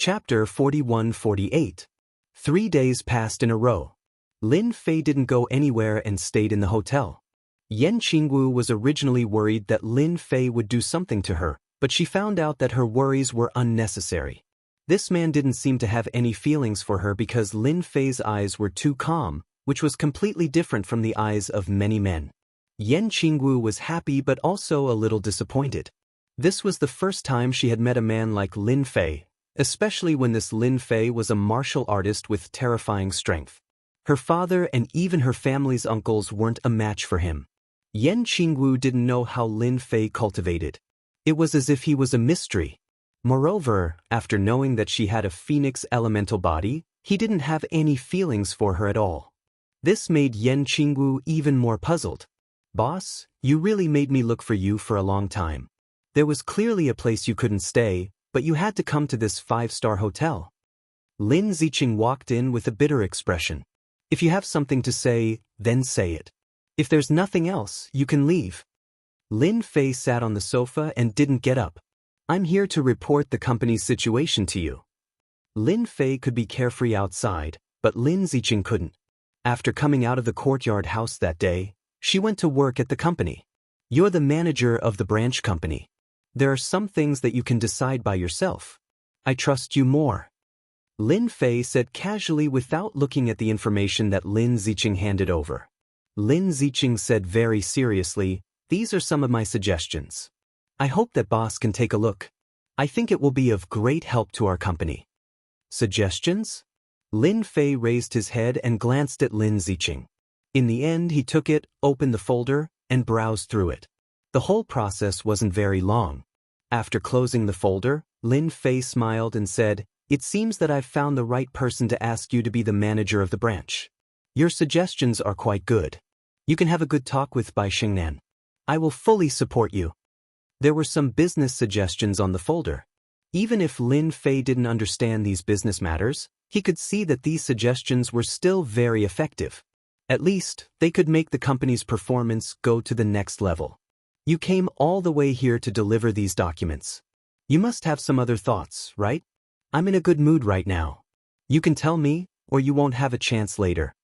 Chapter 41-48. 3 days passed in a row. Lin Fei didn't go anywhere and stayed in the hotel. Yan Qingwu was originally worried that Lin Fei would do something to her, but she found out that her worries were unnecessary. This man didn't seem to have any feelings for her because Lin Fei's eyes were too calm, which was completely different from the eyes of many men. Yan Qingwu was happy but also a little disappointed. This was the first time she had met a man like Lin Fei, especially when this Lin Fei was a martial artist with terrifying strength. Her father and even her family's uncles weren't a match for him. Yan Qingwu didn't know how Lin Fei cultivated. It was as if he was a mystery. Moreover, after knowing that she had a phoenix elemental body, he didn't have any feelings for her at all. This made Yan Qingwu even more puzzled. "Boss, you really made me look for you for a long time. There was clearly a place you couldn't stay, but you had to come to this 5-star hotel." Lin Ziqing walked in with a bitter expression. "If you have something to say, then say it. If there's nothing else, you can leave." Lin Fei sat on the sofa and didn't get up. "I'm here to report the company's situation to you." Lin Fei could be carefree outside, but Lin Ziqing couldn't. After coming out of the courtyard house that day, she went to work at the company. "You're the manager of the branch company. There are some things that you can decide by yourself. I trust you more," Lin Fei said casually without looking at the information that Lin Ziqing handed over. Lin Ziqing said very seriously, "These are some of my suggestions. I hope that boss can take a look. I think it will be of great help to our company." "Suggestions?" Lin Fei raised his head and glanced at Lin Ziqing. In the end, he took it, opened the folder, and browsed through it. The whole process wasn't very long. After closing the folder, Lin Fei smiled and said, "It seems that I've found the right person to ask you to be the manager of the branch. Your suggestions are quite good. You can have a good talk with Bai Xingnan. I will fully support you." There were some business suggestions on the folder. Even if Lin Fei didn't understand these business matters, he could see that these suggestions were still very effective. At least, they could make the company's performance go to the next level. "You came all the way here to deliver these documents. You must have some other thoughts, right? I'm in a good mood right now. You can tell me, or you won't have a chance later."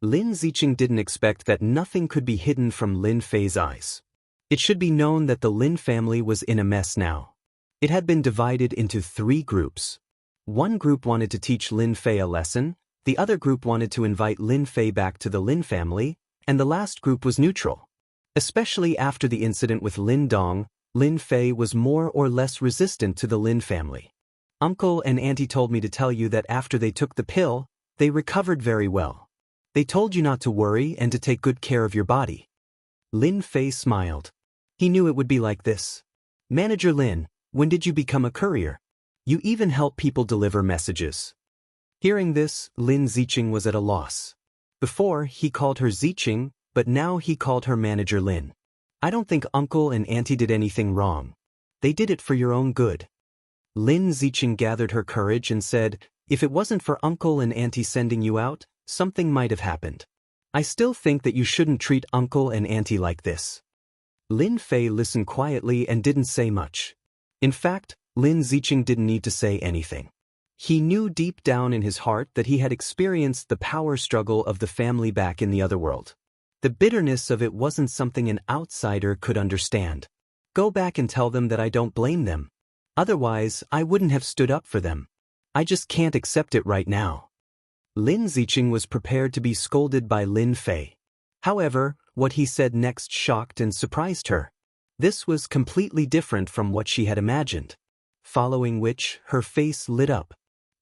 Lin Ziqing didn't expect that nothing could be hidden from Lin Fei's eyes. It should be known that the Lin family was in a mess now. It had been divided into 3 groups. One group wanted to teach Lin Fei a lesson, the other group wanted to invite Lin Fei back to the Lin family, and the last group was neutral. Especially after the incident with Lin Dong, Lin Fei was more or less resistant to the Lin family. "Uncle and Auntie told me to tell you that after they took the pill, they recovered very well. They told you not to worry and to take good care of your body." Lin Fei smiled. He knew it would be like this. "Manager Lin, when did you become a courier? You even help people deliver messages." Hearing this, Lin Ziqing was at a loss. Before, he called her Ziqing, but now he called her Manager Lin. "I don't think Uncle and Auntie did anything wrong. They did it for your own good." Lin Ziqing gathered her courage and said, "If it wasn't for Uncle and Auntie sending you out, something might have happened. I still think that you shouldn't treat Uncle and Auntie like this." Lin Fei listened quietly and didn't say much. In fact, Lin Ziqing didn't need to say anything. He knew deep down in his heart that he had experienced the power struggle of the family back in the other world. The bitterness of it wasn't something an outsider could understand. "Go back and tell them that I don't blame them. Otherwise, I wouldn't have stood up for them. I just can't accept it right now." Lin Ziqing was prepared to be scolded by Lin Fei. However, what he said next shocked and surprised her. This was completely different from what she had imagined. Following which, her face lit up.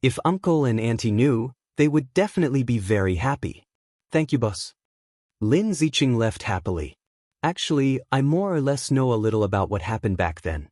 If Uncle and Auntie knew, they would definitely be very happy. "Thank you, boss." Lin Ziqing left happily. "Actually, I more or less know a little about what happened back then."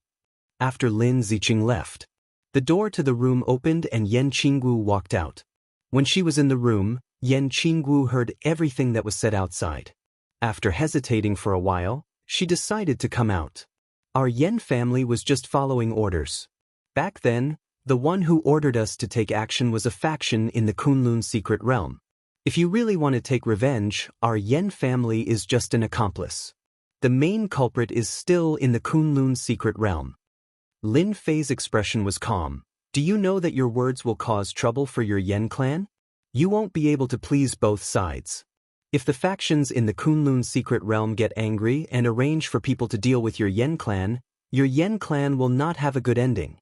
After Lin Ziqing left, the door to the room opened and Yan Qingwu walked out. When she was in the room, Yan Qingwu heard everything that was said outside. After hesitating for a while, she decided to come out. "Our Yan family was just following orders. Back then, the one who ordered us to take action was a faction in the Kunlun secret realm. If you really want to take revenge, our Yan family is just an accomplice. The main culprit is still in the Kunlun secret realm." Lin Fei's expression was calm. Do you know that your words will cause trouble for your Yen clan? You won't be able to please both sides. If the factions in the Kunlun secret realm get angry and arrange for people to deal with your Yen clan will not have a good ending.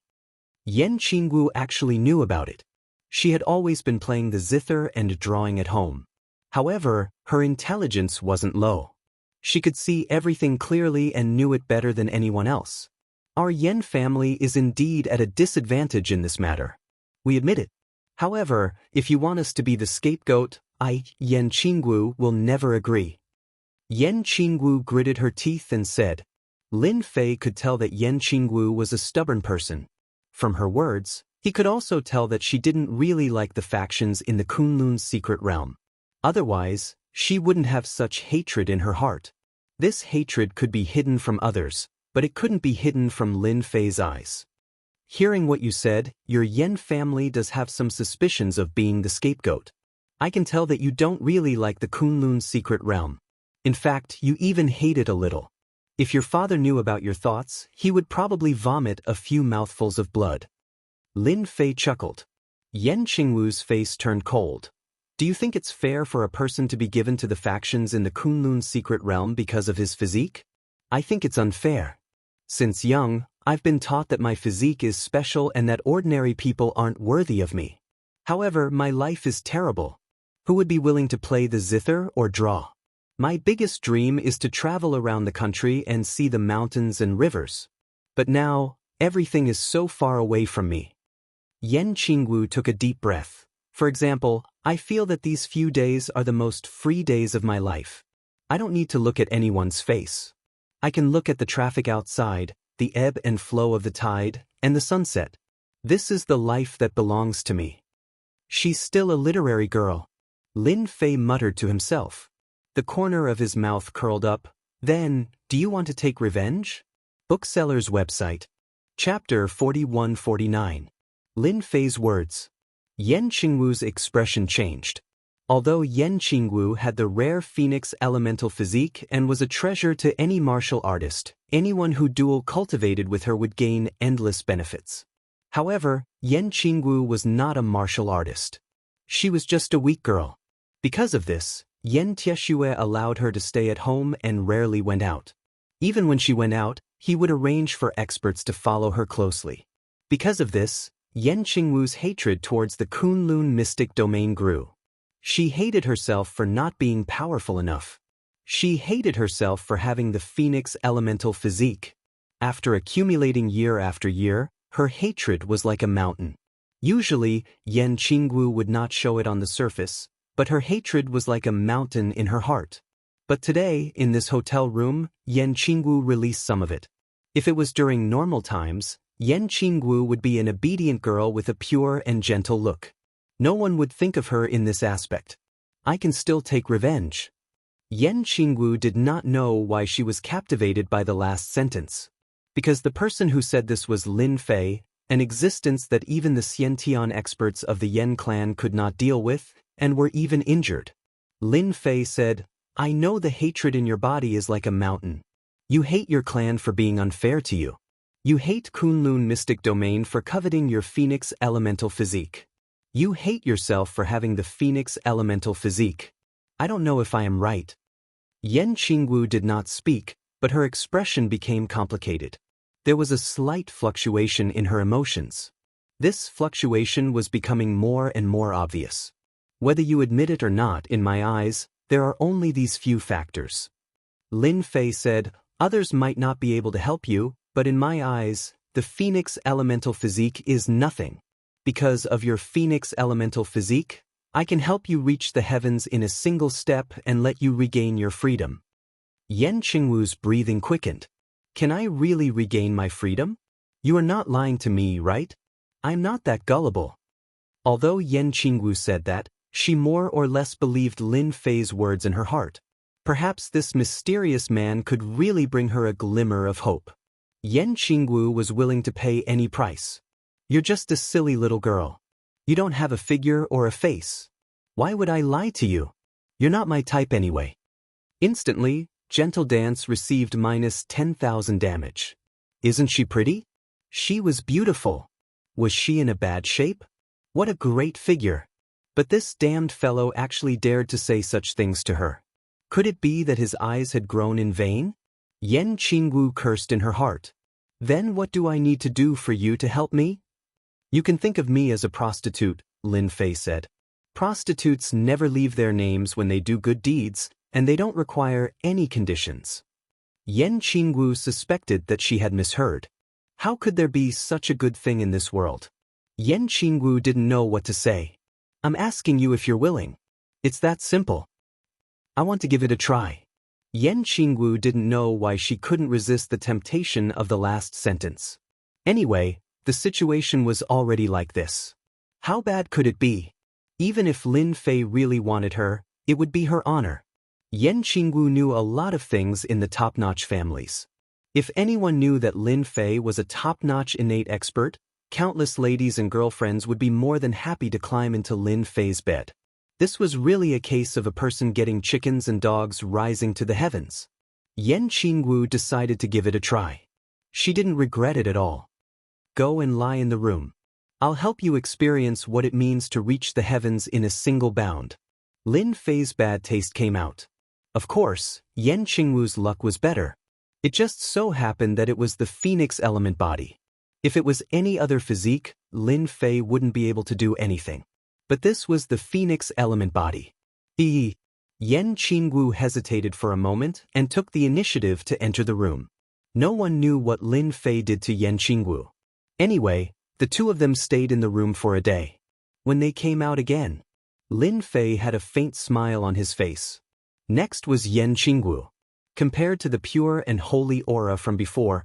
Yen Qingwu actually knew about it. She had always been playing the zither and drawing at home. However, her intelligence wasn't low. She could see everything clearly and knew it better than anyone else. Our Yen family is indeed at a disadvantage in this matter. We admit it. However, if you want us to be the scapegoat, Yen Qingwu, will never agree. Yen Qingwu gritted her teeth and said, Lin Fei could tell that Yen Qingwu was a stubborn person. From her words, he could also tell that she didn't really like the factions in the Kunlun's secret realm. Otherwise, she wouldn't have such hatred in her heart. This hatred could be hidden from others, but it couldn't be hidden from Lin Fei's eyes. Hearing what you said, your Yen family does have some suspicions of being the scapegoat. I can tell that you don't really like the Kunlun's secret realm. In fact, you even hate it a little. If your father knew about your thoughts, he would probably vomit a few mouthfuls of blood. Lin Fei chuckled. Yen Qingwu's face turned cold. Do you think it's fair for a person to be given to the factions in the Kunlun's secret realm because of his physique? I think it's unfair. Since young, I've been taught that my physique is special and that ordinary people aren't worthy of me. However, my life is terrible. Who would be willing to play the zither or draw? My biggest dream is to travel around the country and see the mountains and rivers. But now, everything is so far away from me. Yen Qingwu took a deep breath. For example, I feel that these few days are the most free days of my life. I don't need to look at anyone's face. I can look at the traffic outside, the ebb and flow of the tide, and the sunset. This is the life that belongs to me. She's still a literary girl. Lin Fei muttered to himself. The corner of his mouth curled up. Then, do you want to take revenge? Bookseller's website. Chapter 41-49. Lin Fei's words. Yen Qingwu's expression changed. Although Yen Qingwu had the rare phoenix elemental physique and was a treasure to any martial artist, anyone who dual cultivated with her would gain endless benefits. However, Yen Qingwu was not a martial artist. She was just a weak girl. Because of this, Yen Tieshue allowed her to stay at home and rarely went out. Even when she went out, he would arrange for experts to follow her closely. Because of this, Yen Qingwu's hatred towards the Kunlun mystic domain grew. She hated herself for not being powerful enough. She hated herself for having the phoenix elemental physique. After accumulating year after year, her hatred was like a mountain. Usually, Yen Qingwu would not show it on the surface, but her hatred was like a mountain in her heart. But today, in this hotel room, Yen Qingwu released some of it. If it was during normal times, Yen Qingwu would be an obedient girl with a pure and gentle look. No one would think of her in this aspect. I can still take revenge. Yen Qingwu did not know why she was captivated by the last sentence. Because the person who said this was Lin Fei, an existence that even the Xiantian experts of the Yen clan could not deal with, and were even injured. Lin Fei said, I know the hatred in your body is like a mountain. You hate your clan for being unfair to you. You hate Kunlun mystic domain for coveting your phoenix elemental physique. You hate yourself for having the phoenix elemental physique. I don't know if I am right. Yen Qingwu did not speak, but her expression became complicated. There was a slight fluctuation in her emotions. This fluctuation was becoming more and more obvious. Whether you admit it or not, in my eyes, there are only these few factors. Lin Fei said, others might not be able to help you, but in my eyes, the phoenix elemental physique is nothing. Because of your phoenix elemental physique, I can help you reach the heavens in a single step and let you regain your freedom. Yen Qingwu's breathing quickened. Can I really regain my freedom? You are not lying to me, right? I'm not that gullible. Although Yen Qingwu said that, she more or less believed Lin Fei's words in her heart. Perhaps this mysterious man could really bring her a glimmer of hope. Yen Qingwu was willing to pay any price. You're just a silly little girl. You don't have a figure or a face. Why would I lie to you? You're not my type anyway. Instantly, Gentle Dance received minus 10,000 damage. Isn't she pretty? She was beautiful. Was she in a bad shape? What a great figure! But this damned fellow actually dared to say such things to her. Could it be that his eyes had grown in vain? Yan Qingwu cursed in her heart. Then what do I need to do for you to help me? You can think of me as a prostitute, Lin Fei said. Prostitutes never leave their names when they do good deeds, and they don't require any conditions. Yan Qingwu suspected that she had misheard. How could there be such a good thing in this world? Yan Qingwu didn't know what to say. I'm asking you if you're willing. It's that simple. I want to give it a try. Yan Qingwu didn't know why she couldn't resist the temptation of the last sentence. Anyway, the situation was already like this. How bad could it be? Even if Lin Fei really wanted her, it would be her honor. Yan Qingwu knew a lot of things in the top-notch families. If anyone knew that Lin Fei was a top-notch innate expert, countless ladies and girlfriends would be more than happy to climb into Lin Fei's bed. This was really a case of a person getting chickens and dogs rising to the heavens. Yan Qingwu decided to give it a try. She didn't regret it at all. Go and lie in the room. I'll help you experience what it means to reach the heavens in a single bound. Lin Fei's bad taste came out. Of course, Yan Qingwu's luck was better. It just so happened that it was the phoenix element body. If it was any other physique, Lin Fei wouldn't be able to do anything. But this was the phoenix element body. Yan Qingwu hesitated for a moment and took the initiative to enter the room. No one knew what Lin Fei did to Yan Qingwu. Anyway, the two of them stayed in the room for a day. When they came out again, Lin Fei had a faint smile on his face. Next was Yan Qingwu. Compared to the pure and holy aura from before,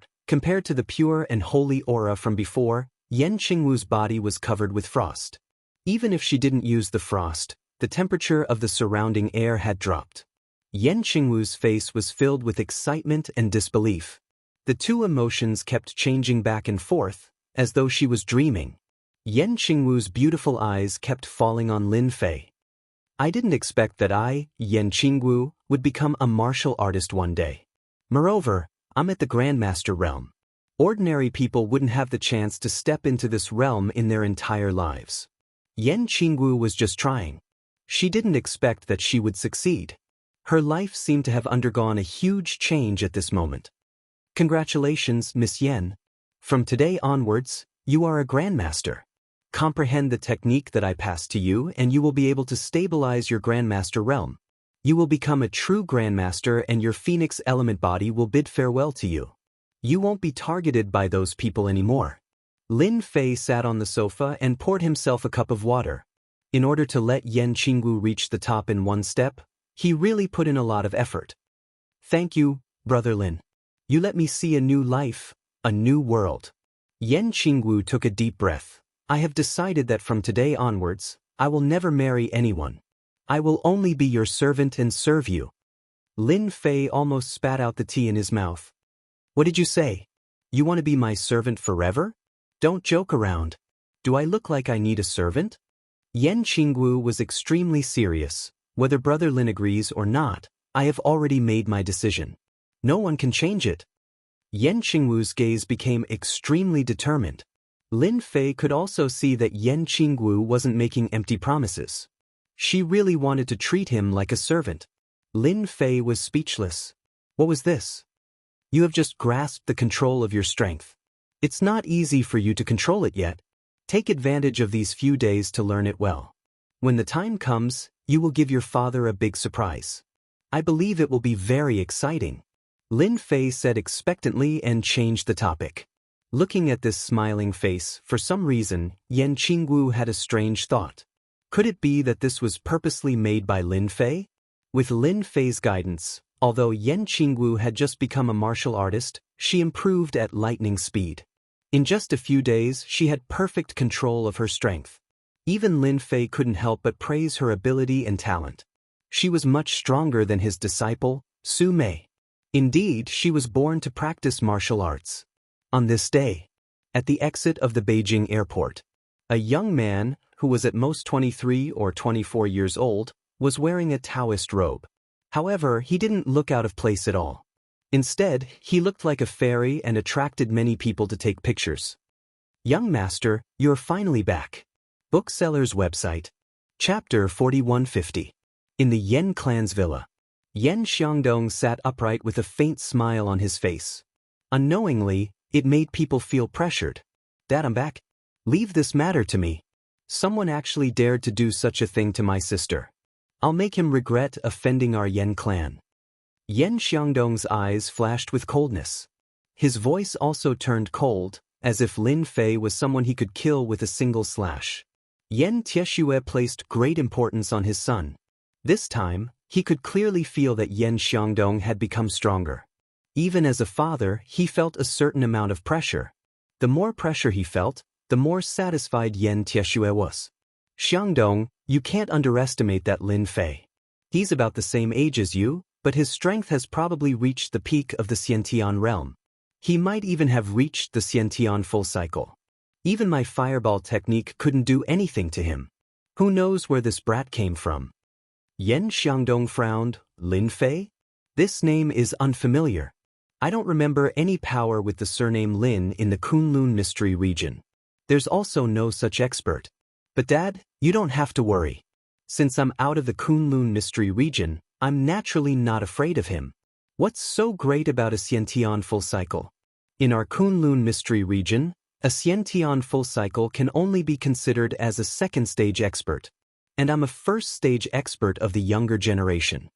Yan Qingwu's body was covered with frost. Even if she didn't use the frost, the temperature of the surrounding air had dropped. Yan Qingwu's face was filled with excitement and disbelief. The two emotions kept changing back and forth, as though she was dreaming. Yan Qingwu's beautiful eyes kept falling on Lin Fei. I didn't expect that I, Yan Qingwu, would become a martial artist one day. Moreover, I'm at the Grandmaster realm. Ordinary people wouldn't have the chance to step into this realm in their entire lives. Yan Qingwu was just trying. She didn't expect that she would succeed. Her life seemed to have undergone a huge change at this moment. Congratulations, Miss Yan. From today onwards, you are a Grandmaster. Comprehend the technique that I passed to you and you will be able to stabilize your Grandmaster realm. You will become a true Grandmaster and your Phoenix element body will bid farewell to you. You won't be targeted by those people anymore. Lin Fei sat on the sofa and poured himself a cup of water. In order to let Yan Qingwu reach the top in one step, he really put in a lot of effort. Thank you, Brother Lin. You let me see a new life, a new world. Yan Qingwu took a deep breath. I have decided that from today onwards, I will never marry anyone. I will only be your servant and serve you. Lin Fei almost spat out the tea in his mouth. What did you say? You want to be my servant forever? Don't joke around. Do I look like I need a servant? Yan Qingwu was extremely serious. Whether Brother Lin agrees or not, I have already made my decision. No one can change it. Yan Qingwu's gaze became extremely determined. Lin Fei could also see that Yan Qingwu wasn't making empty promises. She really wanted to treat him like a servant. Lin Fei was speechless. What was this? You have just grasped the control of your strength. It's not easy for you to control it yet. Take advantage of these few days to learn it well. When the time comes, you will give your father a big surprise. I believe it will be very exciting. Lin Fei said expectantly and changed the topic. Looking at this smiling face, for some reason, Yan Qingwu had a strange thought. Could it be that this was purposely made by Lin Fei? With Lin Fei's guidance, although Yan Qingwu had just become a martial artist, she improved at lightning speed. In just a few days, she had perfect control of her strength. Even Lin Fei couldn't help but praise her ability and talent. She was much stronger than his disciple, Su Mei. Indeed, she was born to practice martial arts. On this day, at the exit of the Beijing airport, a young man, who was at most 23 or 24 years old, was wearing a Daoist robe. However, he didn't look out of place at all. Instead, he looked like a fairy and attracted many people to take pictures. Young master, you're finally back. Bookseller's website. Chapter 4150. In the Yen clan's villa. Yen Xiangdong sat upright with a faint smile on his face. Unknowingly, it made people feel pressured. Dad, I'm back. Leave this matter to me. Someone actually dared to do such a thing to my sister. I'll make him regret offending our Yen clan. Yen Xiangdong's eyes flashed with coldness. His voice also turned cold, as if Lin Fei was someone he could kill with a single slash. Yen Tieshue placed great importance on his son. This time, he could clearly feel that Yen Xiangdong had become stronger. Even as a father, he felt a certain amount of pressure. The more pressure he felt, the more satisfied Yen Tieshue was. Xiangdong, you can't underestimate that Lin Fei. He's about the same age as you, but his strength has probably reached the peak of the Xiantian realm. He might even have reached the Xiantian full cycle. Even my fireball technique couldn't do anything to him. Who knows where this brat came from? Yen Xiangdong frowned. Lin Fei? This name is unfamiliar. I don't remember any power with the surname Lin in the Kunlun mystery region. There's also no such expert. But Dad, you don't have to worry. Since I'm out of the Kunlun mystery region, I'm naturally not afraid of him. What's so great about a Xiantian full cycle? In our Kunlun mystery region, a Xiantian full cycle can only be considered as a second-stage expert. And I'm a first-stage expert of the younger generation.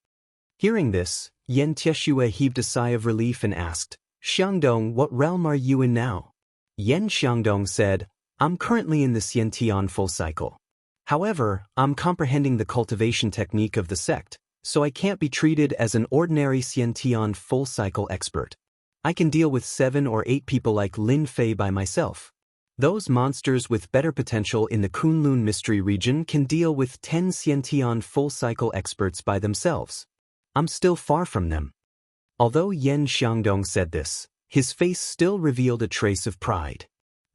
Hearing this, Yen Tieshue heaved a sigh of relief and asked, Xiangdong, what realm are you in now? Yen Xiangdong said, I'm currently in the Xiantian full cycle. However, I'm comprehending the cultivation technique of the sect, so I can't be treated as an ordinary Xiantian full cycle expert. I can deal with 7 or 8 people like Lin Fei by myself. Those monsters with better potential in the Kunlun mystery region can deal with 10 Xiantian full cycle experts by themselves. I'm still far from them. Although Yen Xiangdong said this, his face still revealed a trace of pride.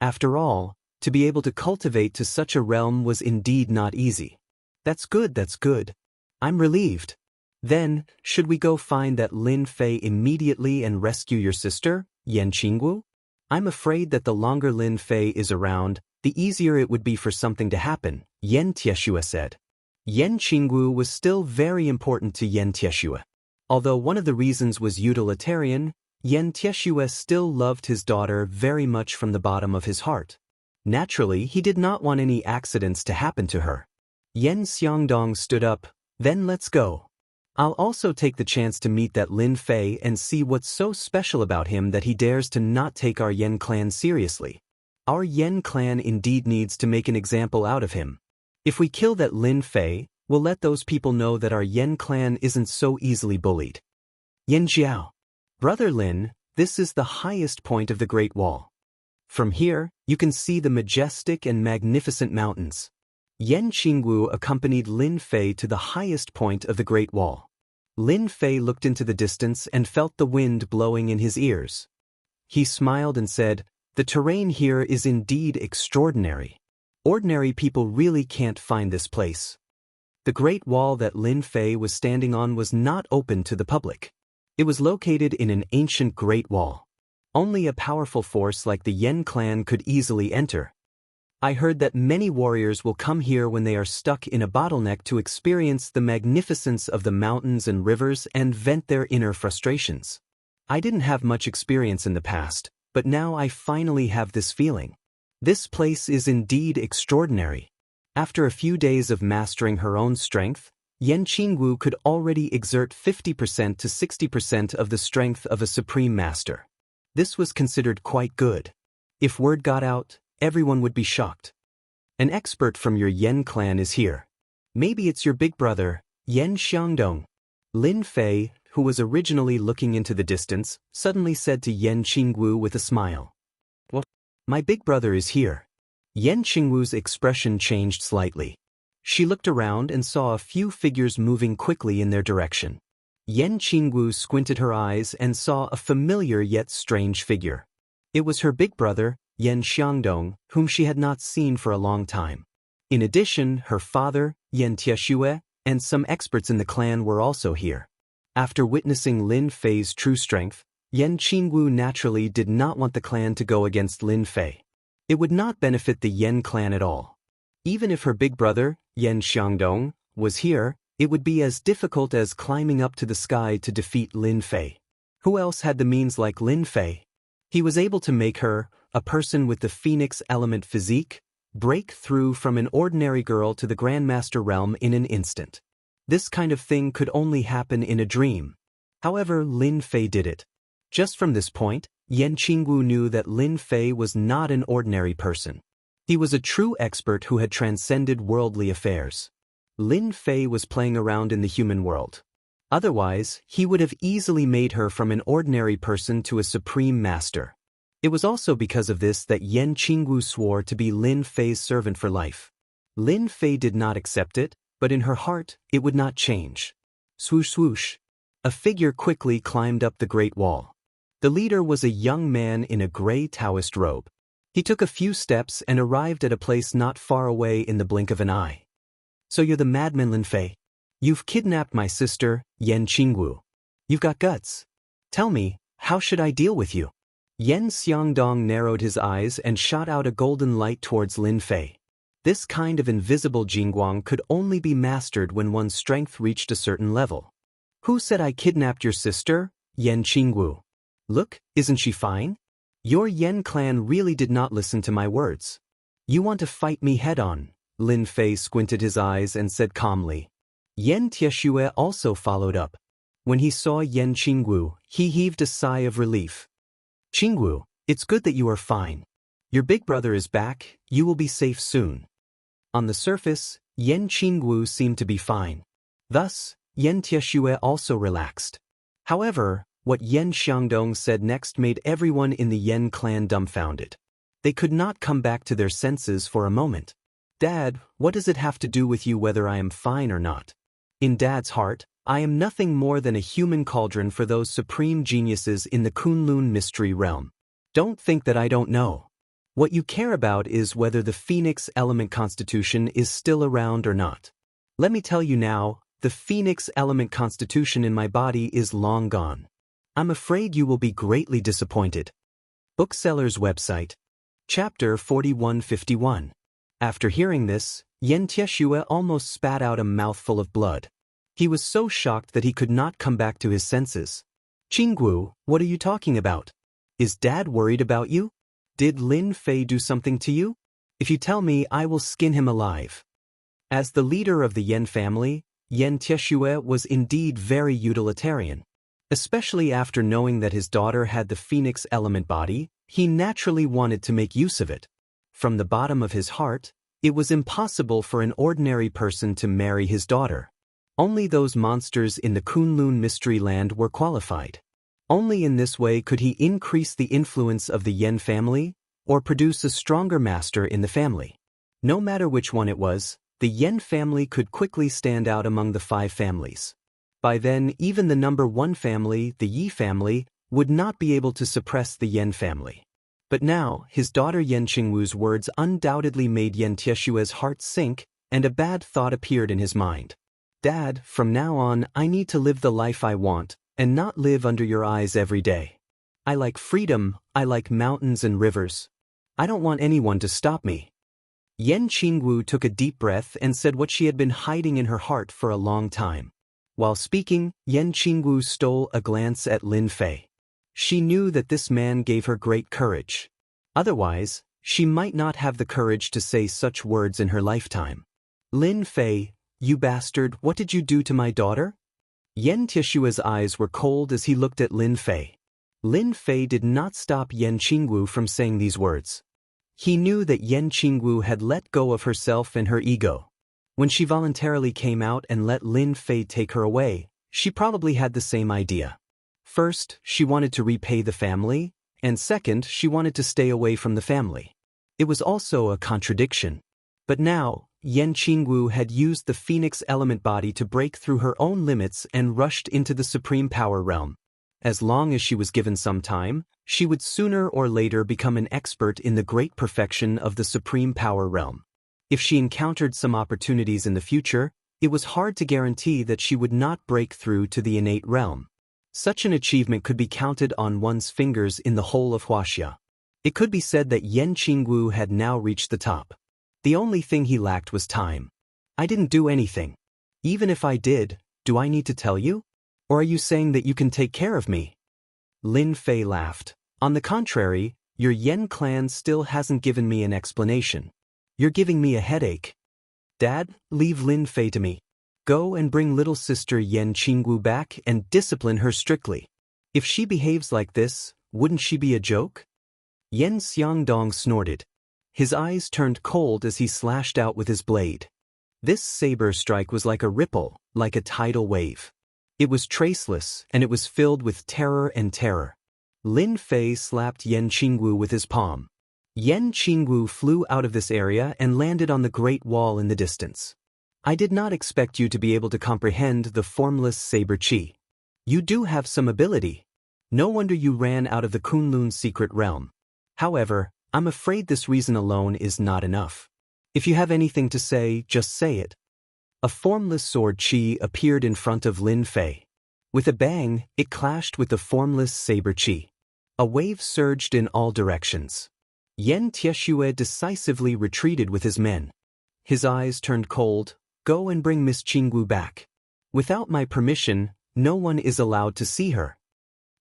After all, to be able to cultivate to such a realm was indeed not easy. That's good, that's good. I'm relieved. Then, should we go find that Lin Fei immediately and rescue your sister, Yen Qingwu? I'm afraid that the longer Lin Fei is around, the easier it would be for something to happen, Yen Tieshue said. Yen Qingwu was still very important to Yen Tieshue. Although one of the reasons was utilitarian, Yen Tieshue still loved his daughter very much from the bottom of his heart. Naturally, he did not want any accidents to happen to her. Yen Xiangdong stood up. Then let's go. I'll also take the chance to meet that Lin Fei and see what's so special about him that he dares to not take our Yen clan seriously. Our Yen clan indeed needs to make an example out of him. If we kill that Lin Fei, we'll let those people know that our Yen clan isn't so easily bullied. Yen Jiao. Brother Lin, this is the highest point of the Great Wall. From here, you can see the majestic and magnificent mountains. Yen Qingwu accompanied Lin Fei to the highest point of the Great Wall. Lin Fei looked into the distance and felt the wind blowing in his ears. He smiled and said, the terrain here is indeed extraordinary. Ordinary people really can't find this place. The Great Wall that Lin Fei was standing on was not open to the public. It was located in an ancient Great Wall. Only a powerful force like the Yen clan could easily enter. I heard that many warriors will come here when they are stuck in a bottleneck to experience the magnificence of the mountains and rivers and vent their inner frustrations. I didn't have much experience in the past, but now I finally have this feeling. This place is indeed extraordinary. After a few days of mastering her own strength, Yen Qingwu could already exert 50% to 60% of the strength of a supreme master. This was considered quite good. If word got out, everyone would be shocked. An expert from your Yen clan is here. Maybe it's your big brother, Yen Xiangdong. Lin Fei, who was originally looking into the distance, suddenly said to Yen Qingwu with a smile. What? My big brother is here. Yen Qingwu's expression changed slightly. She looked around and saw a few figures moving quickly in their direction. Yen Qingwu squinted her eyes and saw a familiar yet strange figure. It was her big brother, Yen Xiangdong, whom she had not seen for a long time. In addition, her father, Yen Tieshue, and some experts in the clan were also here. After witnessing Lin Fei's true strength, Yen Qingwu naturally did not want the clan to go against Lin Fei. It would not benefit the Yan clan at all. Even if her big brother, Yan Xiangdong, was here, it would be as difficult as climbing up to the sky to defeat Lin Fei. Who else had the means like Lin Fei? He was able to make her, a person with the phoenix element physique, break through from an ordinary girl to the Grandmaster realm in an instant. This kind of thing could only happen in a dream. However, Lin Fei did it. Just from this point, Yan Qingwu knew that Lin Fei was not an ordinary person. He was a true expert who had transcended worldly affairs. Lin Fei was playing around in the human world. Otherwise, he would have easily made her from an ordinary person to a supreme master. It was also because of this that Yan Qingwu swore to be Lin Fei's servant for life. Lin Fei did not accept it, but in her heart, it would not change. Swoosh swoosh. A figure quickly climbed up the Great Wall. The leader was a young man in a gray Daoist robe. He took a few steps and arrived at a place not far away in the blink of an eye. So you're the madman Lin Fei? You've kidnapped my sister, Yan Qingwu. You've got guts. Tell me, how should I deal with you? Yan Xiangdong narrowed his eyes and shot out a golden light towards Lin Fei. This kind of invisible jingguang could only be mastered when one's strength reached a certain level. Who said I kidnapped your sister, Yan Qingwu? Look, isn't she fine? Your Yan clan really did not listen to my words. You want to fight me head-on? Lin Fei squinted his eyes and said calmly. Yan Tieshue also followed up. When he saw Yan Qingwu, he heaved a sigh of relief. Qingwu, it's good that you are fine. Your big brother is back, you will be safe soon. On the surface, Yan Qingwu seemed to be fine. Thus, Yan Tieshue also relaxed. However, what Yan Xiangdong said next made everyone in the Yan clan dumbfounded. They could not come back to their senses for a moment. Dad, what does it have to do with you whether I am fine or not? In Dad's heart, I am nothing more than a human cauldron for those supreme geniuses in the Kunlun mystery realm. Don't think that I don't know. What you care about is whether the Phoenix element constitution is still around or not. Let me tell you now, the Phoenix element constitution in my body is long gone. I'm afraid you will be greatly disappointed. Bookseller's website. Chapter 4151. After hearing this, Yan Tieshue almost spat out a mouthful of blood. He was so shocked that he could not come back to his senses. Qingwu, what are you talking about? Is Dad worried about you? Did Lin Fei do something to you? If you tell me, I will skin him alive. As the leader of the Yan family, Yan Tieshue was indeed very utilitarian. Especially after knowing that his daughter had the Phoenix element body, he naturally wanted to make use of it. From the bottom of his heart, it was impossible for an ordinary person to marry his daughter. Only those monsters in the Kunlun mystery land were qualified. Only in this way could he increase the influence of the Yan family, or produce a stronger master in the family. No matter which one it was, the Yan family could quickly stand out among the 5 families. By then, even the number 1 family, the Yi family, would not be able to suppress the Yan family. But now, his daughter Yan Qingwu's words undoubtedly made Yan Tieshue's heart sink, and a bad thought appeared in his mind. Dad, from now on, I need to live the life I want, and not live under your eyes every day. I like freedom, I like mountains and rivers. I don't want anyone to stop me. Yan Qingwu took a deep breath and said what she had been hiding in her heart for a long time. While speaking, Yan Qingwu stole a glance at Lin Fei. She knew that this man gave her great courage. Otherwise, she might not have the courage to say such words in her lifetime. Lin Fei, you bastard, what did you do to my daughter? Yan Tieshue's eyes were cold as he looked at Lin Fei. Lin Fei did not stop Yan Qingwu from saying these words. He knew that Yan Qingwu had let go of herself and her ego. When she voluntarily came out and let Lin Fei take her away, she probably had the same idea. First, she wanted to repay the family, and second, she wanted to stay away from the family. It was also a contradiction. But now, Yan Qingwu had used the Phoenix element body to break through her own limits and rushed into the supreme power realm. As long as she was given some time, she would sooner or later become an expert in the great perfection of the supreme power realm. If she encountered some opportunities in the future, it was hard to guarantee that she would not break through to the innate realm. Such an achievement could be counted on one's fingers in the whole of Wuxia. It could be said that Yan Qingwu had now reached the top. The only thing he lacked was time. I didn't do anything. Even if I did, do I need to tell you? Or are you saying that you can take care of me? Lin Fei laughed. On the contrary, your Yen clan still hasn't given me an explanation. You're giving me a headache. Dad, leave Lin Fei to me. Go and bring little sister Yan Qingwu back and discipline her strictly. If she behaves like this, wouldn't she be a joke? Yan Xiangdong snorted. His eyes turned cold as he slashed out with his blade. This saber strike was like a ripple, like a tidal wave. It was traceless, and it was filled with terror and terror. Lin Fei slapped Yan Qingwu with his palm. Yan Qingwu flew out of this area and landed on the Great Wall in the distance. I did not expect you to be able to comprehend the formless saber chi. You do have some ability. No wonder you ran out of the Kunlun secret realm. However, I'm afraid this reason alone is not enough. If you have anything to say, just say it. A formless sword chi appeared in front of Lin Fei. With a bang, it clashed with the formless saber chi. A wave surged in all directions. Yan Tieshue decisively retreated with his men. His eyes turned cold. Go and bring Miss Qingwu back. Without my permission, no one is allowed to see her.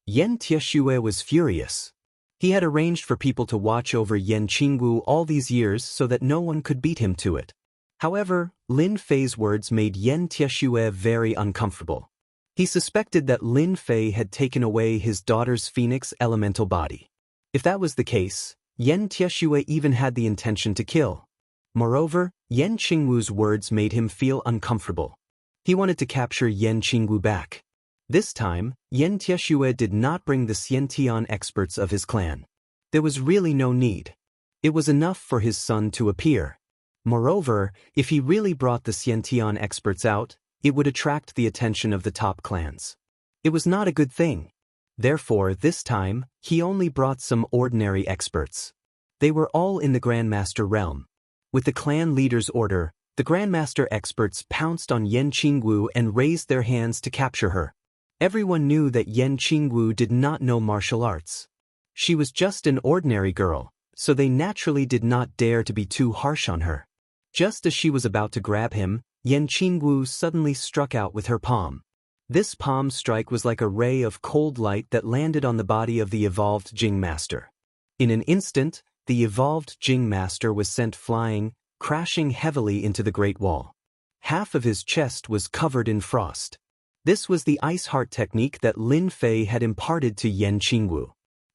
Yan Tieshue was furious. He had arranged for people to watch over Yan Qingwu all these years so that no one could beat him to it. However, Lin Fei's words made Yan Tieshue very uncomfortable. He suspected that Lin Fei had taken away his daughter's phoenix elemental body. If that was the case, Yan Tieshue even had the intention to kill. Moreover, Yan Qingwu's words made him feel uncomfortable. He wanted to capture Yan Qingwu back. This time, Yan Tieshue did not bring the Xiantian experts of his clan. There was really no need. It was enough for his son to appear. Moreover, if he really brought the Xiantian experts out, it would attract the attention of the top clans. It was not a good thing. Therefore, this time, he only brought some ordinary experts. They were all in the Grandmaster realm. With the clan leader's order, the Grandmaster experts pounced on Yan Qingwu and raised their hands to capture her. Everyone knew that Yan Qingwu did not know martial arts. She was just an ordinary girl, so they naturally did not dare to be too harsh on her. Just as she was about to grab him, Yan Qingwu suddenly struck out with her palm. This palm strike was like a ray of cold light that landed on the body of the evolved Jing Master. In an instant, the evolved Jing Master was sent flying, crashing heavily into the Great Wall. Half of his chest was covered in frost. This was the ice heart technique that Lin Fei had imparted to Yan Qingwu.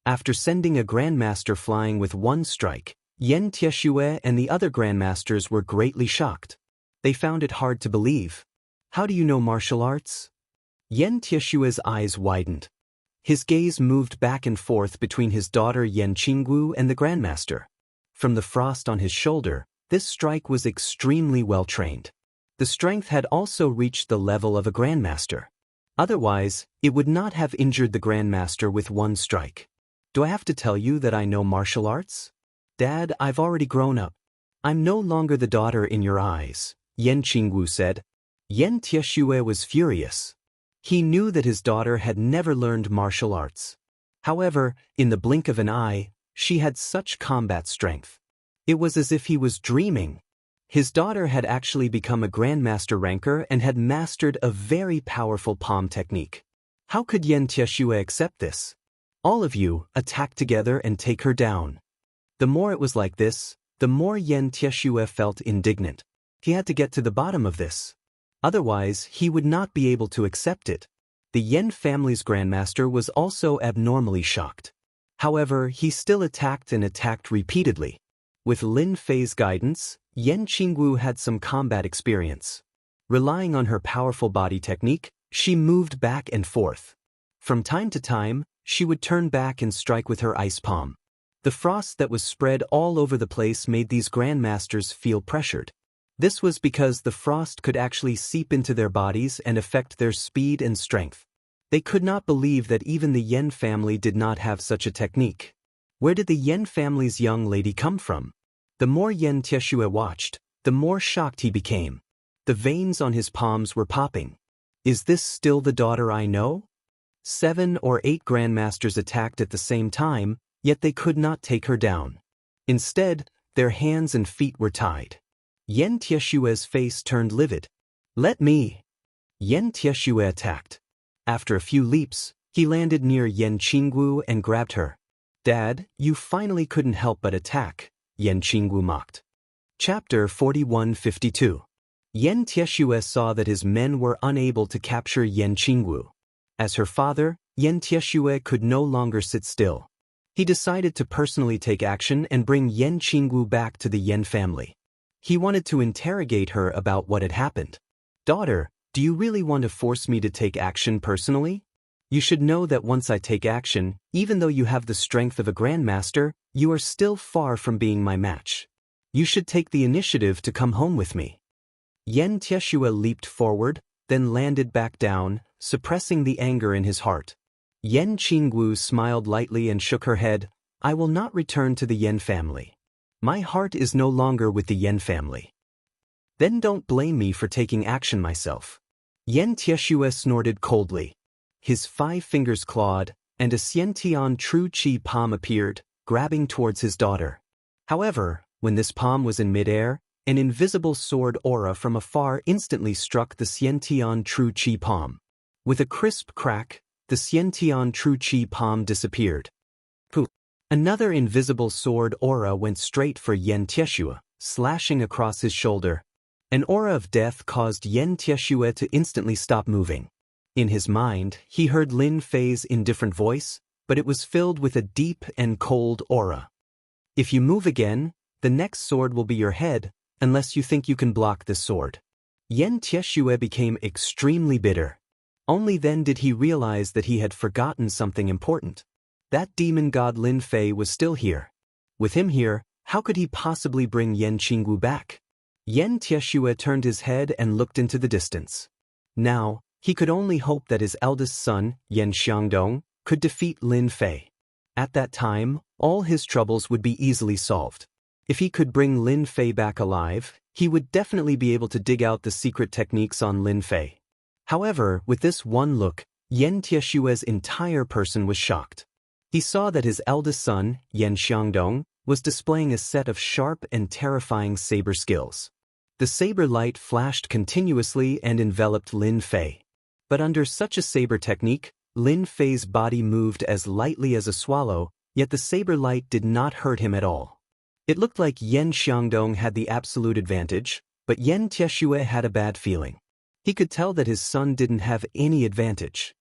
After sending a Grandmaster flying with one strike, Yan Tieshue and the other Grandmasters were greatly shocked. They found it hard to believe. How do you know martial arts? Yan Tieshue's eyes widened. His gaze moved back and forth between his daughter Yan Qingwu and the Grandmaster. From the frost on his shoulder, this strike was extremely well trained. The strength had also reached the level of a Grandmaster. Otherwise, it would not have injured the Grandmaster with one strike. Do I have to tell you that I know martial arts? Dad, I've already grown up. I'm no longer the daughter in your eyes, Yan Qingwu said. Yan Tieshue was furious. He knew that his daughter had never learned martial arts. However, in the blink of an eye, she had such combat strength. It was as if he was dreaming. His daughter had actually become a Grandmaster ranker and had mastered a very powerful palm technique. How could Yan Tieshue accept this? All of you, attack together and take her down. The more it was like this, the more Yan Tieshue felt indignant. He had to get to the bottom of this. Otherwise, he would not be able to accept it. The Yan family's Grandmaster was also abnormally shocked. However, he still attacked and attacked repeatedly. With Lin Fei's guidance, Yan Qingwu had some combat experience. Relying on her powerful body technique, she moved back and forth. From time to time, she would turn back and strike with her ice palm. The frost that was spread all over the place made these Grandmasters feel pressured. This was because the frost could actually seep into their bodies and affect their speed and strength. They could not believe that even the Yan family did not have such a technique. Where did the Yan family's young lady come from? The more Yan Tieshue watched, the more shocked he became. The veins on his palms were popping. Is this still the daughter I know? 7 or 8 Grandmasters attacked at the same time, yet they could not take her down. Instead, their hands and feet were tied. Yan Tieshue's face turned livid. "Let me!" Yan Tieshue attacked. After a few leaps, he landed near Yan Qingwu and grabbed her. "Dad, you finally couldn't help but attack," Yan Qingwu mocked. Chapter 4152. Yan Tieshue saw that his men were unable to capture Yan Qingwu. As her father, Yan Tieshue could no longer sit still. He decided to personally take action and bring Yan Qingwu back to the Yan family. He wanted to interrogate her about what had happened. "Daughter, do you really want to force me to take action personally? You should know that once I take action, even though you have the strength of a grandmaster, you are still far from being my match. You should take the initiative to come home with me." Yan Tieshue leaped forward, then landed back down, suppressing the anger in his heart. Yan Qingwu smiled lightly and shook her head. "I will not return to the Yan family. My heart is no longer with the Yan family." "Then don't blame me for taking action myself." Yan Tieshue snorted coldly. His 5 fingers clawed, and a Xiantian true qi palm appeared, grabbing towards his daughter. However, when this palm was in midair, an invisible sword aura from afar instantly struck the Xiantian true qi palm. With a crisp crack, the Xiantian true qi palm disappeared. Poof! Another invisible sword aura went straight for Yan Tieshue, slashing across his shoulder. An aura of death caused Yan Tieshue to instantly stop moving. In his mind, he heard Lin Fei's indifferent voice, but it was filled with a deep and cold aura. "If you move again, the next sword will be your head, unless you think you can block this sword." Yan Tieshue became extremely bitter. Only then did he realize that he had forgotten something important. That demon god Lin Fei was still here. With him here, how could he possibly bring Yan Qingwu back? Yan Tieshue turned his head and looked into the distance. Now, he could only hope that his eldest son, Yan Xiangdong, could defeat Lin Fei. At that time, all his troubles would be easily solved. If he could bring Lin Fei back alive, he would definitely be able to dig out the secret techniques on Lin Fei. However, with this one look, Yan Tieshue's entire person was shocked. He saw that his eldest son, Yan Xiangdong, was displaying a set of sharp and terrifying saber skills. The saber light flashed continuously and enveloped Lin Fei. But under such a saber technique, Lin Fei's body moved as lightly as a swallow, yet the saber light did not hurt him at all. It looked like Yan Xiangdong had the absolute advantage, but Yan Tieshue had a bad feeling. He could tell that his son didn't have any advantage.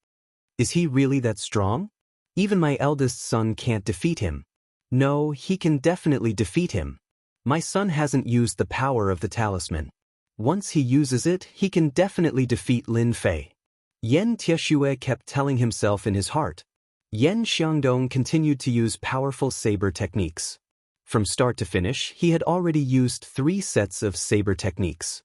Is he really that strong? Even my eldest son can't defeat him. No, he can definitely defeat him. My son hasn't used the power of the talisman. Once he uses it, he can definitely defeat Lin Fei. Yan Tieshue kept telling himself in his heart. Yan Xiangdong continued to use powerful saber techniques. From start to finish, he had already used 3 sets of saber techniques.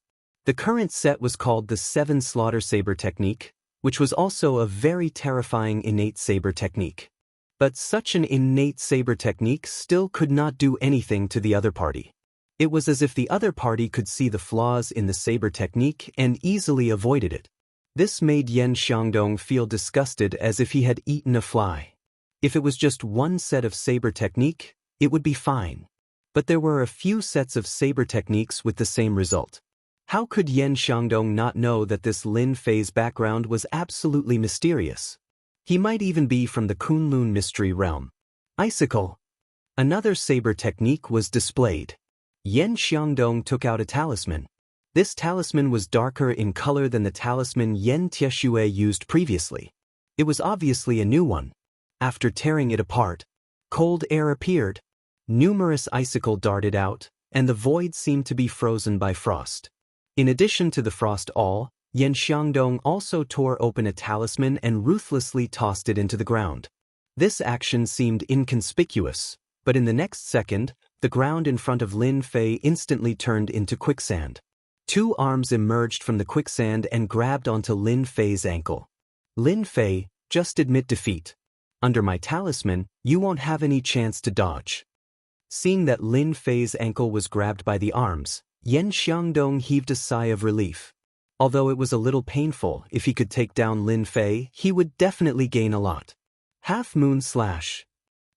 The current set was called the 7 Slaughter Saber Technique, which was also a very terrifying innate saber technique. But such an innate saber technique still could not do anything to the other party. It was as if the other party could see the flaws in the saber technique and easily avoided it. This made Yan Xiangdong feel disgusted, as if he had eaten a fly. If it was just one set of saber technique, it would be fine. But there were a few sets of saber techniques with the same result. How could Yan Xiangdong not know that this Lin Fei's background was absolutely mysterious? He might even be from the Kunlun mystery realm. Icicle. Another saber technique was displayed. Yan Xiangdong took out a talisman. This talisman was darker in color than the talisman Yan Tieshue used previously. It was obviously a new one. After tearing it apart, cold air appeared. Numerous icicles darted out, and the void seemed to be frozen by frost. In addition to the frost Yan Xiangdong also tore open a talisman and ruthlessly tossed it into the ground. This action seemed inconspicuous, but in the next second, the ground in front of Lin Fei instantly turned into quicksand. 2 arms emerged from the quicksand and grabbed onto Lin Fei's ankle. "Lin Fei, just admit defeat. Under my talisman, you won't have any chance to dodge." Seeing that Lin Fei's ankle was grabbed by the arms, Yan Xiangdong heaved a sigh of relief. Although it was a little painful, if he could take down Lin Fei, he would definitely gain a lot. Half Moon Slash.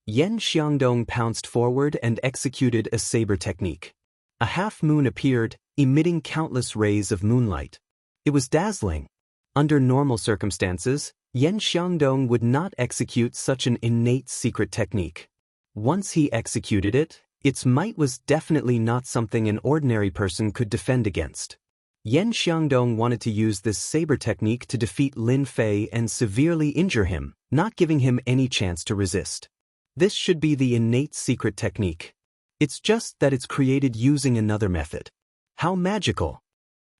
Yan Xiangdong pounced forward and executed a saber technique. A half-moon appeared, emitting countless rays of moonlight. It was dazzling. Under normal circumstances, Yan Xiangdong would not execute such an innate secret technique. Once he executed it, its might was definitely not something an ordinary person could defend against. Yan Xiangdong wanted to use this saber technique to defeat Lin Fei and severely injure him, not giving him any chance to resist. This should be the innate secret technique. It's just that it's created using another method. How magical!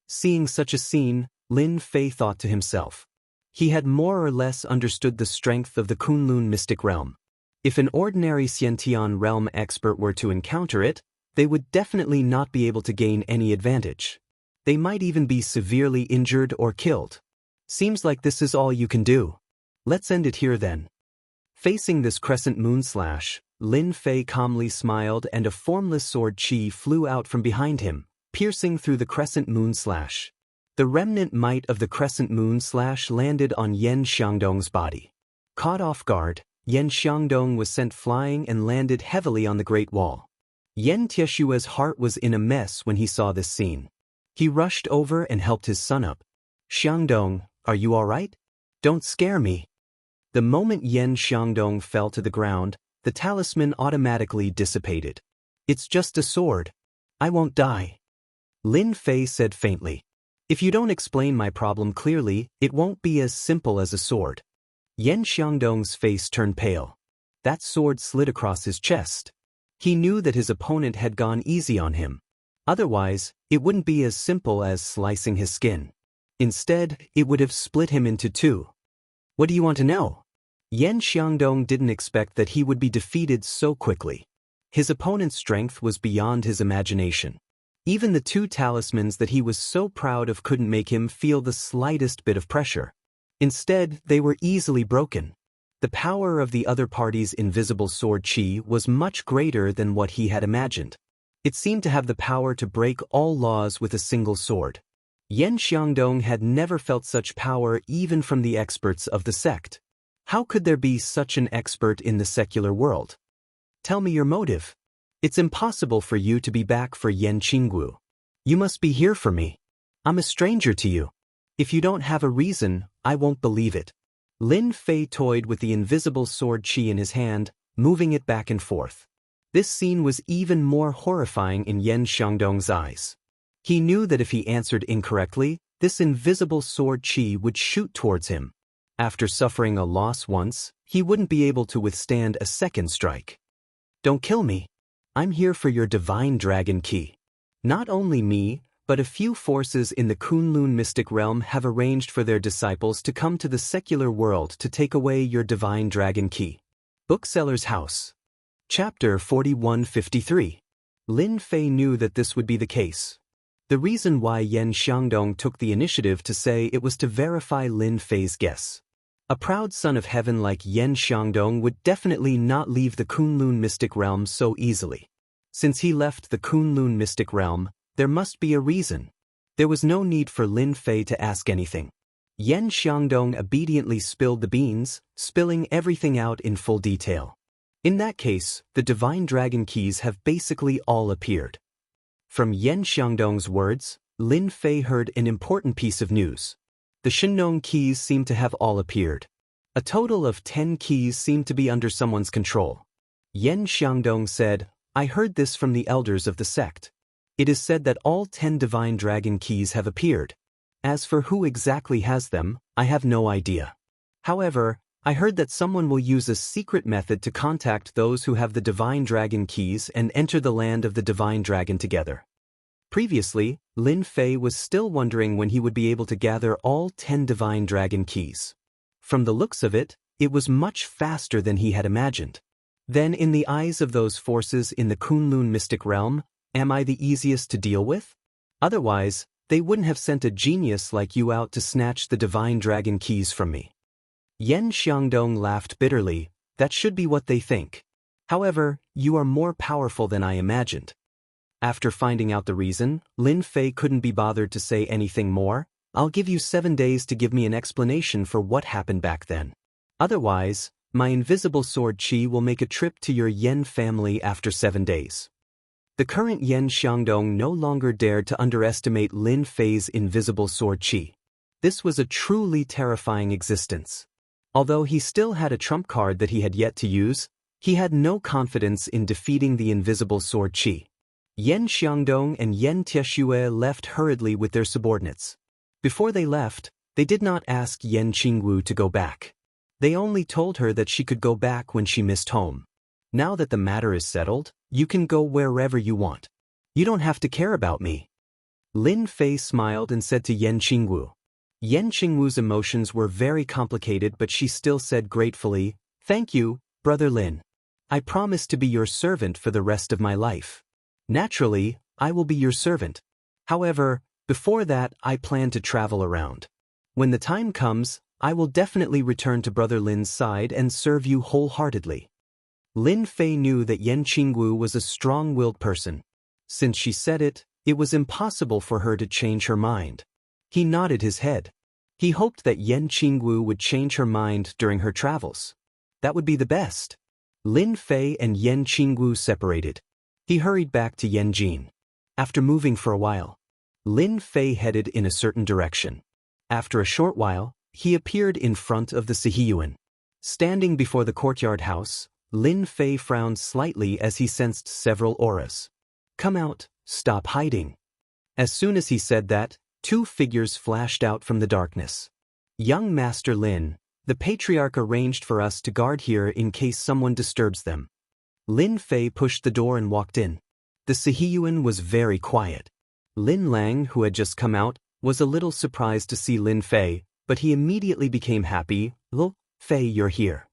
Seeing such a scene, Lin Fei thought to himself. He had more or less understood the strength of the Kunlun mystic realm. If an ordinary Xiantian realm expert were to encounter it, they would definitely not be able to gain any advantage. They might even be severely injured or killed. Seems like this is all you can do. Let's end it here then. Facing this crescent moon slash, Lin Fei calmly smiled and a formless sword chi flew out from behind him, piercing through the crescent moon slash. The remnant might of the crescent moon slash landed on Yan Xiangdong's body. Caught off guard, Yan Xiangdong was sent flying and landed heavily on the Great Wall. Yan Tieshua's heart was in a mess when he saw this scene. He rushed over and helped his son up. Xiangdong, are you all right? Don't scare me. The moment Yan Xiangdong fell to the ground, the talisman automatically dissipated. It's just a sword. I won't die. Lin Fei said faintly. If you don't explain my problem clearly, it won't be as simple as a sword. Yan Xiangdong's face turned pale. That sword slid across his chest. He knew that his opponent had gone easy on him. Otherwise, it wouldn't be as simple as slicing his skin. Instead, it would have split him into two. What do you want to know? Yan Xiangdong didn't expect that he would be defeated so quickly. His opponent's strength was beyond his imagination. Even the two talismans that he was so proud of couldn't make him feel the slightest bit of pressure. Instead, they were easily broken. The power of the other party's invisible sword chi was much greater than what he had imagined. It seemed to have the power to break all laws with a single sword. Yan Xiangdong had never felt such power even from the experts of the sect. How could there be such an expert in the secular world? Tell me your motive. It's impossible for you to be back for Yan Qinggu. You must be here for me. I'm a stranger to you. If you don't have a reason, I won't believe it. Lin Fei toyed with the invisible sword chi in his hand, moving it back and forth. This scene was even more horrifying in Yan Xiangdong's eyes. He knew that if he answered incorrectly, this invisible sword chi would shoot towards him. After suffering a loss once, he wouldn't be able to withstand a second strike. Don't kill me. I'm here for your divine dragon key. Not only me, but a few forces in the Kunlun mystic realm have arranged for their disciples to come to the secular world to take away your divine dragon key. Bookseller's House. Chapter 4153. Lin Fei knew that this would be the case. The reason why Yan Xiangdong took the initiative to say it was to verify Lin Fei's guess. A proud son of heaven like Yan Xiangdong would definitely not leave the Kunlun mystic realm so easily. Since he left the Kunlun mystic realm, there must be a reason. There was no need for Lin Fei to ask anything. Yan Xiangdong obediently spilled the beans, spilling everything out in full detail. In that case, the divine dragon keys have basically all appeared. From Yan Xiangdong's words, Lin Fei heard an important piece of news. The Shenong keys seem to have all appeared. A total of 10 keys seem to be under someone's control. Yan Xiangdong said, I heard this from the elders of the sect. It is said that all 10 divine dragon keys have appeared. As for who exactly has them, I have no idea. However, I heard that someone will use a secret method to contact those who have the divine dragon keys and enter the land of the divine dragon together. Previously, Lin Fei was still wondering when he would be able to gather all 10 divine dragon keys. From the looks of it, it was much faster than he had imagined. Then in the eyes of those forces in the Kunlun mystic realm, am I the easiest to deal with? Otherwise, they wouldn't have sent a genius like you out to snatch the divine dragon keys from me. Yan Xiangdong laughed bitterly. That should be what they think. However, you are more powerful than I imagined. After finding out the reason, Lin Fei couldn't be bothered to say anything more. I'll give you 7 days to give me an explanation for what happened back then. Otherwise, My invisible sword Qi will make a trip to your Yen family after 7 days. The current Yen Xiangdong no longer dared to underestimate Lin Fei's invisible sword Qi. This was a truly terrifying existence. Although he still had a trump card that he had yet to use, he had no confidence in defeating the invisible sword Qi. Yen Xiangdong and Yen Tiexue left hurriedly with their subordinates. Before they left, they did not ask Yen Qingwu to go back. They only told her that she could go back when she missed home. Now that the matter is settled, you can go wherever you want. You don't have to care about me. Lin Fei smiled and said to Yen Qingwu. Yen Qingwu's emotions were very complicated, but she still said gratefully, "Thank you, Brother Lin. I promise to be your servant for the rest of my life. Naturally, I will be your servant. However, before that I plan to travel around. When the time comes, I will definitely return to Brother Lin's side and serve you wholeheartedly." Lin Fei knew that Yen Qingwu was a strong-willed person. Since she said it, it was impossible for her to change her mind. He nodded his head. He hoped that Yen Qingwu would change her mind during her travels. That would be the best. Lin Fei and Yen Qingwu separated. He hurried back to Yanjin. After moving for a while, Lin Fei headed in a certain direction. After a short while, he appeared in front of the Sihiyuan. Standing before the courtyard house, Lin Fei frowned slightly as he sensed several auras. "Come out, stop hiding." As soon as he said that, 2 figures flashed out from the darkness. "Young Master Lin, the Patriarch arranged for us to guard here in case someone disturbs them." Lin Fei pushed the door and walked in. The Sihiyuan was very quiet. Lin Lang, who had just come out, was a little surprised to see Lin Fei, but he immediately became happy. "Lin Fei, you're here."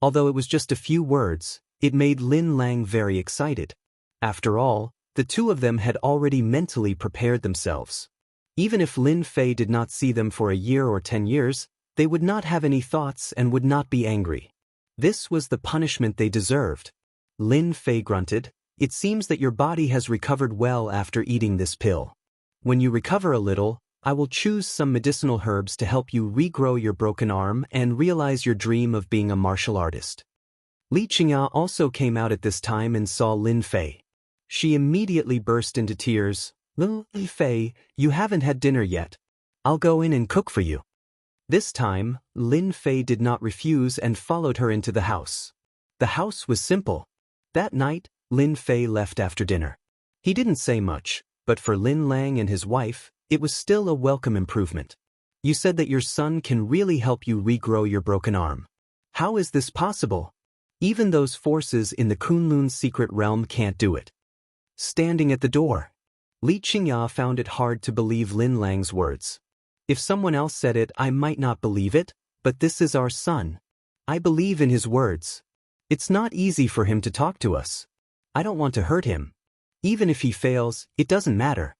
Although it was just a few words, it made Lin Lang very excited. After all, the 2 of them had already mentally prepared themselves. Even if Lin Fei did not see them for a year or 10 years, they would not have any thoughts and would not be angry. This was the punishment they deserved. Lin Fei grunted, "It seems that your body has recovered well after eating this pill. When you recover a little, I will choose some medicinal herbs to help you regrow your broken arm and realize your dream of being a martial artist." Li Qingya also came out at this time and saw Lin Fei. She immediately burst into tears. "Lin Fei, you haven't had dinner yet. I'll go in and cook for you." This time, Lin Fei did not refuse and followed her into the house. The house was simple. That night, Lin Fei left after dinner. He didn't say much, but for Lin Lang and his wife, it was still a welcome improvement. "You said that your son can really help you regrow your broken arm. How is this possible? Even those forces in the Kunlun secret realm can't do it." Standing at the door, Li Qingya found it hard to believe Lin Lang's words. "If someone else said it, I might not believe it, but this is our son. I believe in his words. It's not easy for him to talk to us. I don't want to hurt him. Even if he fails, it doesn't matter."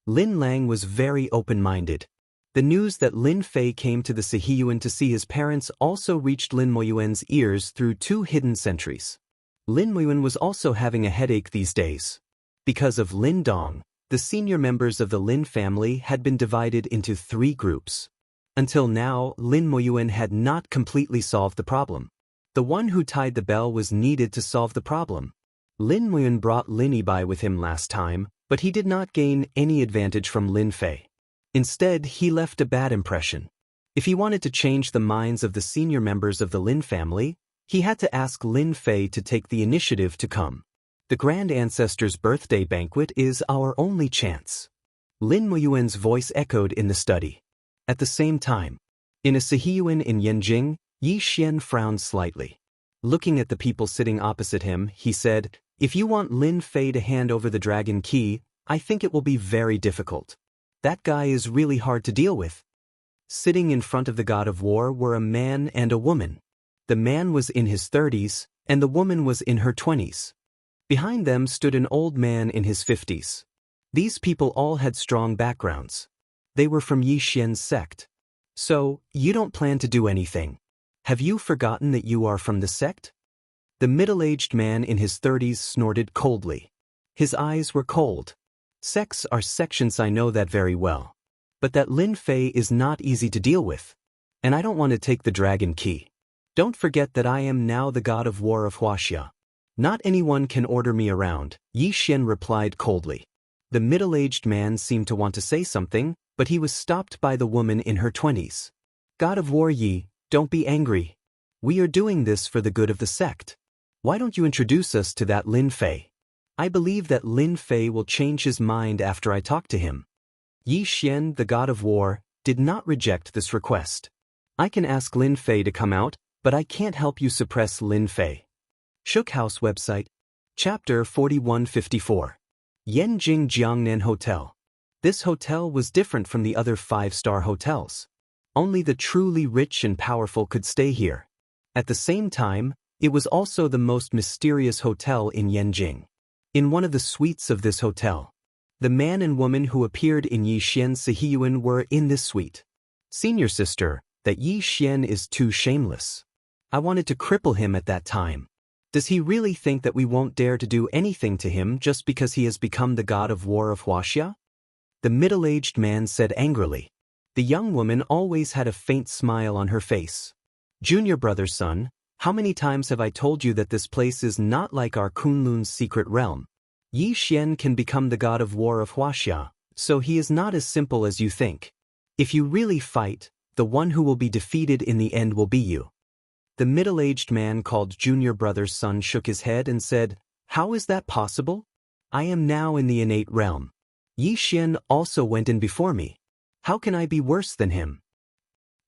Lin Lang was very open-minded. The news that Lin Fei came to the Sihiyuan to see his parents also reached Lin Moyuan's ears through 2 hidden sentries. Lin Moyuan was also having a headache these days. Because of Lin Dong, the senior members of the Lin family had been divided into 3 groups. Until now, Lin Moyuan had not completely solved the problem. The one who tied the bell was needed to solve the problem. Lin Moyuan brought Lin Yibai with him last time, but he did not gain any advantage from Lin Fei. Instead, he left a bad impression. If he wanted to change the minds of the senior members of the Lin family, he had to ask Lin Fei to take the initiative to come. "The Grand Ancestor's birthday banquet is our only chance." Lin Moyuan's voice echoed in the study. At the same time, in a Sihiyuan in Yanjing, Yi Xian frowned slightly. Looking at the people sitting opposite him, he said, "If you want Lin Fei to hand over the dragon key, I think it will be very difficult. That guy is really hard to deal with." Sitting in front of the god of war were a man and a woman. The man was in his 30s, and the woman was in her 20s. Behind them stood an old man in his 50s. These people all had strong backgrounds. They were from Yi Xian's sect. "So, you don't plan to do anything? Have you forgotten that you are from the sect?" The middle-aged man in his 30s snorted coldly. His eyes were cold. "Sects are sections, I know that very well. But that Lin Fei is not easy to deal with. And I don't want to take the dragon key. Don't forget that I am now the god of war of Huaxia. Not anyone can order me around, Yi Xian replied coldly. The middle-aged man seemed to want to say something, but he was stopped by the woman in her 20s. God of war Yi, don't be angry. We are doing this for the good of the sect. Why don't you introduce us to that Lin Fei? I believe that Lin Fei will change his mind after I talk to him. Yi Xian, the god of war, did not reject this request. I can ask Lin Fei to come out, but I can't help you suppress Lin Fei. Shook House website. Chapter 4154. Yanjing Jiangnan Hotel. This hotel was different from the other 5-star hotels. Only the truly rich and powerful could stay here. At the same time, it was also the most mysterious hotel in Yanjing. In one of the suites of this hotel, the man and woman who appeared in Yi Xian's Sihiyuan were in this suite. Senior sister, that Yi Xian is too shameless. I wanted to cripple him at that time. Does he really think that we won't dare to do anything to him just because he has become the god of war of Huaxia? The middle-aged man said angrily. The young woman always had a faint smile on her face. Junior brother's son, how many times have I told you that this place is not like our Kunlun's secret realm? Yi Xian can become the god of war of Huaxia, so he is not as simple as you think. If you really fight, the one who will be defeated in the end will be you. The middle-aged man called junior brother's son shook his head and said, How is that possible? I am now in the innate realm. Yi Xian also went in before me. How can I be worse than him?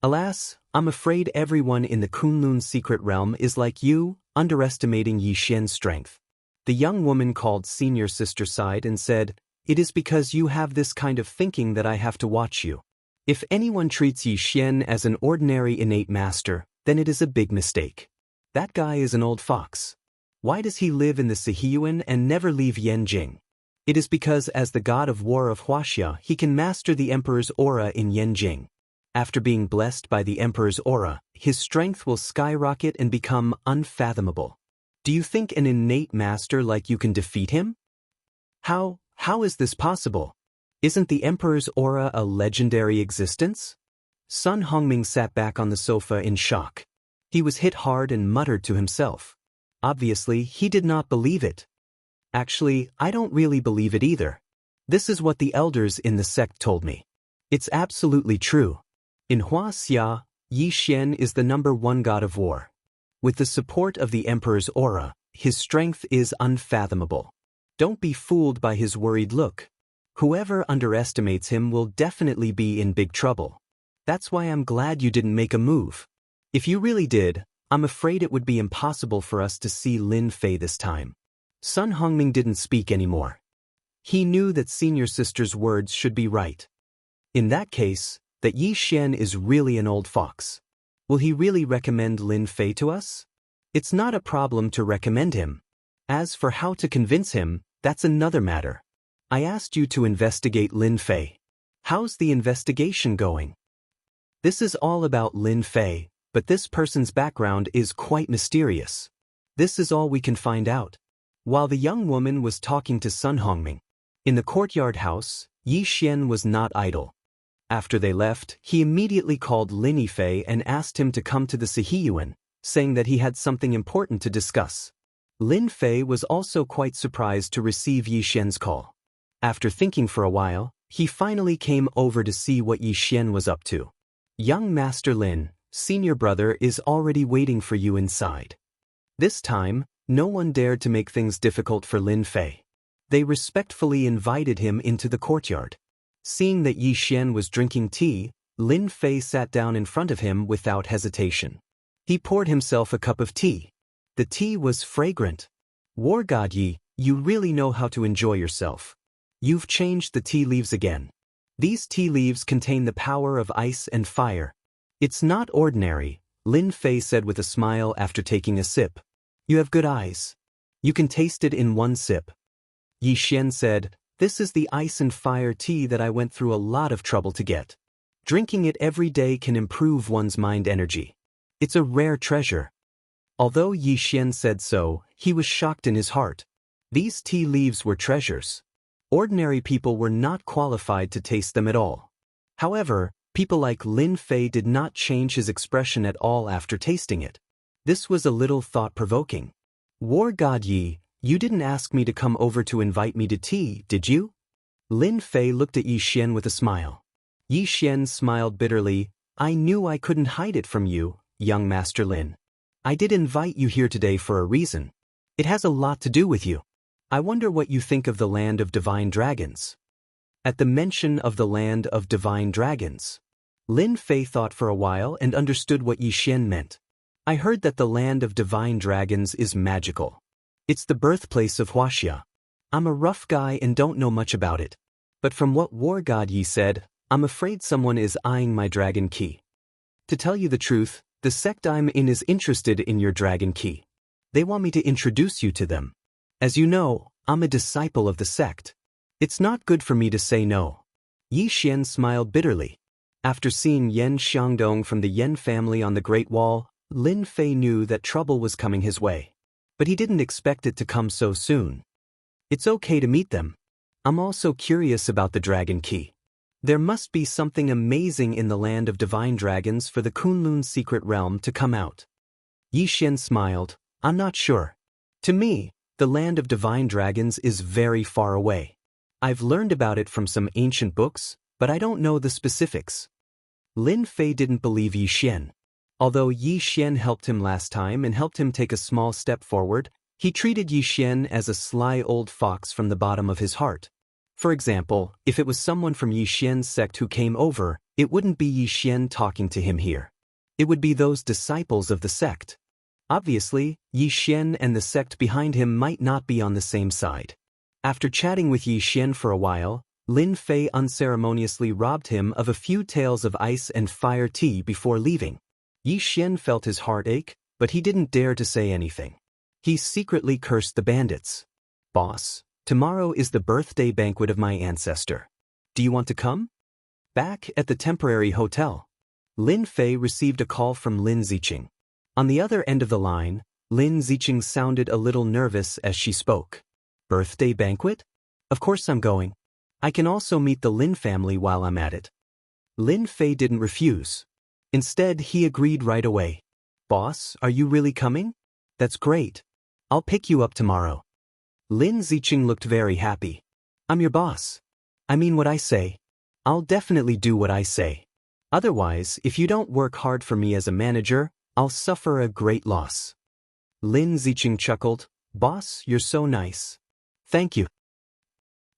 Alas, I'm afraid everyone in the Kunlun's secret realm is like you, underestimating Yi Xian's strength. The young woman called senior sister sighed and said, It is because you have this kind of thinking that I have to watch you. If anyone treats Yi Xian as an ordinary innate master, then it is a big mistake. That guy is an old fox. Why does he live in the Sihiyuan and never leave Yanjing? It is because as the god of war of Huaxia, he can master the emperor's aura in Yanjing. After being blessed by the emperor's aura, his strength will skyrocket and become unfathomable. Do you think an innate master like you can defeat him? How is this possible? Isn't the emperor's aura a legendary existence? Sun Hongming sat back on the sofa in shock. He was hit hard and muttered to himself. Obviously, he did not believe it. Actually, I don't really believe it either. This is what the elders in the sect told me. It's absolutely true. In Huaxia, Yi Xian is the #1 god of war. With the support of the emperor's aura, his strength is unfathomable. Don't be fooled by his worried look. Whoever underestimates him will definitely be in big trouble. That's why I'm glad you didn't make a move. If you really did, I'm afraid it would be impossible for us to see Lin Fei this time. Sun Hongming didn't speak anymore. He knew that senior sister's words should be right. In that case, that Yi Xian is really an old fox. Will he really recommend Lin Fei to us? It's not a problem to recommend him. As for how to convince him, that's another matter. I asked you to investigate Lin Fei. How's the investigation going? This is all about Lin Fei, but this person's background is quite mysterious. This is all we can find out. While the young woman was talking to Sun Hongming, in the courtyard house, Yi Xian was not idle. After they left, he immediately called Lin Yifei and asked him to come to the Sihiyuan, saying that he had something important to discuss. Lin Fei was also quite surprised to receive Yi Xian's call. After thinking for a while, he finally came over to see what Yi Xian was up to. Young Master Lin, senior brother is already waiting for you inside. This time, no one dared to make things difficult for Lin Fei. They respectfully invited him into the courtyard. Seeing that Yi Xian was drinking tea, Lin Fei sat down in front of him without hesitation. He poured himself a cup of tea. The tea was fragrant. War God Yi, you really know how to enjoy yourself. You've changed the tea leaves again. These tea leaves contain the power of ice and fire. It's not ordinary, Lin Fei said with a smile after taking a sip. You have good eyes. You can taste it in one sip. Yi Xian said, This is the ice and fire tea that I went through a lot of trouble to get. Drinking it every day can improve one's mind energy. It's a rare treasure. Although Yi Xian said so, he was shocked in his heart. These tea leaves were treasures. Ordinary people were not qualified to taste them at all. However, people like Lin Fei did not change his expression at all after tasting it. This was a little thought-provoking. War God Yi, you didn't ask me to come over to invite me to tea, did you? Lin Fei looked at Yi Xian with a smile. Yi Xian smiled bitterly. I knew I couldn't hide it from you, young Master Lin. I did invite you here today for a reason. It has a lot to do with you. I wonder what you think of the land of divine dragons. At the mention of the land of divine dragons, Lin Fei thought for a while and understood what Yi Xian meant. I heard that the land of divine dragons is magical. It's the birthplace of Wuxia. I'm a rough guy and don't know much about it. But from what War God Yi said, I'm afraid someone is eyeing my dragon key. To tell you the truth, the sect I'm in is interested in your dragon key. They want me to introduce you to them. As you know, I'm a disciple of the sect. It's not good for me to say no. Yi Xian smiled bitterly. After seeing Yan Xiangdong from the Yan family on the Great Wall, Lin Fei knew that trouble was coming his way. But he didn't expect it to come so soon. It's okay to meet them. I'm also curious about the dragon key. There must be something amazing in the land of divine dragons for the Kunlun secret realm to come out. Yi Xian smiled. I'm not sure. To me, the land of divine dragons is very far away. I've learned about it from some ancient books, but I don't know the specifics. Lin Fei didn't believe Yi Xian. Although Yi Xian helped him last time and helped him take a small step forward, he treated Yi Xian as a sly old fox from the bottom of his heart. For example, if it was someone from Yi Xian's sect who came over, it wouldn't be Yi Xian talking to him here. It would be those disciples of the sect. Obviously, Yi Xian and the sect behind him might not be on the same side. After chatting with Yi Xian for a while, Lin Fei unceremoniously robbed him of a few taels of ice and fire tea before leaving. Yi Xian felt his heart ache, but he didn't dare to say anything. He secretly cursed the bandits. Boss, tomorrow is the birthday banquet of my ancestor. Do you want to come? Back at the temporary hotel, Lin Fei received a call from Lin Ziqing. On the other end of the line, Lin Ziqing sounded a little nervous as she spoke. Birthday banquet? Of course I'm going. I can also meet the Lin family while I'm at it. Lin Fei didn't refuse. Instead, he agreed right away. Boss, are you really coming? That's great. I'll pick you up tomorrow. Lin Ziqing looked very happy. I'm your boss. I mean what I say. I'll definitely do what I say. Otherwise, if you don't work hard for me as a manager, I'll suffer a great loss. Lin Ziqing chuckled. Boss, you're so nice. Thank you.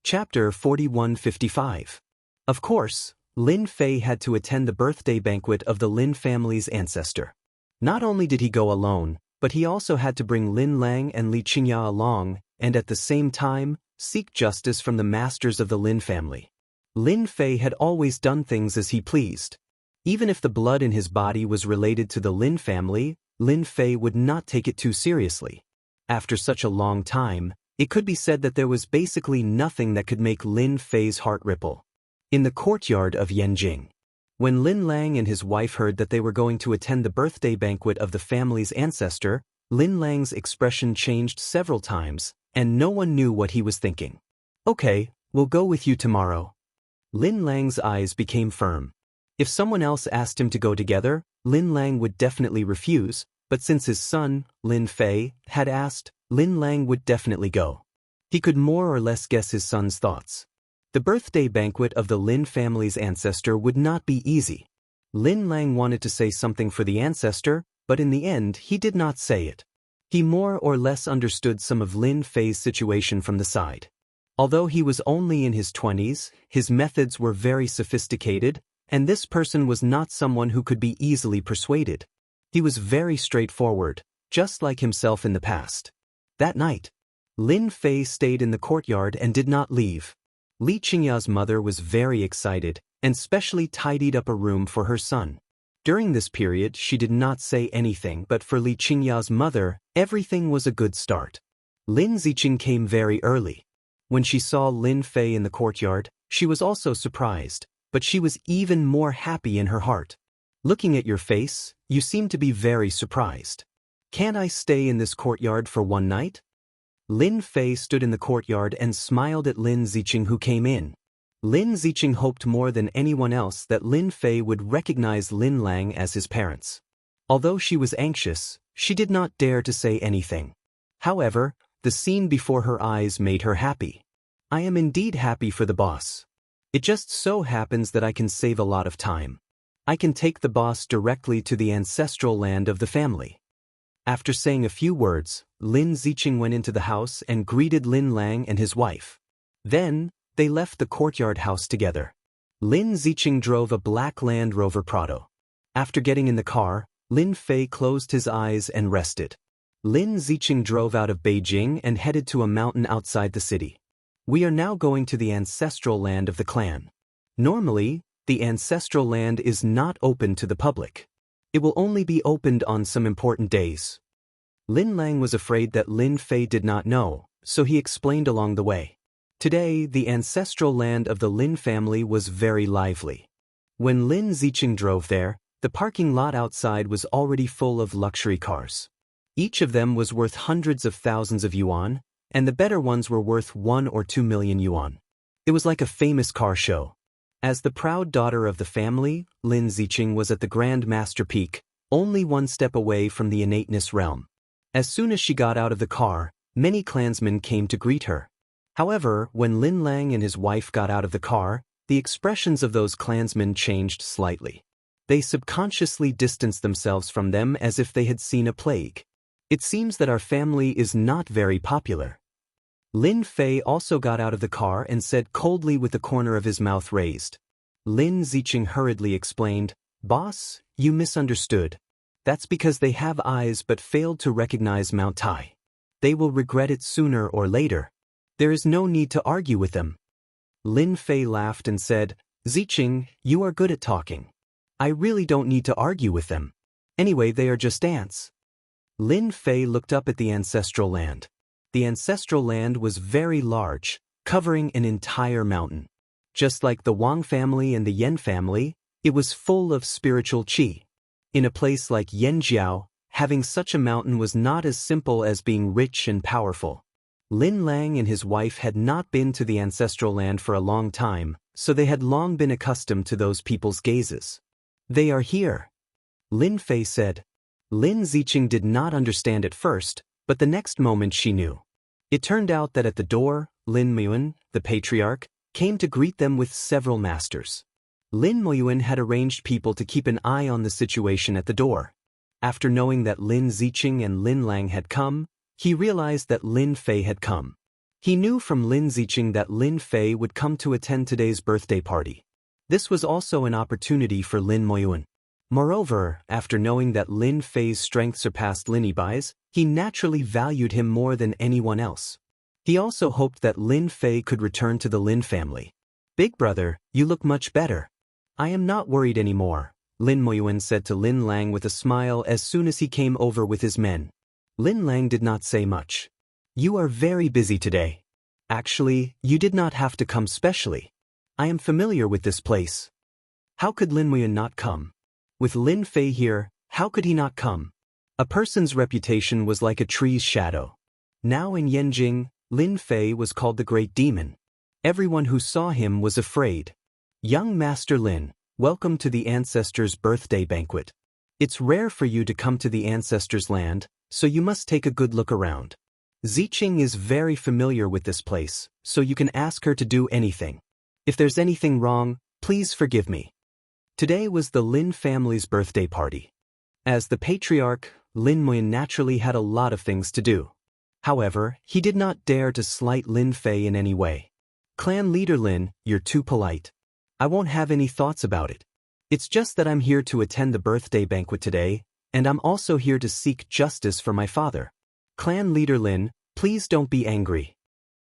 Chapter 4155. Of course, Lin Fei had to attend the birthday banquet of the Lin family's ancestor. Not only did he go alone, but he also had to bring Lin Lang and Li Qingya along, and at the same time, seek justice from the masters of the Lin family. Lin Fei had always done things as he pleased. Even if the blood in his body was related to the Lin family, Lin Fei would not take it too seriously. After such a long time, it could be said that there was basically nothing that could make Lin Fei's heart ripple. In the courtyard of Yanjing, when Lin Lang and his wife heard that they were going to attend the birthday banquet of the family's ancestor, Lin Lang's expression changed several times, and no one knew what he was thinking. Okay, we'll go with you tomorrow. Lin Lang's eyes became firm. If someone else asked him to go together, Lin Lang would definitely refuse, but since his son, Lin Fei, had asked, Lin Lang would definitely go. He could more or less guess his son's thoughts. The birthday banquet of the Lin family's ancestor would not be easy. Lin Lang wanted to say something for the ancestor, but in the end he did not say it. He more or less understood some of Lin Fei's situation from the side. Although he was only in his 20s, his methods were very sophisticated, and this person was not someone who could be easily persuaded. He was very straightforward, just like himself in the past. That night, Lin Fei stayed in the courtyard and did not leave. Li Qingya's mother was very excited, and specially tidied up a room for her son. During this period she did not say anything, but for Li Qingya's mother, everything was a good start. Lin Ziqing came very early. When she saw Lin Fei in the courtyard, she was also surprised, but she was even more happy in her heart. Looking at your face, you seem to be very surprised. Can I stay in this courtyard for one night? Lin Fei stood in the courtyard and smiled at Lin Ziqing, who came in. Lin Ziqing hoped more than anyone else that Lin Fei would recognize Lin Lang as his parents. Although she was anxious, she did not dare to say anything. However, the scene before her eyes made her happy. I am indeed happy for the boss. It just so happens that I can save a lot of time. I can take the boss directly to the ancestral land of the family. After saying a few words, Lin Ziqing went into the house and greeted Lin Lang and his wife. Then, they left the courtyard house together. Lin Ziqing drove a black Land Rover Prado. After getting in the car, Lin Fei closed his eyes and rested. Lin Ziqing drove out of Beijing and headed to a mountain outside the city. We are now going to the ancestral land of the clan. Normally, the ancestral land is not open to the public. It will only be opened on some important days. Lin Lang was afraid that Lin Fei did not know, so he explained along the way. Today, the ancestral land of the Lin family was very lively. When Lin Ziqing drove there, the parking lot outside was already full of luxury cars. Each of them was worth hundreds of thousands of yuan, and the better ones were worth 1 or 2 million yuan. It was like a famous car show. As the proud daughter of the family, Lin Ziqing was at the Grand Master Peak, only one step away from the innateness realm. As soon as she got out of the car, many clansmen came to greet her. However, when Lin Lang and his wife got out of the car, the expressions of those clansmen changed slightly. They subconsciously distanced themselves from them as if they had seen a plague. It seems that our family is not very popular. Lin Fei also got out of the car and said coldly with the corner of his mouth raised. Lin Ziqing hurriedly explained, "Boss, you misunderstood. That's because they have eyes but failed to recognize Mount Tai. They will regret it sooner or later. There is no need to argue with them." Lin Fei laughed and said, "Ziqing, you are good at talking. I really don't need to argue with them. Anyway, they are just ants." Lin Fei looked up at the ancestral land. The ancestral land was very large, covering an entire mountain. Just like the Wang family and the Yan family, it was full of spiritual qi. In a place like Yanjiao, having such a mountain was not as simple as being rich and powerful. Lin Lang and his wife had not been to the ancestral land for a long time, so they had long been accustomed to those people's gazes. "They are here," Lin Fei said. Lin Ziqing did not understand at first, but the next moment she knew. It turned out that at the door, Lin Muyuan, the patriarch, came to greet them with several masters. Lin Muyuan had arranged people to keep an eye on the situation at the door. After knowing that Lin Ziqing and Lin Lang had come, he realized that Lin Fei had come. He knew from Lin Ziqing that Lin Fei would come to attend today's birthday party. This was also an opportunity for Lin Muyuan. Moreover, after knowing that Lin Fei's strength surpassed Lin Yibai's, he naturally valued him more than anyone else. He also hoped that Lin Fei could return to the Lin family. "Big brother, you look much better. I am not worried anymore," Lin Muyuan said to Lin Lang with a smile as soon as he came over with his men. Lin Lang did not say much. "You are very busy today. Actually, you did not have to come specially. I am familiar with this place." How could Lin Muyuan not come? With Lin Fei here, how could he not come? A person's reputation was like a tree's shadow. Now in Yanjing, Lin Fei was called the Great Demon. Everyone who saw him was afraid. "Young Master Lin, welcome to the ancestors' birthday banquet. It's rare for you to come to the ancestors' land, so you must take a good look around. Ziqing is very familiar with this place, so you can ask her to do anything. If there's anything wrong, please forgive me." Today was the Lin family's birthday party. As the patriarch, Lin Muyuan naturally had a lot of things to do. However, he did not dare to slight Lin Fei in any way. "Clan leader Lin, you're too polite. I won't have any thoughts about it. It's just that I'm here to attend the birthday banquet today, and I'm also here to seek justice for my father. Clan leader Lin, please don't be angry."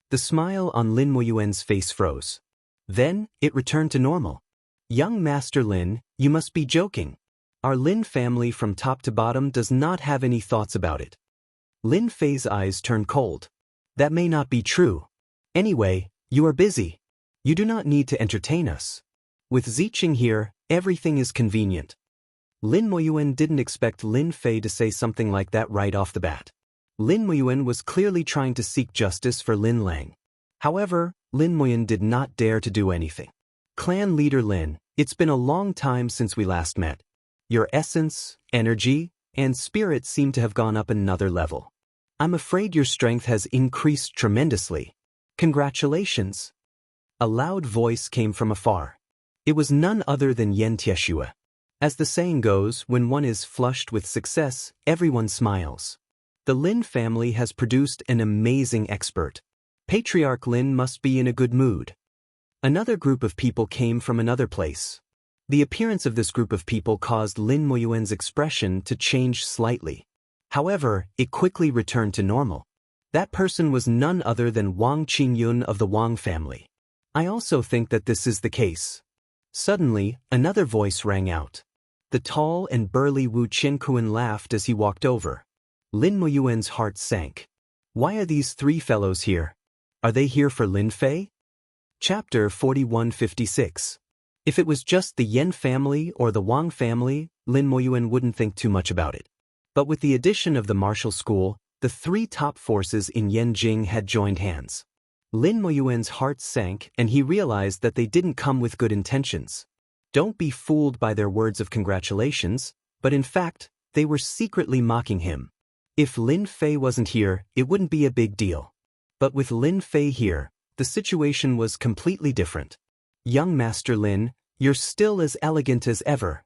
The smile on Lin Muyuan's face froze. Then, it returned to normal. "Young Master Lin, you must be joking. Our Lin family from top to bottom does not have any thoughts about it." Lin Fei's eyes turned cold. "That may not be true. Anyway, you are busy. You do not need to entertain us. With Ziqing here, everything is convenient." Lin Muyuan didn't expect Lin Fei to say something like that right off the bat. Lin Muyuan was clearly trying to seek justice for Lin Lang. However, Lin Muyuan did not dare to do anything. "Clan leader Lin, it's been a long time since we last met. Your essence, energy, and spirit seem to have gone up another level. I'm afraid your strength has increased tremendously. Congratulations. A loud voice came from afar. It was none other than Xianxia. As the saying goes, when one is flushed with success, everyone smiles. The Lin family has produced an amazing expert. Patriarch Lin must be in a good mood. Another group of people came from another place. The appearance of this group of people caused Lin Moyuen's expression to change slightly. However, it quickly returned to normal. That person was none other than Wang Qingyun of the Wang family. I also think that this is the case. Suddenly, another voice rang out. The tall and burly Wu Qianquan laughed as he walked over. Lin Moyuen's heart sank. Why are these three fellows here? Are they here for Lin Fei? Chapter 4156. If it was just the Yen family or the Wang family, Lin Moyuen wouldn't think too much about it. But with the addition of the martial school, the three top forces in Yanjing had joined hands. Lin Moyuen's heart sank and he realized that they didn't come with good intentions. Don't be fooled by their words of congratulations, but in fact, they were secretly mocking him. If Lin Fei wasn't here, it wouldn't be a big deal. But with Lin Fei here, the situation was completely different. Young Master Lin, you're still as elegant as ever.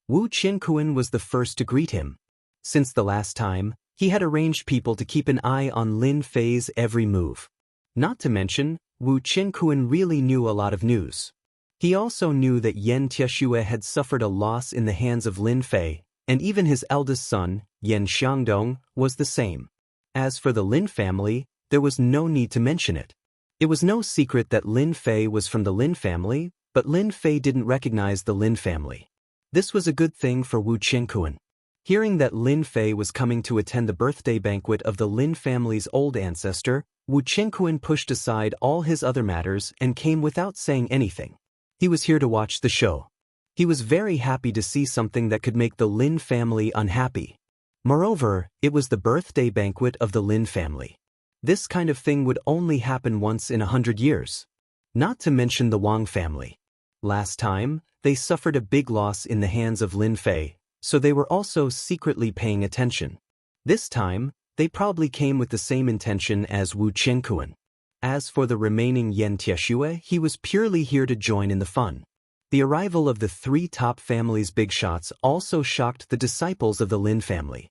Wu Qianquan was the first to greet him. Since the last time, he had arranged people to keep an eye on Lin Fei's every move. Not to mention, Wu Qianquan really knew a lot of news. He also knew that Yen Tieshue had suffered a loss in the hands of Lin Fei, and even his eldest son, Yen Xiangdong, was the same. As for the Lin family, there was no need to mention it. It was no secret that Lin Fei was from the Lin family, but Lin Fei didn't recognize the Lin family. This was a good thing for Wu Qianquan. Hearing that Lin Fei was coming to attend the birthday banquet of the Lin family's old ancestor, Wu Qianquan pushed aside all his other matters and came without saying anything. He was here to watch the show. He was very happy to see something that could make the Lin family unhappy. Moreover, it was the birthday banquet of the Lin family. This kind of thing would only happen once in 100 years. Not to mention the Wang family. Last time, they suffered a big loss in the hands of Lin Fei, so they were also secretly paying attention. This time, they probably came with the same intention as Wu Qianquan. As for the remaining Yen Tieshue, he was purely here to join in the fun. The arrival of the three top families' big shots also shocked the disciples of the Lin family.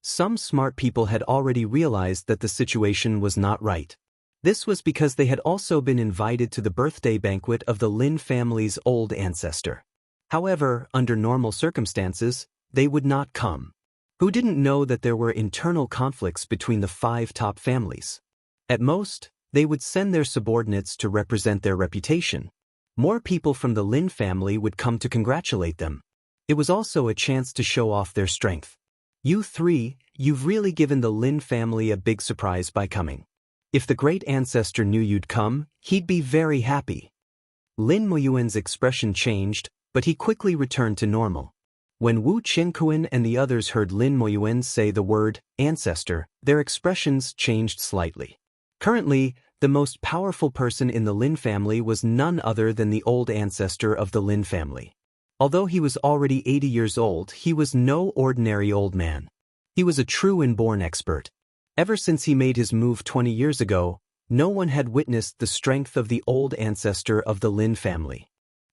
Some smart people had already realized that the situation was not right. This was because they had also been invited to the birthday banquet of the Lin family's old ancestor. However, under normal circumstances, they would not come. Who didn't know that there were internal conflicts between the five top families? At most, they would send their subordinates to represent their reputation. More people from the Lin family would come to congratulate them. It was also a chance to show off their strength. You three, you've really given the Lin family a big surprise by coming. If the great ancestor knew you'd come, he'd be very happy. Lin Moyuen's expression changed, but he quickly returned to normal. When Wu Qianquan and the others heard Lin Moyuen say the word ancestor, their expressions changed slightly. Currently, the most powerful person in the Lin family was none other than the old ancestor of the Lin family. Although he was already 80 years old, he was no ordinary old man. He was a true inborn expert. Ever since he made his move 20 years ago, no one had witnessed the strength of the old ancestor of the Lin family.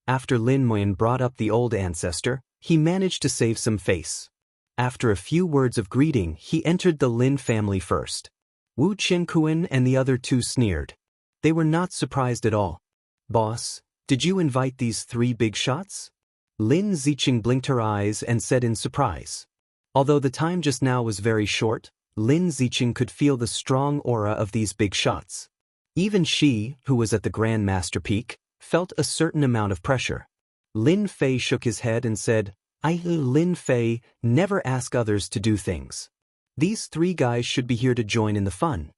After Lin Moyun brought up the old ancestor, he managed to save some face. After a few words of greeting, he entered the Lin family first. Wu Qianquan and the other two sneered. They were not surprised at all. Boss, did you invite these three big shots? Lin Ziqing blinked her eyes and said in surprise. Although the time just now was very short, Lin Ziqing could feel the strong aura of these big shots. Even she, who was at the Grand Master Peak, felt a certain amount of pressure. Lin Fei shook his head and said, Lin Fei, never ask others to do things. These three guys should be here to join in the fun.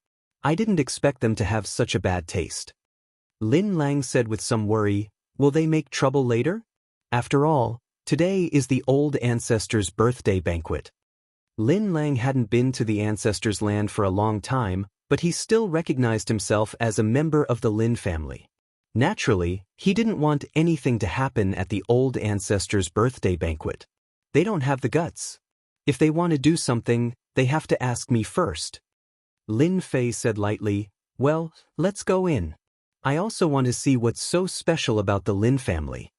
I didn't expect them to have such a bad taste. Lin Lang said with some worry, will they make trouble later? After all, today is the old ancestor's birthday banquet. Lin Lang hadn't been to the ancestor's land for a long time, but he still recognized himself as a member of the Lin family. Naturally, he didn't want anything to happen at the old ancestor's birthday banquet. They don't have the guts. If they want to do something, they have to ask me first. Lin Fei said lightly, "Well, let's go in. I also want to see what's so special about the Lin family."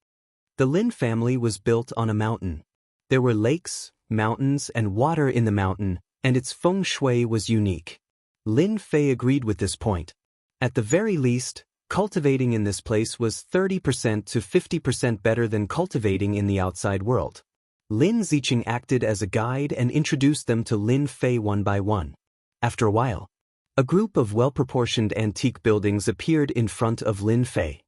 The Lin family was built on a mountain. There were lakes, mountains, and water in the mountain, and its feng shui was unique. Lin Fei agreed with this point. At the very least, cultivating in this place was 30% to 50% better than cultivating in the outside world. Lin Ziqing acted as a guide and introduced them to Lin Fei one by one. After a while, a group of well-proportioned antique buildings appeared in front of Lin Fei.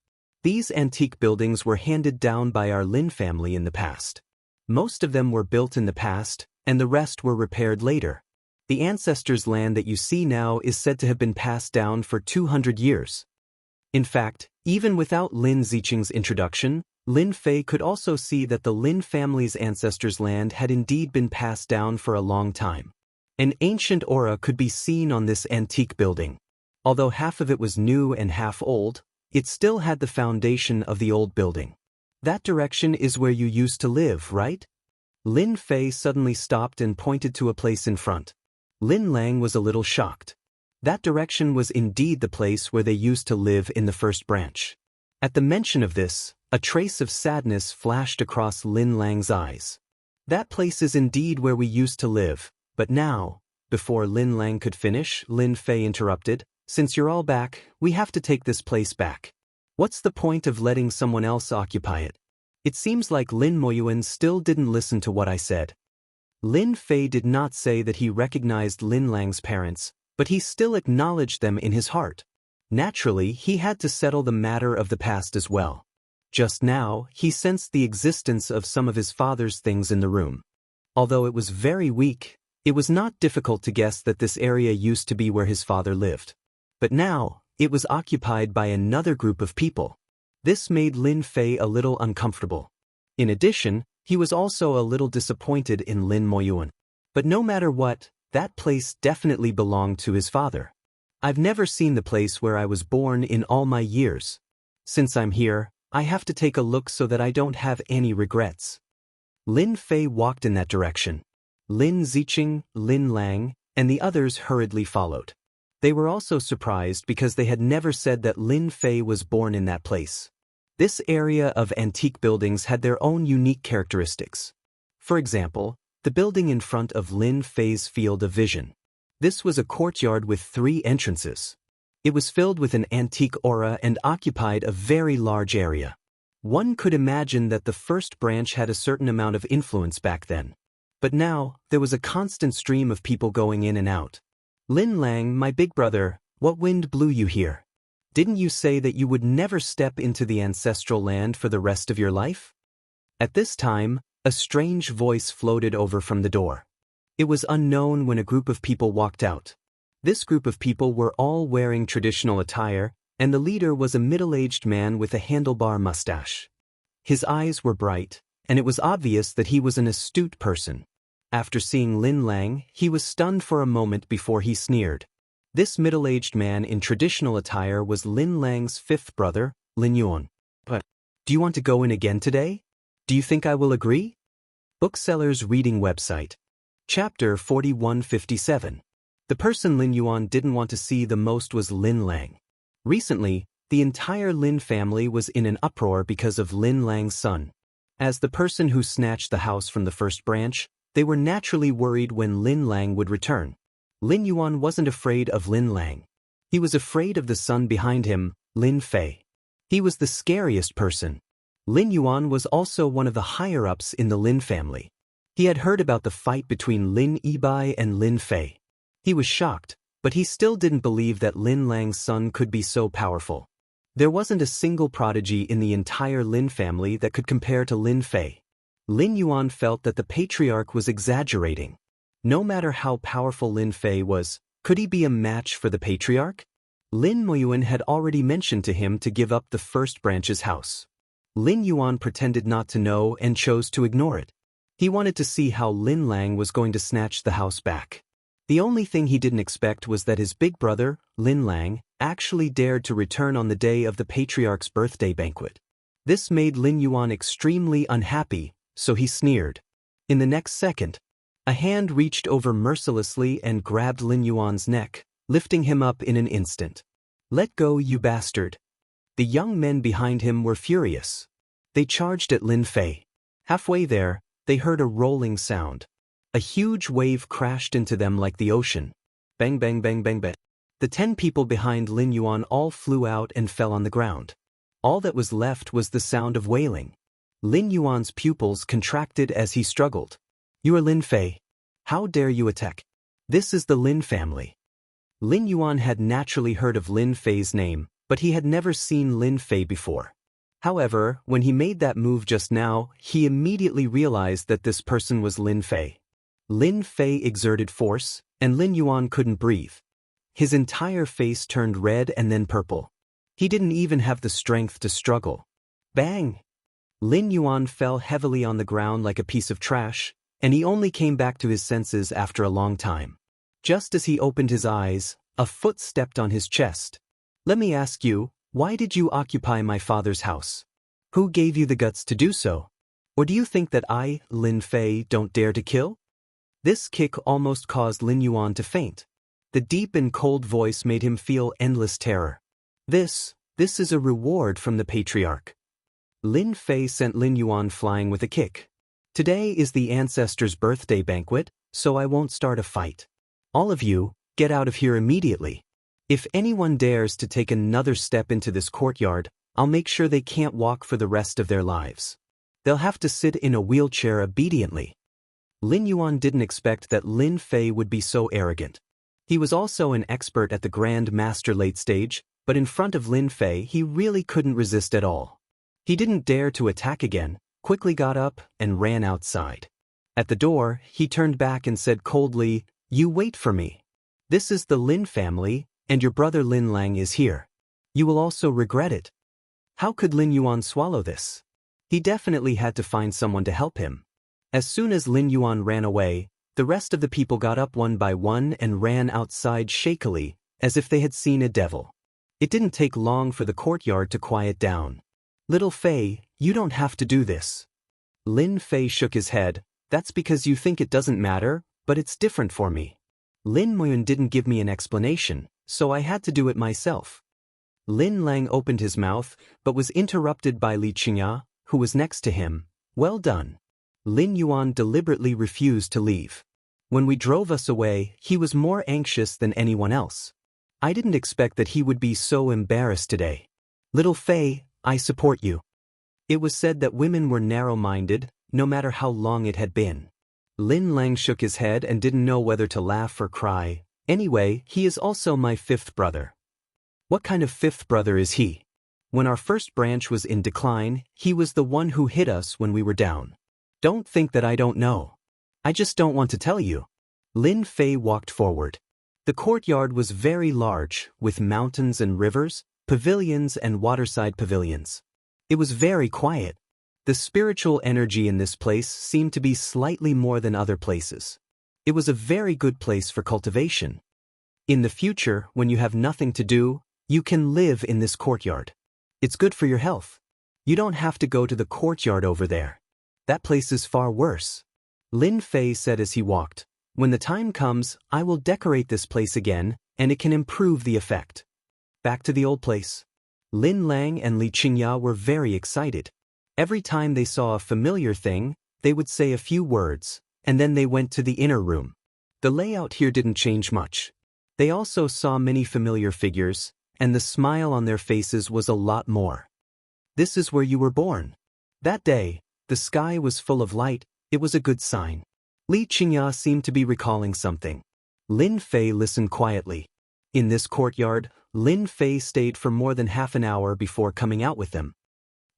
These antique buildings were handed down by our Lin family in the past. Most of them were built in the past, and the rest were repaired later. The ancestors' land that you see now is said to have been passed down for 200 years. In fact, even without Lin Ziqing's introduction, Lin Fei could also see that the Lin family's ancestors' land had indeed been passed down for a long time. An ancient aura could be seen on this antique building. Although half of it was new and half old, it still had the foundation of the old building. That direction is where you used to live, right? Lin Fei suddenly stopped and pointed to a place in front. Lin Lang was a little shocked. That direction was indeed the place where they used to live in the first branch. At the mention of this, a trace of sadness flashed across Lin Lang's eyes. That place is indeed where we used to live, but now, before Lin Lang could finish, Lin Fei interrupted, "Since you're all back, we have to take this place back. What's the point of letting someone else occupy it?" It seems like Lin Moyuan still didn't listen to what I said. Lin Fei did not say that he recognized Lin Lang's parents, but he still acknowledged them in his heart. Naturally, he had to settle the matter of the past as well. Just now, he sensed the existence of some of his father's things in the room. Although it was very weak, it was not difficult to guess that this area used to be where his father lived. But now, it was occupied by another group of people. This made Lin Fei a little uncomfortable. In addition, he was also a little disappointed in Lin Moyuan. But no matter what, that place definitely belonged to his father. I've never seen the place where I was born in all my years. Since I'm here, I have to take a look so that I don't have any regrets. Lin Fei walked in that direction. Lin Ziqing, Lin Lang, and the others hurriedly followed. They were also surprised because they had never said that Lin Fei was born in that place. This area of antique buildings had their own unique characteristics. For example, the building in front of Lin Fei's field of vision. This was a courtyard with 3 entrances. It was filled with an antique aura and occupied a very large area. One could imagine that the first branch had a certain amount of influence back then. But now, there was a constant stream of people going in and out. "Lin Lang, my big brother, what wind blew you here? Didn't you say that you would never step into the ancestral land for the rest of your life?" At this time, a strange voice floated over from the door. It was unknown when a group of people walked out. This group of people were all wearing traditional attire, and the leader was a middle-aged man with a handlebar mustache. His eyes were bright, and it was obvious that he was an astute person. After seeing Lin Lang, he was stunned for a moment before he sneered. This middle-aged man in traditional attire was Lin Lang's 5th brother, Lin Yuan. "But, do you want to go in again today? Do you think I will agree?" Bookseller's reading website. Chapter 4157. The person Lin Yuan didn't want to see the most was Lin Lang. Recently, the entire Lin family was in an uproar because of Lin Lang's son. As the person who snatched the house from the first branch, they were naturally worried when Lin Lang would return. Lin Yuan wasn't afraid of Lin Lang. He was afraid of the son behind him, Lin Fei. He was the scariest person. Lin Yuan was also one of the higher-ups in the Lin family. He had heard about the fight between Lin Yibai and Lin Fei. He was shocked, but he still didn't believe that Lin Lang's son could be so powerful. There wasn't a single prodigy in the entire Lin family that could compare to Lin Fei. Lin Yuan felt that the patriarch was exaggerating. No matter how powerful Lin Fei was, could he be a match for the patriarch? Lin Moyuan had already mentioned to him to give up the first branch's house. Lin Yuan pretended not to know and chose to ignore it. He wanted to see how Lin Lang was going to snatch the house back. The only thing he didn't expect was that his big brother, Lin Lang, actually dared to return on the day of the patriarch's birthday banquet. This made Lin Yuan extremely unhappy, so he sneered. In the next second, a hand reached over mercilessly and grabbed Lin Yuan's neck, lifting him up in an instant. "Let go, you bastard." The young men behind him were furious. They charged at Lin Fei. Halfway there, they heard a rolling sound. A huge wave crashed into them like the ocean. Bang bang bang bang bang. The 10 people behind Lin Yuan all flew out and fell on the ground. All that was left was the sound of wailing. Lin Yuan's pupils contracted as he struggled. "You are Lin Fei. How dare you attack? This is the Lin family." Lin Yuan had naturally heard of Lin Fei's name, but he had never seen Lin Fei before. However, when he made that move just now, he immediately realized that this person was Lin Fei. Lin Fei exerted force, and Lin Yuan couldn't breathe. His entire face turned red and then purple. He didn't even have the strength to struggle. Bang! Lin Yuan fell heavily on the ground like a piece of trash, and he only came back to his senses after a long time. Just as he opened his eyes, a foot stepped on his chest. "Let me ask you, why did you occupy my father's house? Who gave you the guts to do so? Or do you think that I, Lin Fei, don't dare to kill?" This kick almost caused Lin Yuan to faint. The deep and cold voice made him feel endless terror. This is a reward from the patriarch." Lin Fei sent Lin Yuan flying with a kick. "Today is the ancestor's birthday banquet, so I won't start a fight. All of you, get out of here immediately. If anyone dares to take another step into this courtyard, I'll make sure they can't walk for the rest of their lives. They'll have to sit in a wheelchair obediently." Lin Yuan didn't expect that Lin Fei would be so arrogant. He was also an expert at the Grand Master late stage, but in front of Lin Fei he really couldn't resist at all. He didn't dare to attack again, quickly got up, and ran outside. At the door, he turned back and said coldly, "You wait for me. This is the Lin family, and your brother Lin Lang is here. You will also regret it." How could Lin Yuan swallow this? He definitely had to find someone to help him. As soon as Lin Yuan ran away, the rest of the people got up one by one and ran outside shakily, as if they had seen a devil. It didn't take long for the courtyard to quiet down. "Little Fei, you don't have to do this." Lin Fei shook his head. "That's because you think it doesn't matter, but it's different for me. Lin Muyun didn't give me an explanation, so I had to do it myself." Lin Lang opened his mouth, but was interrupted by Li Qingya, who was next to him. "Well done." Lin Yuan deliberately refused to leave. "When we drove us away, he was more anxious than anyone else. I didn't expect that he would be so embarrassed today. Little Fei, I support you." It was said that women were narrow-minded, no matter how long it had been. Lin Lang shook his head and didn't know whether to laugh or cry. "Anyway, he is also my 5th brother." "What kind of 5th brother is he?" "When our first branch was in decline, he was the one who hit us when we were down." "Don't think that I don't know. I just don't want to tell you." Lin Fei walked forward. The courtyard was very large, with mountains and rivers, pavilions and waterside pavilions. It was very quiet. The spiritual energy in this place seemed to be slightly more than other places. It was a very good place for cultivation. In the future, when you have nothing to do, you can live in this courtyard. It's good for your health. You don't have to go to the courtyard over there. That place is far worse. Lin Fei said as he walked. "When the time comes, I will decorate this place again, and it can improve the effect." Back to the old place. Lin Lang and Li Qingya were very excited. Every time they saw a familiar thing, they would say a few words, and then they went to the inner room. The layout here didn't change much. They also saw many familiar figures, and the smile on their faces was a lot more. "This is where you were born." That day, the sky was full of light. It was a good sign. Li Qingya seemed to be recalling something. Lin Fei listened quietly. In this courtyard, Lin Fei stayed for more than half an hour before coming out with them.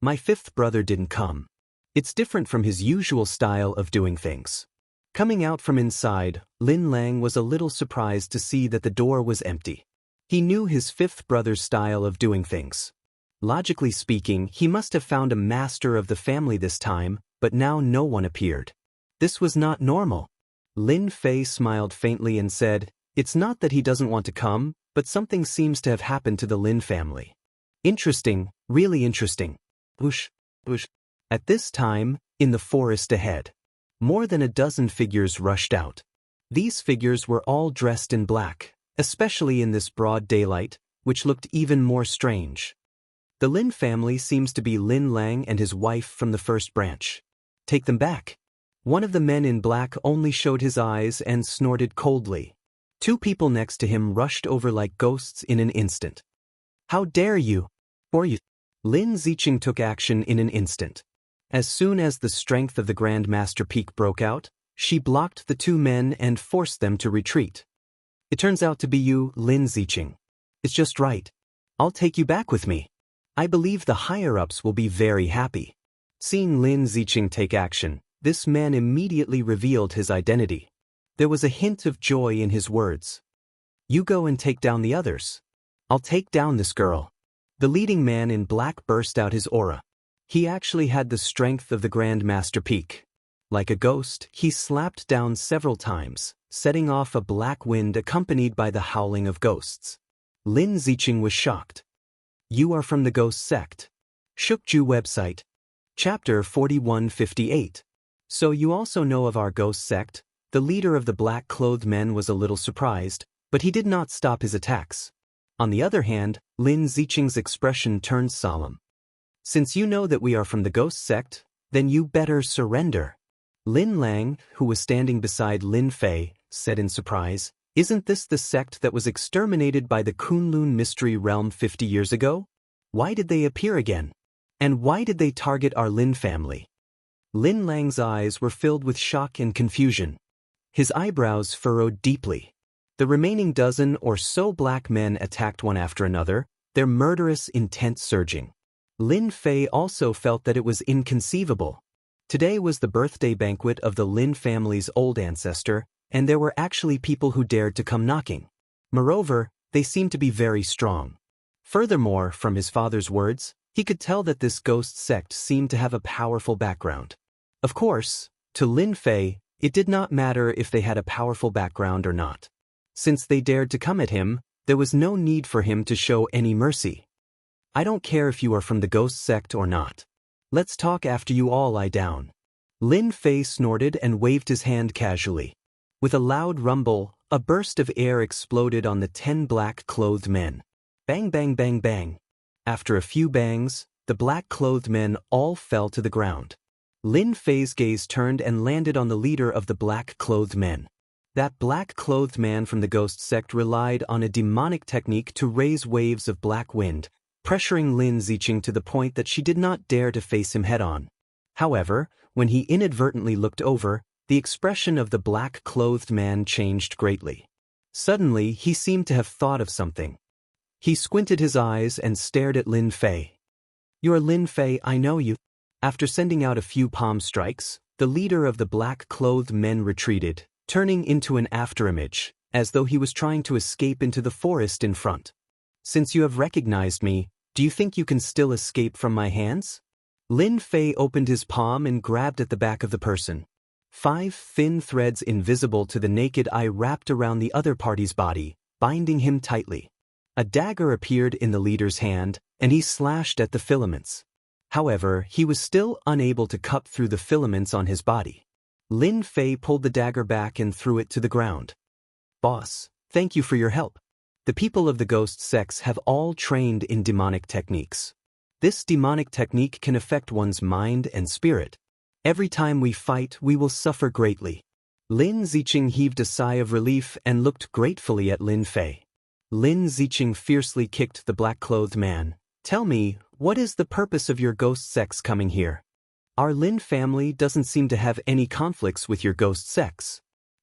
"My 5th brother didn't come. It's different from his usual style of doing things." Coming out from inside, Lin Lang was a little surprised to see that the door was empty. He knew his 5th brother's style of doing things. Logically speaking, he must have found a master of the family this time, but now no one appeared. This was not normal. Lin Fei smiled faintly and said, "It's not that he doesn't want to come, but something seems to have happened to the Lin family. Interesting, really interesting." Whoosh, whoosh. At this time, in the forest ahead, More than a dozen figures rushed out. These figures were all dressed in black, especially in this broad daylight, which looked even more strange. The Lin family seems to be Lin Lang and his wife from the first branch. Take them back. One of the men in black only showed his eyes and snorted coldly. Two people next to him rushed over like ghosts in an instant. How dare you? Or you? Lin Ziqing took action in an instant. As soon as the strength of the Grand Master Peak broke out, she blocked the two men and forced them to retreat. It turns out to be you, Lin Ziqing. It's just right. I'll take you back with me. I believe the higher-ups will be very happy. Seeing Lin Ziqing take action, this man immediately revealed his identity. There was a hint of joy in his words. You go and take down the others. I'll take down this girl. The leading man in black burst out his aura. He actually had the strength of the Grand Master Peak. Like a ghost, he slapped down several times, setting off a black wind accompanied by the howling of ghosts. Lin Ziqing was shocked. You are from the Ghost Sect. Shukju website. Chapter 4158. So you also know of our Ghost Sect? The leader of the black-clothed men was a little surprised, but he did not stop his attacks. On the other hand, Lin Ziqing's expression turned solemn. Since you know that we are from the Ghost Sect, then you better surrender. Lin Lang, who was standing beside Lin Fei, said in surprise, Isn't this the sect that was exterminated by the Kunlun Mystery Realm 50 years ago? Why did they appear again? And why did they target our Lin family? Lin Lang's eyes were filled with shock and confusion. His eyebrows furrowed deeply. The remaining dozen or so black men attacked one after another, their murderous intent surging. Lin Fei also felt that it was inconceivable. Today was the birthday banquet of the Lin family's old ancestor, and there were actually people who dared to come knocking. Moreover, they seemed to be very strong. Furthermore, from his father's words, he could tell that this ghost sect seemed to have a powerful background. Of course, to Lin Fei, it did not matter if they had a powerful background or not. Since they dared to come at him, there was no need for him to show any mercy. I don't care if you are from the ghost sect or not. Let's talk after you all lie down. Lin Fei snorted and waved his hand casually. With a loud rumble, a burst of air exploded on the 10 black-clothed men. Bang, bang, bang, bang. After a few bangs, the black-clothed men all fell to the ground. Lin Fei's gaze turned and landed on the leader of the black-clothed men. That black-clothed man from the ghost sect relied on a demonic technique to raise waves of black wind, pressuring Lin Ziqing to the point that she did not dare to face him head-on. However, when he inadvertently looked over, the expression of the black-clothed man changed greatly. Suddenly, he seemed to have thought of something. He squinted his eyes and stared at Lin Fei. You're Lin Fei, I know you. After sending out a few palm strikes, the leader of the black-clothed men retreated, turning into an afterimage, as though he was trying to escape into the forest in front. Since you have recognized me, do you think you can still escape from my hands? Lin Fei opened his palm and grabbed at the back of the person. 5 thin threads invisible to the naked eye wrapped around the other party's body, binding him tightly. A dagger appeared in the leader's hand, and he slashed at the filaments. However, he was still unable to cut through the filaments on his body. Lin Fei pulled the dagger back and threw it to the ground. Boss, thank you for your help. The people of the ghost sects have all trained in demonic techniques. This demonic technique can affect one's mind and spirit. Every time we fight, we will suffer greatly. Lin Ziqing heaved a sigh of relief and looked gratefully at Lin Fei. Lin Ziqing fiercely kicked the black-clothed man. Tell me, what is the purpose of your ghost sects coming here? Our Lin family doesn't seem to have any conflicts with your ghost sects.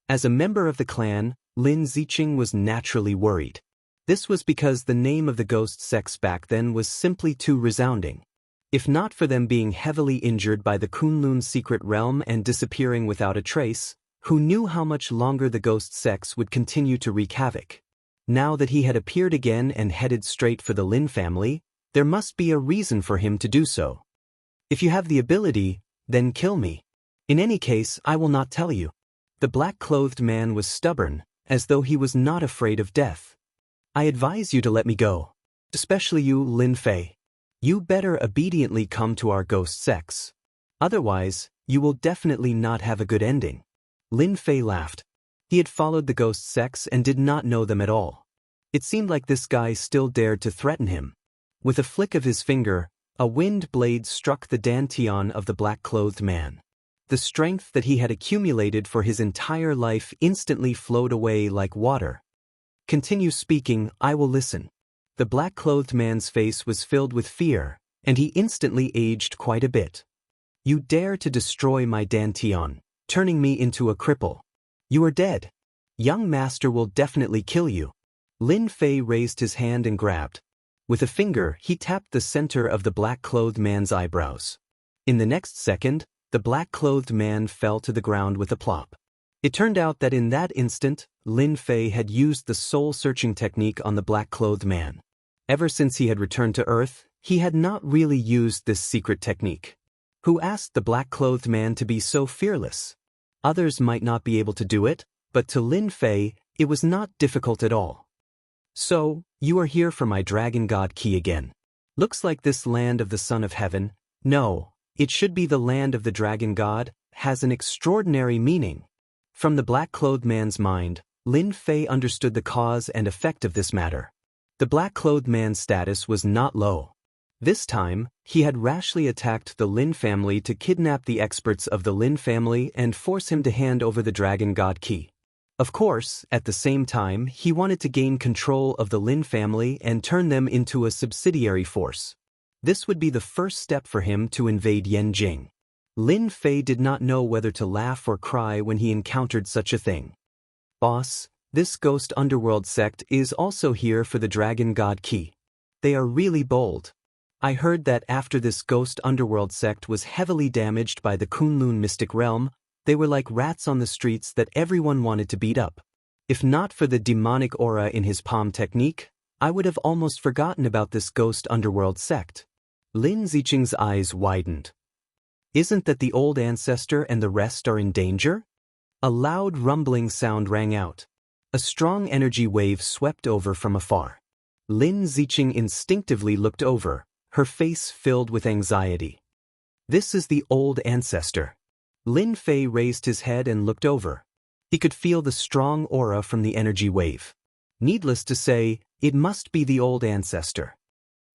As a member of the clan, Lin Ziqing was naturally worried. This was because the name of the ghost sects back then was simply too resounding. If not for them being heavily injured by the Kunlun secret realm and disappearing without a trace, who knew how much longer the ghost sects would continue to wreak havoc? Now that he had appeared again and headed straight for the Lin family, there must be a reason for him to do so. If you have the ability, then kill me. In any case, I will not tell you. The black-clothed man was stubborn, as though he was not afraid of death. I advise you to let me go. Especially you, Lin Fei. You better obediently come to our ghost sects. Otherwise, you will definitely not have a good ending. Lin Fei laughed. He had followed the ghost sects and did not know them at all. It seemed like this guy still dared to threaten him. With a flick of his finger, a wind blade struck the dantian of the black-clothed man. The strength that he had accumulated for his entire life instantly flowed away like water. Continue speaking, I will listen. The black-clothed man's face was filled with fear, and he instantly aged quite a bit. You dare to destroy my dantian, turning me into a cripple. You are dead. Young master will definitely kill you. Lin Fei raised his hand and grabbed. With a finger, he tapped the center of the black-clothed man's eyebrows. In the next second, the black-clothed man fell to the ground with a plop. It turned out that in that instant, Lin Fei had used the soul-searching technique on the black-clothed man. Ever since he had returned to Earth, he had not really used this secret technique. Who asked the black-clothed man to be so fearless? Others might not be able to do it, but to Lin Fei, it was not difficult at all. So, you are here for my dragon god key again. Looks like this land of the Son of Heaven, no, it should be the land of the dragon god, has an extraordinary meaning. From the black-clothed man's mind, Lin Fei understood the cause and effect of this matter. The black-clothed man's status was not low. This time, he had rashly attacked the Lin family to kidnap the experts of the Lin family and force him to hand over the dragon god key. Of course, at the same time, he wanted to gain control of the Lin family and turn them into a subsidiary force. This would be the first step for him to invade Yanjing. Lin Fei did not know whether to laugh or cry when he encountered such a thing. Boss, this ghost underworld sect is also here for the dragon god key. They are really bold. I heard that after this ghost underworld sect was heavily damaged by the Kunlun mystic realm, they were like rats on the streets that everyone wanted to beat up. If not for the demonic aura in his palm technique, I would have almost forgotten about this ghost underworld sect. Lin Ziqing's eyes widened. Isn't that the old ancestor and the rest are in danger? A loud rumbling sound rang out. A strong energy wave swept over from afar. Lin Ziqing instinctively looked over, her face filled with anxiety. This is the old ancestor. Lin Fei raised his head and looked over. He could feel the strong aura from the energy wave. Needless to say, it must be the old ancestor.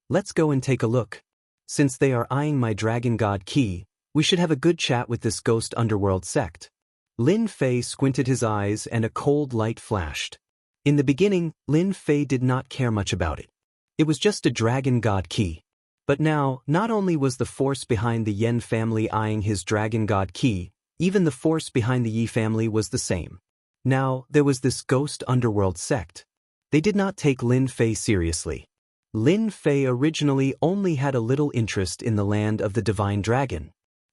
Let's go and take a look. Since they are eyeing my dragon god key, we should have a good chat with this ghost underworld sect. Lin Fei squinted his eyes and a cold light flashed. In the beginning, Lin Fei did not care much about it. It was just a dragon god key. But now, not only was the force behind the Yen family eyeing his dragon god key, even the force behind the Yi family was the same. Now, there was this ghost underworld sect. They did not take Lin Fei seriously. Lin Fei originally only had a little interest in the land of the divine dragon.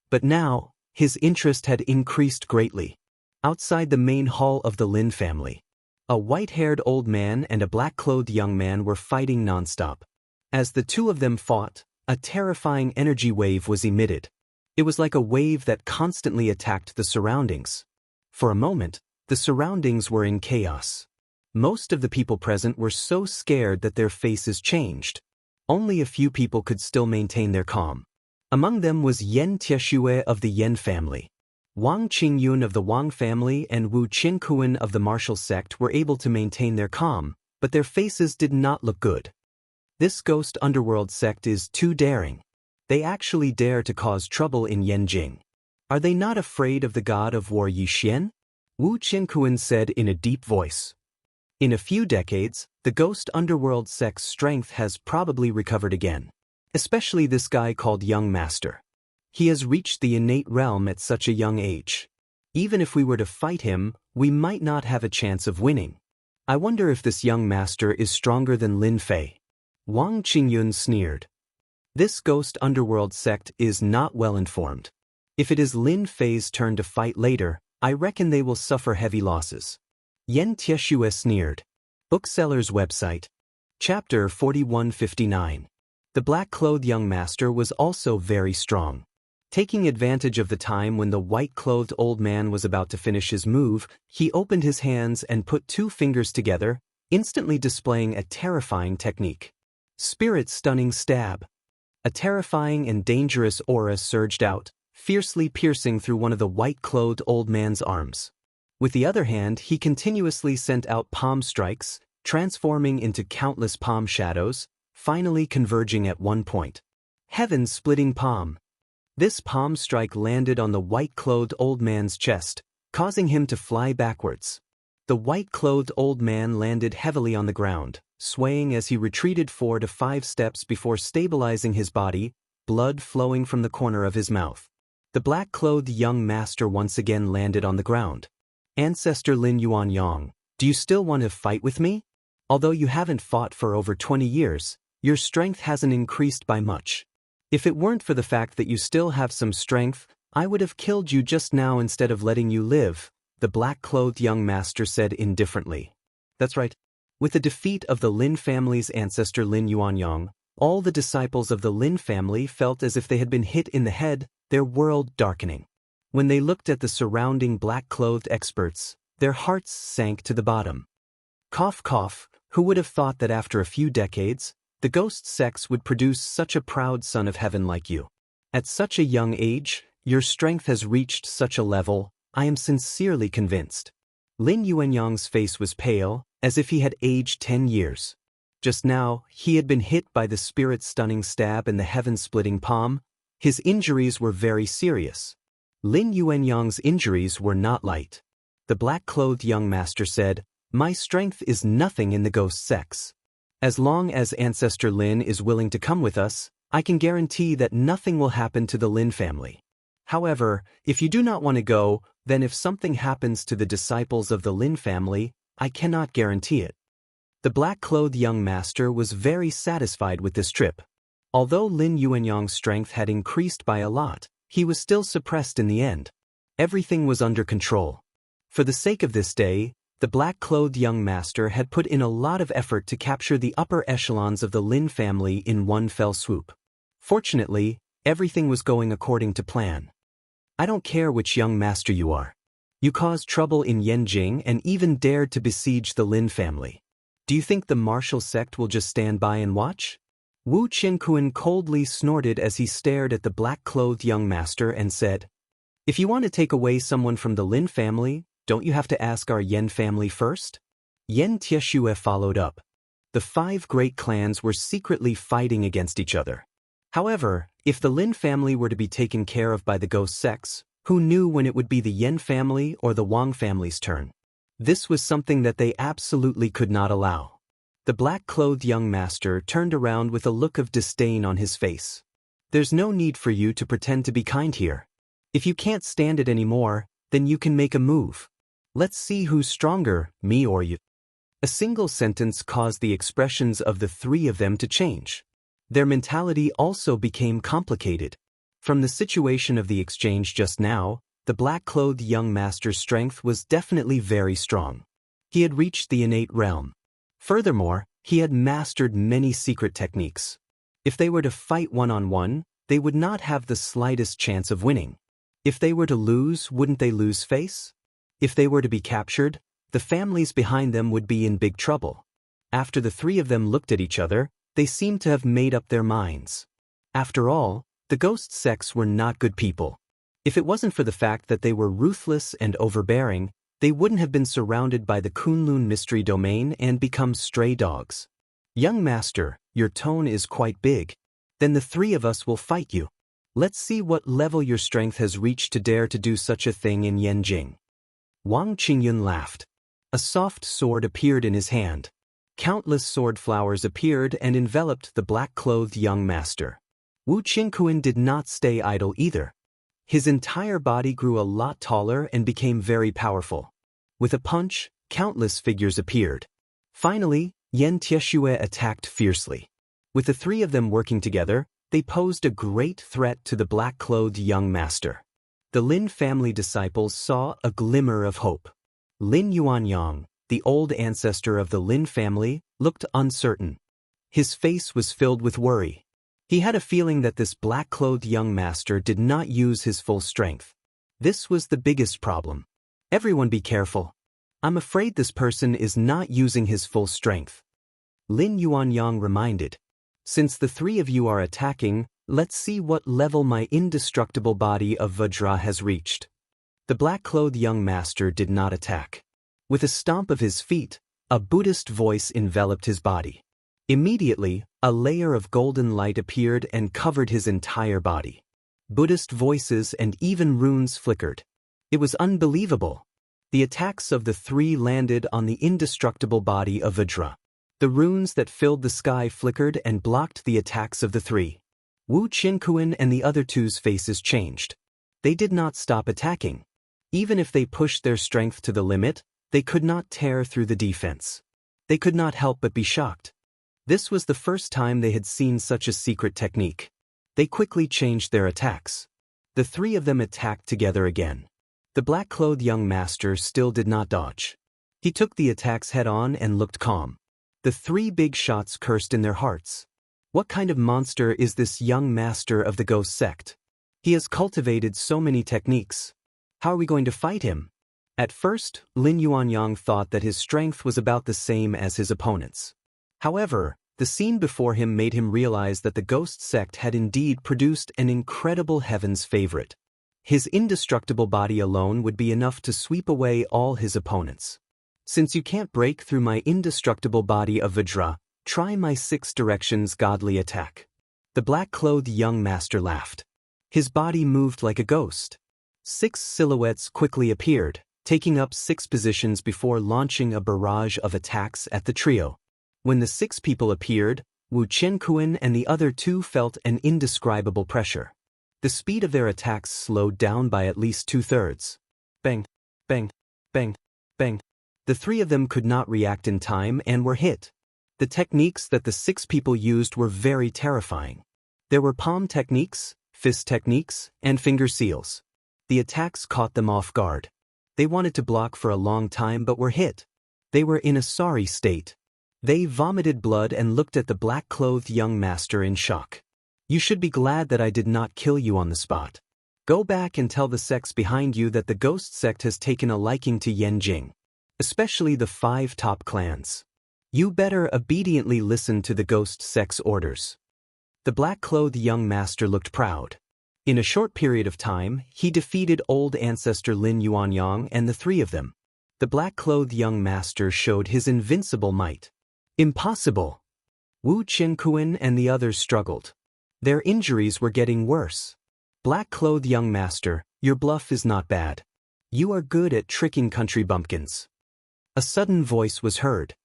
But now, his interest had increased greatly. Outside the main hall of the Lin family, a white-haired old man and a black-clothed young man were fighting nonstop. As the two of them fought, a terrifying energy wave was emitted. It was like a wave that constantly attacked the surroundings. For a moment, the surroundings were in chaos. Most of the people present were so scared that their faces changed. Only a few people could still maintain their calm. Among them was Yan Tieshue of the Yan family. Wang Qingyun of the Wang family and Wu Qinkuan of the martial sect were able to maintain their calm, but their faces did not look good. This ghost underworld sect is too daring. They actually dare to cause trouble in Yanjing. Are they not afraid of the god of war Yixian? Wu Qinkuan said in a deep voice. In a few decades, the ghost underworld sect's strength has probably recovered again. Especially this guy called Young Master. He has reached the innate realm at such a young age. Even if we were to fight him, we might not have a chance of winning. I wonder if this young master is stronger than Lin Fei. Wang Qingyun sneered. This ghost underworld sect is not well informed. If it is Lin Fei's turn to fight later, I reckon they will suffer heavy losses. Yan Tieshue sneered. Bookseller's website. Chapter 4159. The black-clothed young master was also very strong. Taking advantage of the time when the white-clothed old man was about to finish his move, he opened his hands and put two fingers together, instantly displaying a terrifying technique. Spirit Stunning Stab. A terrifying and dangerous aura surged out, fiercely piercing through one of the white-clothed old man's arms. With the other hand, he continuously sent out palm strikes, transforming into countless palm shadows, finally converging at one point. Heaven-splitting palm. This palm strike landed on the white-clothed old man's chest, causing him to fly backwards. The white-clothed old man landed heavily on the ground, swaying as he retreated 4 to 5 steps before stabilizing his body, blood flowing from the corner of his mouth. The black-clothed young master once again landed on the ground. Ancestor Lin Yuanyang, do you still want to fight with me? Although you haven't fought for over 20 years, your strength hasn't increased by much. If it weren't for the fact that you still have some strength, I would have killed you just now instead of letting you live, the black-clothed young master said indifferently. That's right. With the defeat of the Lin family's ancestor Lin Yuanyang, all the disciples of the Lin family felt as if they had been hit in the head, their world darkening. When they looked at the surrounding black-clothed experts, their hearts sank to the bottom. Cough cough, who would have thought that after a few decades, the ghost sex would produce such a proud son of heaven like you? At such a young age, your strength has reached such a level, I am sincerely convinced. Lin Yuanyang's face was pale, as if he had aged 10 years. Just now, he had been hit by the spirit-stunning stab in the heaven-splitting palm. His injuries were very serious. Lin Yuanyang's injuries were not light. The black-clothed young master said, "My strength is nothing in the ghost sex. As long as Ancestor Lin is willing to come with us, I can guarantee that nothing will happen to the Lin family. However, if you do not want to go, then if something happens to the disciples of the Lin family, I cannot guarantee it." The black-clothed young master was very satisfied with this trip. Although Lin Yuanyang's strength had increased by a lot, he was still suppressed in the end. Everything was under control. For the sake of this day, the black-clothed young master had put in a lot of effort to capture the upper echelons of the Lin family in one fell swoop. Fortunately, everything was going according to plan. I don't care which young master you are. You caused trouble in Yanjing and even dared to besiege the Lin family. Do you think the martial sect will just stand by and watch? Wu Qianquan coldly snorted as he stared at the black-clothed young master and said, "If you want to take away someone from the Lin family, don't you have to ask our Yan family first?" Yan Tieshue followed up. The 5 great clans were secretly fighting against each other. However, if the Lin family were to be taken care of by the ghost sex, who knew when it would be the Yan family or the Wang family's turn? This was something that they absolutely could not allow. The black-clothed young master turned around with a look of disdain on his face. "There's no need for you to pretend to be kind here. If you can't stand it anymore, then you can make a move. Let's see who's stronger, me or you." A single sentence caused the expressions of the 3 of them to change. Their mentality also became complicated. From the situation of the exchange just now, the black-clothed young master's strength was definitely very strong. He had reached the innate realm. Furthermore, he had mastered many secret techniques. If they were to fight one-on-one, they would not have the slightest chance of winning. If they were to lose, wouldn't they lose face? If they were to be captured, the families behind them would be in big trouble. After the 3 of them looked at each other, they seemed to have made up their minds. After all, the ghost sex were not good people. If it wasn't for the fact that they were ruthless and overbearing, they wouldn't have been surrounded by the Kunlun mystery domain and become stray dogs. "Young master, your tone is quite big. Then the 3 of us will fight you. Let's see what level your strength has reached to dare to do such a thing in Yanjing." Wang Qingyun laughed. A soft sword appeared in his hand. Countless sword flowers appeared and enveloped the black-clothed young master. Wu Qianquan did not stay idle either. His entire body grew a lot taller and became very powerful. With a punch, countless figures appeared. Finally, Yan Tieshue attacked fiercely. With the 3 of them working together, they posed a great threat to the black-clothed young master. The Lin family disciples saw a glimmer of hope. Lin Yuanyang, the old ancestor of the Lin family, looked uncertain. His face was filled with worry. He had a feeling that this black-clothed young master did not use his full strength. This was the biggest problem. "Everyone be careful. I'm afraid this person is not using his full strength." Lin Yuanyang reminded. "Since the 3 of you are attacking, Let's see what level my indestructible body of Vajra has reached. The black-clothed young master did not attack. With a stomp of his feet, a Buddhist voice enveloped his body. Immediately, a layer of golden light appeared and covered his entire body. Buddhist voices and even runes flickered. It was unbelievable. The attacks of the three landed on the indestructible body of Vajra. The runes that filled the sky flickered and blocked the attacks of the three. Wu Qinkuan and the other two's faces changed. They did not stop attacking. Even if they pushed their strength to the limit, they could not tear through the defense. They could not help but be shocked. This was the first time they had seen such a secret technique. They quickly changed their attacks. The three of them attacked together again. The black-clothed young master still did not dodge. He took the attacks head-on and looked calm. The three big shots cursed in their hearts. What kind of monster is this young master of the ghost sect? He has cultivated so many techniques. How are we going to fight him? At first, Lin Yuanyang thought that his strength was about the same as his opponent's. However, the scene before him made him realize that the ghost sect had indeed produced an incredible heaven's favorite. His indestructible body alone would be enough to sweep away all his opponents. Since you can't break through my indestructible body of Vajra, try my 6 directions godly attack. The black-clothed young master laughed. His body moved like a ghost. 6 silhouettes quickly appeared, taking up 6 positions before launching a barrage of attacks at the trio. When the 6 people appeared, Wu Qinkuan and the other 2 felt an indescribable pressure. The speed of their attacks slowed down by at least 2/3. Bang, bang, bang, bang. The 3 of them could not react in time and were hit. The techniques that the 6 people used were very terrifying. There were palm techniques, fist techniques, and finger seals. The attacks caught them off guard. They wanted to block for a long time but were hit. They were in a sorry state. They vomited blood and looked at the black-clothed young master in shock. You should be glad that I did not kill you on the spot. Go back and tell the sects behind you that the ghost sect has taken a liking to Yanjing, especially the 5 top clans. You better obediently listen to the ghost sect's orders. The black-clothed young master looked proud. In a short period of time, he defeated old ancestor Lin Yuanyang and the 3 of them. The black-clothed young master showed his invincible might. Impossible! Wu Qinkuan and the others struggled. Their injuries were getting worse. Black-clothed young master, your bluff is not bad. You are good at tricking country bumpkins. A sudden voice was heard.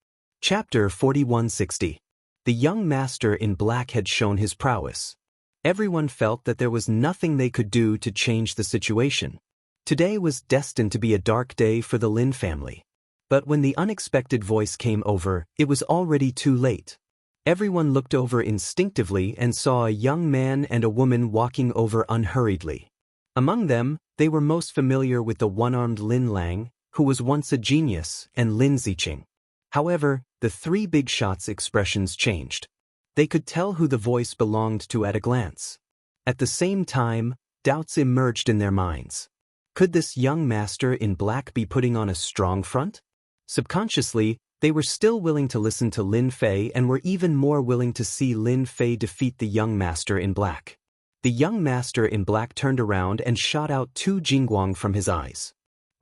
Chapter 4160. The young master in black had shown his prowess. Everyone felt that there was nothing they could do to change the situation. Today was destined to be a dark day for the Lin family. But when the unexpected voice came over, it was already too late. Everyone looked over instinctively and saw a young man and a woman walking over unhurriedly. Among them, they were most familiar with the one-armed Lin Lang, who was once a genius, and Lin Ziqing. However, the 3 big shots' expressions changed. They could tell who the voice belonged to at a glance. At the same time, doubts emerged in their minds. Could this young master in black be putting on a strong front? Subconsciously, they were still willing to listen to Lin Fei and were even more willing to see Lin Fei defeat the young master in black. The young master in black turned around and shot out 2 jingguang from his eyes.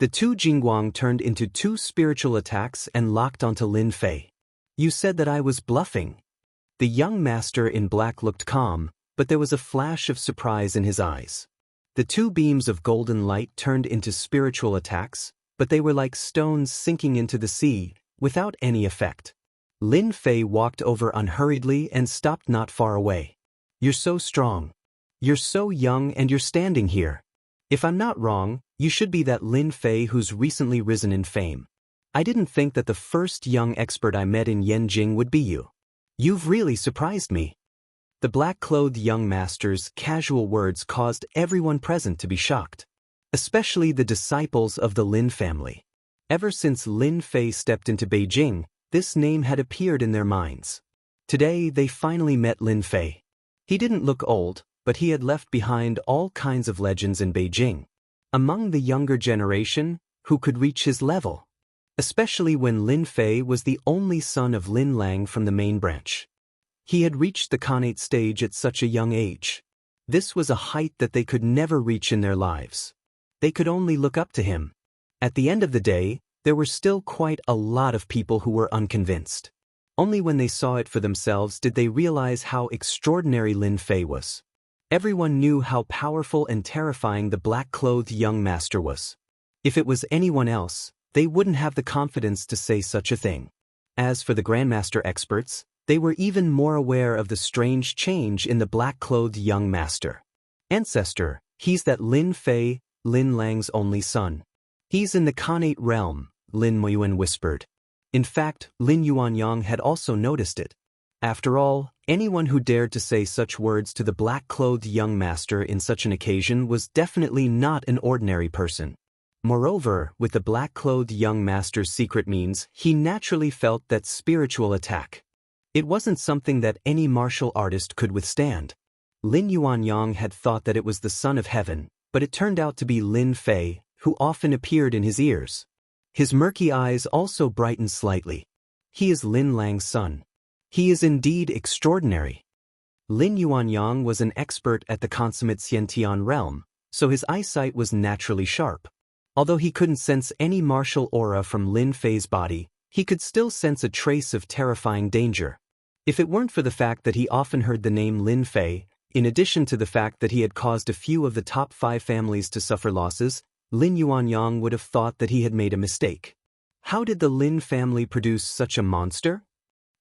The 2 jingguang turned into 2 spiritual attacks and locked onto Lin Fei. You said that I was bluffing. The young master in black looked calm, but there was a flash of surprise in his eyes. The 2 beams of golden light turned into spiritual attacks, but they were like stones sinking into the sea, without any effect. Lin Fei walked over unhurriedly and stopped not far away. You're so strong. You're so young and you're standing here. If I'm not wrong, you should be that Lin Fei who's recently risen in fame. I didn't think that the first young expert I met in Yanjing would be you. You've really surprised me. The black-clothed young master's casual words caused everyone present to be shocked, especially the disciples of the Lin family. Ever since Lin Fei stepped into Beijing, this name had appeared in their minds. Today they finally met Lin Fei. He didn't look old, but he had left behind all kinds of legends in Beijing. Among the younger generation, who could reach his level? Especially when Lin Fei was the only son of Lin Lang from the main branch. He had reached the Khanate stage at such a young age. This was a height that they could never reach in their lives. They could only look up to him. At the end of the day, there were still quite a lot of people who were unconvinced. Only when they saw it for themselves did they realize how extraordinary Lin Fei was. Everyone knew how powerful and terrifying the black-clothed young master was. If it was anyone else, they wouldn't have the confidence to say such a thing. As for the Grandmaster experts, they were even more aware of the strange change in the black-clothed young master. Ancestor, he's that Lin Fei, Lin Lang's only son. He's in the Khanate realm, Lin Muyuan whispered. In fact, Lin Yuanyang had also noticed it. After all, anyone who dared to say such words to the black-clothed young master in such an occasion was definitely not an ordinary person. Moreover, with the black-clothed young master's secret means, he naturally felt that spiritual attack. It wasn't something that any martial artist could withstand. Lin Yuanyang had thought that it was the son of heaven, but it turned out to be Lin Fei, who often appeared in his ears. His murky eyes also brightened slightly. He is Lin Lang's son. He is indeed extraordinary. Lin Yuanyang was an expert at the consummate Xiantian realm, so his eyesight was naturally sharp. Although he couldn't sense any martial aura from Lin Fei's body, he could still sense a trace of terrifying danger. If it weren't for the fact that he often heard the name Lin Fei, in addition to the fact that he had caused a few of the top 5 families to suffer losses, Lin Yuanyang would have thought that he had made a mistake. How did the Lin family produce such a monster?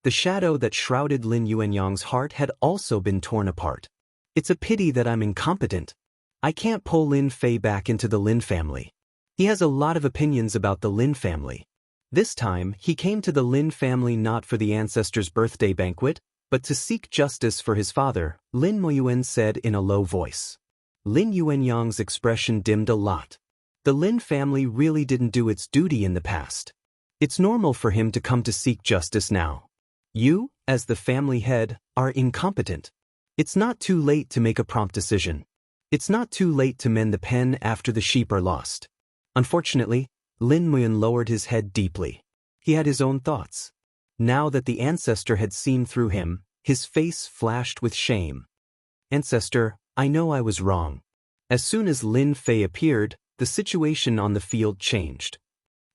The shadow that shrouded Lin Yuanyang's heart had also been torn apart. It's a pity that I'm incompetent. I can't pull Lin Fei back into the Lin family. He has a lot of opinions about the Lin family. This time, he came to the Lin family not for the ancestor's birthday banquet, but to seek justice for his father, Lin Muyuan said in a low voice. Lin Yuanyang's expression dimmed a lot. The Lin family really didn't do its duty in the past. It's normal for him to come to seek justice now. You, as the family head, are incompetent. It's not too late to make a prompt decision. It's not too late to mend the pen after the sheep are lost. Unfortunately, Lin Muyuan lowered his head deeply. He had his own thoughts. Now that the ancestor had seen through him, his face flashed with shame. Ancestor, I know I was wrong. As soon as Lin Fei appeared, the situation on the field changed.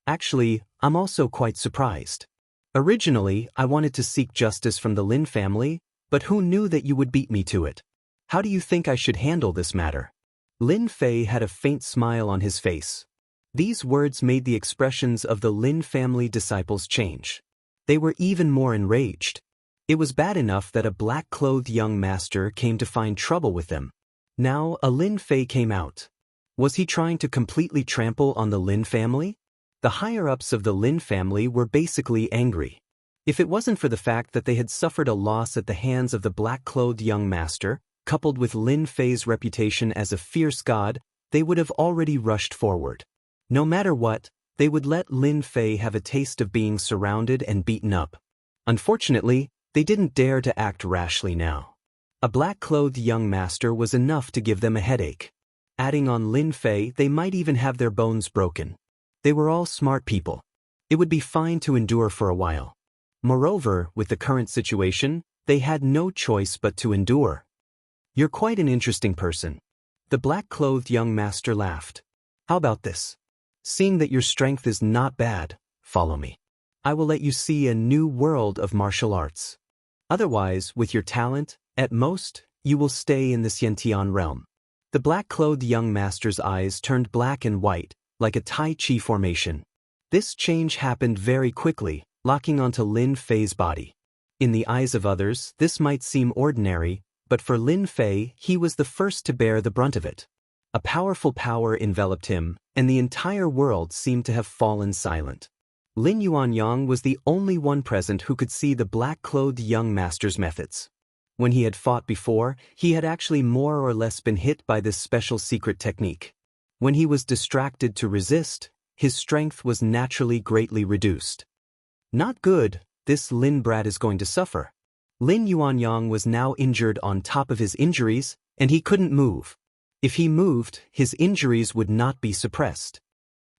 Actually, I'm also quite surprised. Originally, I wanted to seek justice from the Lin family, but who knew that you would beat me to it? How do you think I should handle this matter? Lin Fei had a faint smile on his face. These words made the expressions of the Lin family disciples change. They were even more enraged. It was bad enough that a black-clothed young master came to find trouble with them. Now a Lin Fei came out. Was he trying to completely trample on the Lin family? The higher-ups of the Lin family were basically angry. If it wasn't for the fact that they had suffered a loss at the hands of the black-clothed young master, coupled with Lin Fei's reputation as a fierce god, they would have already rushed forward. No matter what, they would let Lin Fei have a taste of being surrounded and beaten up. Unfortunately, they didn't dare to act rashly now. A black-clothed young master was enough to give them a headache. Adding on Lin Fei, they might even have their bones broken. They were all smart people. It would be fine to endure for a while. Moreover, with the current situation, they had no choice but to endure. You're quite an interesting person. The black-clothed young master laughed. How about this? Seeing that your strength is not bad, follow me. I will let you see a new world of martial arts. Otherwise, with your talent, at most, you will stay in the Xiantian realm. The black-clothed young master's eyes turned black and white, like a Tai Chi formation. This change happened very quickly, locking onto Lin Fei's body. In the eyes of others, this might seem ordinary, but for Lin Fei, he was the first to bear the brunt of it. A powerful power enveloped him, and the entire world seemed to have fallen silent. Lin Yuanyang was the only one present who could see the black-clothed young master's methods. When he had fought before, he had actually more or less been hit by this special secret technique. When he was distracted to resist, his strength was naturally greatly reduced. Not good, this Lin brat is going to suffer. Lin Yuanyang was now injured on top of his injuries, and he couldn't move. If he moved, his injuries would not be suppressed.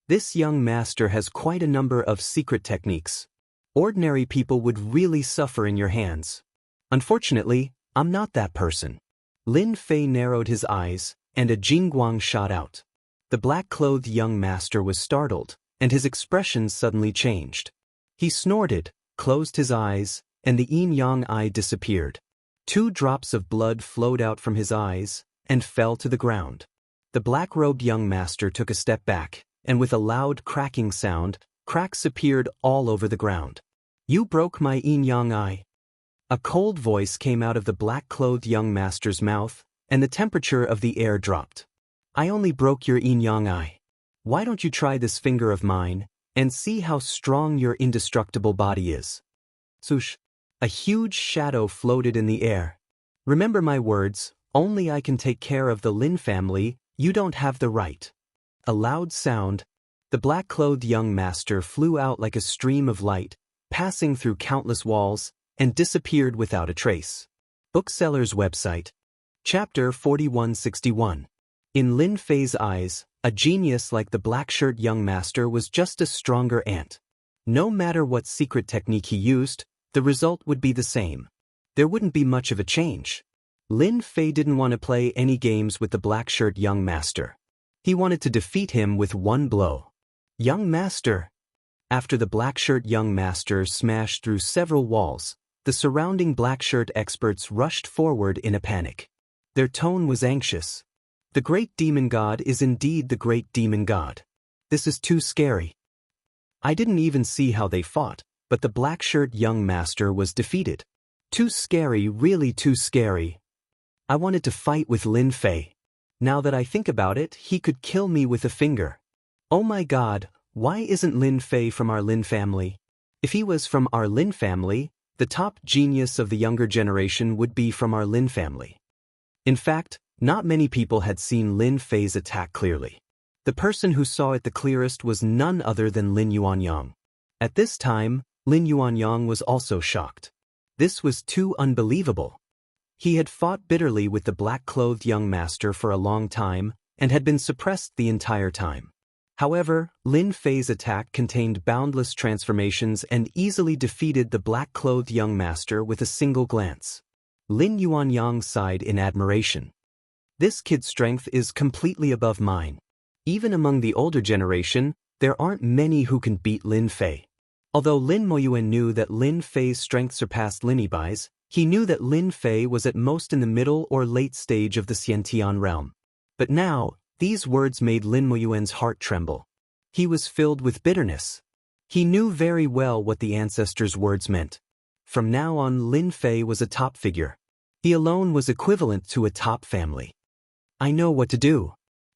This young master has quite a number of secret techniques. Ordinary people would really suffer in your hands. Unfortunately, I'm not that person. Lin Fei narrowed his eyes, and a jingguang shot out. The black-clothed young master was startled, and his expression suddenly changed. He snorted, closed his eyes, and the yin-yang eye disappeared. 2 drops of blood flowed out from his eyes, and fell to the ground. The black-robed young master took a step back, and with a loud cracking sound, cracks appeared all over the ground. "You broke my yin-yang eye." A cold voice came out of the black-clothed young master's mouth, and the temperature of the air dropped. "I only broke your yin-yang eye. Why don't you try this finger of mine, and see how strong your indestructible body is?" Swoosh! A huge shadow floated in the air. "Remember my words, only I can take care of the Lin family, you don't have the right." A loud sound. The black-clothed young master flew out like a stream of light, passing through countless walls, and disappeared without a trace. Bookseller's website. Chapter 4161. In Lin Fei's eyes, a genius like the black-shirt young master was just a stronger ant. No matter what secret technique he used, the result would be the same. There wouldn't be much of a change. Lin Fei didn't want to play any games with the black-shirt young master. He wanted to defeat him with one blow. "Young master!" After the black-shirt young master smashed through several walls, the surrounding black-shirt experts rushed forward in a panic. Their tone was anxious. "The great demon god is indeed the great demon god. This is too scary." I didn't even see how they fought, but the black-shirt young master was defeated. Too scary, really too scary. I wanted to fight with Lin Fei. Now that I think about it, he could kill me with a finger. Oh my god, why isn't Lin Fei from our Lin family? If he was from our Lin family, the top genius of the younger generation would be from our Lin family. In fact, not many people had seen Lin Fei's attack clearly. The person who saw it the clearest was none other than Lin Yuanyang. At this time, Lin Yuanyang was also shocked. This was too unbelievable. He had fought bitterly with the black-clothed young master for a long time, and had been suppressed the entire time. However, Lin Fei's attack contained boundless transformations and easily defeated the black-clothed young master with a single glance. Lin Yuanyang sighed in admiration. "This kid's strength is completely above mine. Even among the older generation, there aren't many who can beat Lin Fei." Although Lin Moyuan knew that Lin Fei's strength surpassed Lin Yibai's, he knew that Lin Fei was at most in the middle or late stage of the Xiantian realm. But now, these words made Lin Moyuan's heart tremble. He was filled with bitterness. He knew very well what the ancestors' words meant. From now on, Lin Fei was a top figure. He alone was equivalent to a top family. "I know what to do."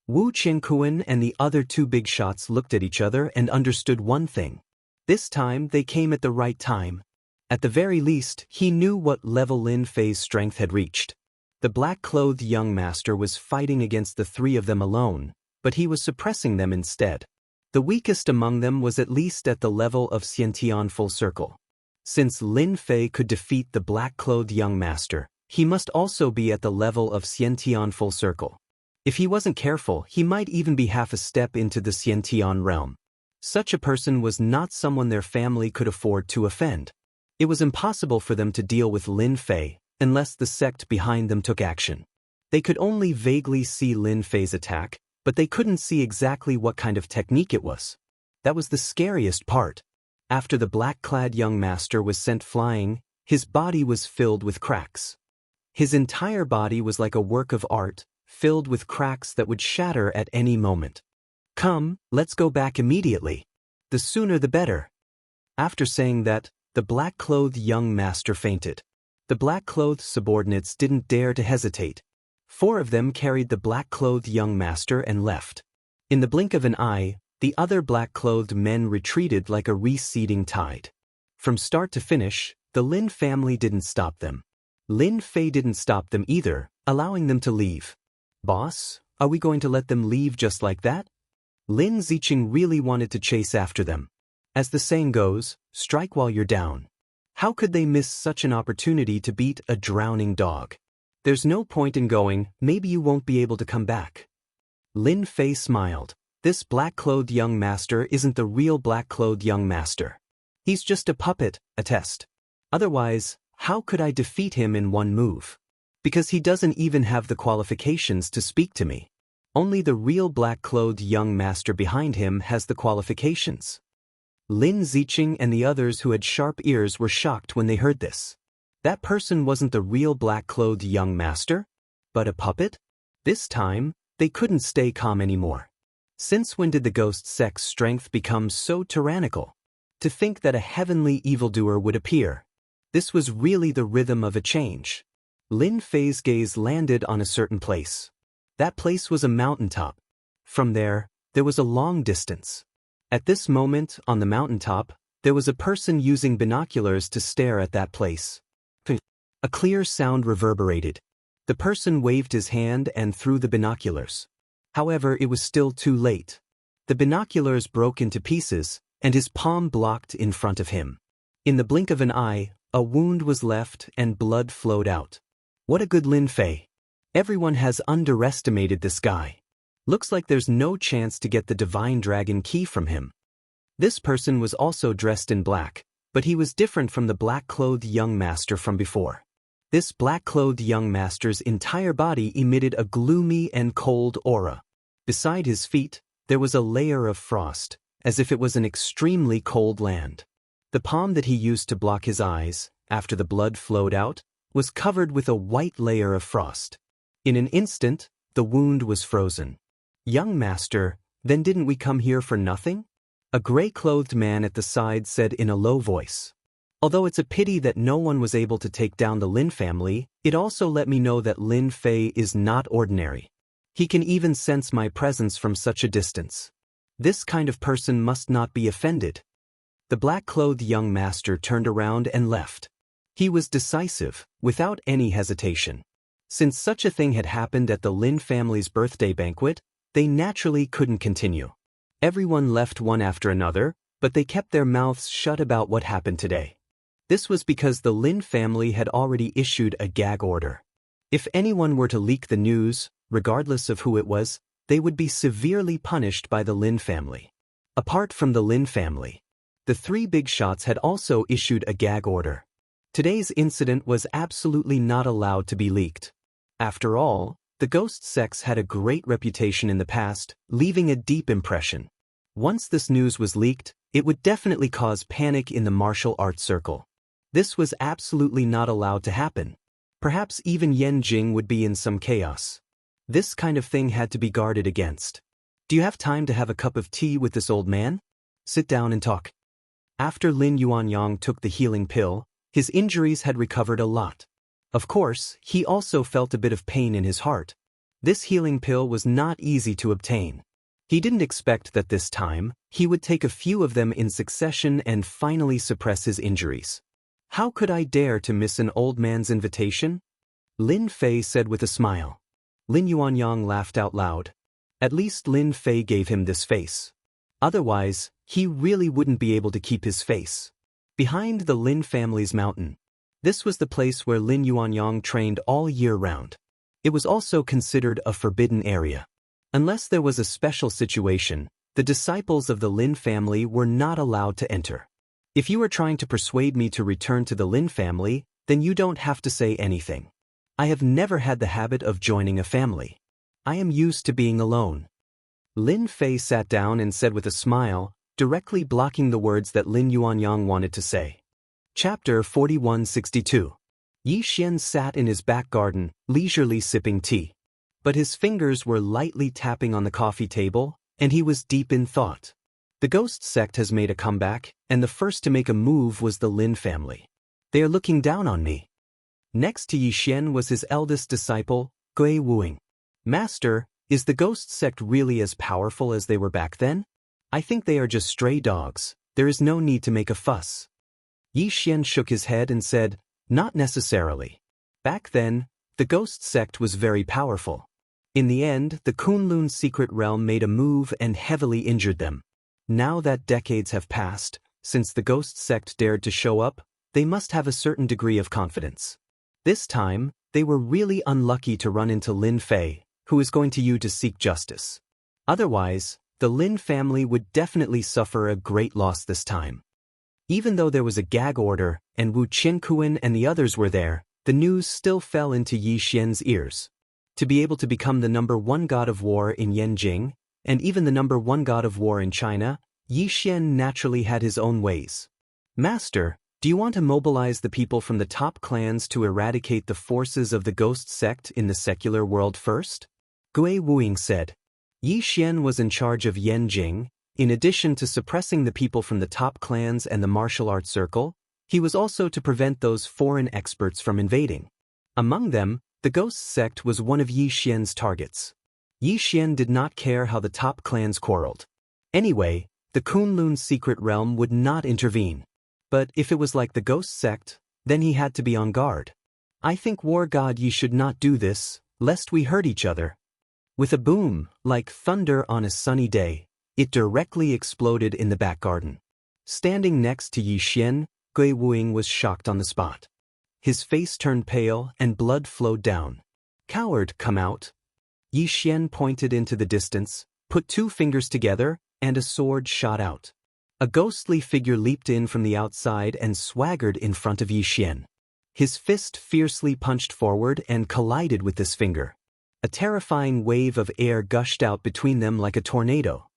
Wu Qiankuan and the other 2 big shots looked at each other and understood one thing. This time they came at the right time. At the very least, he knew what level Lin Fei's strength had reached. The black-clothed young master was fighting against the 3 of them alone, but he was suppressing them instead. The weakest among them was at least at the level of Xiantian full circle. Since Lin Fei could defeat the black-clothed young master, he must also be at the level of Xiantian full circle. If he wasn't careful, he might even be half a step into the Xiantian realm. Such a person was not someone their family could afford to offend. It was impossible for them to deal with Lin Fei, unless the sect behind them took action. They could only vaguely see Lin Fei's attack, but they couldn't see exactly what kind of technique it was. That was the scariest part. After the black-clad young master was sent flying, his body was filled with cracks. His entire body was like a work of art, filled with cracks that would shatter at any moment. "Come, let's go back immediately. The sooner the better." After saying that, the black-clothed young master fainted. The black-clothed subordinates didn't dare to hesitate. 4 of them carried the black-clothed young master and left. In the blink of an eye, the other black-clothed men retreated like a receding tide. From start to finish, the Lin family didn't stop them. Lin Fei didn't stop them either, allowing them to leave. "Boss, are we going to let them leave just like that?" Lin Ziqing really wanted to chase after them. As the saying goes, strike while you're down. How could they miss such an opportunity to beat a drowning dog? "There's no point in going, maybe you won't be able to come back." Lin Fei smiled. This black-clothed young master isn't the real black-clothed young master. He's just a puppet, a test. Otherwise, how could I defeat him in one move? because he doesn't even have the qualifications to speak to me. Only the real black-clothed young master behind him has the qualifications. Lin Ziqing and the others who had sharp ears were shocked when they heard this. That person wasn't the real black-clothed young master, but a puppet? This time, they couldn't stay calm anymore. Since when did the ghost sect's strength become so tyrannical? To think that a heavenly evildoer would appear. This was really the rhythm of a change. Lin Fei's gaze landed on a certain place. That place was a mountaintop. From there was a long distance. At this moment, on the mountaintop, there was a person using binoculars to stare at that place. A clear sound reverberated. The person waved his hand and threw the binoculars. However, it was still too late. The binoculars broke into pieces, and his palm blocked in front of him. In the blink of an eye, a wound was left and blood flowed out. What a good Lin Fei. Everyone has underestimated this guy. Looks like there's no chance to get the divine dragon key from him. This person was also dressed in black, but he was different from the black-clothed young master from before. This black-clothed young master's entire body emitted a gloomy and cold aura. Beside his feet, there was a layer of frost, as if it was an extremely cold land. The palm that he used to block his eyes, after the blood flowed out, was covered with a white layer of frost. In an instant, the wound was frozen. Young master, then didn't we come here for nothing? A gray-clothed man at the side said in a low voice. Although it's a pity that no one was able to take down the Lin family, it also let me know that Lin Fei is not ordinary. He can even sense my presence from such a distance. This kind of person must not be offended. The black-clothed young master turned around and left. He was decisive, without any hesitation. Since such a thing had happened at the Lin family's birthday banquet, they naturally couldn't continue. Everyone left one after another, but they kept their mouths shut about what happened today. This was because the Lin family had already issued a gag order. If anyone were to leak the news, regardless of who it was, they would be severely punished by the Lin family. Apart from the Lin family, the three big shots had also issued a gag order. Today's incident was absolutely not allowed to be leaked. After all, the ghost sects had a great reputation in the past, leaving a deep impression. Once this news was leaked, it would definitely cause panic in the martial arts circle. This was absolutely not allowed to happen. Perhaps even Yan Jing would be in some chaos. This kind of thing had to be guarded against. Do you have time to have a cup of tea with this old man? Sit down and talk. After Lin Yuanyang took the healing pill, his injuries had recovered a lot. Of course, he also felt a bit of pain in his heart. This healing pill was not easy to obtain. He didn't expect that this time, he would take a few of them in succession and finally suppress his injuries. How could I dare to miss an old man's invitation? Lin Fei said with a smile. Lin Yuanyang laughed out loud. At least Lin Fei gave him this face. Otherwise, he really wouldn't be able to keep his face. Behind the Lin family's mountain. This was the place where Lin Yuanyang trained all year round. It was also considered a forbidden area. Unless there was a special situation, the disciples of the Lin family were not allowed to enter. If you are trying to persuade me to return to the Lin family, then you don't have to say anything. I have never had the habit of joining a family. I am used to being alone. Lin Fei sat down and said with a smile, directly blocking the words that Lin Yuanyang wanted to say. Chapter 4162. Yi Xian sat in his back garden, leisurely sipping tea. But his fingers were lightly tapping on the coffee table, and he was deep in thought. The ghost sect has made a comeback, and the first to make a move was the Lin family. They are looking down on me. Next to Yi Xian was his eldest disciple, Gui Wuing. Master, is the ghost sect really as powerful as they were back then? I think they are just stray dogs. There is no need to make a fuss. Yi Xian shook his head and said, not necessarily. Back then, the ghost sect was very powerful. In the end, the Kunlun secret realm made a move and heavily injured them. Now that decades have passed, since the ghost sect dared to show up, they must have a certain degree of confidence. This time, they were really unlucky to run into Lin Fei, who is going to you to seek justice. Otherwise, the Lin family would definitely suffer a great loss this time. Even though there was a gag order, and Wu Qiankuan and the others were there, the news still fell into Yi Xian's ears. To be able to become the #1 god of war in Yanjing, and even the #1 god of war in China, Yi Xian naturally had his own ways. Master, do you want to mobilize the people from the top clans to eradicate the forces of the ghost sect in the secular world first? Gui Wuing said. Yi Xian was in charge of Yanjing. In addition to suppressing the people from the top clans and the martial arts circle, he was also to prevent those foreign experts from invading. Among them, the ghost sect was one of Yi Xian's targets. Yi Xian did not care how the top clans quarreled. Anyway, the Kunlun secret realm would not intervene. But if it was like the ghost sect, then he had to be on guard. I think War God Yi should not do this, lest we hurt each other. With a boom, like thunder on a sunny day, it directly exploded in the back garden. Standing next to Yi Xian, Gui Wuing was shocked on the spot. His face turned pale and blood flowed down. Coward, come out. Yi Xian pointed into the distance, put 2 fingers together, and a sword shot out. A ghostly figure leaped in from the outside and swaggered in front of Yi Xian. His fist fiercely punched forward and collided with this finger. A terrifying wave of air gushed out between them like a tornado.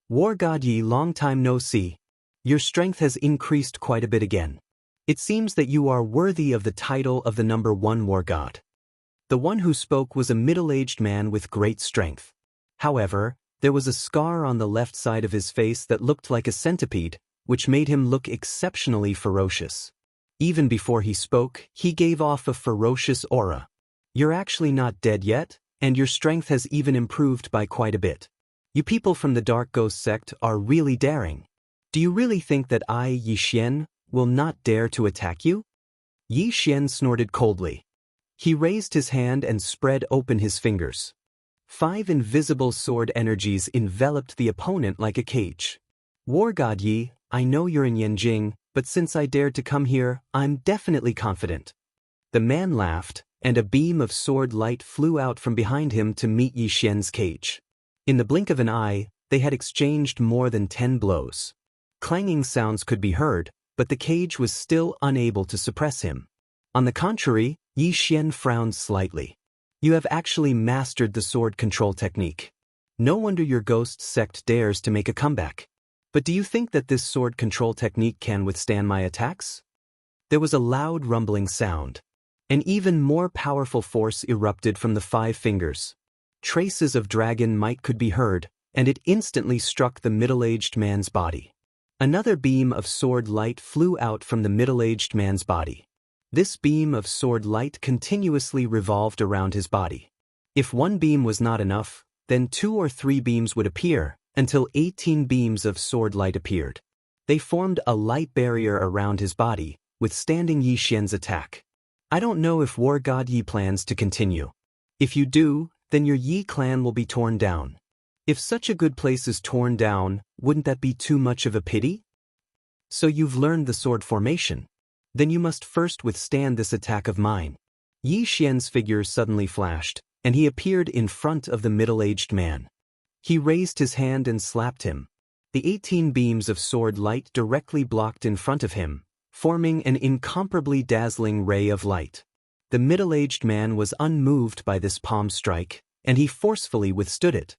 War God Yi, long time no see. Your strength has increased quite a bit again. It seems that you are worthy of the title of the #1 war god. The one who spoke was a middle-aged man with great strength. However, there was a scar on the left side of his face that looked like a centipede, which made him look exceptionally ferocious. Even before he spoke, he gave off a ferocious aura. You're actually not dead yet, and your strength has even improved by quite a bit. You people from the Dark Ghost sect are really daring. Do you really think that I, Yi Xian, will not dare to attack you? Yi Xian snorted coldly. He raised his hand and spread open his fingers. 5 invisible sword energies enveloped the opponent like a cage. War God Yi, I know you're in Yanjing, but since I dared to come here, I'm definitely confident. The man laughed, and a beam of sword light flew out from behind him to meet Yi Xian's cage. In the blink of an eye, they had exchanged more than 10 blows. Clanging sounds could be heard, but the cage was still unable to suppress him. On the contrary, Yi Xian frowned slightly. You have actually mastered the sword control technique. No wonder your ghost sect dares to make a comeback. But do you think that this sword control technique can withstand my attacks? There was a loud rumbling sound. An even more powerful force erupted from the 5 fingers. Traces of dragon might could be heard, and it instantly struck the middle-aged man's body. Another beam of sword light flew out from the middle-aged man's body. This beam of sword light continuously revolved around his body. If one beam was not enough, then 2 or 3 beams would appear, until 18 beams of sword light appeared. They formed a light barrier around his body, withstanding Yi Xian's attack. I don't know if War God Yi plans to continue. If you do, then your Yi clan will be torn down. If such a good place is torn down, wouldn't that be too much of a pity? So you've learned the sword formation. Then you must first withstand this attack of mine. Yi Xian's figure suddenly flashed, and he appeared in front of the middle-aged man. He raised his hand and slapped him. The 18 beams of sword light directly blocked in front of him, forming an incomparably dazzling ray of light. The middle-aged man was unmoved by this palm strike, and he forcefully withstood it.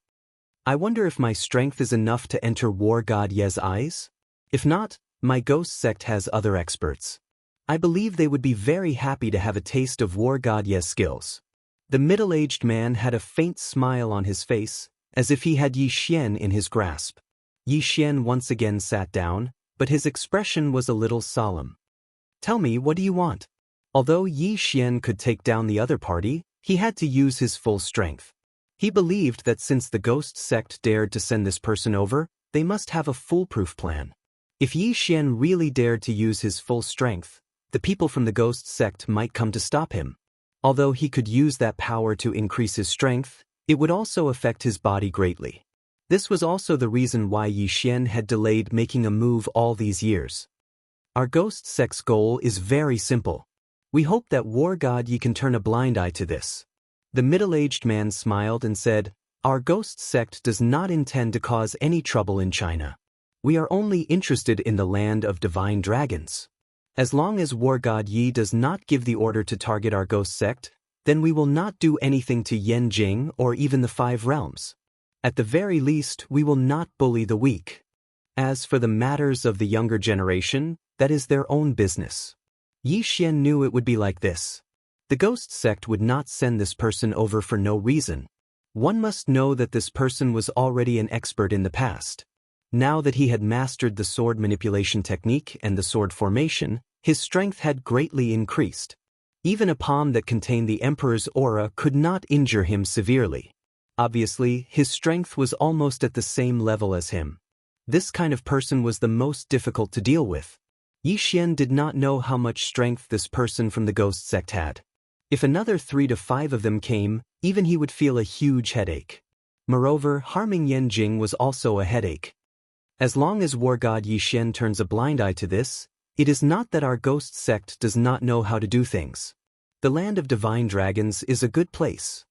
I wonder if my strength is enough to enter War God Ye's eyes? If not, my ghost sect has other experts. I believe they would be very happy to have a taste of War God Ye's skills. The middle-aged man had a faint smile on his face, as if he had Yi Xian in his grasp. Yi Xian once again sat down, but his expression was a little solemn. Tell me, what do you want? Although Yi Xian could take down the other party, he had to use his full strength. He believed that since the ghost sect dared to send this person over, they must have a foolproof plan. If Yi Xian really dared to use his full strength, the people from the ghost sect might come to stop him. Although he could use that power to increase his strength, it would also affect his body greatly. This was also the reason why Yi Xian had delayed making a move all these years. Our ghost sect's goal is very simple. We hope that War God Yi can turn a blind eye to this. The middle-aged man smiled and said, Our ghost sect does not intend to cause any trouble in China. We are only interested in the land of divine dragons. As long as War God Yi does not give the order to target our ghost sect, then we will not do anything to Yanjing or even the 5 realms. At the very least, we will not bully the weak. As for the matters of the younger generation, that is their own business. Yi Xian knew it would be like this. The ghost sect would not send this person over for no reason. One must know that this person was already an expert in the past. Now that he had mastered the sword manipulation technique and the sword formation, his strength had greatly increased. Even a palm that contained the Emperor's aura could not injure him severely. Obviously, his strength was almost at the same level as him. This kind of person was the most difficult to deal with. Yi Xian did not know how much strength this person from the ghost sect had. If another 3 to 5 of them came, even he would feel a huge headache. Moreover, harming Yanjing was also a headache. As long as War God Yi Xian turns a blind eye to this, it is not that our ghost sect does not know how to do things. The land of divine dragons is a good place.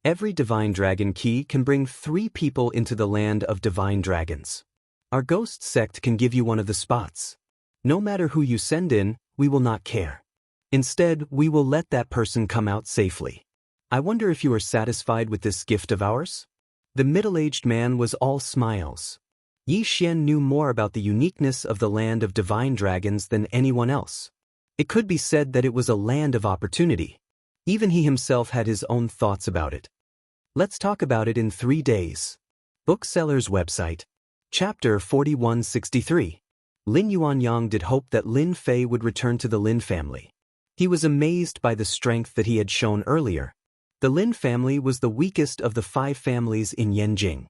Every divine dragon key can bring 3 people into the land of divine dragons. Our ghost sect can give you one of the spots. No matter who you send in, we will not care. Instead, we will let that person come out safely. I wonder if you are satisfied with this gift of ours? The middle-aged man was all smiles. Yi Xian knew more about the uniqueness of the land of divine dragons than anyone else. It could be said that it was a land of opportunity. Even he himself had his own thoughts about it. Let's talk about it in 3 days. Bookseller's website. Chapter 4163. Lin Yuanyang did hope that Lin Fei would return to the Lin family. He was amazed by the strength that he had shown earlier. The Lin family was the weakest of the 5 families in Yanjing.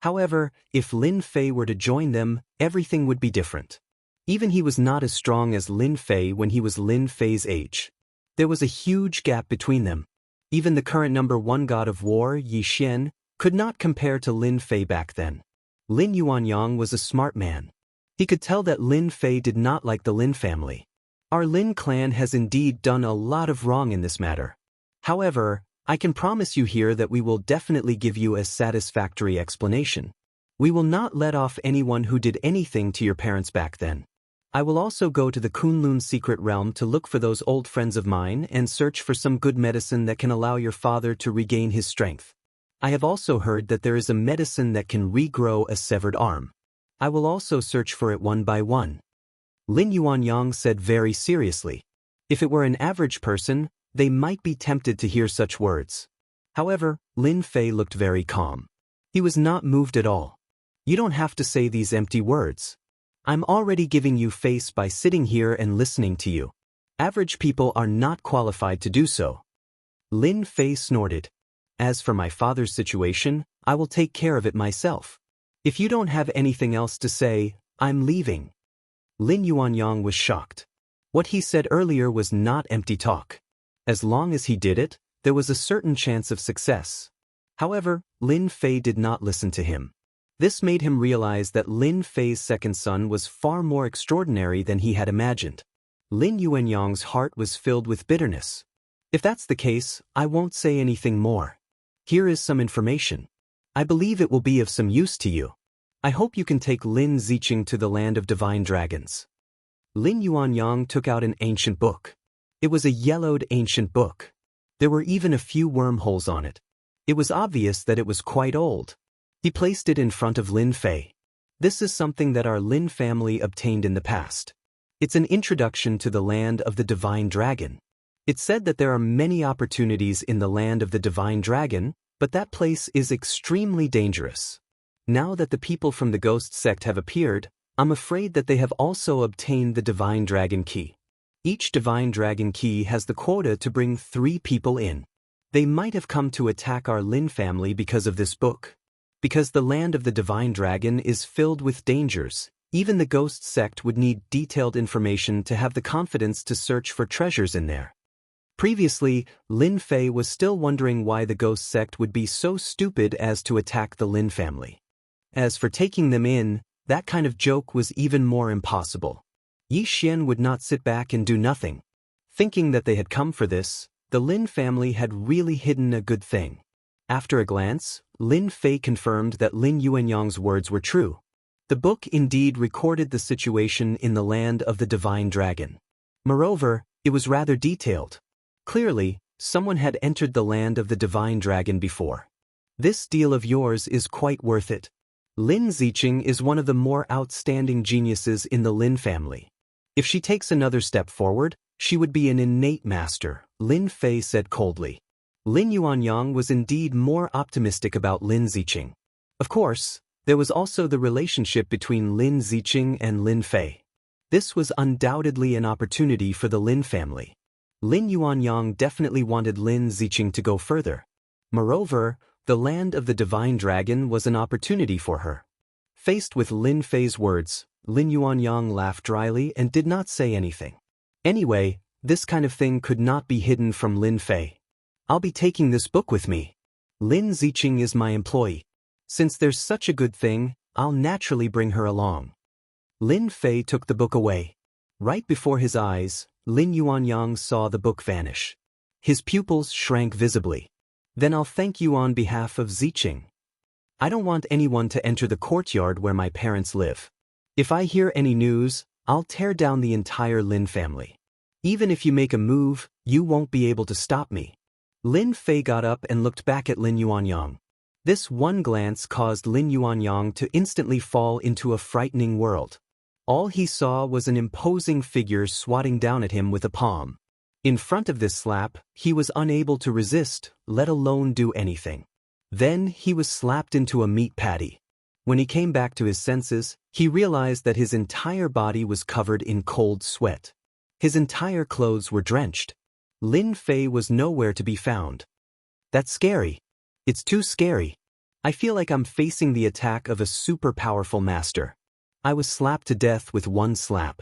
However, if Lin Fei were to join them, everything would be different. Even he was not as strong as Lin Fei when he was Lin Fei's age. There was a huge gap between them. Even the current number 1 god of war, Yi Xian, could not compare to Lin Fei back then. Lin Yuanyang was a smart man. He could tell that Lin Fei did not like the Lin family. Our Lin clan has indeed done a lot of wrong in this matter. However, I can promise you here that we will definitely give you a satisfactory explanation. We will not let off anyone who did anything to your parents back then. I will also go to the Kunlun secret realm to look for those old friends of mine and search for some good medicine that can allow your father to regain his strength. I have also heard that there is a medicine that can regrow a severed arm. I will also search for it one by one. Lin Yuanyang said very seriously. If it were an average person, they might be tempted to hear such words. However, Lin Fei looked very calm. He was not moved at all. You don't have to say these empty words. I'm already giving you face by sitting here and listening to you. Average people are not qualified to do so. Lin Fei snorted. As for my father's situation, I will take care of it myself. If you don't have anything else to say, I'm leaving. Lin Yuanyang was shocked. What he said earlier was not empty talk. As long as he did it, there was a certain chance of success. However, Lin Fei did not listen to him. This made him realize that Lin Fei's second son was far more extraordinary than he had imagined. Lin Yuanyang's heart was filled with bitterness. If that's the case, I won't say anything more. Here is some information. I believe it will be of some use to you. I hope you can take Lin Ziqing to the land of divine dragons. Lin Yuanyang took out an ancient book. It was a yellowed ancient book. There were even a few wormholes on it. It was obvious that it was quite old. He placed it in front of Lin Fei. This is something that our Lin family obtained in the past. It's an introduction to the land of the divine dragon. It said that there are many opportunities in the land of the divine dragon, but that place is extremely dangerous. Now that the people from the ghost sect have appeared, I'm afraid that they have also obtained the divine dragon key. Each divine dragon key has the quota to bring 3 people in. They might have come to attack our Lin family because of this book. Because the land of the divine dragon is filled with dangers, even the ghost sect would need detailed information to have the confidence to search for treasures in there. Previously, Lin Fei was still wondering why the ghost sect would be so stupid as to attack the Lin family. As for taking them in, that kind of joke was even more impossible. Yi Xian would not sit back and do nothing. Thinking that they had come for this, the Lin family had really hidden a good thing. After a glance, Lin Fei confirmed that Lin Yuanyang's words were true. The book indeed recorded the situation in the land of the divine dragon. Moreover, it was rather detailed. Clearly, someone had entered the land of the divine dragon before. This deal of yours is quite worth it. Lin Ziqing is one of the more outstanding geniuses in the Lin family. If she takes another step forward, she would be an innate master, Lin Fei said coldly. Lin Yuanyang was indeed more optimistic about Lin Ziqing. Of course, there was also the relationship between Lin Ziqing and Lin Fei. This was undoubtedly an opportunity for the Lin family. Lin Yuanyang definitely wanted Lin Ziqing to go further. Moreover, the land of the divine dragon was an opportunity for her. Faced with Lin Fei's words, Lin Yuanyang laughed dryly and did not say anything. Anyway, this kind of thing could not be hidden from Lin Fei. I'll be taking this book with me. Lin Ziqing is my employee. Since there's such a good thing, I'll naturally bring her along. Lin Fei took the book away. Right before his eyes, Lin Yuanyang saw the book vanish. His pupils shrank visibly. Then I'll thank you on behalf of Ziqing. I don't want anyone to enter the courtyard where my parents live. If I hear any news, I'll tear down the entire Lin family. Even if you make a move, you won't be able to stop me. Lin Fei got up and looked back at Lin Yuanyang. This one glance caused Lin Yuanyang to instantly fall into a frightening world. All he saw was an imposing figure swatting down at him with a palm. In front of this slap, he was unable to resist, let alone do anything. Then he was slapped into a meat patty. When he came back to his senses, he realized that his entire body was covered in cold sweat. His entire clothes were drenched. Lin Fei was nowhere to be found. That's scary. It's too scary. I feel like I'm facing the attack of a super powerful master. I was slapped to death with one slap.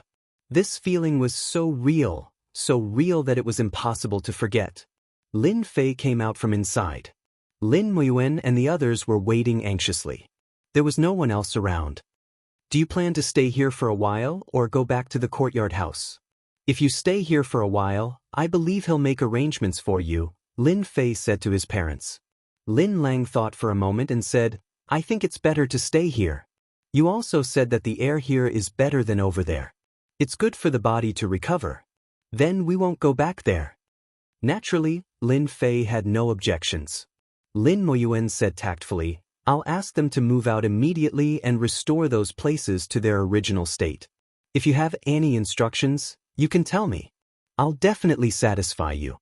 This feeling was so real that it was impossible to forget. Lin Fei came out from inside. Lin Muiyuan and the others were waiting anxiously. There was no one else around. Do you plan to stay here for a while or go back to the courtyard house? If you stay here for a while, I believe he'll make arrangements for you, Lin Fei said to his parents. Lin Lang thought for a moment and said, I think it's better to stay here. You also said that the air here is better than over there. It's good for the body to recover. Then we won't go back there. Naturally, Lin Fei had no objections. Lin Muiyuan said tactfully, I'll ask them to move out immediately and restore those places to their original state. If you have any instructions, you can tell me. I'll definitely satisfy you.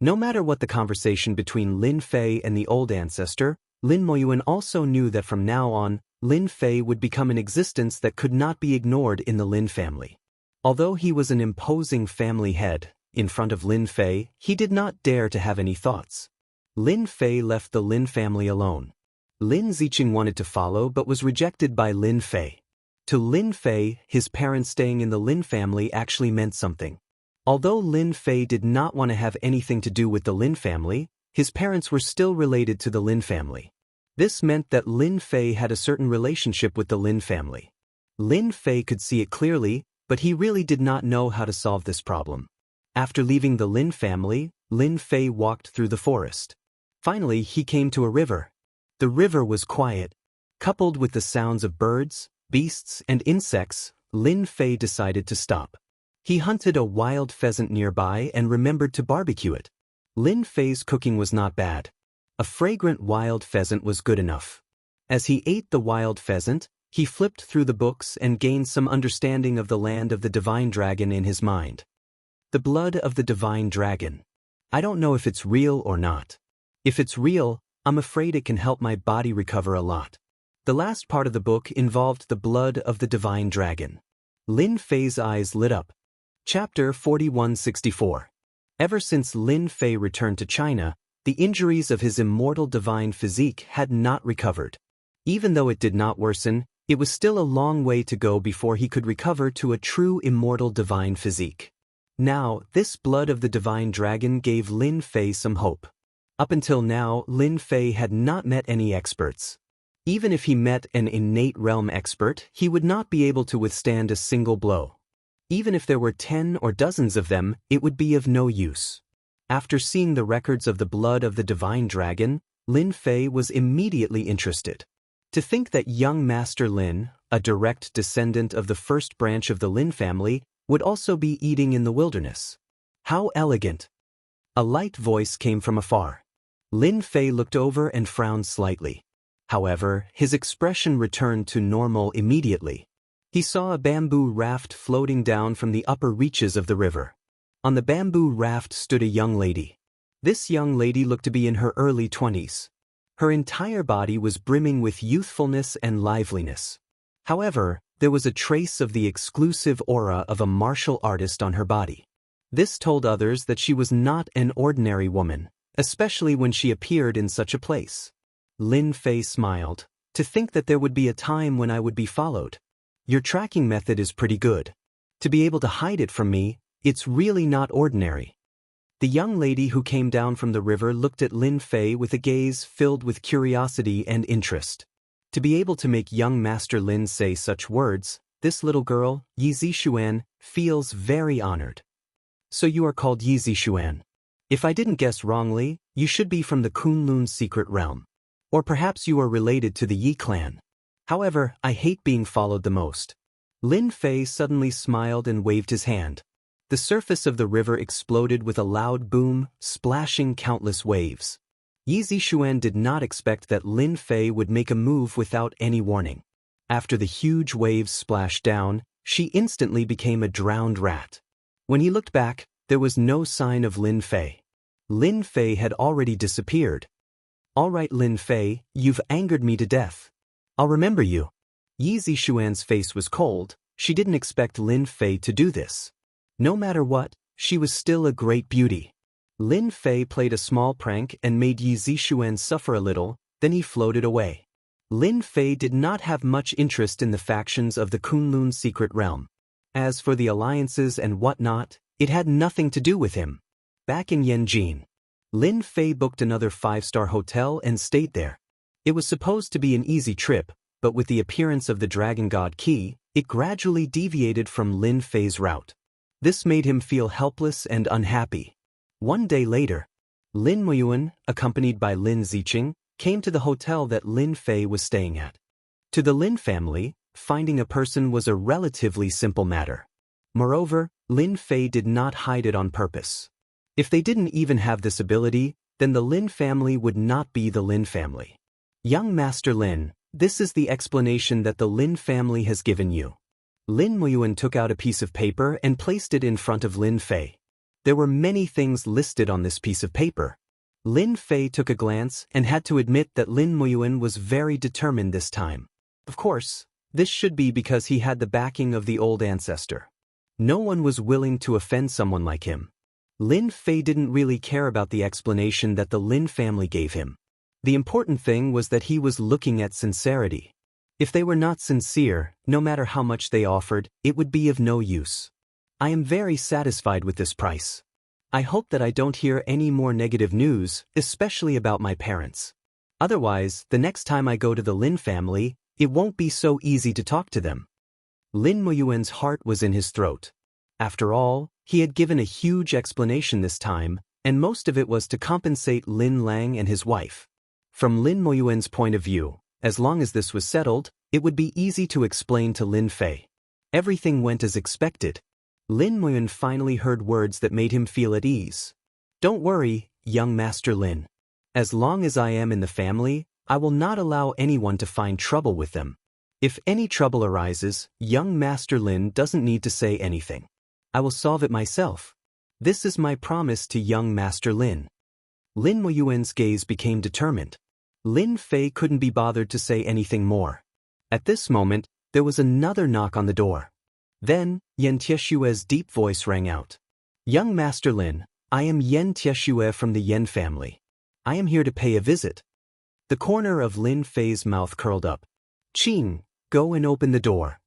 No matter what the conversation between Lin Fei and the old ancestor, Lin Muiyuan also knew that from now on, Lin Fei would become an existence that could not be ignored in the Lin family. Although he was an imposing family head, in front of Lin Fei, he did not dare to have any thoughts. Lin Fei left the Lin family alone. Lin Ziqing wanted to follow but was rejected by Lin Fei. To Lin Fei, his parents staying in the Lin family actually meant something. Although Lin Fei did not want to have anything to do with the Lin family, his parents were still related to the Lin family. This meant that Lin Fei had a certain relationship with the Lin family. Lin Fei could see it clearly, but he really did not know how to solve this problem. After leaving the Lin family, Lin Fei walked through the forest. Finally, he came to a river. The river was quiet. Coupled with the sounds of birds, beasts, and insects, Lin Fei decided to stop. He hunted a wild pheasant nearby and remembered to barbecue it. Lin Fei's cooking was not bad. A fragrant wild pheasant was good enough. As he ate the wild pheasant, he flipped through the books and gained some understanding of the land of the divine dragon in his mind. The blood of the divine dragon. I don't know if it's real or not. If it's real, I'm afraid it can help my body recover a lot. The last part of the book involved the blood of the divine dragon. Lin Fei's eyes lit up. Chapter 4164. Ever since Lin Fei returned to China, the injuries of his immortal divine physique had not recovered. Even though it did not worsen, it was still a long way to go before he could recover to a true immortal divine physique. Now, this blood of the divine dragon gave Lin Fei some hope. Up until now, Lin Fei had not met any experts. Even if he met an innate realm expert, he would not be able to withstand a single blow. Even if there were 10 or dozens of them, it would be of no use. After seeing the records of the blood of the divine dragon, Lin Fei was immediately interested. To think that young Master Lin, a direct descendant of the first branch of the Lin family, would also be eating in the wilderness. How elegant. A light voice came from afar. Lin Fei looked over and frowned slightly. However, his expression returned to normal immediately. He saw a bamboo raft floating down from the upper reaches of the river. On the bamboo raft stood a young lady. This young lady looked to be in her early 20s. Her entire body was brimming with youthfulness and liveliness. However, there was a trace of the exclusive aura of a martial artist on her body. This told others that she was not an ordinary woman, especially when she appeared in such a place. Lin Fei smiled. To think that there would be a time when I would be followed. Your tracking method is pretty good. To be able to hide it from me, it's really not ordinary. The young lady who came down from the river looked at Lin Fei with a gaze filled with curiosity and interest. To be able to make young Master Lin say such words, this little girl, Yi Zixuan, feels very honored. So you are called Yi Zixuan. If I didn't guess wrongly, you should be from the Kunlun secret realm. Or perhaps you are related to the Yi clan. However, I hate being followed the most. Lin Fei suddenly smiled and waved his hand. The surface of the river exploded with a loud boom, splashing countless waves. Yi Zixuan did not expect that Lin Fei would make a move without any warning. After the huge waves splashed down, she instantly became a drowned rat. When he looked back, there was no sign of Lin Fei. Lin Fei had already disappeared. All right, Lin Fei, you've angered me to death. I'll remember you. Yi Zixuan's face was cold. She didn't expect Lin Fei to do this. No matter what, she was still a great beauty. Lin Fei played a small prank and made Yi Zixuan suffer a little, then he floated away. Lin Fei did not have much interest in the factions of the Kunlun secret realm. As for the alliances and whatnot, it had nothing to do with him. Back in Yanjin, Lin Fei booked another 5-star hotel and stayed there. It was supposed to be an easy trip, but with the appearance of the Dragon God Key, it gradually deviated from Lin Fei's route. This made him feel helpless and unhappy. One day later, Lin Muyuan, accompanied by Lin Ziqing, came to the hotel that Lin Fei was staying at. To the Lin family, finding a person was a relatively simple matter. Moreover, Lin Fei did not hide it on purpose. If they didn't even have this ability, then the Lin family would not be the Lin family. Young Master Lin, this is the explanation that the Lin family has given you. Lin Muyuan took out a piece of paper and placed it in front of Lin Fei. There were many things listed on this piece of paper. Lin Fei took a glance and had to admit that Lin Muyuan was very determined this time. Of course, this should be because he had the backing of the old ancestor. No one was willing to offend someone like him. Lin Fei didn't really care about the explanation that the Lin family gave him. The important thing was that he was looking at sincerity. If they were not sincere, no matter how much they offered, it would be of no use. I am very satisfied with this price. I hope that I don't hear any more negative news, especially about my parents. Otherwise, the next time I go to the Lin family, it won't be so easy to talk to them. Lin Muyuan's heart was in his throat. After all, he had given a huge explanation this time, and most of it was to compensate Lin Lang and his wife. From Lin Muyuan's point of view, as long as this was settled, it would be easy to explain to Lin Fei. Everything went as expected. Lin Muyuan finally heard words that made him feel at ease. Don't worry, young Master Lin. As long as I am in the family, I will not allow anyone to find trouble with them. If any trouble arises, young Master Lin doesn't need to say anything. I will solve it myself. This is my promise to young Master Lin. Lin Muyuan's gaze became determined. Lin Fei couldn't be bothered to say anything more. At this moment, there was another knock on the door. Then, Yen Tieshue's deep voice rang out. Young Master Lin, I am Yen Tieshue from the Yen family. I am here to pay a visit. The corner of Lin Fei's mouth curled up. Qing, go and open the door.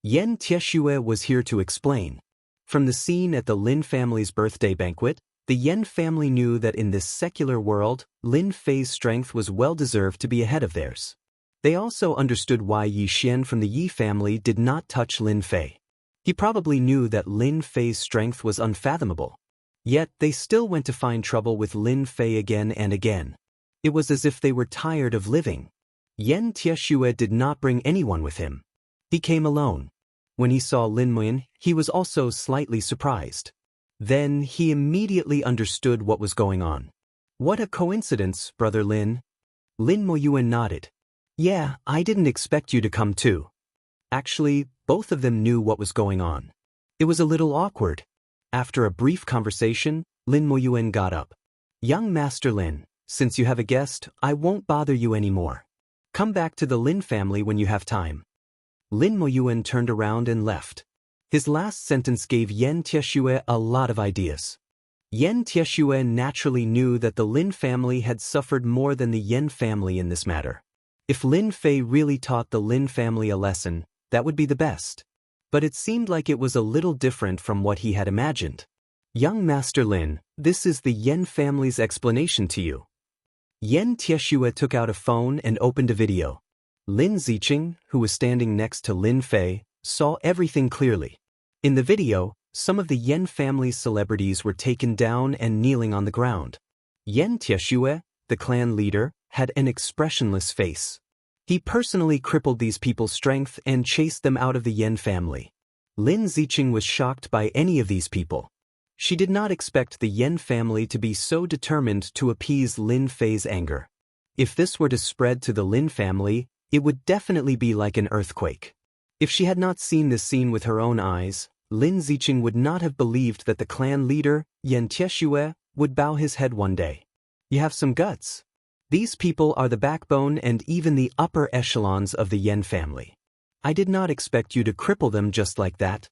Yen Tieshue was here to explain. From the scene at the Lin family's birthday banquet, the Yen family knew that in this secular world, Lin Fei's strength was well-deserved to be ahead of theirs. They also understood why Yi Xian from the Yi family did not touch Lin Fei. He probably knew that Lin Fei's strength was unfathomable. Yet, they still went to find trouble with Lin Fei again and again. It was as if they were tired of living. Yen Tieshue did not bring anyone with him. He came alone. When he saw Lin Muyin, he was also slightly surprised. Then he immediately understood what was going on. What a coincidence, Brother Lin. Lin Muyin nodded. Yeah, I didn't expect you to come too. Actually, both of them knew what was going on. It was a little awkward. After a brief conversation, Lin Muyin got up. Young Master Lin, since you have a guest, I won't bother you anymore. Come back to the Lin family when you have time. Lin Muyin turned around and left. His last sentence gave Yan Tieshue a lot of ideas. Yan Tieshue naturally knew that the Lin family had suffered more than the Yan family in this matter. If Lin Fei really taught the Lin family a lesson, that would be the best. But it seemed like it was a little different from what he had imagined. Young Master Lin, this is the Yan family's explanation to you. Yan Tieshue took out a phone and opened a video. Lin Ziqing, who was standing next to Lin Fei, saw everything clearly. In the video, some of the Yan family's celebrities were taken down and kneeling on the ground. Yan Tieshue, the clan leader, had an expressionless face. He personally crippled these people's strength and chased them out of the Yan family. Lin Ziqing was shocked by any of these people. She did not expect the Yan family to be so determined to appease Lin Fei's anger. If this were to spread to the Lin family, it would definitely be like an earthquake. If she had not seen this scene with her own eyes, Lin Ziqing would not have believed that the clan leader, Yan Tieshue, would bow his head one day. You have some guts. These people are the backbone and even the upper echelons of the Yan family. I did not expect you to cripple them just like that.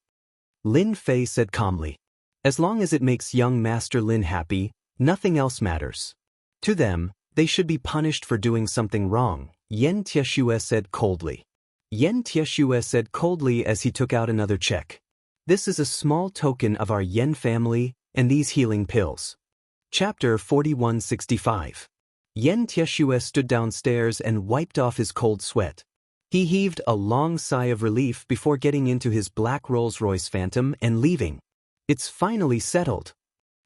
Lin Fei said calmly. As long as it makes young Master Lin happy, nothing else matters. To them, they should be punished for doing something wrong, Yan Tieshue said coldly. Yan Tieshue said coldly as he took out another check. This is a small token of our Yan family and these healing pills. Chapter 4165. Yan Tieshue stood downstairs and wiped off his cold sweat. He heaved a long sigh of relief before getting into his black Rolls-Royce Phantom and leaving. It's finally settled.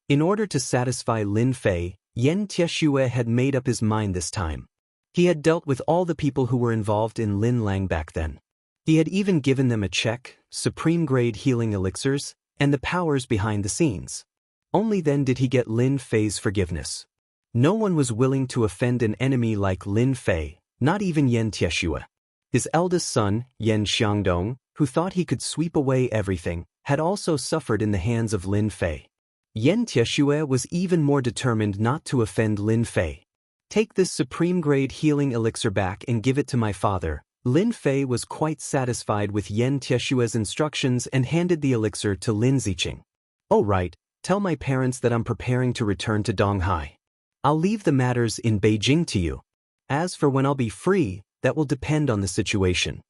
In order to satisfy Lin Fei, Yan Tieshue had made up his mind this time. He had dealt with all the people who were involved in Lin Lang back then. He had even given them a check, supreme-grade healing elixirs, and the powers behind the scenes. Only then did he get Lin Fei's forgiveness. No one was willing to offend an enemy like Lin Fei, not even Yan Tieshue. His eldest son, Yan Xiangdong, who thought he could sweep away everything, had also suffered in the hands of Lin Fei. Yan Tieshue was even more determined not to offend Lin Fei. Take this supreme-grade healing elixir back and give it to my father. Lin Fei was quite satisfied with Yan Tieshue's instructions and handed the elixir to Lin Ziqing. Oh right, tell my parents that I'm preparing to return to Donghai. I'll leave the matters in Beijing to you. As for when I'll be free, that will depend on the situation.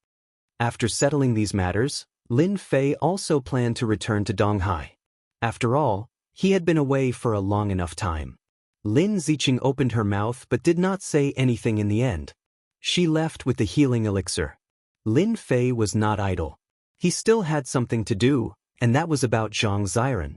After settling these matters, Lin Fei also planned to return to Donghai. After all, he had been away for a long enough time. Lin Ziqing opened her mouth but did not say anything in the end. She left with the healing elixir. Lin Fei was not idle. He still had something to do, and that was about Zhang Ziren.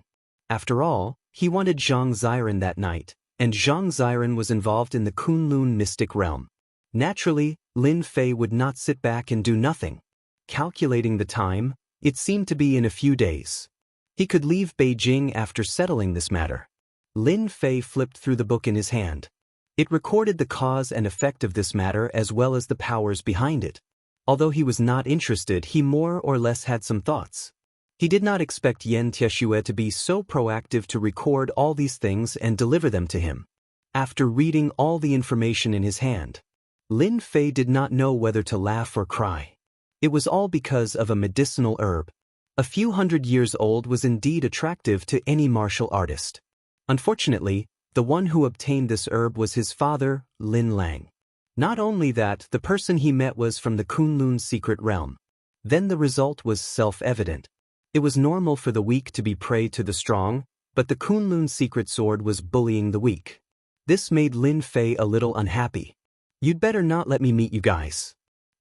After all, he wanted Zhang Ziren that night, and Zhang Ziren was involved in the Kunlun mystic realm. Naturally, Lin Fei would not sit back and do nothing. Calculating the time, it seemed to be in a few days. He could leave Beijing after settling this matter. Lin Fei flipped through the book in his hand. It recorded the cause and effect of this matter as well as the powers behind it. Although he was not interested, he more or less had some thoughts. He did not expect Yan Tieshue to be so proactive to record all these things and deliver them to him. After reading all the information in his hand, Lin Fei did not know whether to laugh or cry. It was all because of a medicinal herb. A few hundred years old was indeed attractive to any martial artist. Unfortunately, the one who obtained this herb was his father, Lin Lang. Not only that, the person he met was from the Kunlun secret realm. Then the result was self-evident. It was normal for the weak to be prey to the strong, but the Kunlun secret sword was bullying the weak. This made Lin Fei a little unhappy. You'd better not let me meet you guys.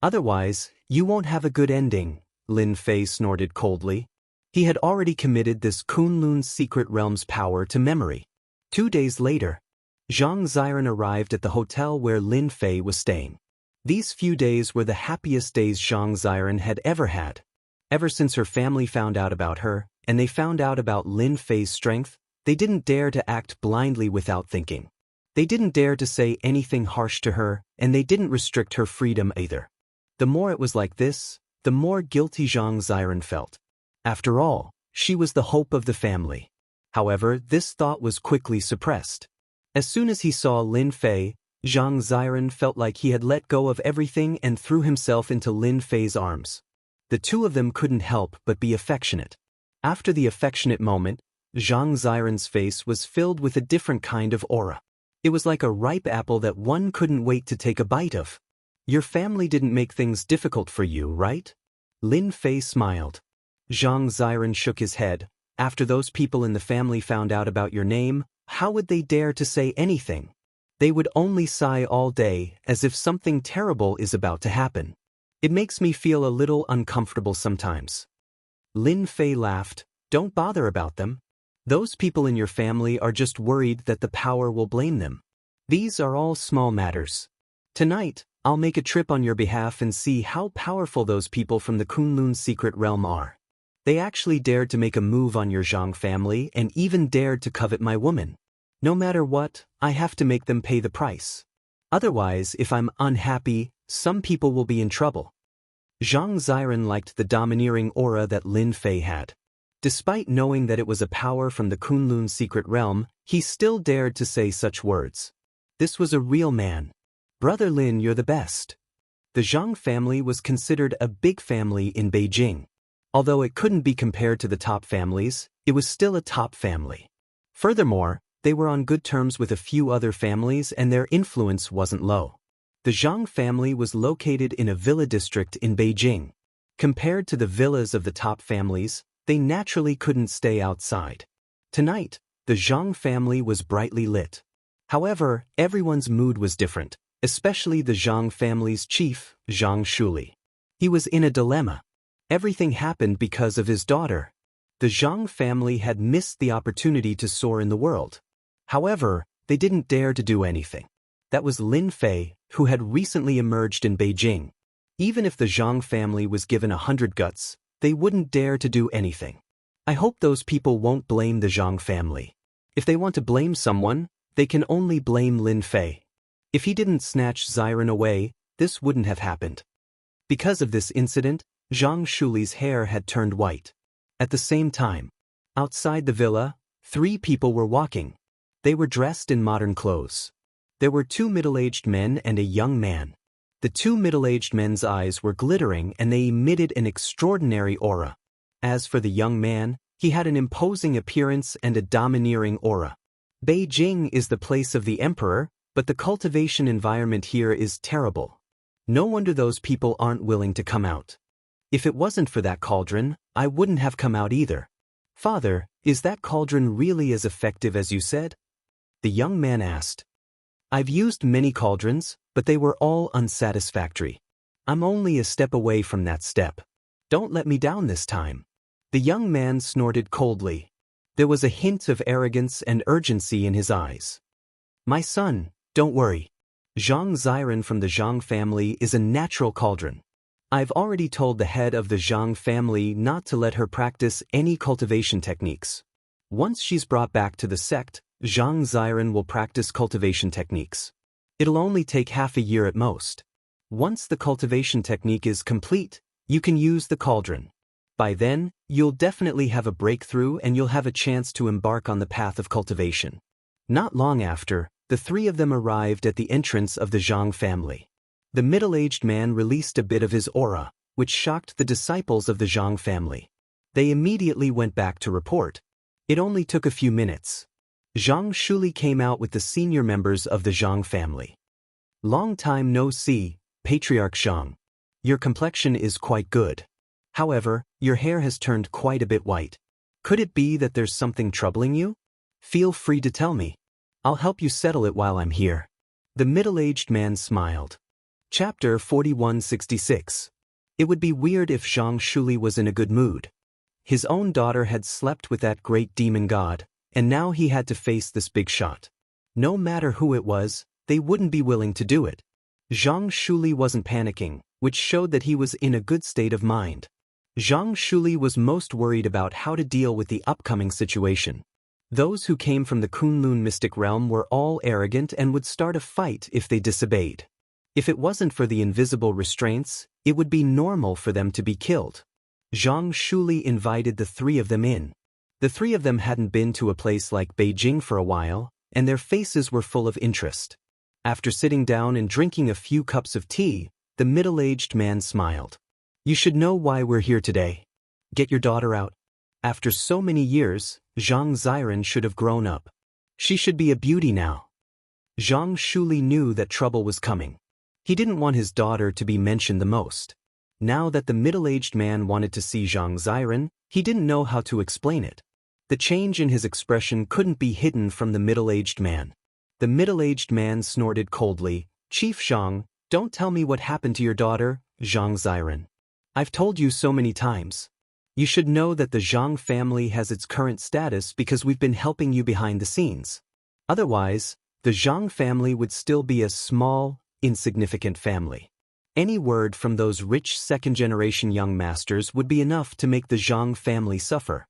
Otherwise, you won't have a good ending, Lin Fei snorted coldly. He had already committed this Kunlun secret realm's power to memory. 2 days later, Zhang Ziren arrived at the hotel where Lin Fei was staying. These few days were the happiest days Zhang Ziren had ever had. Ever since her family found out about her, and they found out about Lin Fei's strength, they didn't dare to act blindly without thinking. They didn't dare to say anything harsh to her, and they didn't restrict her freedom either. The more it was like this, the more guilty Zhang Ziren felt. After all, she was the hope of the family. However, this thought was quickly suppressed. As soon as he saw Lin Fei, Zhang Ziren felt like he had let go of everything and threw himself into Lin Fei's arms. The two of them couldn't help but be affectionate. After the affectionate moment, Zhang Ziren's face was filled with a different kind of aura. It was like a ripe apple that one couldn't wait to take a bite of. Your family didn't make things difficult for you, right? Lin Fei smiled. Zhang Ziren shook his head. After those people in the family found out about your name, how would they dare to say anything? They would only sigh all day, as if something terrible is about to happen. It makes me feel a little uncomfortable sometimes. Lin Fei laughed. Don't bother about them. Those people in your family are just worried that the power will blame them. These are all small matters. Tonight, I'll make a trip on your behalf and see how powerful those people from the Kunlun secret realm are. They actually dared to make a move on your Zhang family and even dared to covet my woman. No matter what, I have to make them pay the price. Otherwise, if I'm unhappy, some people will be in trouble. Zhang Ziren liked the domineering aura that Lin Fei had. Despite knowing that it was a power from the Kunlun secret realm, he still dared to say such words. This was a real man. Brother Lin, you're the best. The Zhang family was considered a big family in Beijing. Although it couldn't be compared to the top families, it was still a top family. Furthermore, they were on good terms with a few other families and their influence wasn't low. The Zhang family was located in a villa district in Beijing. Compared to the villas of the top families, they naturally couldn't stay outside. Tonight, the Zhang family was brightly lit. However, everyone's mood was different, especially the Zhang family's chief, Zhang Shuli. He was in a dilemma. Everything happened because of his daughter. The Zhang family had missed the opportunity to soar in the world. However, they didn't dare to do anything. That was Lin Fei, who had recently emerged in Beijing. Even if the Zhang family was given 100 guts, they wouldn't dare to do anything. I hope those people won't blame the Zhang family. If they want to blame someone, they can only blame Lin Fei. If he didn't snatch Ziren away, this wouldn't have happened. Because of this incident, Zhang Shuli's hair had turned white. At the same time, outside the villa, 3 people were walking. They were dressed in modern clothes. There were 2 middle-aged men and a young man. The 2 middle-aged men's eyes were glittering and they emitted an extraordinary aura. As for the young man, he had an imposing appearance and a domineering aura. Beijing is the place of the emperor, but the cultivation environment here is terrible. No wonder those people aren't willing to come out. If it wasn't for that cauldron, I wouldn't have come out either. Father, is that cauldron really as effective as you said? The young man asked. I've used many cauldrons, but they were all unsatisfactory. I'm only a step away from that step. Don't let me down this time. The young man snorted coldly. There was a hint of arrogance and urgency in his eyes. My son, don't worry. Zhang Ziren from the Zhang family is a natural cauldron. I've already told the head of the Zhang family not to let her practice any cultivation techniques. Once she's brought back to the sect, Zhang Ziren will practice cultivation techniques. It'll only take half a year at most. Once the cultivation technique is complete, you can use the cauldron. By then, you'll definitely have a breakthrough and you'll have a chance to embark on the path of cultivation. Not long after, the 3 of them arrived at the entrance of the Zhang family. The middle-aged man released a bit of his aura, which shocked the disciples of the Zhang family. They immediately went back to report. It only took a few minutes. Zhang Shuli came out with the senior members of the Zhang family. Long time no see, Patriarch Zhang. Your complexion is quite good. However, your hair has turned quite a bit white. Could it be that there's something troubling you? Feel free to tell me. I'll help you settle it while I'm here. The middle-aged man smiled. Chapter 4166. It would be weird if Zhang Shuli was in a good mood. His own daughter had slept with that great demon god, and now he had to face this big shot. No matter who it was, they wouldn't be willing to do it. Zhang Shuli wasn't panicking, which showed that he was in a good state of mind. Zhang Shuli was most worried about how to deal with the upcoming situation. Those who came from the Kunlun mystic realm were all arrogant and would start a fight if they disobeyed. If it wasn't for the invisible restraints, it would be normal for them to be killed. Zhang Shuli invited the three of them in. The three of them hadn't been to a place like Beijing for a while, and their faces were full of interest. After sitting down and drinking a few cups of tea, the middle-aged man smiled. "You should know why we're here today. Get your daughter out. After so many years, Zhang Ziren should have grown up. She should be a beauty now." Zhang Shuli knew that trouble was coming. He didn't want his daughter to be mentioned the most. Now that the middle-aged man wanted to see Zhang Ziren, he didn't know how to explain it. The change in his expression couldn't be hidden from the middle-aged man. The middle-aged man snorted coldly, "Chief Zhang, don't tell me what happened to your daughter, Zhang Ziren. I've told you so many times. You should know that the Zhang family has its current status because we've been helping you behind the scenes. Otherwise, the Zhang family would still be a small, insignificant family. Any word from those rich second-generation young masters would be enough to make the Zhang family suffer."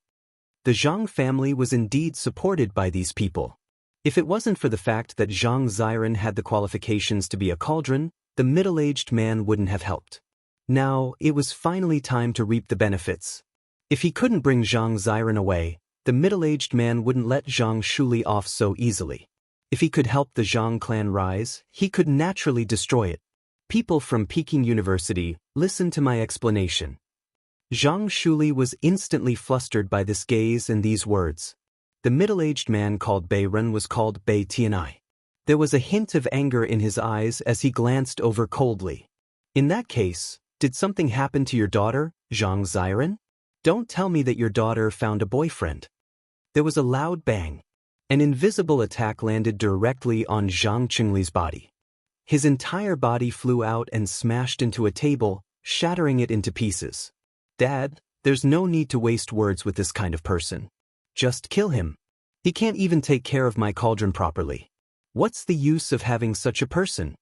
The Zhang family was indeed supported by these people. If it wasn't for the fact that Zhang Ziren had the qualifications to be a cauldron, the middle-aged man wouldn't have helped. Now, it was finally time to reap the benefits. If he couldn't bring Zhang Ziren away, the middle-aged man wouldn't let Zhang Shuli off so easily. If he could help the Zhang clan rise, he could naturally destroy it. "People from Peking University, listen to my explanation." Zhang Shuli was instantly flustered by this gaze and these words. The middle-aged man called Beirun was called Bei Tianai. There was a hint of anger in his eyes as he glanced over coldly. "In that case, did something happen to your daughter, Zhang Ziren? Don't tell me that your daughter found a boyfriend." There was a loud bang. An invisible attack landed directly on Zhang Qingli's body. His entire body flew out and smashed into a table, shattering it into pieces. "Dad, there's no need to waste words with this kind of person. Just kill him. He can't even take care of my cauldron properly. What's the use of having such a person?"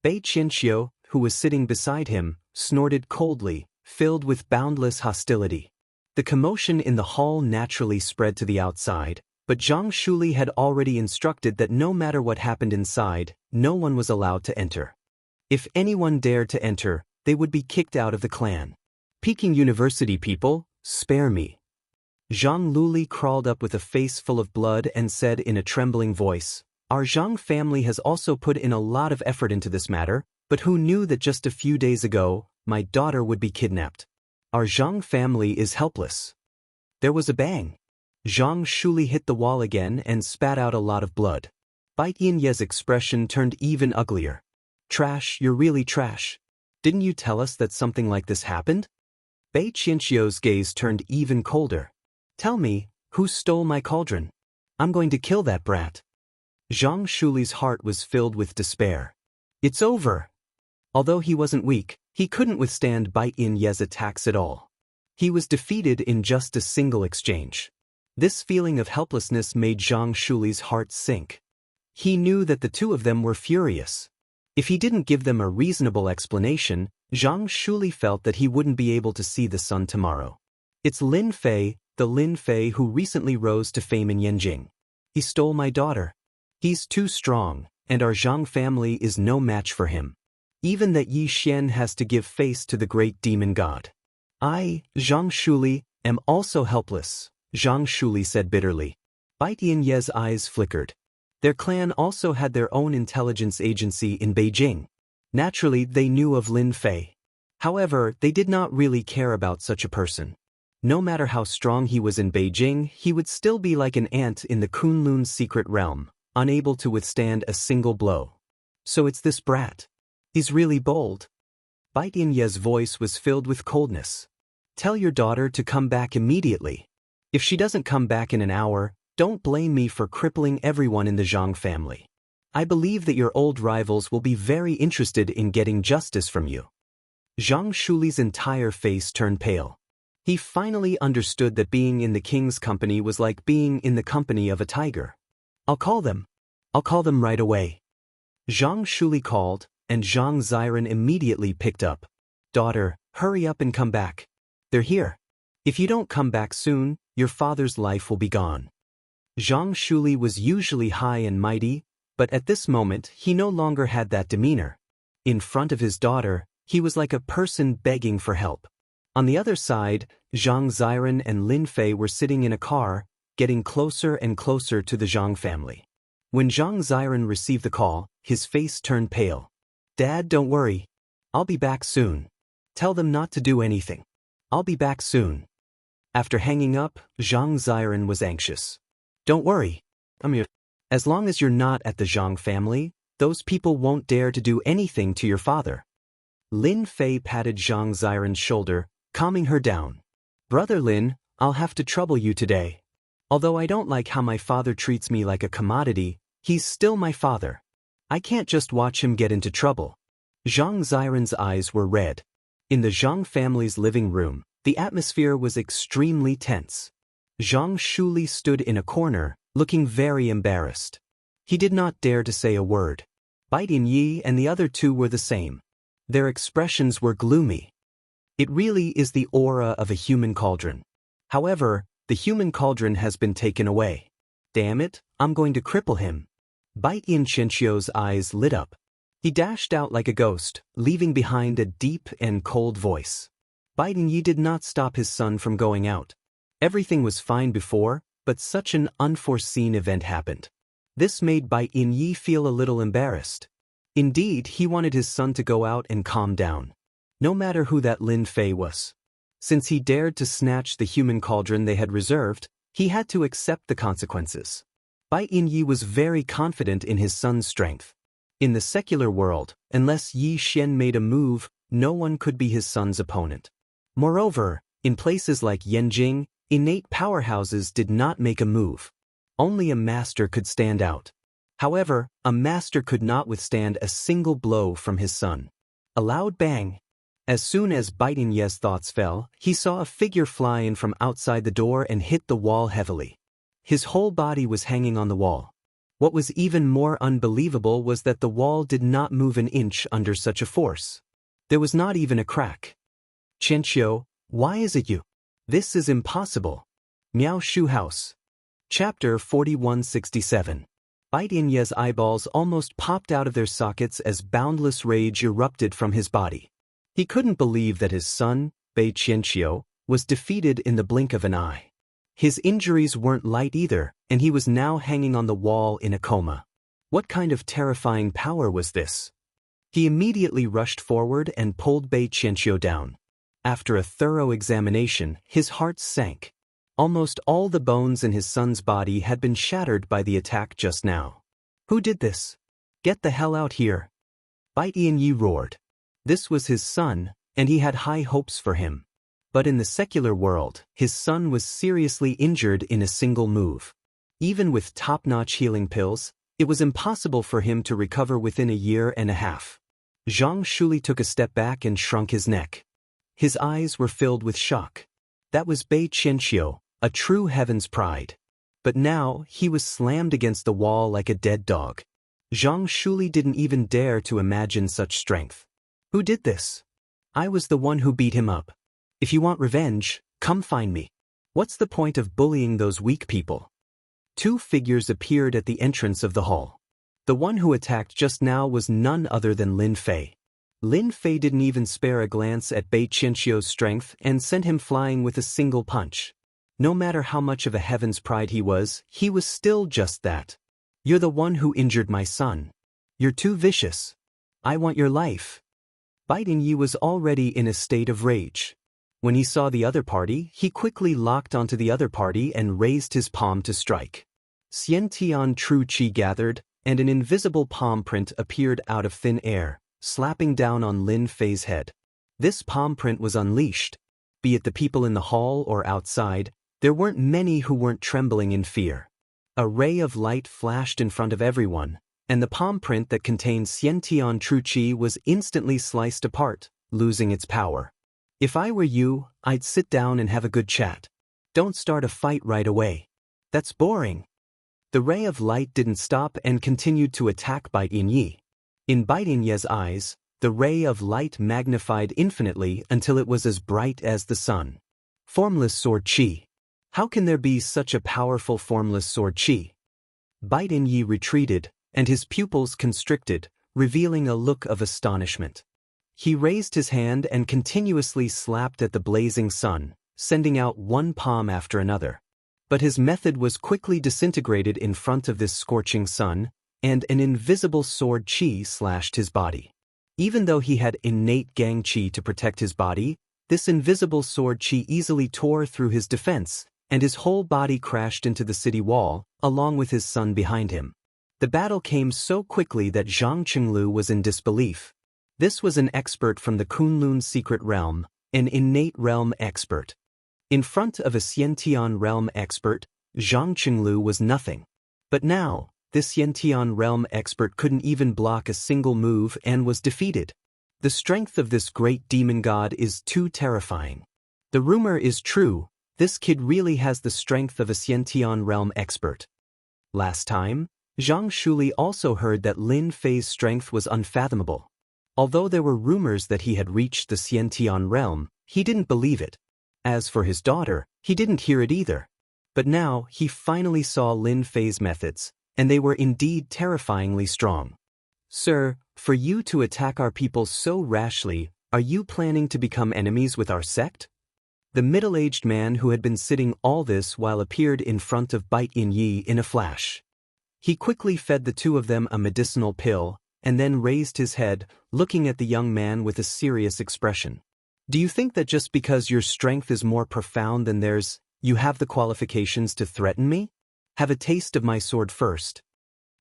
Bei Qianxiu, who was sitting beside him, snorted coldly, filled with boundless hostility. The commotion in the hall naturally spread to the outside, but Zhang Shuli had already instructed that no matter what happened inside, no one was allowed to enter. If anyone dared to enter, they would be kicked out of the clan. "Peking University people, spare me." Zhang Luli crawled up with a face full of blood and said in a trembling voice, "Our Zhang family has also put in a lot of effort into this matter, but who knew that just a few days ago, my daughter would be kidnapped? Our Zhang family is helpless." There was a bang. Zhang Shuli hit the wall again and spat out a lot of blood. Bai Tianye's expression turned even uglier. "Trash, you're really trash. Didn't you tell us that something like this happened?" Bei Qianxiu's gaze turned even colder. "Tell me, who stole my cauldron? I'm going to kill that brat." Zhang Shuli's heart was filled with despair. It's over. Although he wasn't weak, he couldn't withstand Bai Tianye's attacks at all. He was defeated in just a single exchange. This feeling of helplessness made Zhang Shuli's heart sink. He knew that the two of them were furious. If he didn't give them a reasonable explanation, Zhang Shuli felt that he wouldn't be able to see the sun tomorrow. "It's Lin Fei, the Lin Fei who recently rose to fame in Yanjing. He stole my daughter. He's too strong, and our Zhang family is no match for him. Even that Yi Xian has to give face to the great demon god. I, Zhang Shuli, am also helpless," Zhang Shuli said bitterly. Bai Tianye's eyes flickered. Their clan also had their own intelligence agency in Beijing. Naturally, they knew of Lin Fei. However, they did not really care about such a person. No matter how strong he was in Beijing, he would still be like an ant in the Kunlun secret realm, unable to withstand a single blow. "So it's this brat. He's really bold." Bai Tianye's voice was filled with coldness. "Tell your daughter to come back immediately. If she doesn't come back in an hour, don't blame me for crippling everyone in the Zhang family. I believe that your old rivals will be very interested in getting justice from you." Zhang Shuli's entire face turned pale. He finally understood that being in the king's company was like being in the company of a tiger. I'll call them right away." Zhang Shuli called, and Zhang Ziren immediately picked up. "Daughter, hurry up and come back. They're here. If you don't come back soon, your father's life will be gone. Zhang Shuli was usually high and mighty, but at this moment he no longer had that demeanor. In front of his daughter, he was like a person begging for help. On the other side, Zhang Ziran and Lin Fei were sitting in a car, getting closer and closer to the Zhang family. When Zhang Ziran received the call, his face turned pale. "Dad, don't worry. I'll be back soon. Tell them not to do anything. I'll be back soon." After hanging up, Zhang Ziran was anxious. "Don't worry. I'm here. As long as you're not at the Zhang family, those people won't dare to do anything to your father." Lin Fei patted Zhang Ziran's shoulder, calming her down. "Brother Lin, I'll have to trouble you today. Although I don't like how my father treats me like a commodity, he's still my father. I can't just watch him get into trouble." Zhang Ziran's eyes were red. In the Zhang family's living room, the atmosphere was extremely tense. Zhang Shuli stood in a corner, looking very embarrassed. He did not dare to say a word. Bai Yi and the other two were the same. Their expressions were gloomy. It really is the aura of a human cauldron. However, the human cauldron has been taken away. Damn it, I'm going to cripple him. Bai Xianxia's eyes lit up. He dashed out like a ghost, leaving behind a deep and cold voice. Bai Yi did not stop his son from going out. Everything was fine before, but such an unforeseen event happened. This made Bai Yi feel a little embarrassed. Indeed, he wanted his son to go out and calm down. No matter who that Lin Fei was. Since he dared to snatch the human cauldron they had reserved, he had to accept the consequences. Bai Yi was very confident in his son's strength. In the secular world, unless Yi Xian made a move, no one could be his son's opponent. Moreover, in places like Yanjing, innate powerhouses did not make a move. Only a master could stand out. However, a master could not withstand a single blow from his son. A loud bang. As soon as Bai Yi's thoughts fell, he saw a figure fly in from outside the door and hit the wall heavily. His whole body was hanging on the wall. What was even more unbelievable was that the wall did not move an inch under such a force. There was not even a crack. "Xianxia, why is it you? This is impossible." Miao Shu House. Chapter 4167. Bai Yi's eyeballs almost popped out of their sockets as boundless rage erupted from his body. He couldn't believe that his son, Bai Xianxia, was defeated in the blink of an eye. His injuries weren't light either, and he was now hanging on the wall in a coma. What kind of terrifying power was this? He immediately rushed forward and pulled Bai Xianxia down. After a thorough examination, his heart sank. Almost all the bones in his son's body had been shattered by the attack just now. "Who did this? Get the hell out here!" Bai Yi roared. This was his son, and he had high hopes for him. But in the secular world, his son was seriously injured in a single move. Even with top-notch healing pills, it was impossible for him to recover within a year and a half. Zhang Shuli took a step back and shrunk his neck. His eyes were filled with shock. That was Bai Xianxia, a true heaven's pride. But now, he was slammed against the wall like a dead dog. Zhang Shuli didn't even dare to imagine such strength. "Who did this?" "I was the one who beat him up. If you want revenge, come find me. What's the point of bullying those weak people?" Two figures appeared at the entrance of the hall. The one who attacked just now was none other than Lin Fei. Lin Fei didn't even spare a glance at Bai Qianxia's strength and sent him flying with a single punch. No matter how much of a heaven's pride he was still just that. "You're the one who injured my son. You're too vicious. I want your life." Bai Yi was already in a state of rage. When he saw the other party, he quickly locked onto the other party and raised his palm to strike. Xian Tian Tru Qi gathered, and an invisible palm print appeared out of thin air, slapping down on Lin Fei's head. This palm print was unleashed. Be it the people in the hall or outside, there weren't many who weren't trembling in fear. A ray of light flashed in front of everyone, and the palm print that contained Xian Tian Tru Qi was instantly sliced apart, losing its power. "If I were you, I'd sit down and have a good chat. Don't start a fight right away. That's boring." The ray of light didn't stop and continued to attack Bai Yi. In Bai Yi's eyes, the ray of light magnified infinitely until it was as bright as the sun. Formless sword qi. How can there be such a powerful formless sword qi? Bai Yi retreated, and his pupils constricted, revealing a look of astonishment. He raised his hand and continuously slapped at the blazing sun, sending out one palm after another. But his method was quickly disintegrated in front of this scorching sun, and an invisible sword qi slashed his body. Even though he had innate gang qi to protect his body, this invisible sword qi easily tore through his defense, and his whole body crashed into the city wall, along with his son behind him. The battle came so quickly that Zhang Qinglu was in disbelief. This was an expert from the Kunlun secret realm, an innate realm expert. In front of a Xiantian realm expert, Zhang Qinglu was nothing. But now, this Xiantian realm expert couldn't even block a single move and was defeated. The strength of this great demon god is too terrifying. The rumor is true, this kid really has the strength of a Xiantian realm expert. Last time, Zhang Shuli also heard that Lin Fei's strength was unfathomable. Although there were rumors that he had reached the Xiantian realm, he didn't believe it. As for his daughter, he didn't hear it either. But now, he finally saw Lin Fei's methods, and they were indeed terrifyingly strong. Sir, for you to attack our people so rashly, are you planning to become enemies with our sect? The middle-aged man who had been sitting all this while appeared in front of Bai Yi in a flash. He quickly fed the two of them a medicinal pill, and then raised his head, looking at the young man with a serious expression. Do you think that just because your strength is more profound than theirs, you have the qualifications to threaten me? Have a taste of my sword first.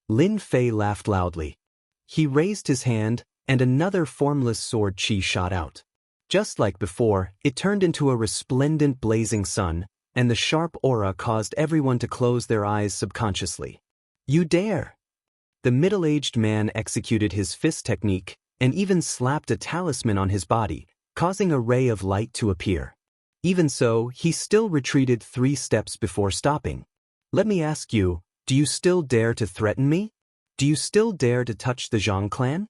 Lin Fei laughed loudly. He raised his hand, and another formless sword qi shot out. Just like before, it turned into a resplendent blazing sun, and the sharp aura caused everyone to close their eyes subconsciously. You dare! The middle-aged man executed his fist technique, and even slapped a talisman on his body, causing a ray of light to appear. Even so, he still retreated 3 steps before stopping. Let me ask you, do you still dare to threaten me? Do you still dare to touch the Zhang clan?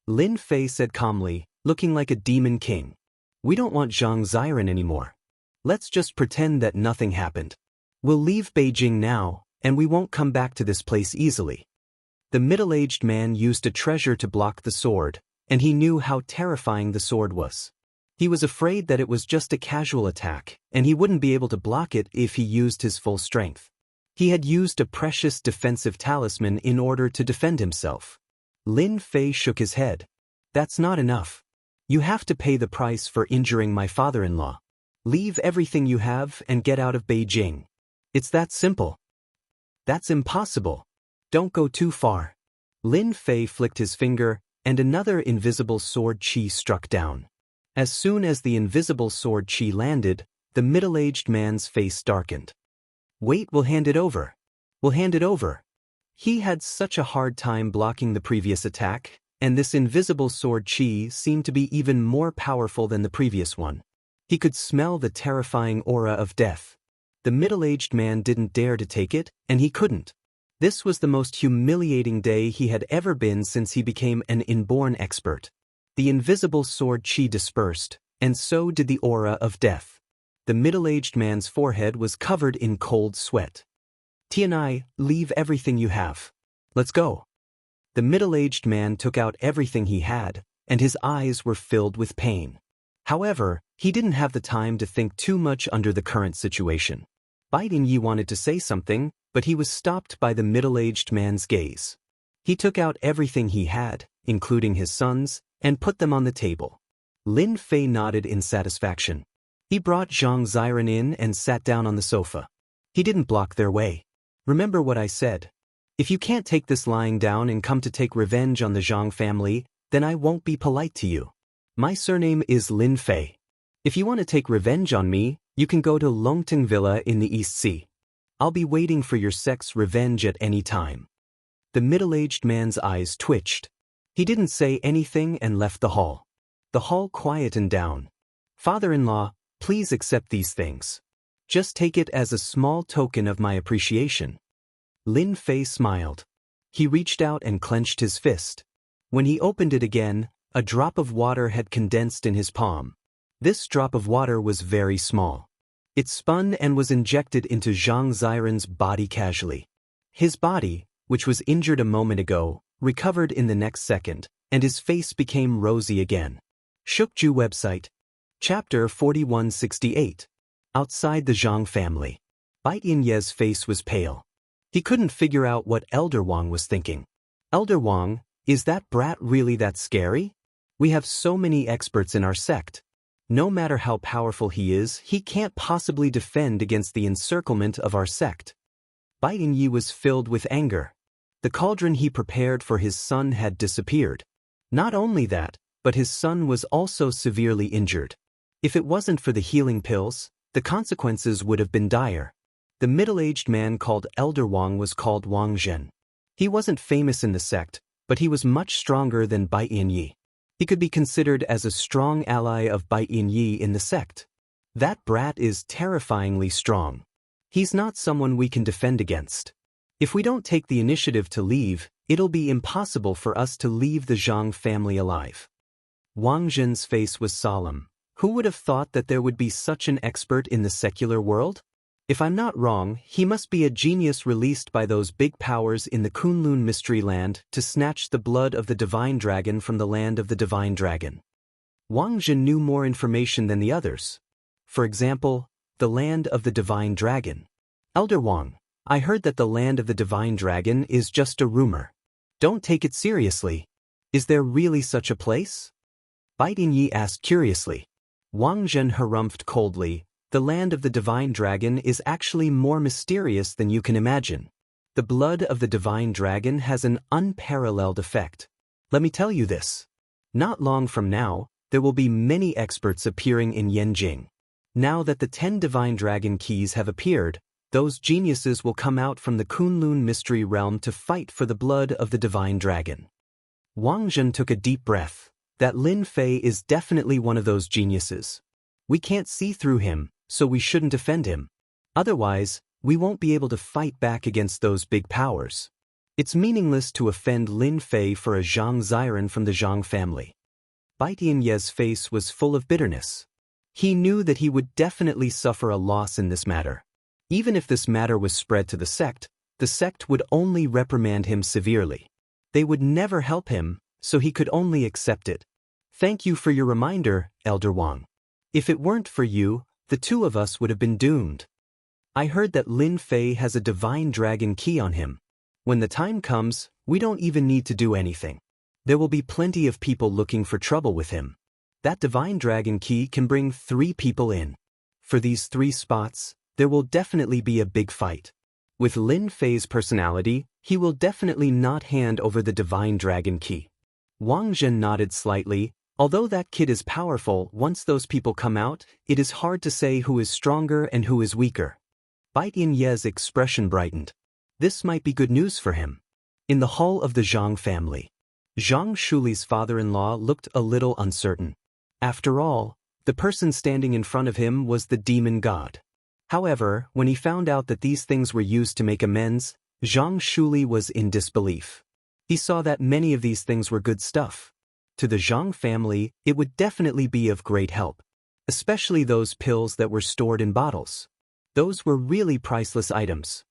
Lin Fei said calmly, looking like a demon king. We don't want Zhang Ziren anymore. Let's just pretend that nothing happened. We'll leave Beijing now, and we won't come back to this place easily. The middle-aged man used a treasure to block the sword, and he knew how terrifying the sword was. He was afraid that it was just a casual attack, and he wouldn't be able to block it if he used his full strength. He had used a precious defensive talisman in order to defend himself. Lin Fei shook his head. That's not enough. You have to pay the price for injuring my father-in-law. Leave everything you have and get out of Beijing. It's that simple. That's impossible. Don't go too far. Lin Fei flicked his finger, and another invisible sword qi struck down. As soon as the invisible sword qi landed, the middle-aged man's face darkened. Wait, we'll hand it over. We'll hand it over. He had such a hard time blocking the previous attack, and this invisible sword qi seemed to be even more powerful than the previous one. He could smell the terrifying aura of death. The middle-aged man didn't dare to take it, and he couldn't. This was the most humiliating day he had ever been since he became an inborn expert. The invisible sword qi dispersed, and so did the aura of death. The middle-aged man's forehead was covered in cold sweat. Tianai, leave everything you have. Let's go. The middle-aged man took out everything he had, and his eyes were filled with pain. However, he didn't have the time to think too much under the current situation. Bai Yi wanted to say something, but he was stopped by the middle-aged man's gaze. He took out everything he had, including his sons, and put them on the table. Lin Fei nodded in satisfaction. He brought Zhang Ziren in and sat down on the sofa. He didn't block their way. Remember what I said. If you can't take this lying down and come to take revenge on the Zhang family, then I won't be polite to you. My surname is Lin Fei. If you want to take revenge on me, you can go to Longting Villa in the East Sea. I'll be waiting for your sex revenge at any time. The middle-aged man's eyes twitched. He didn't say anything and left the hall. The hall quietened down. Father-in-law, please accept these things. Just take it as a small token of my appreciation. Lin Fei smiled. He reached out and clenched his fist. When he opened it again, a drop of water had condensed in his palm. This drop of water was very small. It spun and was injected into Zhang Ziren's body casually. His body, which was injured a moment ago, recovered in the next second, and his face became rosy again. Shukju website. Chapter 4168. Outside the Zhang family. Bai Yinye's face was pale. He couldn't figure out what Elder Wang was thinking. Elder Wang, is that brat really that scary? We have so many experts in our sect. No matter how powerful he is, he can't possibly defend against the encirclement of our sect. Bai Yinye was filled with anger. The cauldron he prepared for his son had disappeared. Not only that, but his son was also severely injured. If it wasn't for the healing pills, the consequences would have been dire. The middle-aged man called Elder Wang was called Wang Zhen. He wasn't famous in the sect, but he was much stronger than Bai Yinye. He could be considered as a strong ally of Bai Yinye in the sect. That brat is terrifyingly strong. He's not someone we can defend against. If we don't take the initiative to leave, it'll be impossible for us to leave the Zhang family alive. Wang Zhen's face was solemn. Who would have thought that there would be such an expert in the secular world? If I'm not wrong, he must be a genius released by those big powers in the Kunlun Mystery Land to snatch the blood of the Divine Dragon from the land of the Divine Dragon. Wang Zhen knew more information than the others. For example, the land of the Divine Dragon. Elder Wang, I heard that the land of the Divine Dragon is just a rumor. Don't take it seriously. Is there really such a place? Bai Yinye asked curiously. Wang Zhen harumphed coldly. The land of the Divine Dragon is actually more mysterious than you can imagine. The blood of the Divine Dragon has an unparalleled effect. Let me tell you this. Not long from now, there will be many experts appearing in Yanjing. Now that the 10 Divine Dragon keys have appeared, those geniuses will come out from the Kunlun Mystery Realm to fight for the blood of the Divine Dragon. Wang Zhen took a deep breath. That Lin Fei is definitely one of those geniuses. We can't see through him, so we shouldn't offend him. Otherwise, we won't be able to fight back against those big powers. It's meaningless to offend Lin Fei for a Zhang Ziren from the Zhang family. Bai Yinye's face was full of bitterness. He knew that he would definitely suffer a loss in this matter. Even if this matter was spread to the sect would only reprimand him severely. They would never help him, so he could only accept it. Thank you for your reminder, Elder Wang. If it weren't for you, the two of us would have been doomed. I heard that Lin Fei has a Divine Dragon key on him. When the time comes, we don't even need to do anything. There will be plenty of people looking for trouble with him. That Divine Dragon key can bring 3 people in. For these 3 spots, there will definitely be a big fight. With Lin Fei's personality, he will definitely not hand over the Divine Dragon key. Wang Zhen nodded slightly. Although that kid is powerful, once those people come out, it is hard to say who is stronger and who is weaker. Bai Yinye's expression brightened. This might be good news for him. In the hall of the Zhang family, Zhang Shuli's father-in-law looked a little uncertain. After all, the person standing in front of him was the demon god. However, when he found out that these things were used to make amends, Zhang Shuli was in disbelief. He saw that many of these things were good stuff. To the Zhang family, it would definitely be of great help. Especially those pills that were stored in bottles. Those were really priceless items.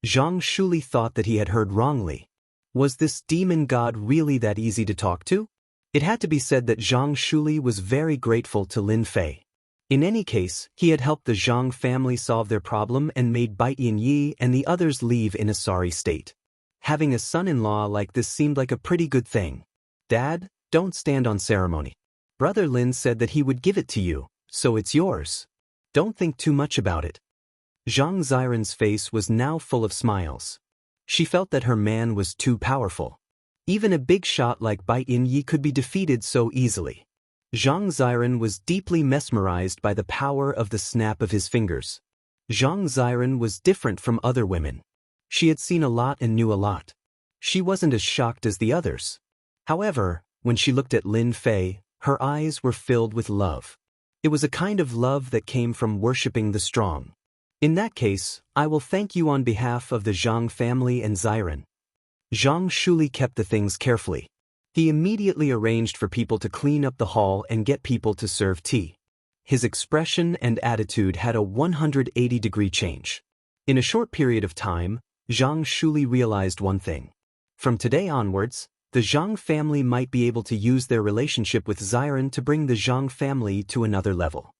Zhang Shuli thought that he had heard wrongly. Was this demon god really that easy to talk to? It had to be said that Zhang Shuli was very grateful to Lin Fei. In any case, he had helped the Zhang family solve their problem and made Bai Yinye and the others leave in a sorry state. Having a son-in-law like this seemed like a pretty good thing. Dad, don't stand on ceremony. Brother Lin said that he would give it to you, so it's yours. Don't think too much about it. Zhang Ziren's face was now full of smiles. She felt that her man was too powerful. Even a big shot like Bai Yinye could be defeated so easily. Zhang Ziren was deeply mesmerized by the power of the snap of his fingers. Zhang Ziren was different from other women. She had seen a lot and knew a lot. She wasn't as shocked as the others. However, when she looked at Lin Fei, her eyes were filled with love. It was a kind of love that came from worshipping the strong. In that case, I will thank you on behalf of the Zhang family and Ziren. Zhang Shuli kept the things carefully. He immediately arranged for people to clean up the hall and get people to serve tea. his expression and attitude had a 180-degree change. In a short period of time, Zhang Shuli realized one thing. From today onwards, the Zhang family might be able to use their relationship with Xiren to bring the Zhang family to another level.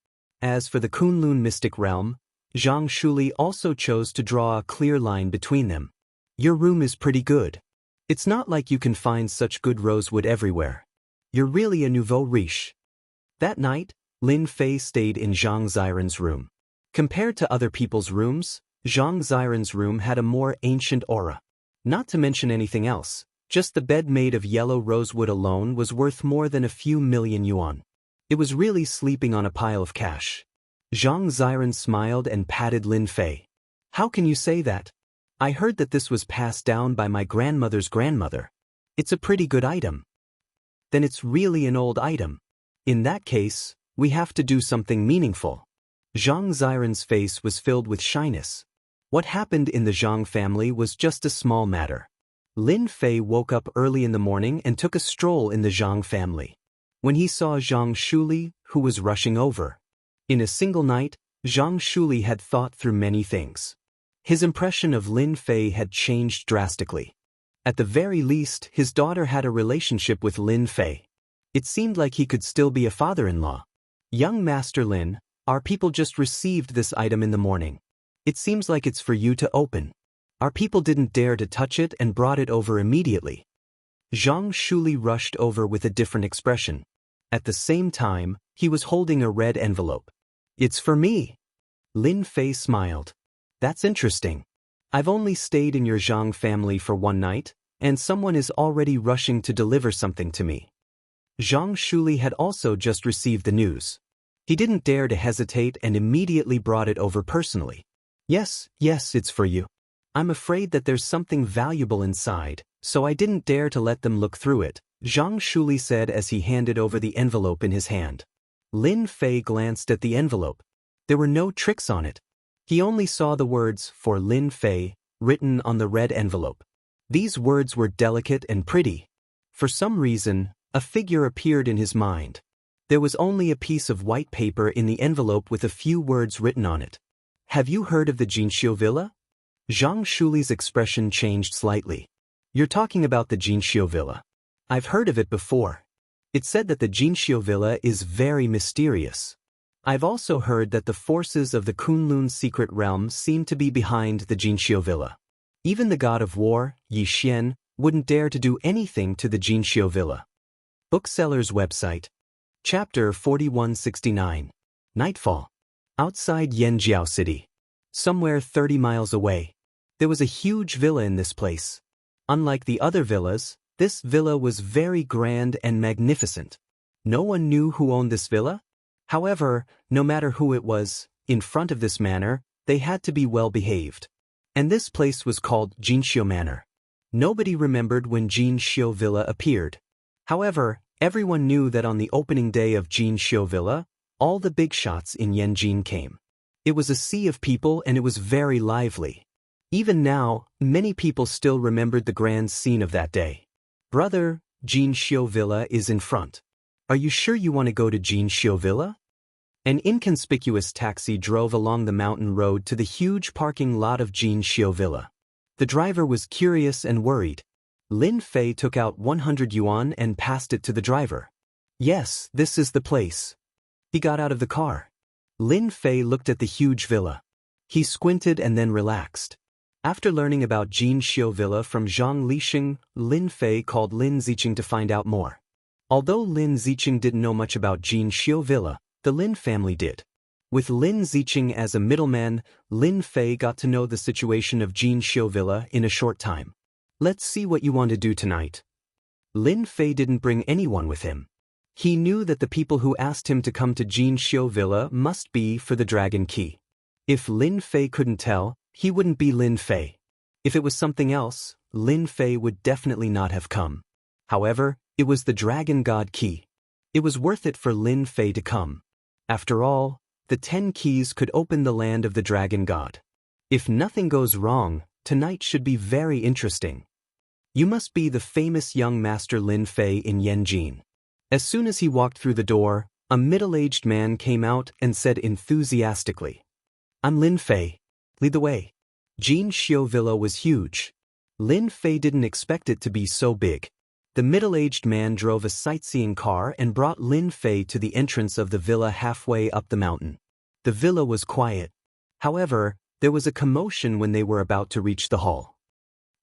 As for the Kunlun mystic realm, Zhang Shuli also chose to draw a clear line between them. Your room is pretty good. It's not like you can find such good rosewood everywhere. You're really a nouveau riche. That night, Lin Fei stayed in Zhang Xiren's room. Compared to other people's rooms, Zhang Xiren's room had a more ancient aura. Not to mention anything else, just the bed made of yellow rosewood alone was worth more than a few million yuan. It was really sleeping on a pile of cash. Zhang Xiren smiled and patted Lin Fei. How can you say that? I heard that this was passed down by my grandmother's grandmother. It's a pretty good item. Then it's really an old item. In that case, we have to do something meaningful. Zhang Xiren's face was filled with shyness. What happened in the Zhang family was just a small matter. Lin Fei woke up early in the morning and took a stroll in the Zhang family. When he saw Zhang Shuli, who was rushing over. In a single night, Zhang Shuli had thought through many things. His impression of Lin Fei had changed drastically. At the very least, his daughter had a relationship with Lin Fei. It seemed like he could still be a father-in-law. Young Master Lin, our people just received this item in the morning. It seems like it's for you to open. Our people didn't dare to touch it and brought it over immediately. Zhang Shuli rushed over with a different expression. At the same time, he was holding a red envelope. It's for me. Lin Fei smiled. That's interesting. I've only stayed in your Zhang family for one night, and someone is already rushing to deliver something to me. Zhang Shuli had also just received the news. He didn't dare to hesitate and immediately brought it over personally. Yes, it's for you. I'm afraid that there's something valuable inside, so I didn't dare to let them look through it, Zhang Shuli said as he handed over the envelope in his hand. Lin Fei glanced at the envelope. There were no tricks on it. He only saw the words, for Lin Fei, written on the red envelope. These words were delicate and pretty. For some reason, a figure appeared in his mind. There was only a piece of white paper in the envelope with a few words written on it. Have you heard of the Jinxiu Villa? Zhang Shuli's expression changed slightly. You're talking about the Jinxiu Villa. I've heard of it before. It's said that the Jinxiu Villa is very mysterious. I've also heard that the forces of the Kunlun secret realm seem to be behind the Jinxiu Villa. Even the god of war, Yi Xian, wouldn't dare to do anything to the Jinxiu Villa. Bookseller's website. Chapter 4169. Nightfall. Outside Yanjiao City. Somewhere 30 miles away. There was a huge villa in this place. Unlike the other villas, this villa was very grand and magnificent. No one knew who owned this villa. However, no matter who it was, in front of this manor, they had to be well behaved. And this place was called Jinxiu Manor. Nobody remembered when Jinxiu Villa appeared. However, everyone knew that on the opening day of Jinxiu Villa, all the big shots in Yanjin came. It was a sea of people and it was very lively. Even now, many people still remembered the grand scene of that day. Brother, Jinxiu Villa is in front. Are you sure you want to go to Jinxiu Villa? An inconspicuous taxi drove along the mountain road to the huge parking lot of Jinxiu Villa. The driver was curious and worried. Lin Fei took out 100 yuan and passed it to the driver. Yes, this is the place. He got out of the car. Lin Fei looked at the huge villa. He squinted and then relaxed. After learning about Jinxiu Villa from Zhang Lixing, Lin Fei called Lin Ziqing to find out more. Although Lin Ziqing didn't know much about Jinxiu Villa, the Lin family did. With Lin Ziqing as a middleman, Lin Fei got to know the situation of Jinxiu Villa in a short time. Let's see what you want to do tonight. Lin Fei didn't bring anyone with him. He knew that the people who asked him to come to Jinxiu Villa must be for the Dragon Key. If Lin Fei couldn't tell, he wouldn't be Lin Fei. If it was something else, Lin Fei would definitely not have come. However, it was the Dragon God Key. It was worth it for Lin Fei to come. After all, the 10 keys could open the land of the Dragon God. If nothing goes wrong, tonight should be very interesting. You must be the famous young master Lin Fei in Yanjin. As soon as he walked through the door, A middle-aged man came out and said enthusiastically, "I'm Lin Fei. Lead the way." Jin Xiu Villa was huge. Lin Fei didn't expect it to be so big. The middle-aged man drove a sightseeing car and brought Lin Fei to the entrance of the villa halfway up the mountain. The villa was quiet. However, there was a commotion when they were about to reach the hall.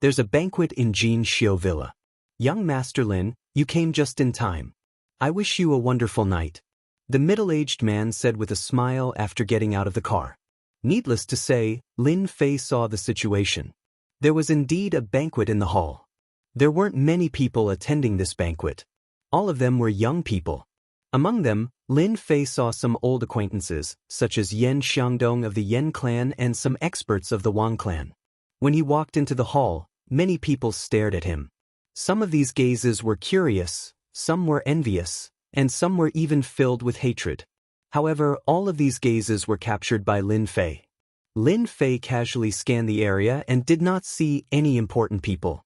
"There's a banquet in Jin Xiu Villa. Young Master Lin, you came just in time. I wish you a wonderful night," the middle-aged man said with a smile after getting out of the car. Needless to say, Lin Fei saw the situation. There was indeed a banquet in the hall. There weren't many people attending this banquet. All of them were young people. Among them, Lin Fei saw some old acquaintances, such as Yan Xiangdong of the Yan clan and some experts of the Wang clan. When he walked into the hall, many people stared at him. Some of these gazes were curious, some were envious, and some were even filled with hatred. However, all of these gazes were captured by Lin Fei. Lin Fei casually scanned the area and did not see any important people.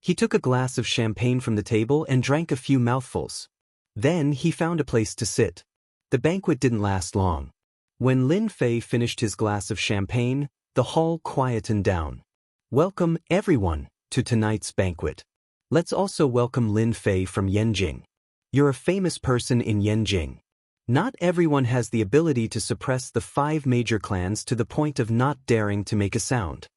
He took a glass of champagne from the table and drank a few mouthfuls. Then he found a place to sit. The banquet didn't last long. When Lin Fei finished his glass of champagne, the hall quietened down. "Welcome, everyone, to tonight's banquet. Let's also welcome Lin Fei from Yanjing. You're a famous person in Yanjing. Not everyone has the ability to suppress the 5 major clans to the point of not daring to make a sound."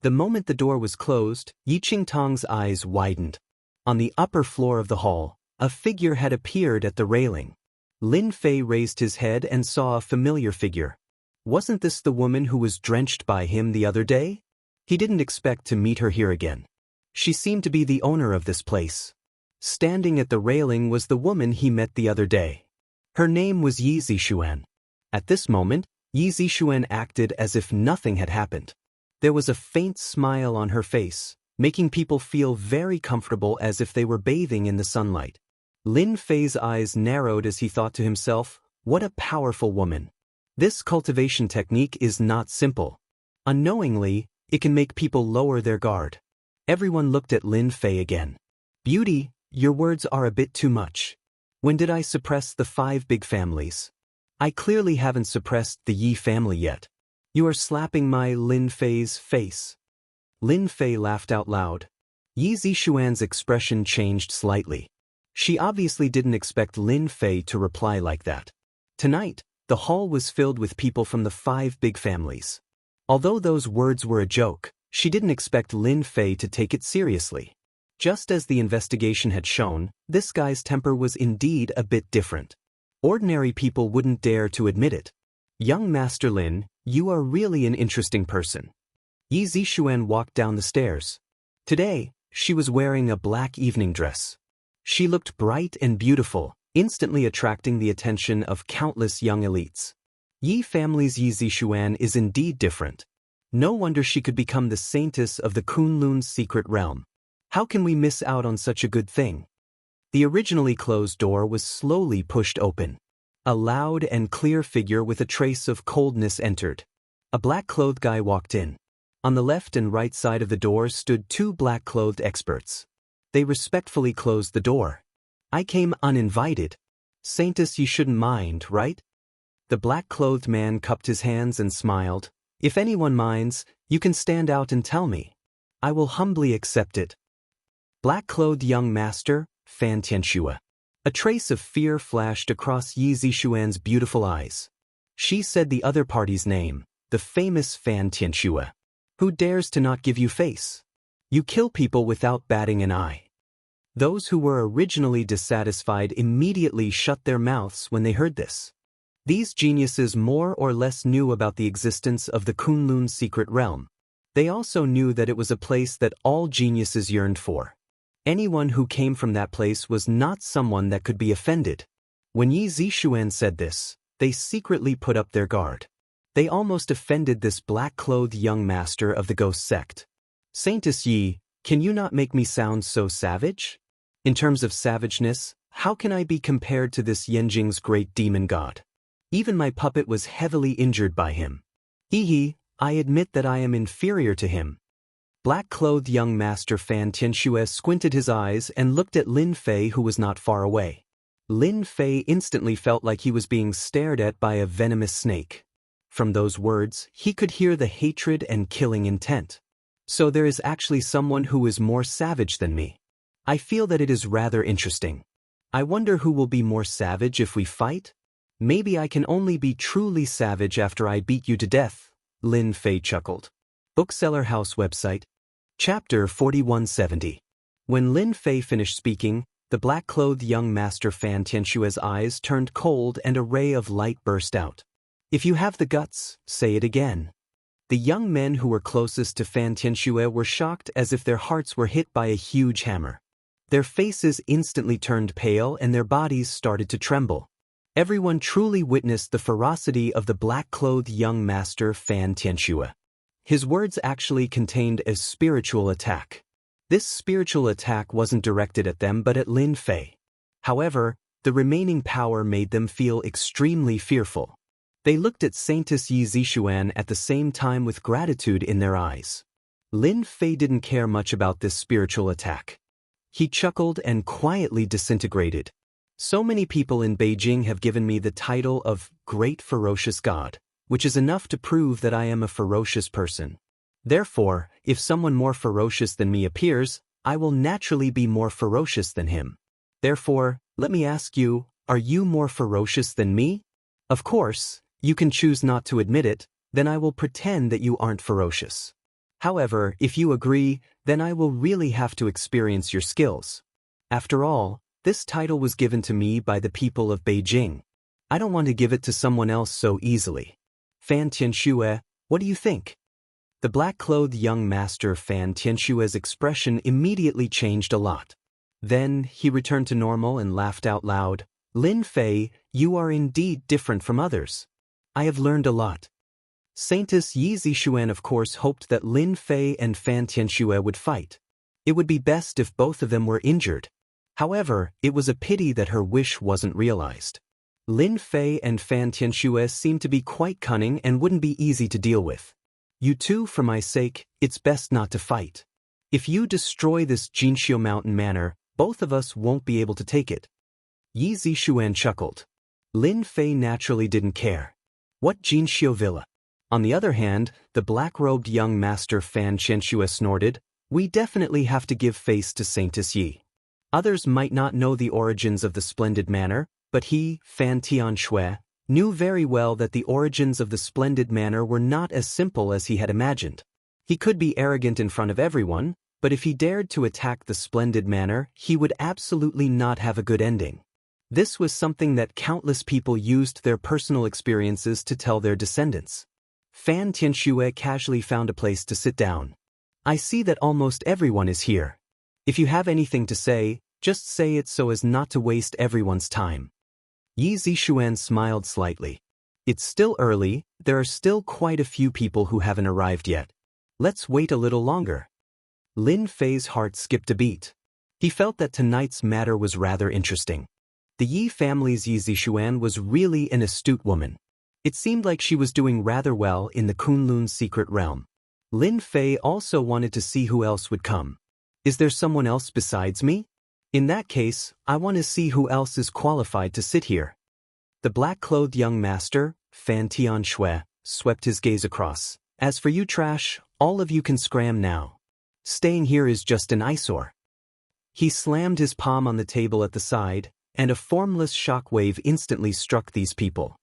The moment the door was closed, Yi Qingtang's eyes widened. On the upper floor of the hall, a figure had appeared at the railing. Lin Fei raised his head and saw a familiar figure. Wasn't this the woman who was drenched by him the other day? He didn't expect to meet her here again. She seemed to be the owner of this place. Standing at the railing was the woman he met the other day. Her name was Yi Zixuan. At this moment, Yi Zixuan acted as if nothing had happened. There was a faint smile on her face, making people feel very comfortable as if they were bathing in the sunlight. Lin Fei's eyes narrowed as he thought to himself, what a powerful woman. This cultivation technique is not simple. Unknowingly, it can make people lower their guard. Everyone looked at Lin Fei again. "Beauty, your words are a bit too much. When did I suppress the 5 big families? I clearly haven't suppressed the Yi family yet. You are slapping my Lin Fei's face." Lin Fei laughed out loud. Yi Zixuan's expression changed slightly. She obviously didn't expect Lin Fei to reply like that. Tonight, the hall was filled with people from the 5 big families. Although those words were a joke, she didn't expect Lin Fei to take it seriously. Just as the investigation had shown, this guy's temper was indeed a bit different. Ordinary people wouldn't dare to admit it. "Young Master Lin, you are really an interesting person." Yi Zixuan walked down the stairs. Today, she was wearing a black evening dress. She looked bright and beautiful, instantly attracting the attention of countless young elites. Yi family's Yi Zixuan is indeed different. No wonder she could become the saintess of the Kunlun's secret realm. How can we miss out on such a good thing? The originally closed door was slowly pushed open. A loud and clear figure with a trace of coldness entered. A black-clothed guy walked in. On the left and right side of the door stood 2 black-clothed experts. They respectfully closed the door. "I came uninvited. Saintess, you shouldn't mind, right?" The black-clothed man cupped his hands and smiled. "If anyone minds, you can stand out and tell me. I will humbly accept it." Black-clothed young master, Fan Tianxua. A trace of fear flashed across Yi Zixuan's beautiful eyes. She said the other party's name, the famous Fan Tianxua. "Who dares to not give you face? You kill people without batting an eye." Those who were originally dissatisfied immediately shut their mouths when they heard this. These geniuses more or less knew about the existence of the Kunlun's secret realm. They also knew that it was a place that all geniuses yearned for. Anyone who came from that place was not someone that could be offended. When Yi Zixuan said this, they secretly put up their guard. They almost offended this black-clothed young master of the ghost sect. "Saintess Yi, can you not make me sound so savage? In terms of savageness, how can I be compared to this Yanjing's great demon god? Even my puppet was heavily injured by him. Hee, I admit that I am inferior to him." Black-clothed young master Fan Tianxue squinted his eyes and looked at Lin Fei, who was not far away. Lin Fei instantly felt like he was being stared at by a venomous snake. From those words, he could hear the hatred and killing intent. So there is actually someone who is more savage than me. I feel that it is rather interesting. I wonder who will be more savage if we fight? Maybe I can only be truly savage after I beat you to death, Lin Fei chuckled. Bookseller House website. Chapter 4170. When Lin Fei finished speaking, the black-clothed young master Fan Tianshue's eyes turned cold and a ray of light burst out. If you have the guts, say it again. The young men who were closest to Fan Tianxue were shocked as if their hearts were hit by a huge hammer. Their faces instantly turned pale and their bodies started to tremble. Everyone truly witnessed the ferocity of the black-clothed young master Fan Tianxue. His words actually contained a spiritual attack. This spiritual attack wasn't directed at them but at Lin Fei. However, the remaining power made them feel extremely fearful. They looked at Saintess Yi Zixuan at the same time with gratitude in their eyes. Lin Fei didn't care much about this spiritual attack. He chuckled and quietly disintegrated. So many people in Beijing have given me the title of Great Ferocious God, which is enough to prove that I am a ferocious person. Therefore, if someone more ferocious than me appears, I will naturally be more ferocious than him. Therefore, let me ask you, are you more ferocious than me? Of course, you can choose not to admit it, then I will pretend that you aren't ferocious. However, if you agree, then I will really have to experience your skills. After all, this title was given to me by the people of Beijing. I don't want to give it to someone else so easily. Fan Tianxue, what do you think? The black-clothed young master Fan Tianshue's expression immediately changed a lot. Then, he returned to normal and laughed out loud. Lin Fei, you are indeed different from others. I have learned a lot. Saintess Yi Zixuan of course hoped that Lin Fei and Fan Tianxue would fight. It would be best if both of them were injured. However, it was a pity that her wish wasn't realized. Lin Fei and Fan Tianxue seemed to be quite cunning and wouldn't be easy to deal with. You two, for my sake, it's best not to fight. If you destroy this Jinxiu Mountain Manor, both of us won't be able to take it. Yi Zixuan chuckled. Lin Fei naturally didn't care. What Jinxiu Villa? On the other hand, the black-robed young master Fan Tianxue snorted, we definitely have to give face to Saintess Yi. Others might not know the origins of the splendid manor, but he, Fan Tianxue, knew very well that the origins of the splendid manor were not as simple as he had imagined. He could be arrogant in front of everyone, but if he dared to attack the splendid manor, he would absolutely not have a good ending. This was something that countless people used their personal experiences to tell their descendants. Fan Tianxue casually found a place to sit down. I see that almost everyone is here. If you have anything to say, just say it so as not to waste everyone's time. Yi Zixuan smiled slightly. It's still early, there are still quite a few people who haven't arrived yet. Let's wait a little longer. Lin Fei's heart skipped a beat. He felt that tonight's matter was rather interesting. The Yi family's Yi Zixuan was really an astute woman. It seemed like she was doing rather well in the Kunlun's secret realm. Lin Fei also wanted to see who else would come. Is there someone else besides me? In that case, I want to see who else is qualified to sit here. The black-clothed young master, Fan Tianxue, swept his gaze across. As for you trash, all of you can scram now. Staying here is just an eyesore. He slammed his palm on the table at the side, and a formless shockwave instantly struck these people.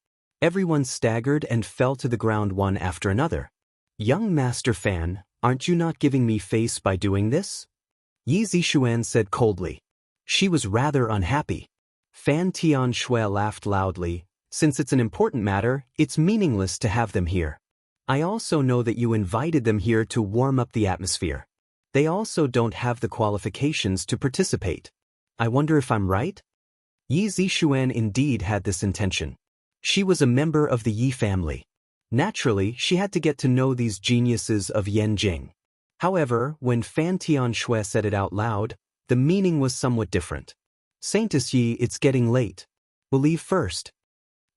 Everyone staggered and fell to the ground one after another. Young Master Fan, aren't you not giving me face by doing this? Yi Zixuan said coldly. She was rather unhappy. Fan Tianxue laughed loudly. Since it's an important matter, it's meaningless to have them here. I also know that you invited them here to warm up the atmosphere. They also don't have the qualifications to participate. I wonder if I'm right? Yi Zixuan indeed had this intention. She was a member of the Yi family. Naturally, she had to get to know these geniuses of Yanjing. However, when Fan Tianxue said it out loud, the meaning was somewhat different. Saintess Yi, it's getting late. We'll leave first.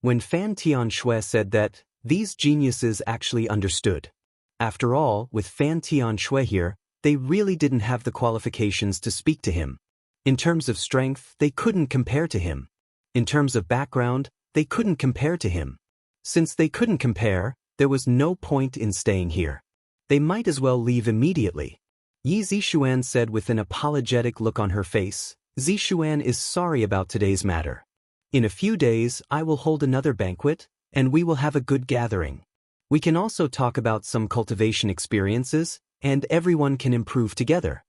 When Fan Tianxue said that, these geniuses actually understood. After all, with Fan Tianxue here, they really didn't have the qualifications to speak to him. In terms of strength, they couldn't compare to him. In terms of background, they couldn't compare to him. Since they couldn't compare, there was no point in staying here. They might as well leave immediately. Yi Zixuan said with an apologetic look on her face. Zixuan is sorry about today's matter. In a few days, I will hold another banquet, and we will have a good gathering. We can also talk about some cultivation experiences, and everyone can improve together.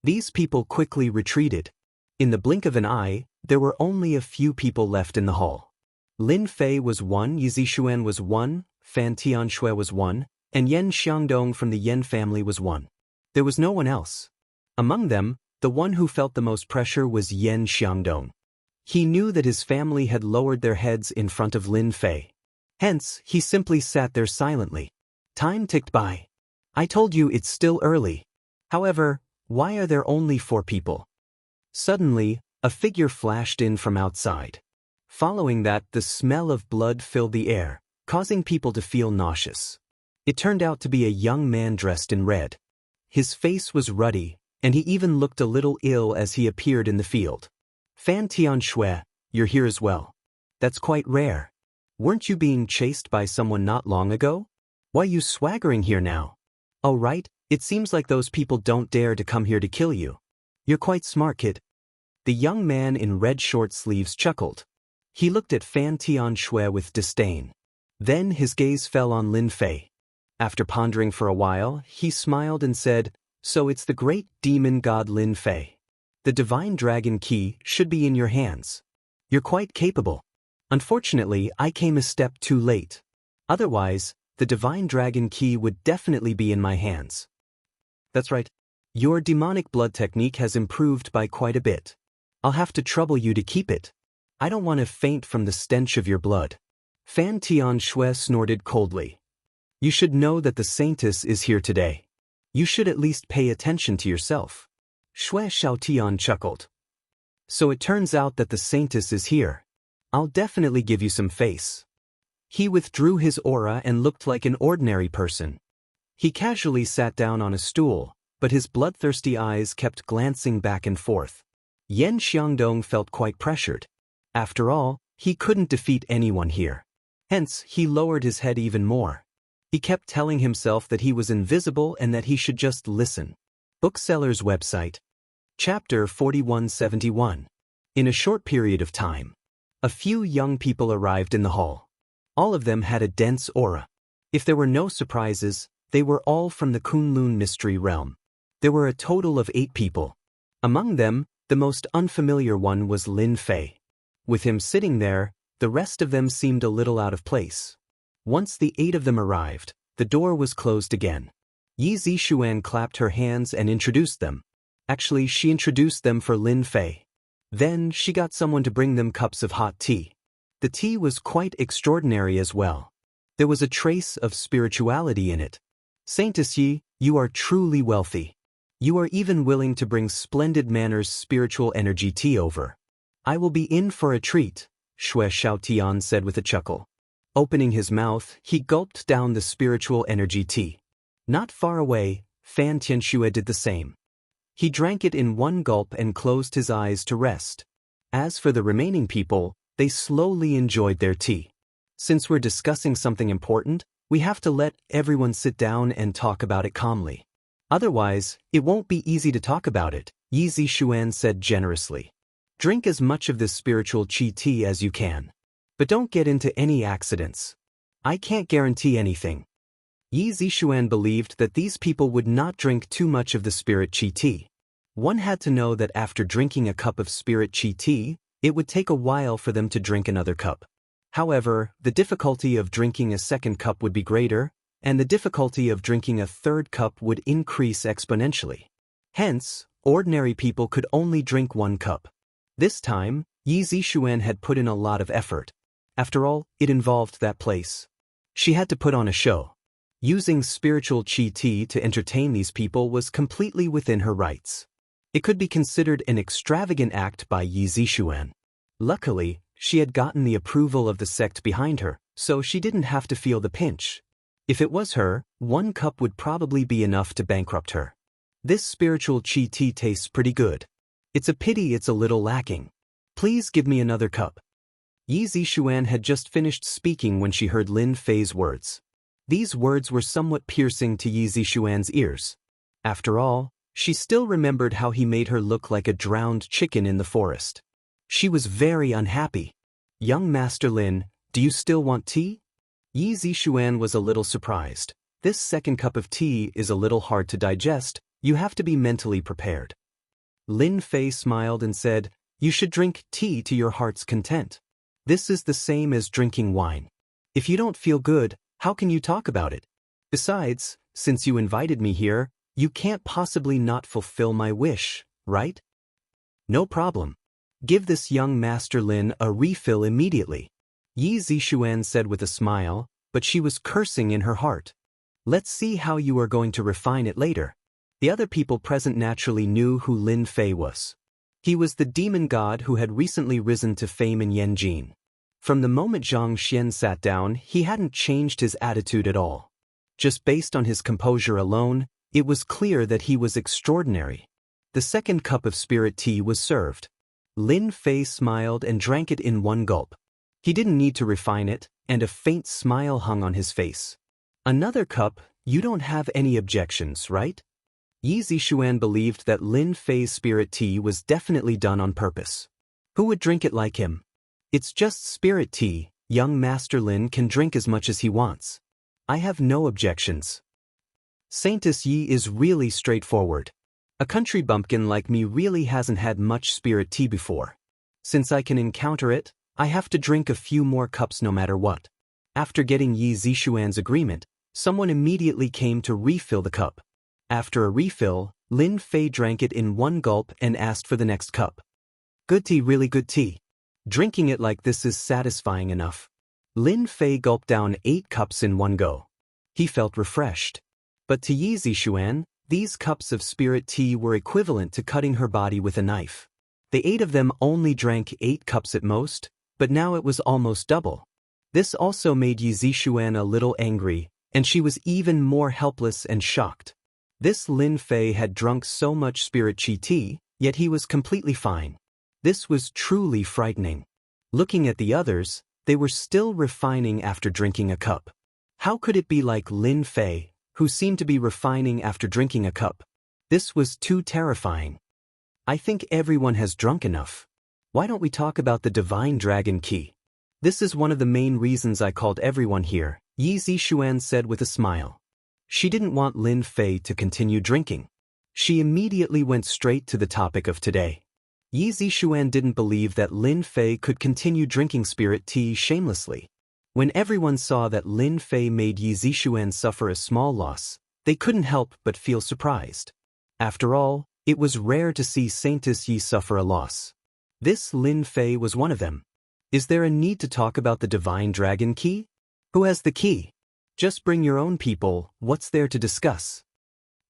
These people quickly retreated. In the blink of an eye, there were only a few people left in the hall. Lin Fei was one, Yi Zixuan was one, Fan Tianxue was one, and Yan Xiangdong from the Yan family was one. There was no one else. Among them, the one who felt the most pressure was Yan Xiangdong. He knew that his family had lowered their heads in front of Lin Fei. Hence, he simply sat there silently. Time ticked by. I told you it's still early. However, why are there only 4 people? Suddenly, a figure flashed in from outside. Following that, the smell of blood filled the air, causing people to feel nauseous. It turned out to be a young man dressed in red. His face was ruddy, and he even looked a little ill as he appeared in the field. Fan Tianxue, you're here as well. That's quite rare. Weren't you being chased by someone not long ago? Why are you swaggering here now? Oh right, it seems like those people don't dare to come here to kill you. You're quite smart, kid. The young man in red short sleeves chuckled. He looked at Fan Tianxue with disdain. Then his gaze fell on Lin Fei. After pondering for a while, he smiled and said, So it's the great demon god Lin Fei. The divine dragon key should be in your hands. You're quite capable. Unfortunately, I came a step too late. Otherwise, the divine dragon key would definitely be in my hands. That's right. Your demonic blood technique has improved by quite a bit. I'll have to trouble you to keep it. I don't want to faint from the stench of your blood. Fan Tianxue snorted coldly. You should know that the saintess is here today. You should at least pay attention to yourself. Xue Xiaotian chuckled. So it turns out that the saintess is here. I'll definitely give you some face. He withdrew his aura and looked like an ordinary person. He casually sat down on a stool, but his bloodthirsty eyes kept glancing back and forth. Yan Xiangdong felt quite pressured. After all, he couldn't defeat anyone here. Hence, he lowered his head even more. He kept telling himself that he was invisible and that he should just listen. Bookseller's website. Chapter 4171. In a short period of time, a few young people arrived in the hall. All of them had a dense aura. If there were no surprises, they were all from the Kunlun mystery realm. There were a total of 8 people. Among them, the most unfamiliar one was Lin Fei. With him sitting there, the rest of them seemed a little out of place. Once the 8 of them arrived, the door was closed again. Yi Zixuan clapped her hands and introduced them. Actually, she introduced them for Lin Fei. Then, she got someone to bring them cups of hot tea. The tea was quite extraordinary as well. There was a trace of spirituality in it. Saintess Yi, you are truly wealthy. You are even willing to bring splendid manners spiritual energy tea over. I will be in for a treat, Xue Xiaotian said with a chuckle. Opening his mouth, he gulped down the spiritual energy tea. Not far away, Fan Tianxue did the same. He drank it in one gulp and closed his eyes to rest. As for the remaining people, they slowly enjoyed their tea. Since we're discussing something important, we have to let everyone sit down and talk about it calmly. Otherwise, it won't be easy to talk about it, Yi Zixuan said generously. Drink as much of this spiritual qi tea as you can. But don't get into any accidents. I can't guarantee anything. Yi Zixuan believed that these people would not drink too much of the spirit qi tea. One had to know that after drinking a cup of spirit qi tea, it would take a while for them to drink another cup. However, the difficulty of drinking a second cup would be greater, and the difficulty of drinking a third cup would increase exponentially. Hence, ordinary people could only drink 1 cup. This time, Yi Zixuan had put in a lot of effort. After all, it involved that place. She had to put on a show. Using spiritual qi tea to entertain these people was completely within her rights. It could be considered an extravagant act by Yi Zixuan. Luckily, she had gotten the approval of the sect behind her, so she didn't have to feel the pinch. If it was her, 1 cup would probably be enough to bankrupt her. This spiritual qi tea tastes pretty good. It's a pity it's a little lacking. Please give me another cup. Yi Zixuan had just finished speaking when she heard Lin Fei's words. These words were somewhat piercing to Yi Zixuan's ears. After all, she still remembered how he made her look like a drowned chicken in the forest. She was very unhappy. "Young Master Lin, do you still want tea?" Yi Zixuan was a little surprised. "This second cup of tea is a little hard to digest, you have to be mentally prepared." Lin Fei smiled and said, "You should drink tea to your heart's content. This is the same as drinking wine. If you don't feel good, how can you talk about it? Besides, since you invited me here, you can't possibly not fulfill my wish, right?" "No problem. Give this young Master Lin a refill immediately," Yi Zixuan said with a smile, but she was cursing in her heart. "Let's see how you are going to refine it later." The other people present naturally knew who Lin Fei was. He was the demon god who had recently risen to fame in Yanjin. From the moment Zhang Xian sat down, he hadn't changed his attitude at all. Just based on his composure alone, it was clear that he was extraordinary. The second cup of spirit tea was served. Lin Fei smiled and drank it in one gulp. He didn't need to refine it, and a faint smile hung on his face. "Another cup, you don't have any objections, right?" Yi Zixuan believed that Lin Fei's spirit tea was definitely done on purpose. Who would drink it like him? "It's just spirit tea, young Master Lin can drink as much as he wants. I have no objections." Saintess Yi is really straightforward. A country bumpkin like me really hasn't had much spirit tea before. Since I can encounter it, I have to drink a few more cups no matter what. After getting Yi Zixuan's agreement, someone immediately came to refill the cup. After a refill, Lin Fei drank it in one gulp and asked for the next cup. "Good tea, really good tea. Drinking it like this is satisfying enough." Lin Fei gulped down 8 cups in one go. He felt refreshed. But to Yi Zixuan, these cups of spirit tea were equivalent to cutting her body with a knife. The 8 of them only drank 8 cups at most, but now it was almost double. This also made Yi Zixuan a little angry, and she was even more helpless and shocked. This Lin Fei had drunk so much spirit chi tea, yet he was completely fine. This was truly frightening. Looking at the others, they were still refining after drinking a cup. How could it be like Lin Fei, who seemed to be refining after drinking a cup? This was too terrifying. "I think everyone has drunk enough. Why don't we talk about the divine dragon key? This is one of the main reasons I called everyone here," Yi Zixuan said with a smile. She didn't want Lin Fei to continue drinking. She immediately went straight to the topic of today. Yi Zixuan didn't believe that Lin Fei could continue drinking spirit tea shamelessly. When everyone saw that Lin Fei made Yi Zixuan suffer a small loss, they couldn't help but feel surprised. After all, it was rare to see Saintess Yi suffer a loss. This Lin Fei was one of them. Is there a need to talk about the divine dragon key? Who has the key? Just bring your own people, what's there to discuss?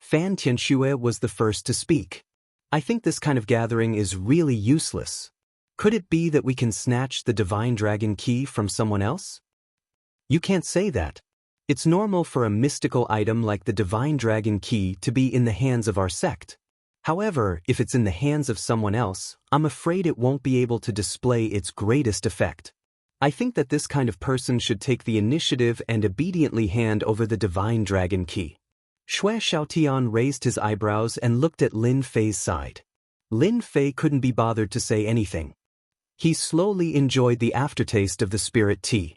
Fan Tianxue was the first to speak. "I think this kind of gathering is really useless. Could it be that we can snatch the divine dragon key from someone else?" "You can't say that. It's normal for a mystical item like the divine dragon key to be in the hands of our sect. However, if it's in the hands of someone else, I'm afraid it won't be able to display its greatest effect. I think that this kind of person should take the initiative and obediently hand over the divine dragon key." Xue Xiaotian raised his eyebrows and looked at Lin Fei's side. Lin Fei couldn't be bothered to say anything. He slowly enjoyed the aftertaste of the spirit tea.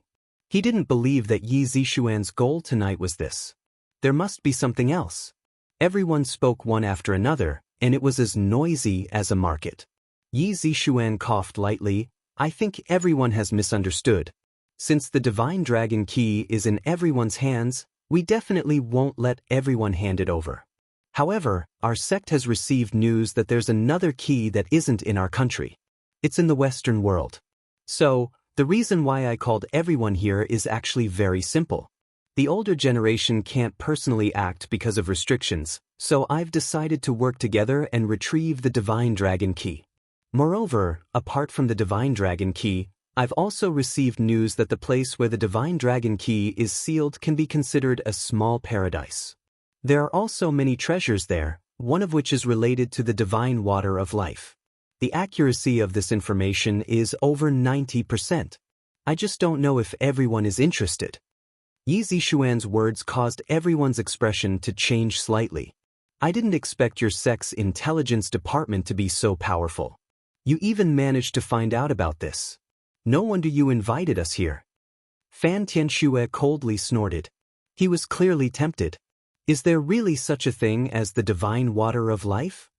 He didn't believe that Yi Zixuan's goal tonight was this. There must be something else. Everyone spoke one after another, and it was as noisy as a market. Yi Zixuan coughed lightly. "I think everyone has misunderstood. Since the divine dragon key is in everyone's hands, we definitely won't let everyone hand it over. However, our sect has received news that there's another key that isn't in our country. It's in the Western world. So, the reason why I called everyone here is actually very simple. The older generation can't personally act because of restrictions, so I've decided to work together and retrieve the divine dragon key. Moreover, apart from the divine dragon key, I've also received news that the place where the divine dragon key is sealed can be considered a small paradise. There are also many treasures there, one of which is related to the divine water of life. The accuracy of this information is over 90%. I just don't know if everyone is interested. Yi Zixuan's words caused everyone's expression to change slightly. I didn't expect your sex intelligence department to be so powerful. You even managed to find out about this. No wonder you invited us here. Fan Tianxue coldly snorted. He was clearly tempted. Is there really such a thing as the divine water of life?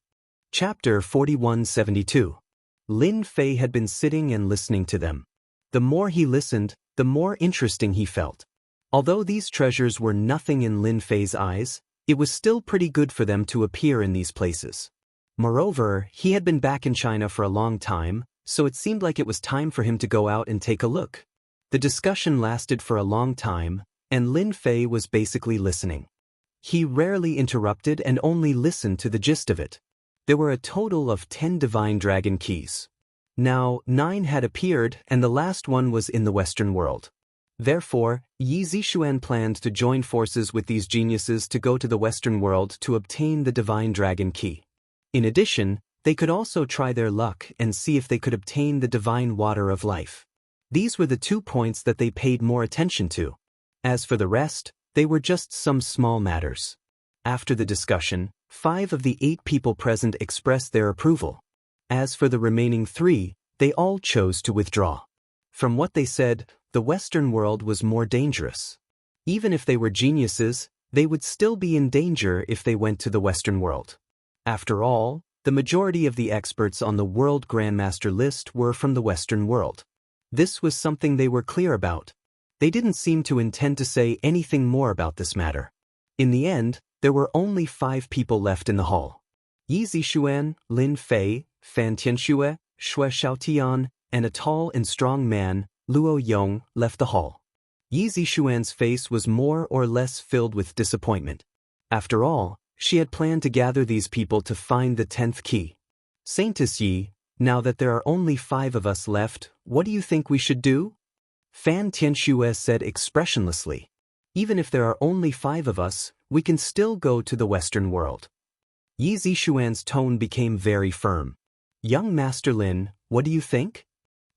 Chapter 4172. Lin Fei had been sitting and listening to them. The more he listened, the more interesting he felt. Although these treasures were nothing in Lin Fei's eyes, it was still pretty good for them to appear in these places. Moreover, he had been back in China for a long time, so it seemed like it was time for him to go out and take a look. The discussion lasted for a long time, and Lin Fei was basically listening. He rarely interrupted and only listened to the gist of it. There were a total of 10 divine dragon keys. Now, 9 had appeared, and the last one was in the Western world. Therefore, Yi Zixuan planned to join forces with these geniuses to go to the Western world to obtain the divine dragon key. In addition, they could also try their luck and see if they could obtain the divine water of life. These were the 2 points that they paid more attention to. As for the rest, they were just some small matters. After the discussion, 5 of the 8 people present expressed their approval. As for the remaining 3, they all chose to withdraw. From what they said, the Western world was more dangerous. Even if they were geniuses, they would still be in danger if they went to the Western world. After all, the majority of the experts on the World Grandmaster list were from the Western world. This was something they were clear about. They didn't seem to intend to say anything more about this matter. In the end, there were only 5 people left in the hall. Yi Zixuan, Lin Fei, Fan Tianxue, Shui Xiaotian, and a tall and strong man, Luo Yong, left the hall. Yi Zixuan's face was more or less filled with disappointment. After all, she had planned to gather these people to find the 10th key. Saintess Yi, now that there are only 5 of us left, what do you think we should do? Fan Tianxue said expressionlessly. Even if there are only 5 of us, we can still go to the Western world. Yi Zixuan's tone became very firm. Young Master Lin, what do you think?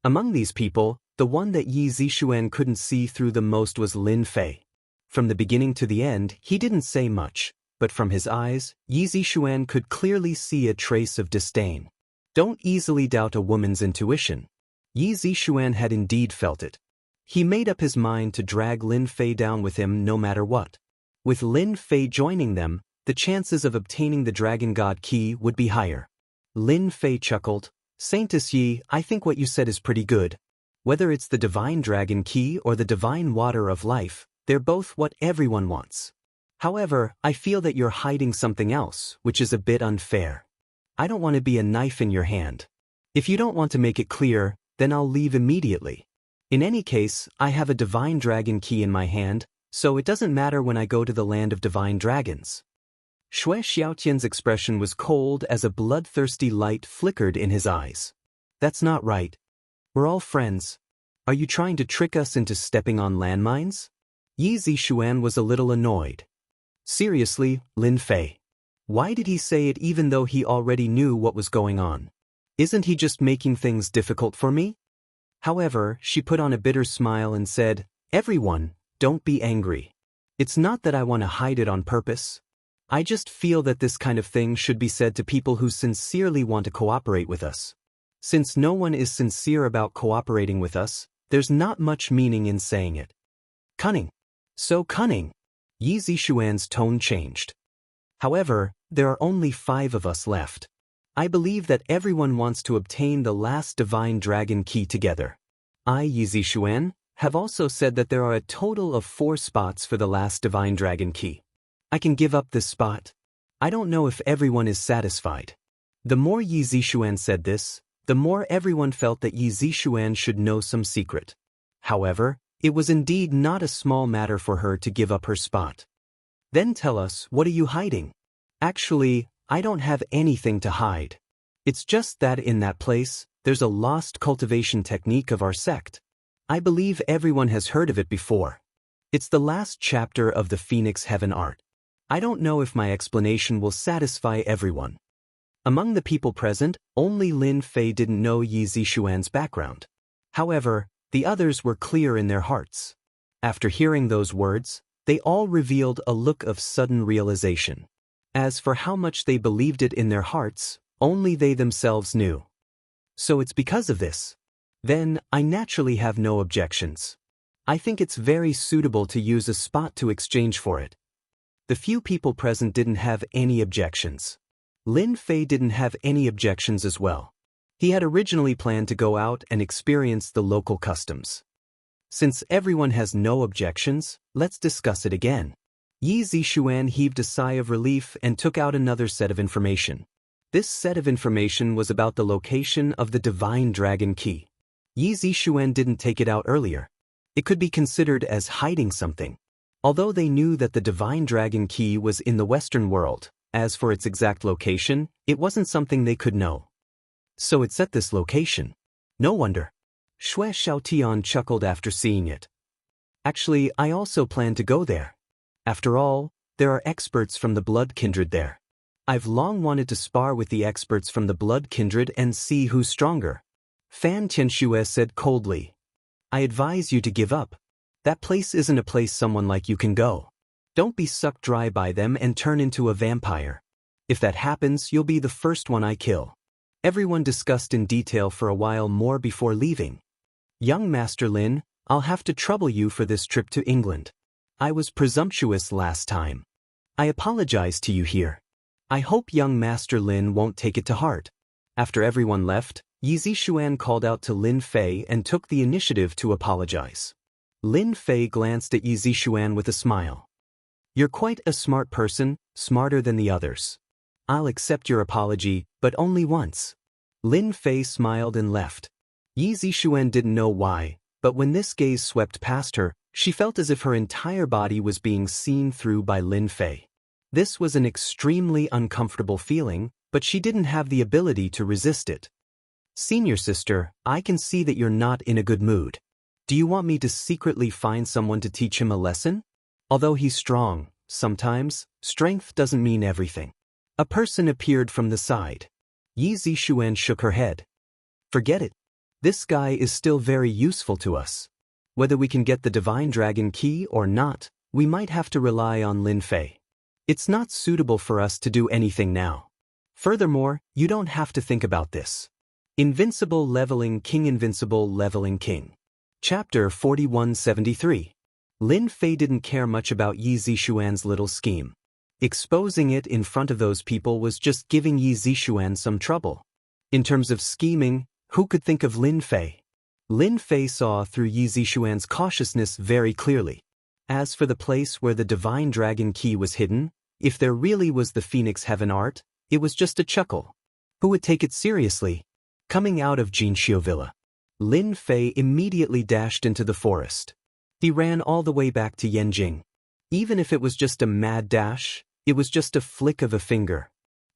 Among these people, the one that Yi Zixuan couldn't see through the most was Lin Fei. From the beginning to the end, he didn't say much, but from his eyes, Yi Zixuan could clearly see a trace of disdain. Don't easily doubt a woman's intuition. Yi Zixuan had indeed felt it. He made up his mind to drag Lin Fei down with him no matter what. With Lin Fei joining them, the chances of obtaining the Dragon God Key would be higher. Lin Fei chuckled. Saintess Yi, I think what you said is pretty good. Whether it's the Divine Dragon Key or the Divine Water of Life, they're both what everyone wants. However, I feel that you're hiding something else, which is a bit unfair. I don't want to be a knife in your hand. If you don't want to make it clear, then I'll leave immediately. In any case, I have a Divine Dragon Key in my hand, so it doesn't matter when I go to the land of divine dragons. Shui Xiaotian's expression was cold as a bloodthirsty light flickered in his eyes. That's not right. We're all friends. Are you trying to trick us into stepping on landmines? Yi Zixuan was a little annoyed. Seriously, Lin Fei. Why did he say it even though he already knew what was going on? Isn't he just making things difficult for me? However, she put on a bitter smile and said, Everyone, don't be angry. It's not that I want to hide it on purpose. I just feel that this kind of thing should be said to people who sincerely want to cooperate with us. Since no one is sincere about cooperating with us, there's not much meaning in saying it. Cunning. So cunning. Yi Zixuan's tone changed. However, there are only 5 of us left. I believe that everyone wants to obtain the last divine dragon key together. I, Yi Zixuan, have also said that there are a total of 4 spots for the last divine dragon key. I can give up this spot. I don't know if everyone is satisfied. The more Yi Zixuan said this, the more everyone felt that Yi Zixuan should know some secret. However, it was indeed not a small matter for her to give up her spot. Then tell us, what are you hiding? Actually, I don't have anything to hide. It's just that in that place, there's a lost cultivation technique of our sect. I believe everyone has heard of it before. It's the last chapter of the Phoenix Heaven art. I don't know if my explanation will satisfy everyone. Among the people present, only Lin Fei didn't know Yi Zixuan's background. However, The others were clear in their hearts. After hearing those words, they all revealed a look of sudden realization. As for how much they believed it in their hearts, only they themselves knew. So it's because of this. Then, I naturally have no objections. I think it's very suitable to use a spot to exchange for it. The few people present didn't have any objections. Lin Fei didn't have any objections as well. He had originally planned to go out and experience the local customs. Since everyone has no objections, let's discuss it again. Yi Zixuan heaved a sigh of relief and took out another set of information. This set of information was about the location of the Divine Dragon Key. Yi Zixuan didn't take it out earlier. It could be considered as hiding something. Although they knew that the Divine Dragon Key was in the Western world, as for its exact location, it wasn't something they could know. So it's at this location. No wonder. Xue Xiaotian chuckled after seeing it. Actually, I also plan to go there. After all, there are experts from the Blood Kindred there. I've long wanted to spar with the experts from the Blood Kindred and see who's stronger. Fan Tianxue said coldly. I advise you to give up. That place isn't a place someone like you can go. Don't be sucked dry by them and turn into a vampire. If that happens, you'll be the first one I kill. Everyone discussed in detail for a while more before leaving. Young Master Lin, I'll have to trouble you for this trip to England. I was presumptuous last time. I apologize to you here. I hope young Master Lin won't take it to heart. After everyone left, Yi Zixuan called out to Lin Fei and took the initiative to apologize. Lin Fei glanced at Yi Zixuan with a smile. You're quite a smart person, smarter than the others. I'll accept your apology, but only once. Lin Fei smiled and left. Yi Zixuan didn't know why, but when this gaze swept past her, she felt as if her entire body was being seen through by Lin Fei. This was an extremely uncomfortable feeling, but she didn't have the ability to resist it. Senior sister, I can see that you're not in a good mood. Do you want me to secretly find someone to teach him a lesson? Although he's strong, sometimes, strength doesn't mean everything. A person appeared from the side. Yi Zixuan shook her head. Forget it. This guy is still very useful to us. Whether we can get the Divine Dragon Key or not, we might have to rely on Lin Fei. It's not suitable for us to do anything now. Furthermore, you don't have to think about this. Invincible Leveling King. Invincible Leveling King. Chapter 4173. Lin Fei didn't care much about Yi Zixuan's little scheme. Exposing it in front of those people was just giving Yi Zixuan some trouble. In terms of scheming, who could think of Lin Fei? Lin Fei saw through Yi Zixuan's cautiousness very clearly. As for the place where the Divine Dragon Key was hidden, if there really was the Phoenix Heaven art, it was just a chuckle. Who would take it seriously? Coming out of Jinxiu Villa, Lin Fei immediately dashed into the forest. He ran all the way back to Yanjing. Even if it was just a mad dash, it was just a flick of a finger.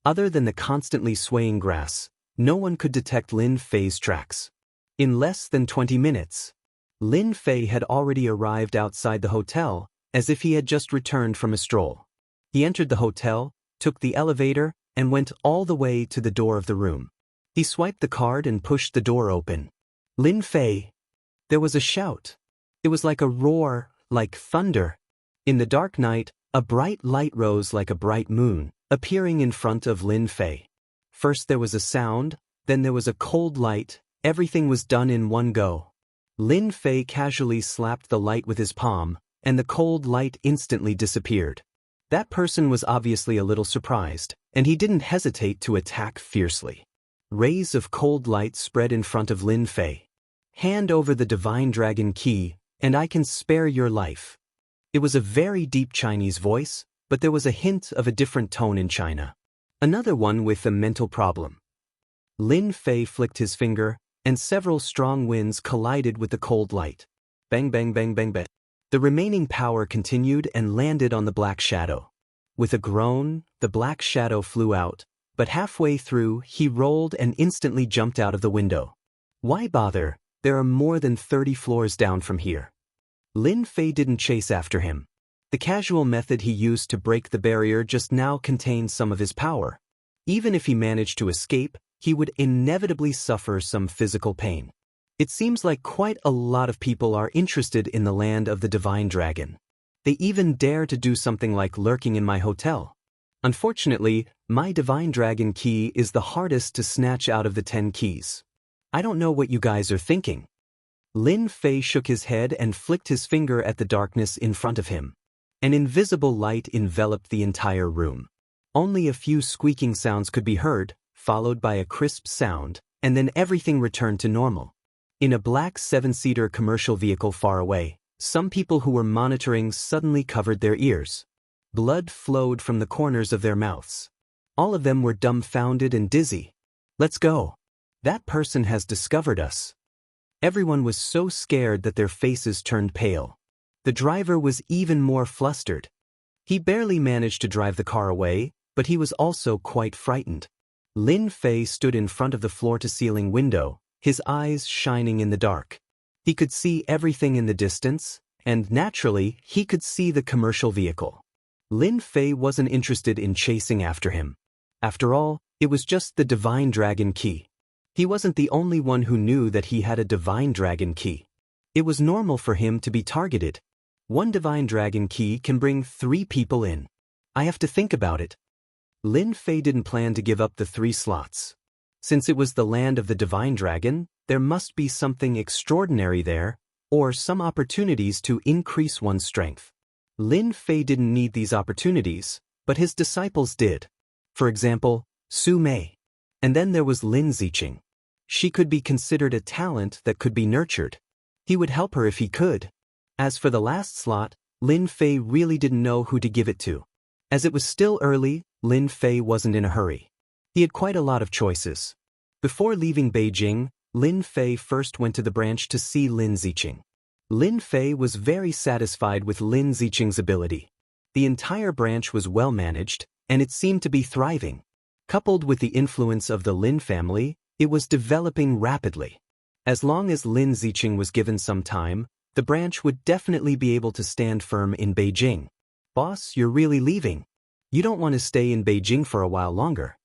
Other than the constantly swaying grass, no one could detect Lin Fei's tracks. In less than 20 minutes, Lin Fei had already arrived outside the hotel, as if he had just returned from a stroll. He entered the hotel, took the elevator, and went all the way to the door of the room. He swiped the card and pushed the door open. Lin Fei. There was a shout. It was like a roar, like thunder. In the dark night, a bright light rose like a bright moon, appearing in front of Lin Fei. First there was a sound, then there was a cold light. Everything was done in one go. Lin Fei casually slapped the light with his palm, and the cold light instantly disappeared. That person was obviously a little surprised, and he didn't hesitate to attack fiercely. Rays of cold light spread in front of Lin Fei. Hand over the Divine Dragon Key, and I can spare your life. It was a very deep Chinese voice, but there was a hint of a different tone in China. Another one with a mental problem. Lin Fei flicked his finger, and several strong winds collided with the cold light. Bang bang bang bang bang. The remaining power continued and landed on the black shadow. With a groan, the black shadow flew out, but halfway through he rolled and instantly jumped out of the window. Why bother? There are more than 30 floors down from here. Lin Fei didn't chase after him. The casual method he used to break the barrier just now contained some of his power. Even if he managed to escape, he would inevitably suffer some physical pain. It seems like quite a lot of people are interested in the land of the divine dragon. They even dare to do something like lurking in my hotel. Unfortunately, my divine dragon key is the hardest to snatch out of the 10 keys. I don't know what you guys are thinking. Lin Fei shook his head and flicked his finger at the darkness in front of him. An invisible light enveloped the entire room. Only a few squeaking sounds could be heard, followed by a crisp sound, and then everything returned to normal. In a black 7-seater commercial vehicle far away, some people who were monitoring suddenly covered their ears. Blood flowed from the corners of their mouths. All of them were dumbfounded and dizzy. "Let's go. That person has discovered us." Everyone was so scared that their faces turned pale. The driver was even more flustered. He barely managed to drive the car away, but he was also quite frightened. Lin Fei stood in front of the floor-to-ceiling window, his eyes shining in the dark. He could see everything in the distance, and naturally, he could see the commercial vehicle. Lin Fei wasn't interested in chasing after him. After all, it was just the divine dragon key. He wasn't the only one who knew that he had a divine dragon key. It was normal for him to be targeted. One divine dragon key can bring 3 people in. I have to think about it. Lin Fei didn't plan to give up the 3 slots. Since it was the land of the divine dragon, there must be something extraordinary there, or some opportunities to increase one's strength. Lin Fei didn't need these opportunities, but his disciples did. For example, Su Mei. And then there was Lin Ziqing. She could be considered a talent that could be nurtured. He would help her if he could. As for the last slot, Lin Fei really didn't know who to give it to. As it was still early, Lin Fei wasn't in a hurry. He had quite a lot of choices. Before leaving Beijing, Lin Fei first went to the branch to see Lin Ziqing. Lin Fei was very satisfied with Lin Ziqing's ability. The entire branch was well managed, and it seemed to be thriving. Coupled with the influence of the Lin family, it was developing rapidly. As long as Lin Ziqing was given some time, the branch would definitely be able to stand firm in Beijing. "Boss, you're really leaving. You don't want to stay in Beijing for a while longer."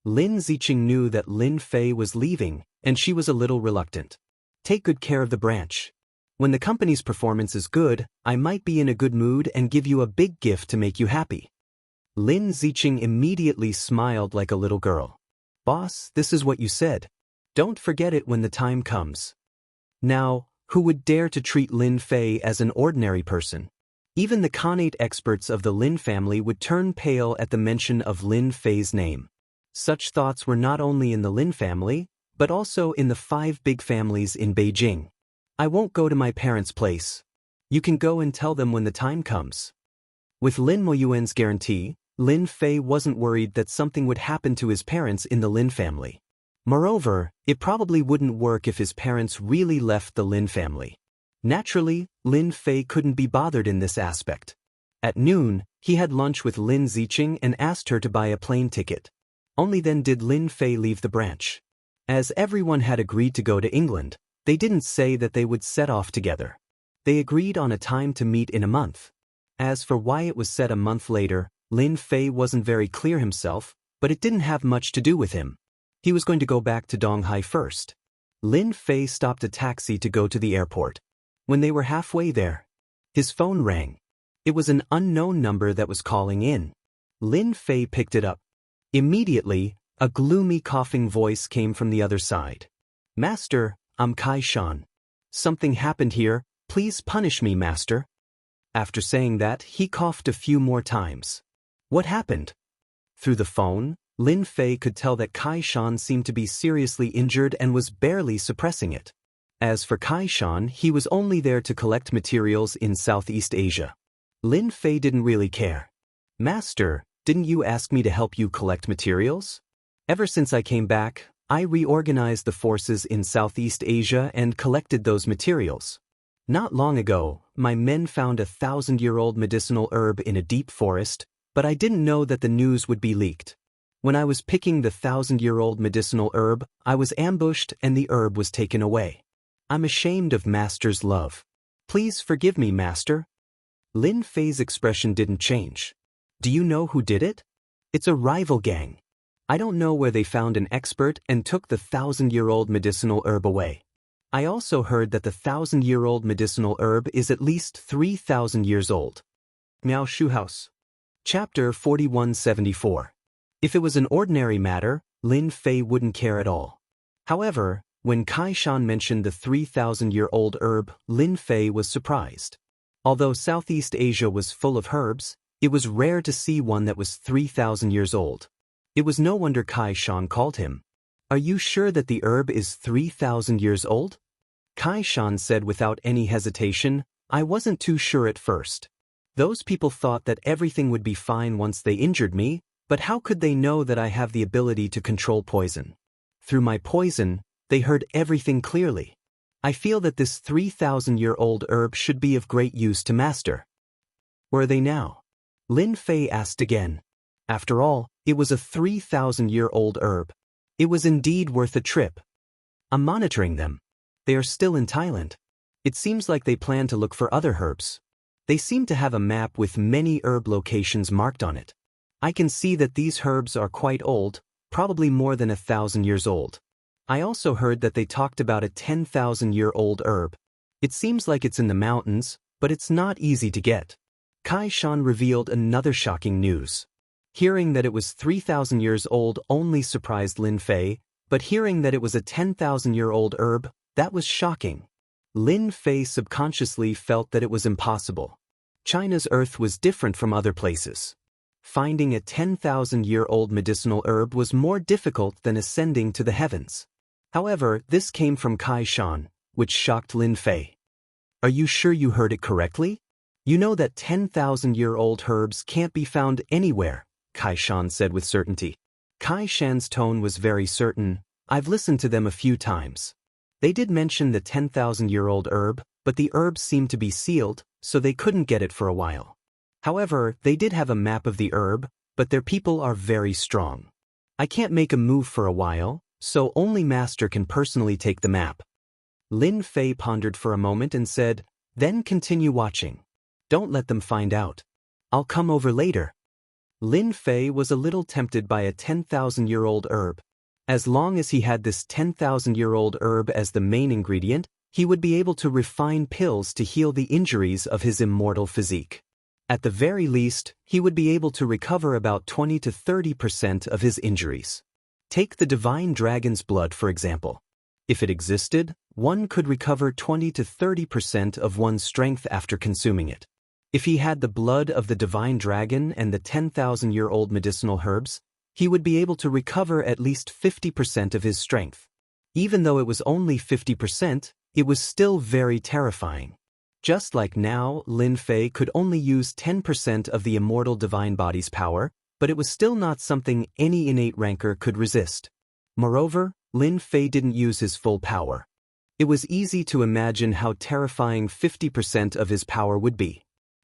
Lin Ziqing knew that Lin Fei was leaving, and she was a little reluctant. "Take good care of the branch. When the company's performance is good, I might be in a good mood and give you a big gift to make you happy." Lin Ziqing immediately smiled like a little girl. "Boss, this is what you said. Don't forget it when the time comes." Now, who would dare to treat Lin Fei as an ordinary person? Even the Khanate experts of the Lin family would turn pale at the mention of Lin Fei's name. Such thoughts were not only in the Lin family, but also in the 5 big families in Beijing. "I won't go to my parents' place. You can go and tell them when the time comes." With Lin Moyuan's guarantee, Lin Fei wasn't worried that something would happen to his parents in the Lin family. Moreover, it probably wouldn't work if his parents really left the Lin family. Naturally, Lin Fei couldn't be bothered in this aspect. At noon, he had lunch with Lin Ziqing and asked her to buy a plane ticket. Only then did Lin Fei leave the branch. As everyone had agreed to go to England, they didn't say that they would set off together. They agreed on a time to meet in a month. As for why it was set a month later, Lin Fei wasn't very clear himself, but it didn't have much to do with him. He was going to go back to Donghai first. Lin Fei stopped a taxi to go to the airport. When they were halfway there, his phone rang. It was an unknown number that was calling in. Lin Fei picked it up. Immediately, a gloomy coughing voice came from the other side. "Master, I'm Kai Shan. Something happened here, please punish me, master." After saying that, he coughed a few more times. "What happened?" Through the phone, Lin Fei could tell that Kai Shan seemed to be seriously injured and was barely suppressing it. As for Kai Shan, he was only there to collect materials in Southeast Asia. Lin Fei didn't really care. "Master, didn't you ask me to help you collect materials? Ever since I came back, I reorganized the forces in Southeast Asia and collected those materials. Not long ago, my men found a 1,000-year-old medicinal herb in a deep forest, but I didn't know that the news would be leaked. When I was picking the 1,000-year-old medicinal herb, I was ambushed and the herb was taken away. I'm ashamed of Master's love. Please forgive me, Master." Lin Fei's expression didn't change. "Do you know who did it? It's a rival gang. I don't know where they found an expert and took the 1,000-year-old medicinal herb away. I also heard that the 1,000-year-old medicinal herb is at least 3,000 years old. Miao Shu House. Chapter 4174. If it was an ordinary matter, Lin Fei wouldn't care at all. However, when Kai Shan mentioned the 3,000-year-old herb, Lin Fei was surprised. Although Southeast Asia was full of herbs, it was rare to see one that was 3,000 years old. It was no wonder Kai Shan called him. "Are you sure that the herb is 3,000 years old?" Kai Shan said without any hesitation, "I wasn't too sure at first. Those people thought that everything would be fine once they injured me, but how could they know that I have the ability to control poison? Through my poison, they heard everything clearly. I feel that this 3,000-year-old herb should be of great use to master." "Where are they now?" Lin Fei asked again. After all, it was a 3,000-year-old herb. It was indeed worth a trip. "I'm monitoring them. They are still in Thailand. It seems like they plan to look for other herbs. They seem to have a map with many herb locations marked on it. I can see that these herbs are quite old, probably more than 1,000 years old. I also heard that they talked about a 10,000-year-old herb. It seems like it's in the mountains, but it's not easy to get." Kai Shan revealed another shocking news. Hearing that it was 3,000 years old only surprised Lin Fei, but hearing that it was a 10,000-year-old herb, that was shocking. Lin Fei subconsciously felt that it was impossible. China's earth was different from other places. Finding a 10,000-year-old medicinal herb was more difficult than ascending to the heavens. However, this came from Kai Shan, which shocked Lin Fei. "Are you sure you heard it correctly? You know that 10,000-year-old herbs can't be found anywhere," Kai Shan said with certainty. Kai Shan's tone was very certain. "I've listened to them a few times. They did mention the 10,000-year-old herb, but the herb seemed to be sealed, so they couldn't get it for a while. However, they did have a map of the herb, but their people are very strong. I can't make a move for a while, so only Master can personally take the map." Lin Fei pondered for a moment and said, "Then continue watching. Don't let them find out. I'll come over later." Lin Fei was a little tempted by a 10,000-year-old herb. As long as he had this 10,000-year-old herb as the main ingredient, he would be able to refine pills to heal the injuries of his immortal physique. At the very least, he would be able to recover about 20 to 30% of his injuries. Take the divine dragon's blood, for example. If it existed, one could recover 20 to 30% of one's strength after consuming it. If he had the blood of the divine dragon and the 10,000-year-old medicinal herbs, he would be able to recover at least 50% of his strength. Even though it was only 50%, it was still very terrifying. Just like now, Lin Fei could only use 10% of the immortal divine body's power, but it was still not something any innate rancor could resist. Moreover, Lin Fei didn't use his full power. It was easy to imagine how terrifying 50% of his power would be.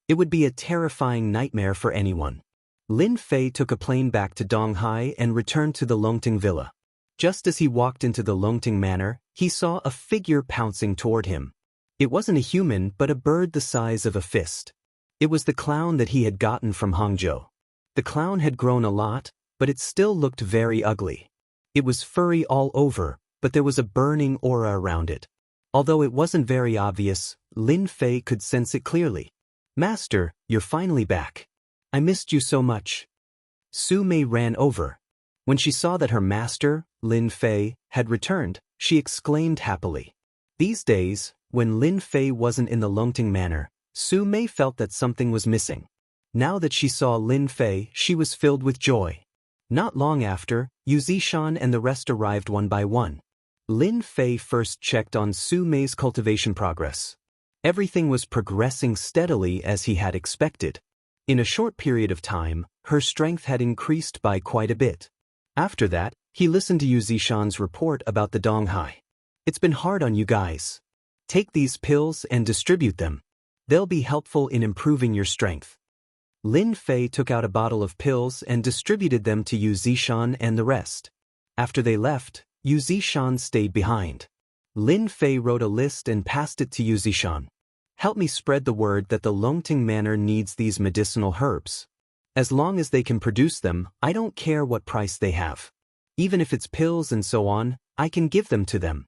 It would be a terrifying nightmare for anyone. Lin Fei took a plane back to Donghai and returned to the Longting villa. Just as he walked into the Longting manor, he saw a figure pouncing toward him. It wasn't a human but a bird the size of a fist. It was the clown that he had gotten from Hangzhou. The clown had grown a lot, but it still looked very ugly. It was furry all over, but there was a burning aura around it. Although it wasn't very obvious, Lin Fei could sense it clearly. "Master, you're finally back. I missed you so much." Su Mei ran over. When she saw that her master, Lin Fei, had returned, she exclaimed happily. These days, when Lin Fei wasn't in the Longting manor, Su Mei felt that something was missing. Now that she saw Lin Fei, she was filled with joy. Not long after, Yu Zishan and the rest arrived one by one. Lin Fei first checked on Su Mei's cultivation progress. Everything was progressing steadily as he had expected. In a short period of time, her strength had increased by quite a bit. After that, he listened to Yu Zishan's report about the Donghai. "It's been hard on you guys. Take these pills and distribute them. They'll be helpful in improving your strength." Lin Fei took out a bottle of pills and distributed them to Yu Zishan and the rest. After they left, Yu Zishan stayed behind. Lin Fei wrote a list and passed it to Yu Zishan. "Help me spread the word that the Longting Manor needs these medicinal herbs. As long as they can produce them, I don't care what price they have. Even if it's pills and so on, I can give them to them."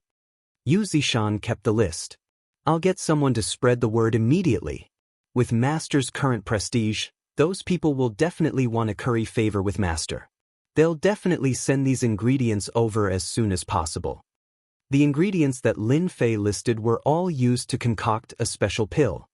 Yu Zishan kept the list. I'll get someone to spread the word immediately. With Master's current prestige, those people will definitely want to curry favor with Master. They'll definitely send these ingredients over as soon as possible. The ingredients that Lin Fei listed were all used to concoct a special pill.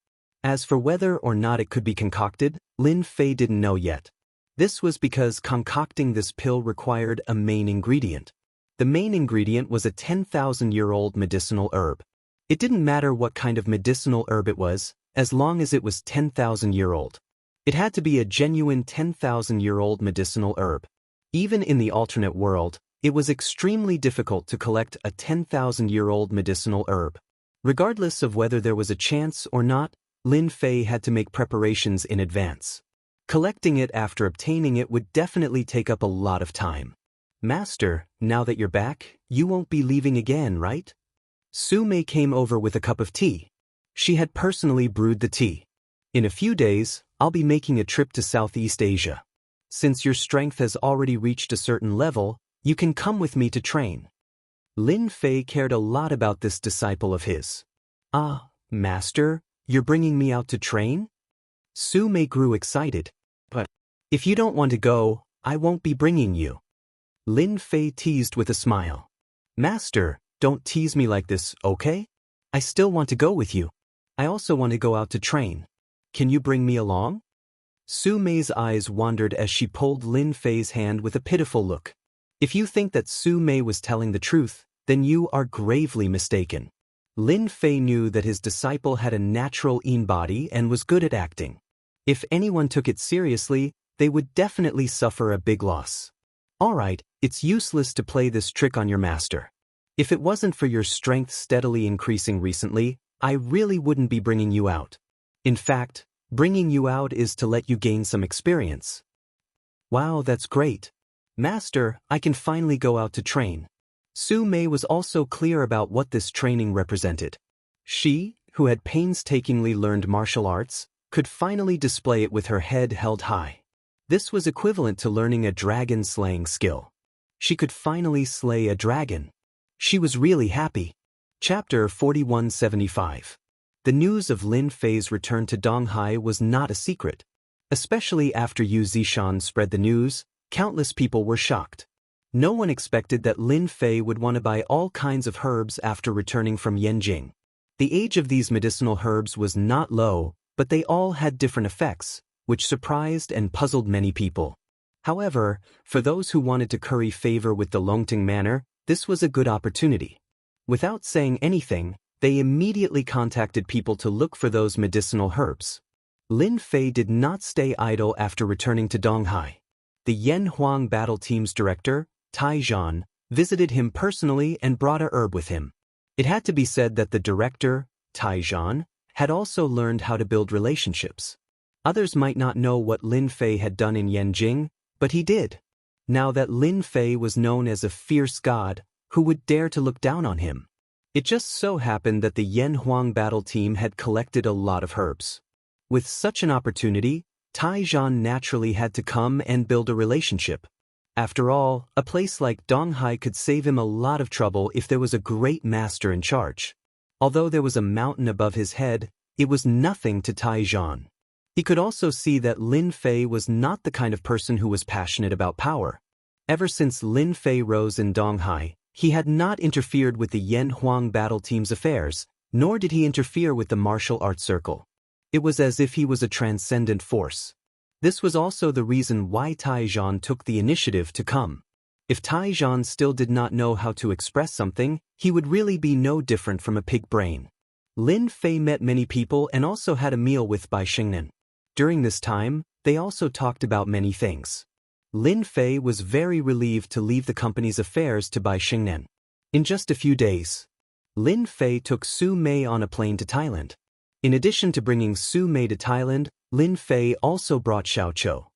As for whether or not it could be concocted, Lin Fei didn't know yet. This was because concocting this pill required a main ingredient. The main ingredient was a 10,000-year-old medicinal herb. It didn't matter what kind of medicinal herb it was, as long as it was 10,000-year-old. It had to be a genuine 10,000-year-old medicinal herb. Even in the alternate world, it was extremely difficult to collect a 10,000-year-old medicinal herb. Regardless of whether there was a chance or not, Lin Fei had to make preparations in advance. Collecting it after obtaining it would definitely take up a lot of time. Master, now that you're back, you won't be leaving again, right? Su Mei came over with a cup of tea. She had personally brewed the tea. In a few days, I'll be making a trip to Southeast Asia. Since your strength has already reached a certain level, you can come with me to train. Lin Fei cared a lot about this disciple of his. Ah, Master, you're bringing me out to train? Su Mei grew excited. But if you don't want to go, I won't be bringing you. Lin Fei teased with a smile. Master, don't tease me like this, okay? I still want to go with you. I also want to go out to train. Can you bring me along? Su Mei's eyes wandered as she pulled Lin Fei's hand with a pitiful look. If you think that Su Mei was telling the truth, then you are gravely mistaken. Lin Fei knew that his disciple had a natural body and was good at acting. If anyone took it seriously, they would definitely suffer a big loss. Alright, it's useless to play this trick on your master. If it wasn't for your strength steadily increasing recently, I really wouldn't be bringing you out. In fact, bringing you out is to let you gain some experience. Wow, that's great. Master, I can finally go out to train. Su Mei was also clear about what this training represented. She, who had painstakingly learned martial arts, could finally display it with her head held high. This was equivalent to learning a dragon-slaying skill. She could finally slay a dragon. She was really happy. Chapter 4175. The news of Lin Fei's return to Donghai was not a secret. Especially after Yu Zishan spread the news, countless people were shocked. No one expected that Lin Fei would want to buy all kinds of herbs after returning from Yanjing. The age of these medicinal herbs was not low, but they all had different effects, which surprised and puzzled many people. However, for those who wanted to curry favor with the Longting Manor, this was a good opportunity. Without saying anything, they immediately contacted people to look for those medicinal herbs. Lin Fei did not stay idle after returning to Donghai. The Yan Huang battle team's director, Tai Zhan, visited him personally and brought a herb with him. It had to be said that the director, Tai Zhan, had also learned how to build relationships. Others might not know what Lin Fei had done in Yanjing, but he did. Now that Lin Fei was known as a fierce god, who would dare to look down on him? It just so happened that the Yan Huang battle team had collected a lot of herbs. With such an opportunity, Tai Zhan naturally had to come and build a relationship. After all, a place like Donghai could save him a lot of trouble if there was a great master in charge. Although there was a mountain above his head, it was nothing to Tai Zhan. He could also see that Lin Fei was not the kind of person who was passionate about power. Ever since Lin Fei rose in Donghai, he had not interfered with the Yan Huang battle team's affairs, nor did he interfere with the martial arts circle. It was as if he was a transcendent force. This was also the reason why Tai Zhan took the initiative to come. If Tai Zhan still did not know how to express something, he would really be no different from a pig brain. Lin Fei met many people and also had a meal with Bai Xingnan. During this time, they also talked about many things. Lin Fei was very relieved to leave the company's affairs to Bai Xingnan. In just a few days, Lin Fei took Su Mei on a plane to Thailand. In addition to bringing Su Mei to Thailand, Lin Fei also brought Xiao Chou.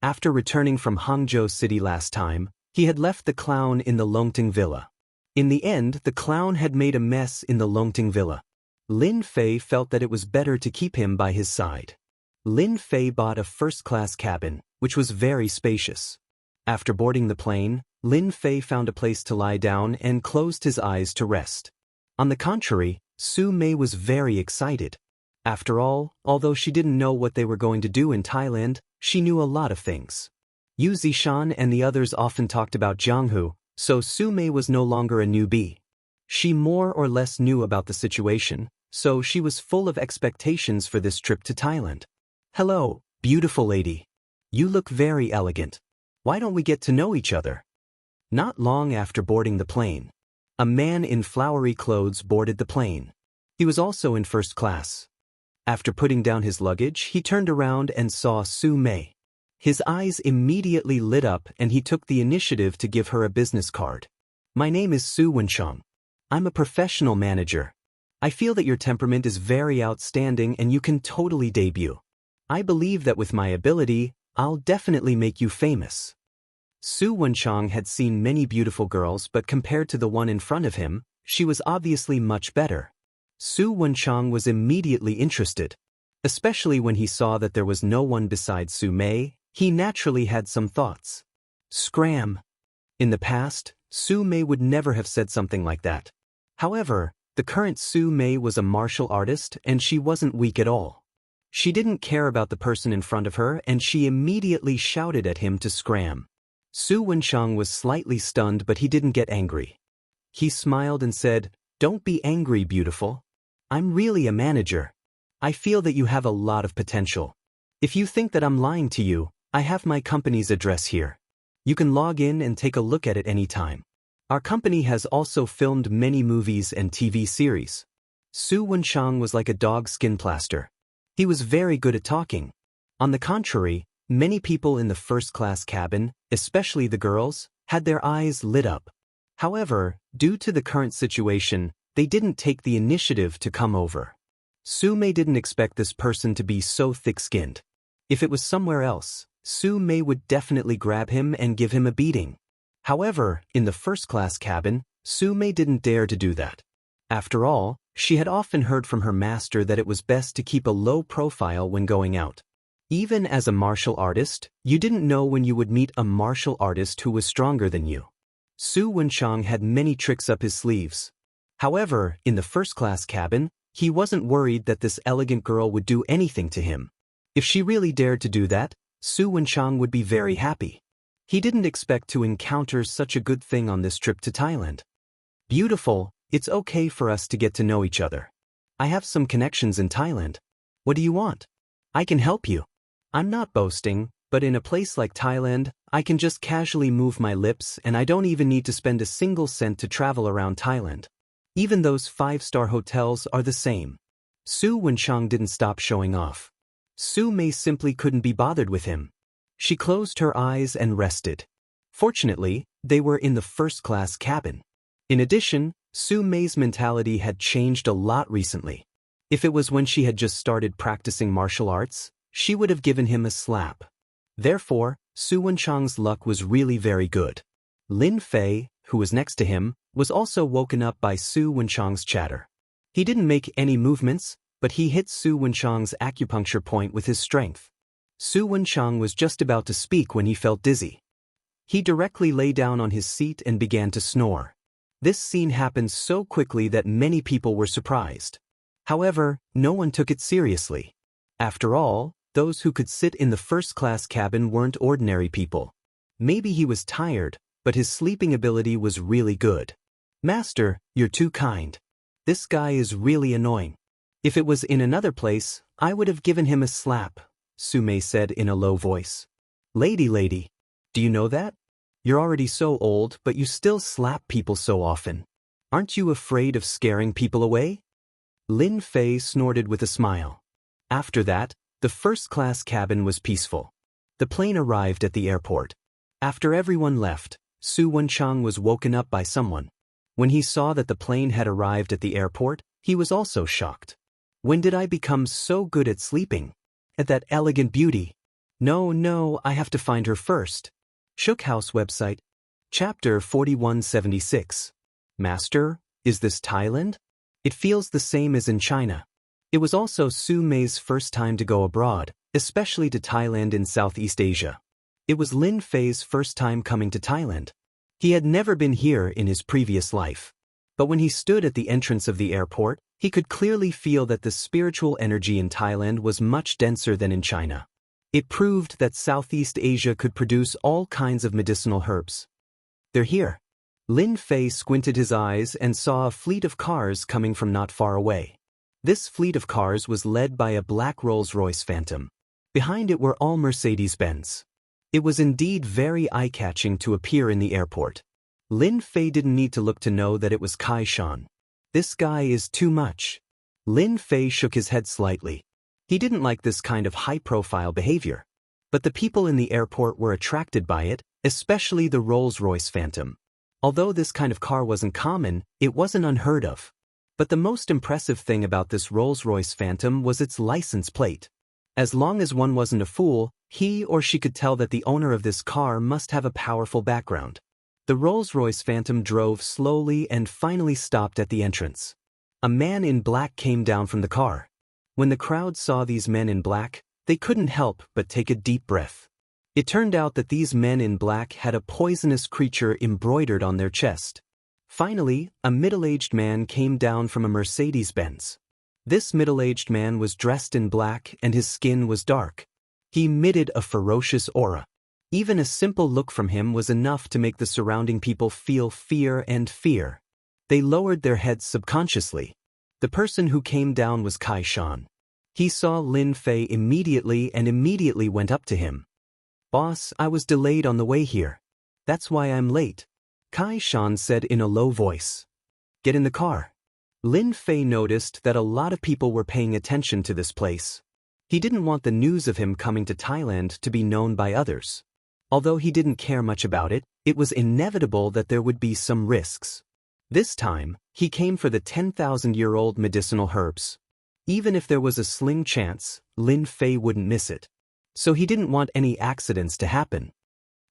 After returning from Hangzhou City last time, he had left the clown in the Longting Villa. In the end, the clown had made a mess in the Longting Villa. Lin Fei felt that it was better to keep him by his side. Lin Fei bought a first-class cabin, which was very spacious. After boarding the plane, Lin Fei found a place to lie down and closed his eyes to rest. On the contrary, Su Mei was very excited. After all, although she didn't know what they were going to do in Thailand, she knew a lot of things. Yu Zishan and the others often talked about Jianghu, so Su Mei was no longer a newbie. She more or less knew about the situation, so she was full of expectations for this trip to Thailand. "Hello, beautiful lady. You look very elegant. Why don't we get to know each other?" Not long after boarding the plane, a man in flowery clothes boarded the plane. He was also in first class. After putting down his luggage, he turned around and saw Su Mei. His eyes immediately lit up and he took the initiative to give her a business card. "My name is Su Wenchang. I'm a professional manager. I feel that your temperament is very outstanding and you can totally debut. I believe that with my ability, I'll definitely make you famous." Su Wenchang had seen many beautiful girls, but compared to the one in front of him, she was obviously much better. Su Wenchang was immediately interested. Especially when he saw that there was no one besides Su Mei, he naturally had some thoughts. Scram. In the past, Su Mei would never have said something like that. However, the current Su Mei was a martial artist and she wasn't weak at all. She didn't care about the person in front of her and she immediately shouted at him to scram. Su Wenchang was slightly stunned, but he didn't get angry. He smiled and said, "Don't be angry, beautiful. I'm really a manager. I feel that you have a lot of potential. If you think that I'm lying to you, I have my company's address here. You can log in and take a look at it anytime. Our company has also filmed many movies and TV series." Su Wenchang was like a dog skin plaster. He was very good at talking. On the contrary, many people in the first-class cabin, especially the girls, had their eyes lit up. However, due to the current situation, they didn't take the initiative to come over. Su Mei didn't expect this person to be so thick-skinned. If it was somewhere else, Su Mei would definitely grab him and give him a beating. However, in the first-class cabin, Su Mei didn't dare to do that. After all, she had often heard from her master that it was best to keep a low profile when going out. Even as a martial artist, you didn't know when you would meet a martial artist who was stronger than you. Su Wenchang had many tricks up his sleeves. However, in the first-class cabin, he wasn't worried that this elegant girl would do anything to him. If she really dared to do that, Su Wenchang would be very happy. He didn't expect to encounter such a good thing on this trip to Thailand. "Beautiful, it's okay for us to get to know each other. I have some connections in Thailand. What do you want? I can help you. I'm not boasting, but in a place like Thailand, I can just casually move my lips and I don't even need to spend a single cent to travel around Thailand. Even those 5-star hotels are the same." Su Wenchang didn't stop showing off. Su Mei simply couldn't be bothered with him. She closed her eyes and rested. Fortunately, they were in the first-class cabin. In addition, Su Mei's mentality had changed a lot recently. If it was when she had just started practicing martial arts, she would have given him a slap. Therefore, Su Wenchang's luck was really very good. Lin Fei, who was next to him, was also woken up by Su Wenchang's chatter. He didn't make any movements, but he hit Su Wenchang's acupuncture point with his strength. Su Wenchang was just about to speak when he felt dizzy. He directly lay down on his seat and began to snore. This scene happened so quickly that many people were surprised. However, no one took it seriously. After all, those who could sit in the first-class cabin weren't ordinary people. Maybe he was tired, but his sleeping ability was really good. "Master, you're too kind. This guy is really annoying. If it was in another place, I would have given him a slap," Su Mei said in a low voice. Lady, do you know that? You're already so old, but you still slap people so often. Aren't you afraid of scaring people away?" Lin Fei snorted with a smile. After that, the first-class cabin was peaceful. The plane arrived at the airport. After everyone left, Su Wenchang was woken up by someone. When he saw that the plane had arrived at the airport, he was also shocked. "When did I become so good at sleeping? At that elegant beauty? No, I have to find her first." Shook House website. Chapter 4176. Master, is this Thailand? It feels the same as in China. It was also Su Mei's first time to go abroad, especially to Thailand in Southeast Asia. It was Lin Fei's first time coming to Thailand. He had never been here in his previous life. But when he stood at the entrance of the airport, he could clearly feel that the spiritual energy in Thailand was much denser than in China. It proved that Southeast Asia could produce all kinds of medicinal herbs. "They're here." Lin Fei squinted his eyes and saw a fleet of cars coming from not far away. This fleet of cars was led by a black Rolls-Royce Phantom. Behind it were all Mercedes-Benz. It was indeed very eye-catching to appear in the airport. Lin Fei didn't need to look to know that it was Kai Shan. This guy is too much. Lin Fei shook his head slightly. He didn't like this kind of high-profile behavior. But the people in the airport were attracted by it, especially the Rolls-Royce Phantom. Although this kind of car wasn't common, it wasn't unheard of. But the most impressive thing about this Rolls-Royce Phantom was its license plate. As long as one wasn't a fool, he or she could tell that the owner of this car must have a powerful background. The Rolls-Royce Phantom drove slowly and finally stopped at the entrance. A man in black came down from the car. When the crowd saw these men in black, they couldn't help but take a deep breath. It turned out that these men in black had a poisonous creature embroidered on their chest. Finally, a middle-aged man came down from a Mercedes-Benz. This middle-aged man was dressed in black and his skin was dark. He emitted a ferocious aura. Even a simple look from him was enough to make the surrounding people feel fear and fear. They lowered their heads subconsciously. The person who came down was Kai Shan. He saw Lin Fei immediately and immediately went up to him. "Boss, I was delayed on the way here. That's why I'm late," Kai Shan said in a low voice. "Get in the car." Lin Fei noticed that a lot of people were paying attention to this place. He didn't want the news of him coming to Thailand to be known by others. Although he didn't care much about it, it was inevitable that there would be some risks. This time, he came for the 10,000-year-old medicinal herbs. Even if there was a slim chance, Lin Fei wouldn't miss it. So he didn't want any accidents to happen.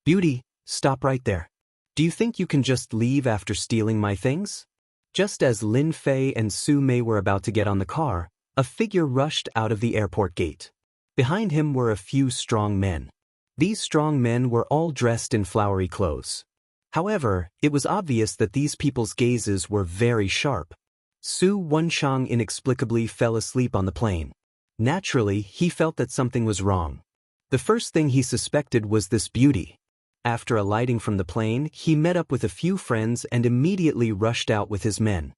"Beauty, stop right there. Do you think you can just leave after stealing my things?" Just as Lin Fei and Su Mei were about to get on the car, a figure rushed out of the airport gate. Behind him were a few strong men. These strong men were all dressed in flowery clothes. However, it was obvious that these people's gazes were very sharp. Su Wenchang inexplicably fell asleep on the plane. Naturally, he felt that something was wrong. The first thing he suspected was this beauty. After alighting from the plane, he met up with a few friends and immediately rushed out with his men.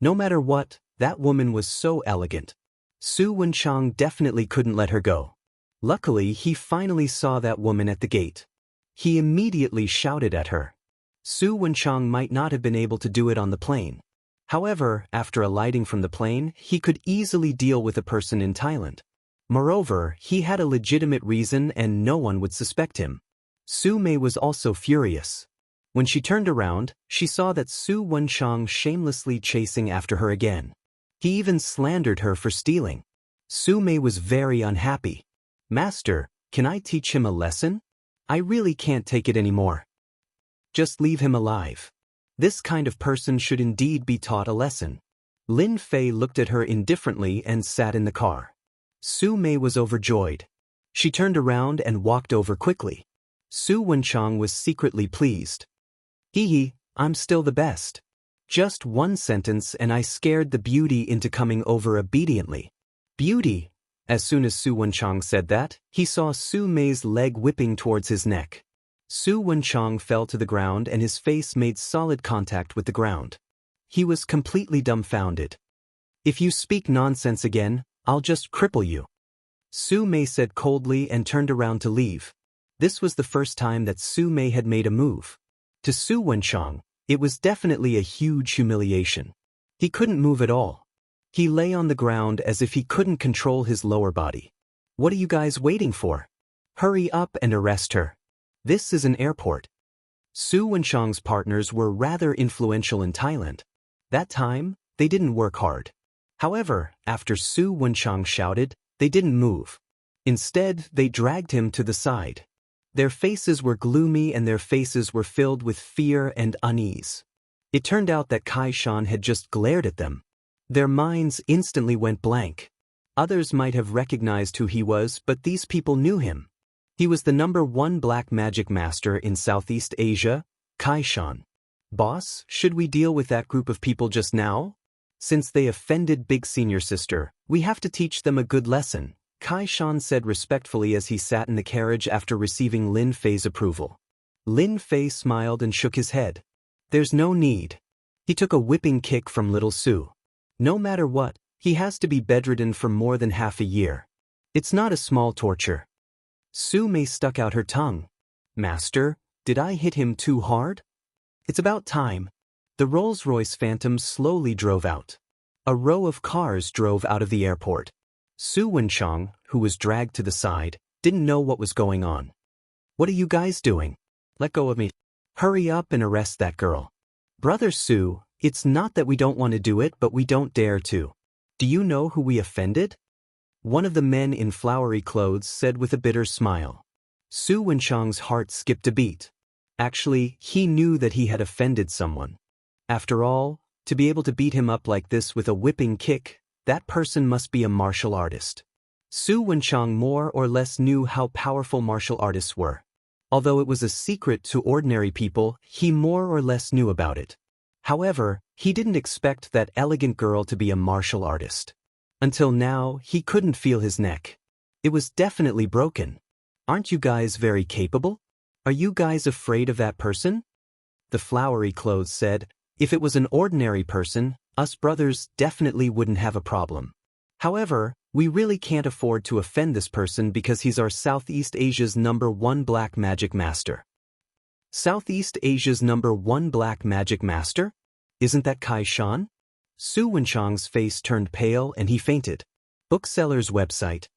No matter what, that woman was so elegant. Su Wenchang definitely couldn't let her go. Luckily, he finally saw that woman at the gate. He immediately shouted at her. Su Wenchang might not have been able to do it on the plane. However, after alighting from the plane, he could easily deal with a person in Thailand. Moreover, he had a legitimate reason and no one would suspect him. Su Mei was also furious. When she turned around, she saw that Su Wenchang shamelessly chasing after her again. He even slandered her for stealing. Su Mei was very unhappy. "Master, can I teach him a lesson? I really can't take it anymore. Just leave him alive. This kind of person should indeed be taught a lesson." Lin Fei looked at her indifferently and sat in the car. Su Mei was overjoyed. She turned around and walked over quickly. Su Wenchang was secretly pleased. "Hee, I'm still the best. Just one sentence and I scared the beauty into coming over obediently." "Beauty?" As soon as Su Wenchang said that, he saw Su Mei's leg whipping towards his neck. Su Wenchang fell to the ground and his face made solid contact with the ground. He was completely dumbfounded. "If you speak nonsense again, I'll just cripple you," Su Mei said coldly and turned around to leave. This was the first time that Su Mei had made a move. To Su Wenchang, it was definitely a huge humiliation. He couldn't move at all. He lay on the ground as if he couldn't control his lower body. "What are you guys waiting for? Hurry up and arrest her. This is an airport." Su Wenchang's partners were rather influential in Thailand. That time, they didn't work hard. However, after Su Wenchang shouted, they didn't move. Instead, they dragged him to the side. Their faces were gloomy and their faces were filled with fear and unease. It turned out that Kai Shan had just glared at them. Their minds instantly went blank. Others might have recognized who he was, but these people knew him. He was the #1 black magic master in Southeast Asia, Kai Shan. Boss, should we deal with that group of people just now? Since they offended Big Senior Sister, we have to teach them a good lesson, Kai Shan said respectfully as he sat in the carriage after receiving Lin Fei's approval. Lin Fei smiled and shook his head. There's no need. He took a whipping kick from little Su. No matter what, he has to be bedridden for more than half a year. It's not a small torture. Su Mei stuck out her tongue. Master, did I hit him too hard? It's about time. The Rolls-Royce Phantom slowly drove out. A row of cars drove out of the airport. Su Wenchang, who was dragged to the side, didn't know what was going on. What are you guys doing? Let go of me. Hurry up and arrest that girl. Brother Su, it's not that we don't want to do it, but we don't dare to. Do you know who we offended? One of the men in flowery clothes said with a bitter smile. Su Wenchang's heart skipped a beat. Actually, he knew that he had offended someone. After all, to be able to beat him up like this with a whipping kick, that person must be a martial artist. Su Wenchang more or less knew how powerful martial artists were. Although it was a secret to ordinary people, he more or less knew about it. However, he didn't expect that elegant girl to be a martial artist. Until now, he couldn't feel his neck. It was definitely broken. Aren't you guys very capable? Are you guys afraid of that person? The flowery clothes said, if it was an ordinary person, us brothers definitely wouldn't have a problem. However, we really can't afford to offend this person because he's our Southeast Asia's #1 black magic master. Southeast Asia's #1 black magic master? Isn't that Kai Shan? Su Wenchang's face turned pale and he fainted. Bookseller's website.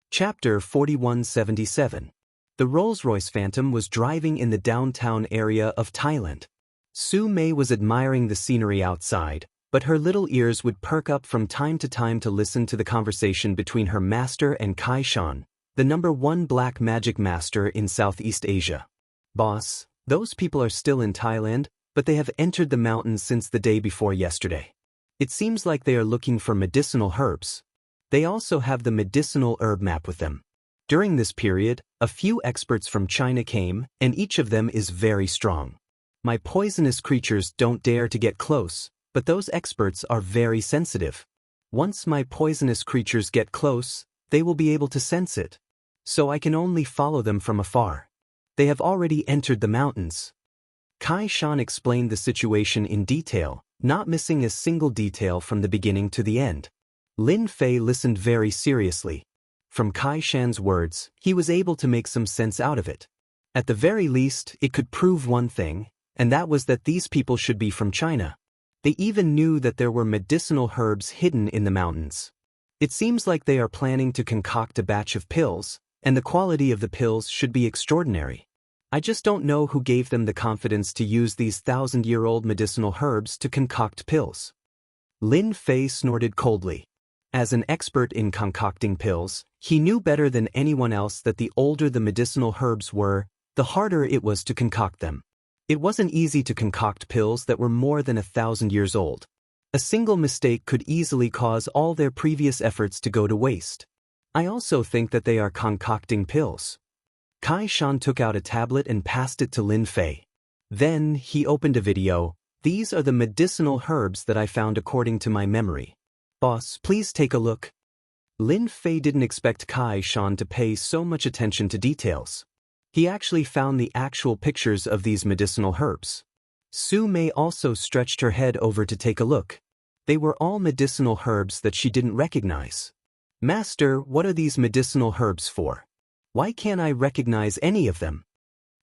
Chapter 4177. The Rolls-Royce Phantom was driving in the downtown area of Thailand. Su Mei was admiring the scenery outside, but her little ears would perk up from time to listen to the conversation between her master and Kai Shan, the #1 black magic master in Southeast Asia. Boss, those people are still in Thailand, but they have entered the mountains since the day before yesterday. It seems like they are looking for medicinal herbs. They also have the medicinal herb map with them. During this period, a few experts from China came, and each of them is very strong. My poisonous creatures don't dare to get close, but those experts are very sensitive. Once my poisonous creatures get close, they will be able to sense it. So I can only follow them from afar. They have already entered the mountains. Kai Shan explained the situation in detail, not missing a single detail from the beginning to the end. Lin Fei listened very seriously. From Kai Shan's words, he was able to make some sense out of it. At the very least, it could prove one thing, and that was that these people should be from China. They even knew that there were medicinal herbs hidden in the mountains. It seems like they are planning to concoct a batch of pills, and the quality of the pills should be extraordinary. I just don't know who gave them the confidence to use these 1,000-year-old medicinal herbs to concoct pills. Lin Fei snorted coldly. As an expert in concocting pills, he knew better than anyone else that the older the medicinal herbs were, the harder it was to concoct them. It wasn't easy to concoct pills that were more than 1,000 years old. A single mistake could easily cause all their previous efforts to go to waste. I also think that they are concocting pills. Kai Shan took out a tablet and passed it to Lin Fei. Then, he opened a video. These are the medicinal herbs that I found according to my memory. Boss, please take a look. Lin Fei didn't expect Kai Shan to pay so much attention to details. He actually found the actual pictures of these medicinal herbs. Su Mei also stretched her head over to take a look. They were all medicinal herbs that she didn't recognize. Master, what are these medicinal herbs for? Why can't I recognize any of them?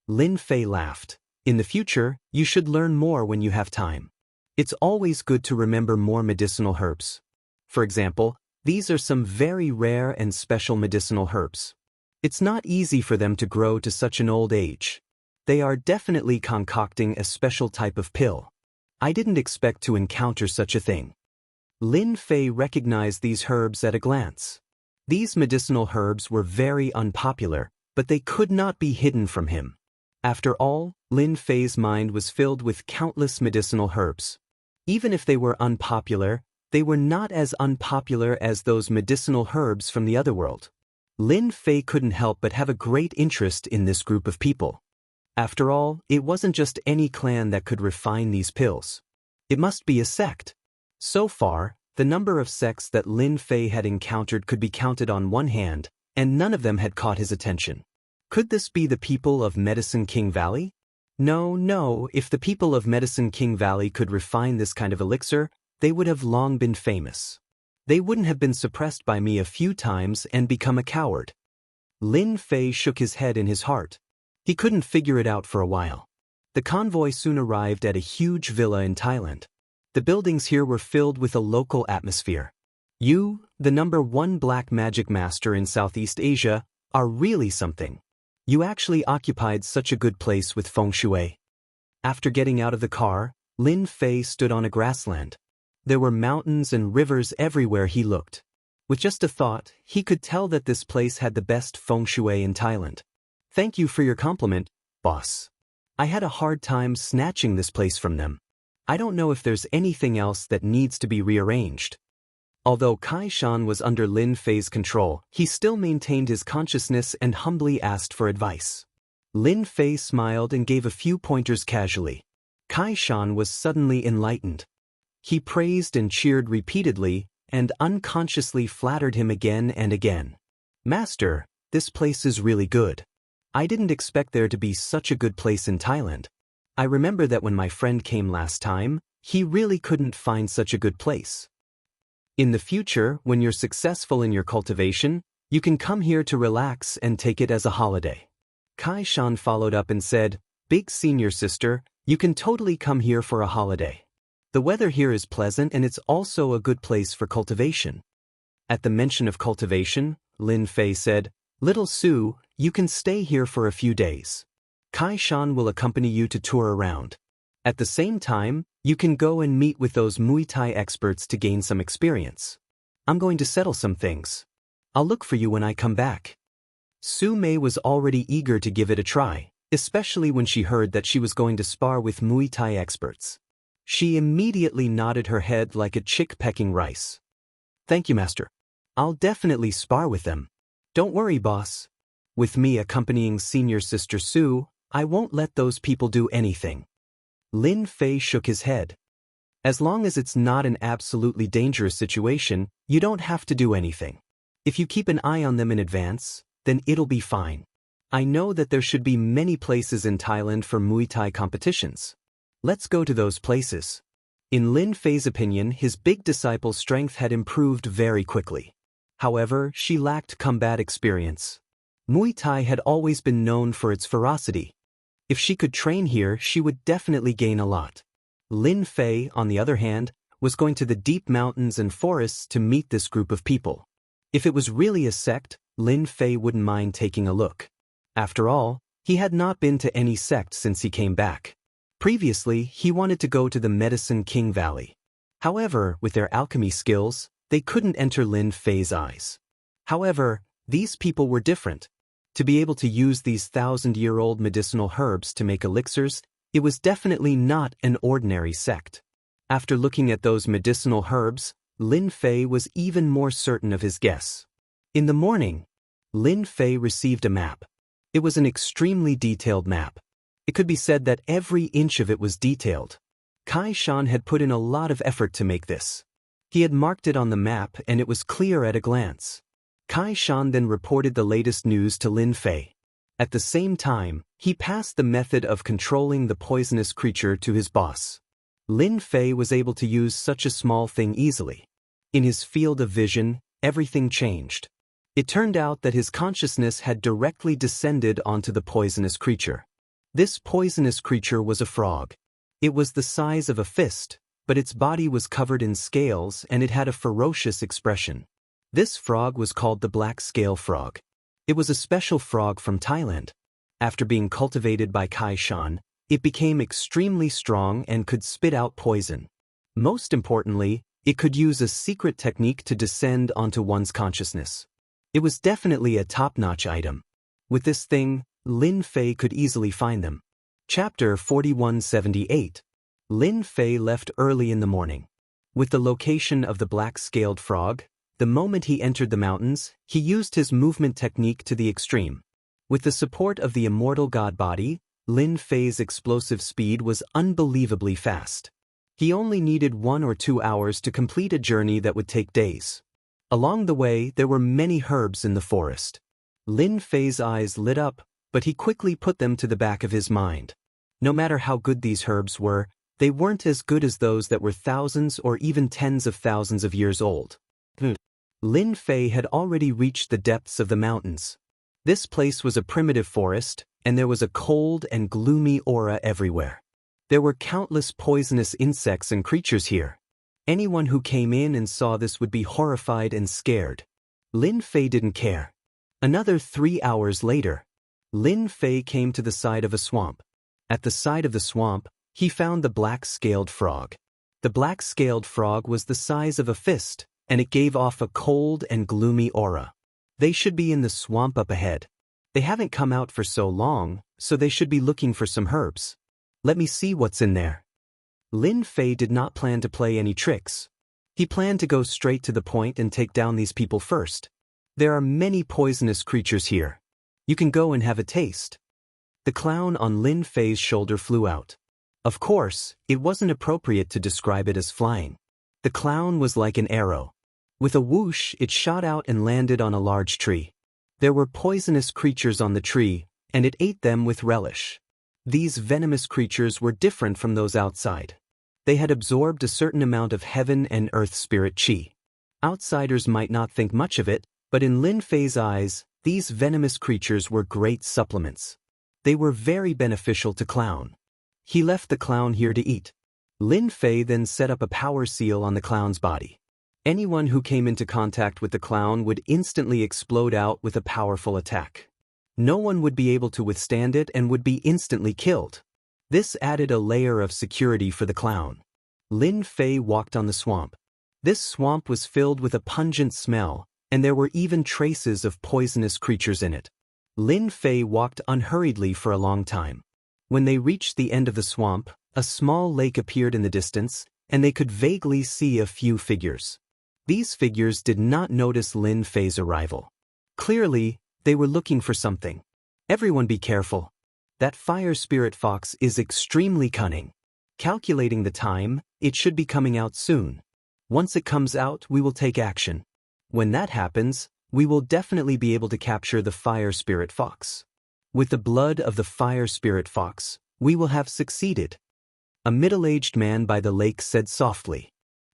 Lin Fei laughed. In the future, you should learn more when you have time. It's always good to remember more medicinal herbs. For example, these are some very rare and special medicinal herbs. It's not easy for them to grow to such an old age. They are definitely concocting a special type of pill. I didn't expect to encounter such a thing. Lin Fei recognized these herbs at a glance. These medicinal herbs were very unpopular, but they could not be hidden from him. After all, Lin Fei's mind was filled with countless medicinal herbs. Even if they were unpopular, they were not as unpopular as those medicinal herbs from the other world. Lin Fei couldn't help but have a great interest in this group of people. After all, it wasn't just any clan that could refine these pills. It must be a sect. So far, the number of sects that Lin Fei had encountered could be counted on one hand, and none of them had caught his attention. Could this be the people of Medicine King Valley? No, if the people of Medicine King Valley could refine this kind of elixir, they would have long been famous. They wouldn't have been suppressed by me a few times and become a coward. Lin Fei shook his head in his heart. He couldn't figure it out for a while. The convoy soon arrived at a huge villa in Thailand. The buildings here were filled with a local atmosphere. You, the #1 black magic master in Southeast Asia, are really something. You actually occupied such a good place with feng shui. After getting out of the car, Lin Fei stood on a grassland. There were mountains and rivers everywhere he looked. With just a thought, he could tell that this place had the best feng shui in Thailand. Thank you for your compliment, boss. I had a hard time snatching this place from them. I don't know if there's anything else that needs to be rearranged. Although Kai Shan was under Lin Fei's control, he still maintained his consciousness and humbly asked for advice. Lin Fei smiled and gave a few pointers casually. Kai Shan was suddenly enlightened. He praised and cheered repeatedly, and unconsciously flattered him again and again. Master, this place is really good. I didn't expect there to be such a good place in Thailand. I remember that when my friend came last time, he really couldn't find such a good place. In the future, when you're successful in your cultivation, you can come here to relax and take it as a holiday. Kai Shan followed up and said, Big senior sister, you can totally come here for a holiday. The weather here is pleasant and it's also a good place for cultivation. At the mention of cultivation, Lin Fei said, Little Sue, you can stay here for a few days. Kai Shan will accompany you to tour around. At the same time, you can go and meet with those Muay Thai experts to gain some experience. I'm going to settle some things. I'll look for you when I come back. Su Mei was already eager to give it a try, especially when she heard that she was going to spar with Muay Thai experts. She immediately nodded her head like a chick pecking rice. Thank you, master. I'll definitely spar with them. Don't worry, boss. With me accompanying senior sister Sue, I won't let those people do anything. Lin Fei shook his head. As long as it's not an absolutely dangerous situation, you don't have to do anything. If you keep an eye on them in advance, then it'll be fine. I know that there should be many places in Thailand for Muay Thai competitions. Let's go to those places. In Lin Fei's opinion, his big disciple's strength had improved very quickly. However, she lacked combat experience. Muay Thai had always been known for its ferocity. If she could train here, she would definitely gain a lot. Lin Fei, on the other hand, was going to the deep mountains and forests to meet this group of people. If it was really a sect, Lin Fei wouldn't mind taking a look. After all, he had not been to any sect since he came back. Previously, he wanted to go to the Medicine King Valley. However, with their alchemy skills, they couldn't enter Lin Fei's eyes. However, these people were different. To be able to use these 1,000-year-old medicinal herbs to make elixirs, it was definitely not an ordinary sect. After looking at those medicinal herbs, Lin Fei was even more certain of his guess. In the morning, Lin Fei received a map. It was an extremely detailed map. It could be said that every inch of it was detailed. Kai Shan had put in a lot of effort to make this. He had marked it on the map and it was clear at a glance. Kai Shan then reported the latest news to Lin Fei. At the same time, he passed the method of controlling the poisonous creature to his boss. Lin Fei was able to use such a small thing easily. In his field of vision, everything changed. It turned out that his consciousness had directly descended onto the poisonous creature. This poisonous creature was a frog. It was the size of a fist, but its body was covered in scales and it had a ferocious expression. This frog was called the black scale frog. It was a special frog from Thailand. After being cultivated by Kai Shan, it became extremely strong and could spit out poison. Most importantly, it could use a secret technique to descend onto one's consciousness. It was definitely a top-notch item. With this thing, Lin Fei could easily find them. Chapter 4178. Lin Fei left early in the morning. With the location of the black-scaled frog, the moment he entered the mountains, he used his movement technique to the extreme. With the support of the immortal god body, Lin Fei's explosive speed was unbelievably fast. He only needed 1 or 2 hours to complete a journey that would take days. Along the way, there were many herbs in the forest. Lin Fei's eyes lit up, but he quickly put them to the back of his mind. No matter how good these herbs were, they weren't as good as those that were thousands or even tens of thousands of years old. Lin Fei had already reached the depths of the mountains. This place was a primitive forest, and there was a cold and gloomy aura everywhere. There were countless poisonous insects and creatures here. Anyone who came in and saw this would be horrified and scared. Lin Fei didn't care. Another 3 hours later, Lin Fei came to the side of a swamp. At the side of the swamp, he found the black-scaled frog. The black-scaled frog was the size of a fist, and it gave off a cold and gloomy aura. They should be in the swamp up ahead. They haven't come out for so long, so they should be looking for some herbs. Let me see what's in there. Lin Fei did not plan to play any tricks. He planned to go straight to the point and take down these people first. There are many poisonous creatures here. You can go and have a taste. The clown on Lin Fei's shoulder flew out. Of course, it wasn't appropriate to describe it as flying. The clown was like an arrow. With a whoosh, it shot out and landed on a large tree. There were poisonous creatures on the tree, and it ate them with relish. These venomous creatures were different from those outside. They had absorbed a certain amount of heaven and earth spirit qi. Outsiders might not think much of it, but in Lin Fei's eyes, these venomous creatures were great supplements. They were very beneficial to Clown. He left the clown here to eat. Lin Fei then set up a power seal on the clown's body. Anyone who came into contact with the clown would instantly explode out with a powerful attack. No one would be able to withstand it and would be instantly killed. This added a layer of security for the clown. Lin Fei walked on the swamp. This swamp was filled with a pungent smell, and there were even traces of poisonous creatures in it. Lin Fei walked unhurriedly for a long time. When they reached the end of the swamp, a small lake appeared in the distance, and they could vaguely see a few figures. These figures did not notice Lin Fei's arrival. Clearly, they were looking for something. Everyone be careful. That fire spirit fox is extremely cunning. Calculating the time, it should be coming out soon. Once it comes out, we will take action. When that happens, we will definitely be able to capture the fire spirit fox. With the blood of the fire spirit fox, we will have succeeded. A middle-aged man by the lake said softly.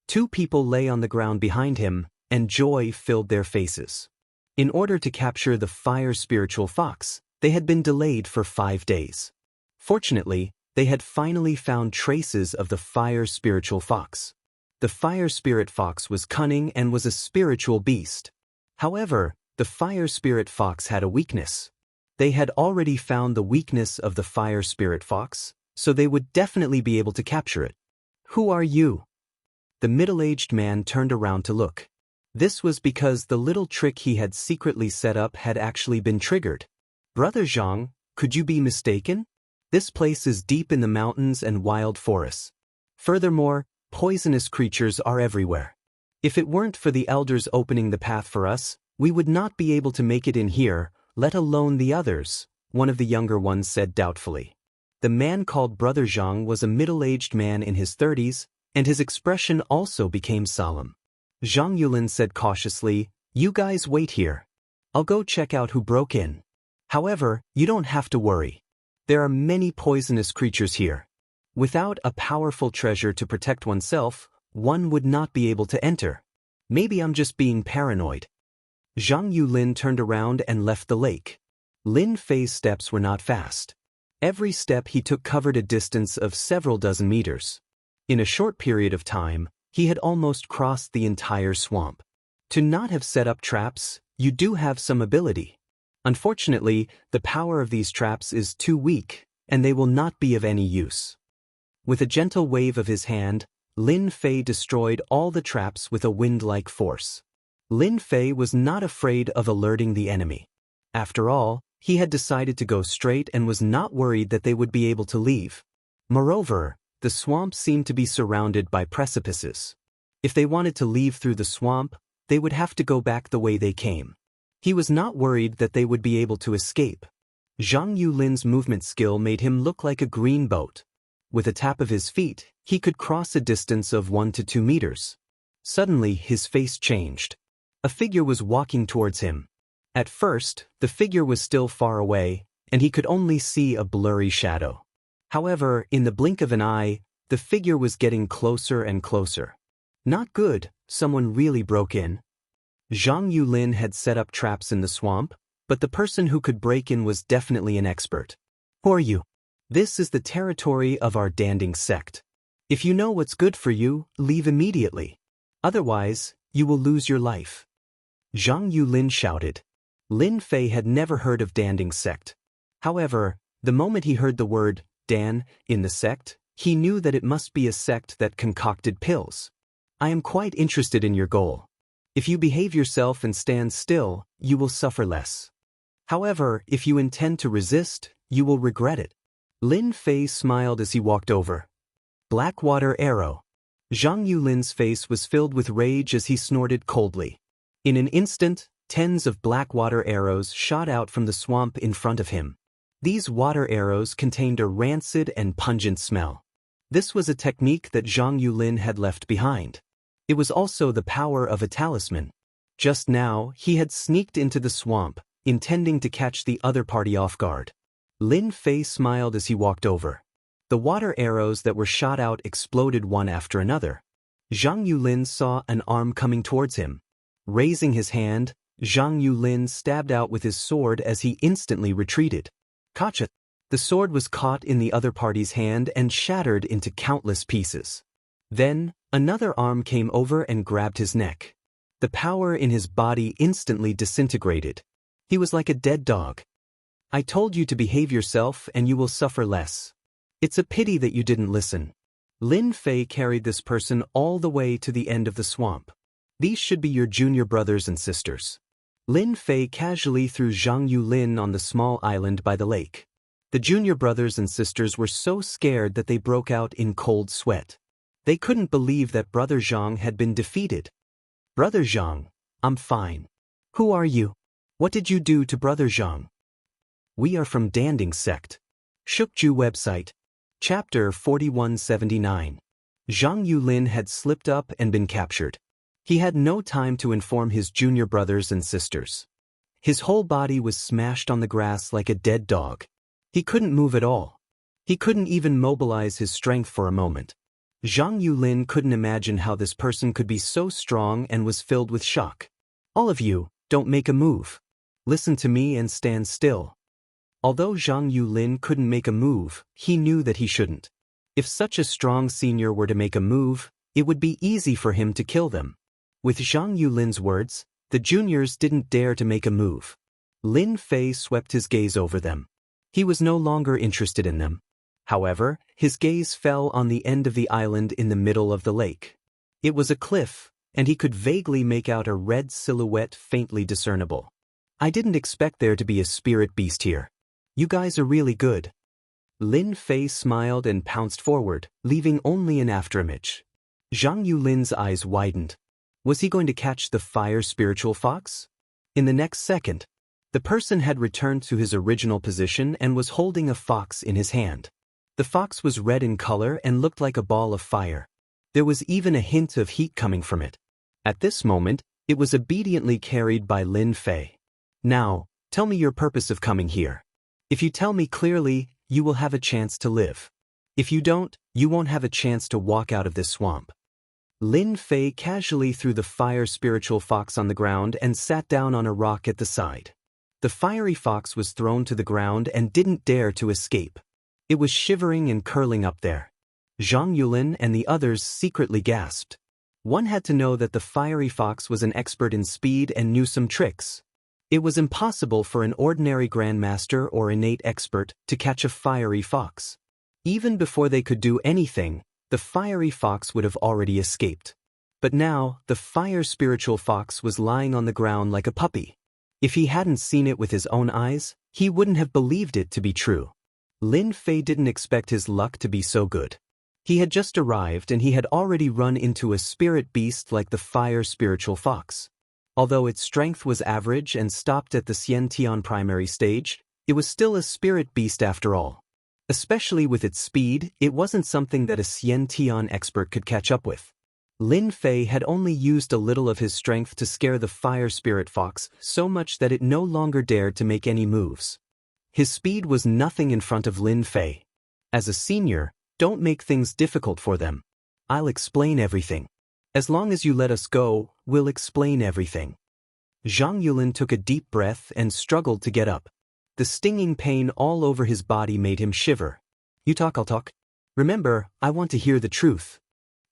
2 people lay on the ground behind him, and joy filled their faces. In order to capture the fire spiritual fox, they had been delayed for 5 days. Fortunately, they had finally found traces of the fire spiritual fox. The fire spirit fox was cunning and was a spiritual beast. However, the fire spirit fox had a weakness. They had already found the weakness of the fire spirit fox, so they would definitely be able to capture it. Who are you? The middle-aged man turned around to look. This was because the little trick he had secretly set up had actually been triggered. Brother Zhang, could you be mistaken? This place is deep in the mountains and wild forests. Furthermore, poisonous creatures are everywhere. If it weren't for the elders opening the path for us, we would not be able to make it in here, let alone the others, one of the younger ones said doubtfully. The man called Brother Zhang was a middle-aged man in his 30s, and his expression also became solemn. Zhang Yulin said cautiously, "You guys wait here. I'll go check out who broke in. However, you don't have to worry. There are many poisonous creatures here. Without a powerful treasure to protect oneself, one would not be able to enter. Maybe I'm just being paranoid." Zhang Yulin turned around and left the lake. Lin Fei's steps were not fast. Every step he took covered a distance of several dozen meters. In a short period of time, he had almost crossed the entire swamp. To not have set up traps, you do have some ability. Unfortunately, the power of these traps is too weak, and they will not be of any use. With a gentle wave of his hand, Lin Fei destroyed all the traps with a wind-like force. Lin Fei was not afraid of alerting the enemy. After all, he had decided to go straight and was not worried that they would be able to leave. Moreover, the swamp seemed to be surrounded by precipices. If they wanted to leave through the swamp, they would have to go back the way they came. He was not worried that they would be able to escape. Zhang Yulin's movement skill made him look like a green boat. With a tap of his feet, he could cross a distance of 1 to 2 meters. Suddenly, his face changed. A figure was walking towards him. At first, the figure was still far away, and he could only see a blurry shadow. However, in the blink of an eye, the figure was getting closer and closer. Not good, someone really broke in. Zhang Yulin had set up traps in the swamp, but the person who could break in was definitely an expert. Who are you? This is the territory of our Danding sect. If you know what's good for you, leave immediately. Otherwise, you will lose your life. Zhang Yulin shouted. Lin Fei had never heard of Danding sect. However, the moment he heard the word Dan in the sect, he knew that it must be a sect that concocted pills. I am quite interested in your goal. If you behave yourself and stand still, you will suffer less. However, if you intend to resist, you will regret it. Lin Fei smiled as he walked over. Blackwater arrow. Zhang Yulin's face was filled with rage as he snorted coldly. In an instant, tens of blackwater arrows shot out from the swamp in front of him. These water arrows contained a rancid and pungent smell. This was a technique that Zhang Yulin had left behind. It was also the power of a talisman. Just now, he had sneaked into the swamp, intending to catch the other party off guard. Lin Fei smiled as he walked over. The water arrows that were shot out exploded one after another. Zhang Yulin saw an arm coming towards him. Raising his hand, Zhang Yulin stabbed out with his sword as he instantly retreated. Gotcha! The sword was caught in the other party's hand and shattered into countless pieces. Then, another arm came over and grabbed his neck. The power in his body instantly disintegrated. He was like a dead dog. I told you to behave yourself and you will suffer less. It's a pity that you didn't listen. Lin Fei carried this person all the way to the end of the swamp. These should be your junior brothers and sisters. Lin Fei casually threw Zhang Yulin on the small island by the lake. The junior brothers and sisters were so scared that they broke out in cold sweat. They couldn't believe that Brother Zhang had been defeated. Brother Zhang, I'm fine. Who are you? What did you do to Brother Zhang? We are from Danding sect. Shukju website. Chapter 4179. Zhang Yulin had slipped up and been captured. He had no time to inform his junior brothers and sisters. His whole body was smashed on the grass like a dead dog. He couldn't move at all. He couldn't even mobilize his strength for a moment. Zhang Yulin couldn't imagine how this person could be so strong and was filled with shock. All of you, don't make a move. Listen to me and stand still. Although Zhang Yulin couldn't make a move, he knew that he shouldn't. If such a strong senior were to make a move, it would be easy for him to kill them. With Zhang Yulin's words, the juniors didn't dare to make a move. Lin Fei swept his gaze over them. He was no longer interested in them. However, his gaze fell on the end of the island in the middle of the lake. It was a cliff, and he could vaguely make out a red silhouette faintly discernible. I didn't expect there to be a spirit beast here. You guys are really good. Lin Fei smiled and pounced forward, leaving only an afterimage. Zhang Yulin's eyes widened. Was he going to catch the fire spiritual fox? In the next second, the person had returned to his original position and was holding a fox in his hand. The fox was red in color and looked like a ball of fire. There was even a hint of heat coming from it. At this moment, it was obediently carried by Lin Fei. Now, tell me your purpose of coming here. If you tell me clearly, you will have a chance to live. If you don't, you won't have a chance to walk out of this swamp. Lin Fei casually threw the fire spiritual fox on the ground and sat down on a rock at the side. The fiery fox was thrown to the ground and didn't dare to escape. It was shivering and curling up there. Zhang Yulin and the others secretly gasped. One had to know that the fiery fox was an expert in speed and knew some tricks. It was impossible for an ordinary grandmaster or innate expert to catch a fiery fox. Even before they could do anything, the fiery fox would have already escaped. But now, the fire spiritual fox was lying on the ground like a puppy. If he hadn't seen it with his own eyes, he wouldn't have believed it to be true. Lin Fei didn't expect his luck to be so good. He had just arrived and he had already run into a spirit beast like the fire spiritual fox. Although its strength was average and stopped at the Xiantian primary stage, It was still a spirit beast after all. Especially with its speed, it wasn't something that a Xiantian expert could catch up with. Lin Fei had only used a little of his strength to scare the fire spirit fox so much that it no longer dared to make any moves. His speed was nothing in front of Lin Fei. As a senior, don't make things difficult for them. I'll explain everything. As long as you let us go, we'll explain everything. Zhang Yulin took a deep breath and struggled to get up. The stinging pain all over his body made him shiver. You talk, I'll talk. Remember, I want to hear the truth.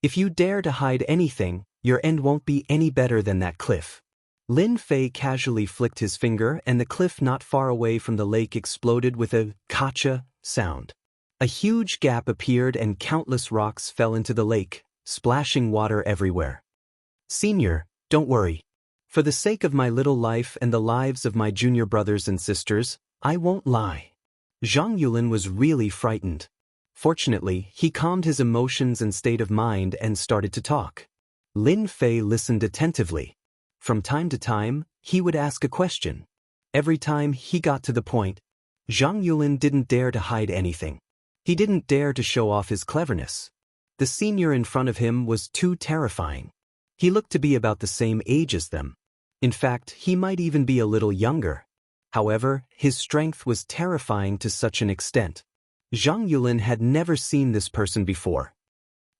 If you dare to hide anything, your end won't be any better than that cliff. Lin Fei casually flicked his finger and the cliff not far away from the lake exploded with a "kacha" sound. A huge gap appeared and countless rocks fell into the lake, splashing water everywhere. Senior, don't worry. For the sake of my little life and the lives of my junior brothers and sisters, I won't lie. Zhang Yulin was really frightened. Fortunately, he calmed his emotions and state of mind and started to talk. Lin Fei listened attentively. From time to time, he would ask a question. Every time he got to the point, Zhang Yulin didn't dare to hide anything. He didn't dare to show off his cleverness. The senior in front of him was too terrifying. He looked to be about the same age as them. In fact, he might even be a little younger. However, his strength was terrifying to such an extent. Zhang Yulin had never seen this person before.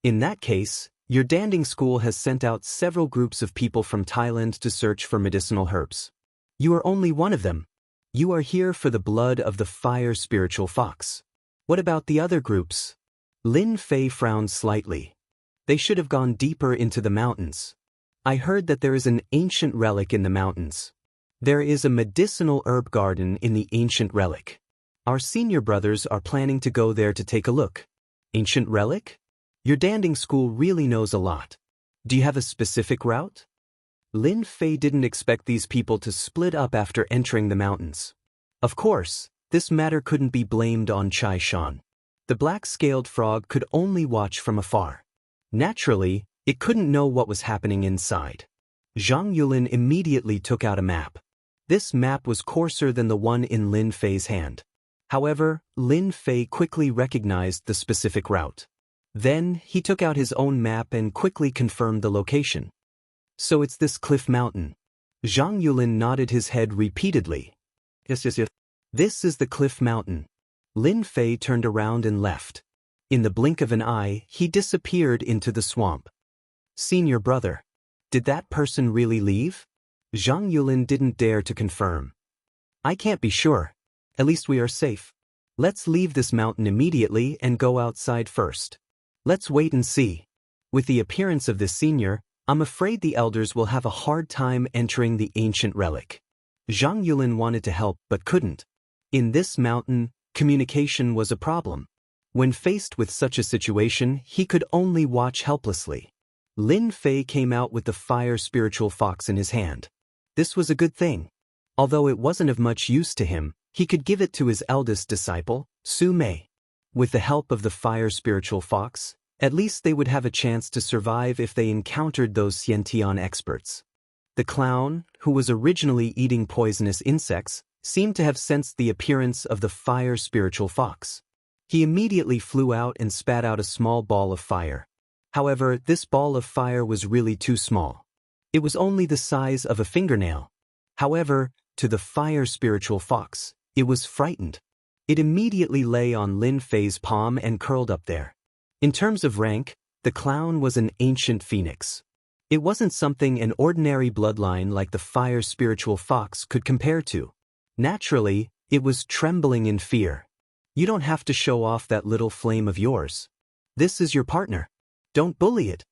In that case, your danding school has sent out several groups of people from Thailand to search for medicinal herbs. You are only one of them. You are here for the blood of the fire spiritual fox. What about the other groups? Lin Fei frowned slightly. They should have gone deeper into the mountains. I heard that there is an ancient relic in the mountains. There is a medicinal herb garden in the ancient relic. Our senior brothers are planning to go there to take a look. Ancient relic? Your danding school really knows a lot. Do you have a specific route? Lin Fei didn't expect these people to split up after entering the mountains. Of course, this matter couldn't be blamed on Chai Shan. The black-scaled frog could only watch from afar. Naturally, it couldn't know what was happening inside. Zhang Yulin immediately took out a map. This map was coarser than the one in Lin Fei's hand. However, Lin Fei quickly recognized the specific route. Then, he took out his own map and quickly confirmed the location. So it's this cliff mountain. Zhang Yulin nodded his head repeatedly. Yes. This is the cliff mountain. Lin Fei turned around and left. In the blink of an eye, he disappeared into the swamp. Senior brother. Did that person really leave? Zhang Yulin didn't dare to confirm. I can't be sure. At least we are safe. Let's leave this mountain immediately and go outside first. Let's wait and see. With the appearance of this senior, I'm afraid the elders will have a hard time entering the ancient relic. Zhang Yulin wanted to help but couldn't. In this mountain, communication was a problem. When faced with such a situation, he could only watch helplessly. Lin Fei came out with the fire spiritual fox in his hand. This was a good thing. Although it wasn't of much use to him, he could give it to his eldest disciple, Su Mei. With the help of the fire spiritual fox, at least they would have a chance to survive if they encountered those Xiantian experts. The clown, who was originally eating poisonous insects, seemed to have sensed the appearance of the fire spiritual fox. He immediately flew out and spat out a small ball of fire. However, this ball of fire was really too small. It was only the size of a fingernail. However, to the fire spiritual fox, it was frightened. It immediately lay on Lin Fei's palm and curled up there. In terms of rank, the clown was an ancient phoenix. It wasn't something an ordinary bloodline like the fire spiritual fox could compare to. Naturally, it was trembling in fear. You don't have to show off that little flame of yours. This is your partner. Don't bully it.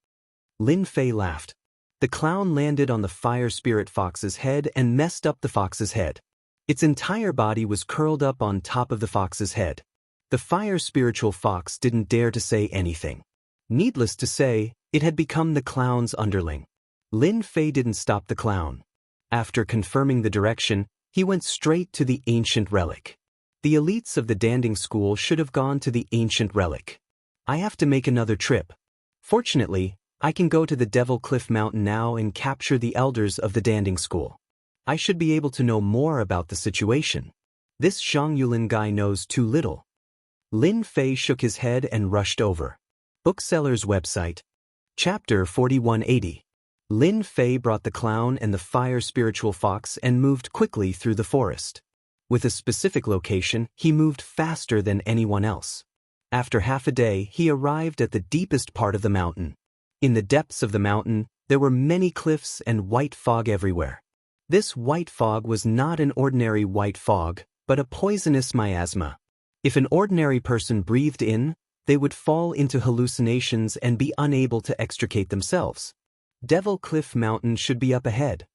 Lin Fei laughed. The clown landed on the fire spirit fox's head and messed up the fox's head. Its entire body was curled up on top of the fox's head. The fire spiritual fox didn't dare to say anything. Needless to say, it had become the clown's underling. Lin Fei didn't stop the clown. After confirming the direction, he went straight to the ancient relic. The elites of the danding school should have gone to the ancient relic. I have to make another trip. Fortunately, I can go to the Devil Cliff Mountain now and capture the elders of the danding school. I should be able to know more about the situation. This Zhang Yulin guy knows too little. Lin Fei shook his head and rushed over. Bookseller's website. Chapter 4180. Lin Fei brought the clown and the fire spiritual fox and moved quickly through the forest. With a specific location, he moved faster than anyone else. After half a day, he arrived at the deepest part of the mountain. In the depths of the mountain, there were many cliffs and white fog everywhere. This white fog was not an ordinary white fog, but a poisonous miasma. If an ordinary person breathed in, they would fall into hallucinations and be unable to extricate themselves. Devil Cliff Mountain should be up ahead.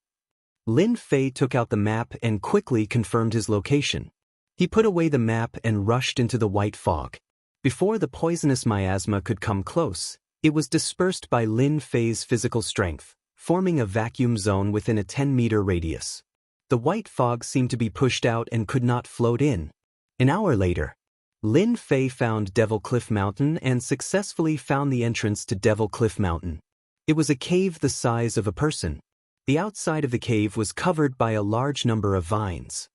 Lin Fei took out the map and quickly confirmed his location. He put away the map and rushed into the white fog. Before the poisonous miasma could come close, it was dispersed by Lin Fei's physical strength, forming a vacuum zone within a 10-meter radius. The white fog seemed to be pushed out and could not float in. An hour later, Lin Fei found Devil Cliff Mountain and successfully found the entrance to Devil Cliff Mountain. It was a cave the size of a person. The outside of the cave was covered by a large number of vines.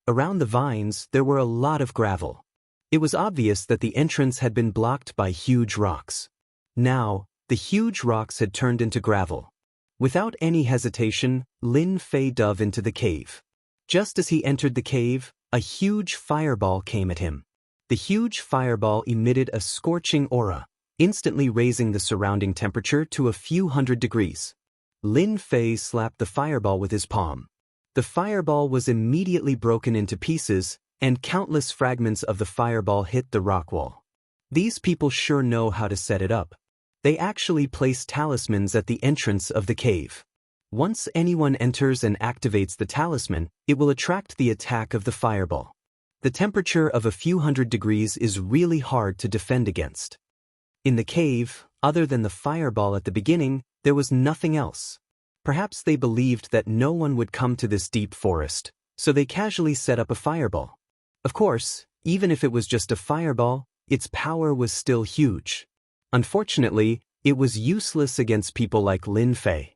Around the vines, there were a lot of gravel. It was obvious that the entrance had been blocked by huge rocks. Now, the huge rocks had turned into gravel. Without any hesitation, Lin Fei dove into the cave. Just as he entered the cave, a huge fireball came at him. The huge fireball emitted a scorching aura, instantly raising the surrounding temperature to a few hundred degrees. Lin Fei slapped the fireball with his palm. The fireball was immediately broken into pieces, and countless fragments of the fireball hit the rock wall. These people sure know how to set it up. They actually place talismans at the entrance of the cave. Once anyone enters and activates the talisman, it will attract the attack of the fireball. The temperature of a few hundred degrees is really hard to defend against. In the cave, other than the fireball at the beginning, there was nothing else. Perhaps they believed that no one would come to this deep forest, so they casually set up a fireball. Of course, even if it was just a fireball, its power was still huge. Unfortunately, it was useless against people like Lin Fei.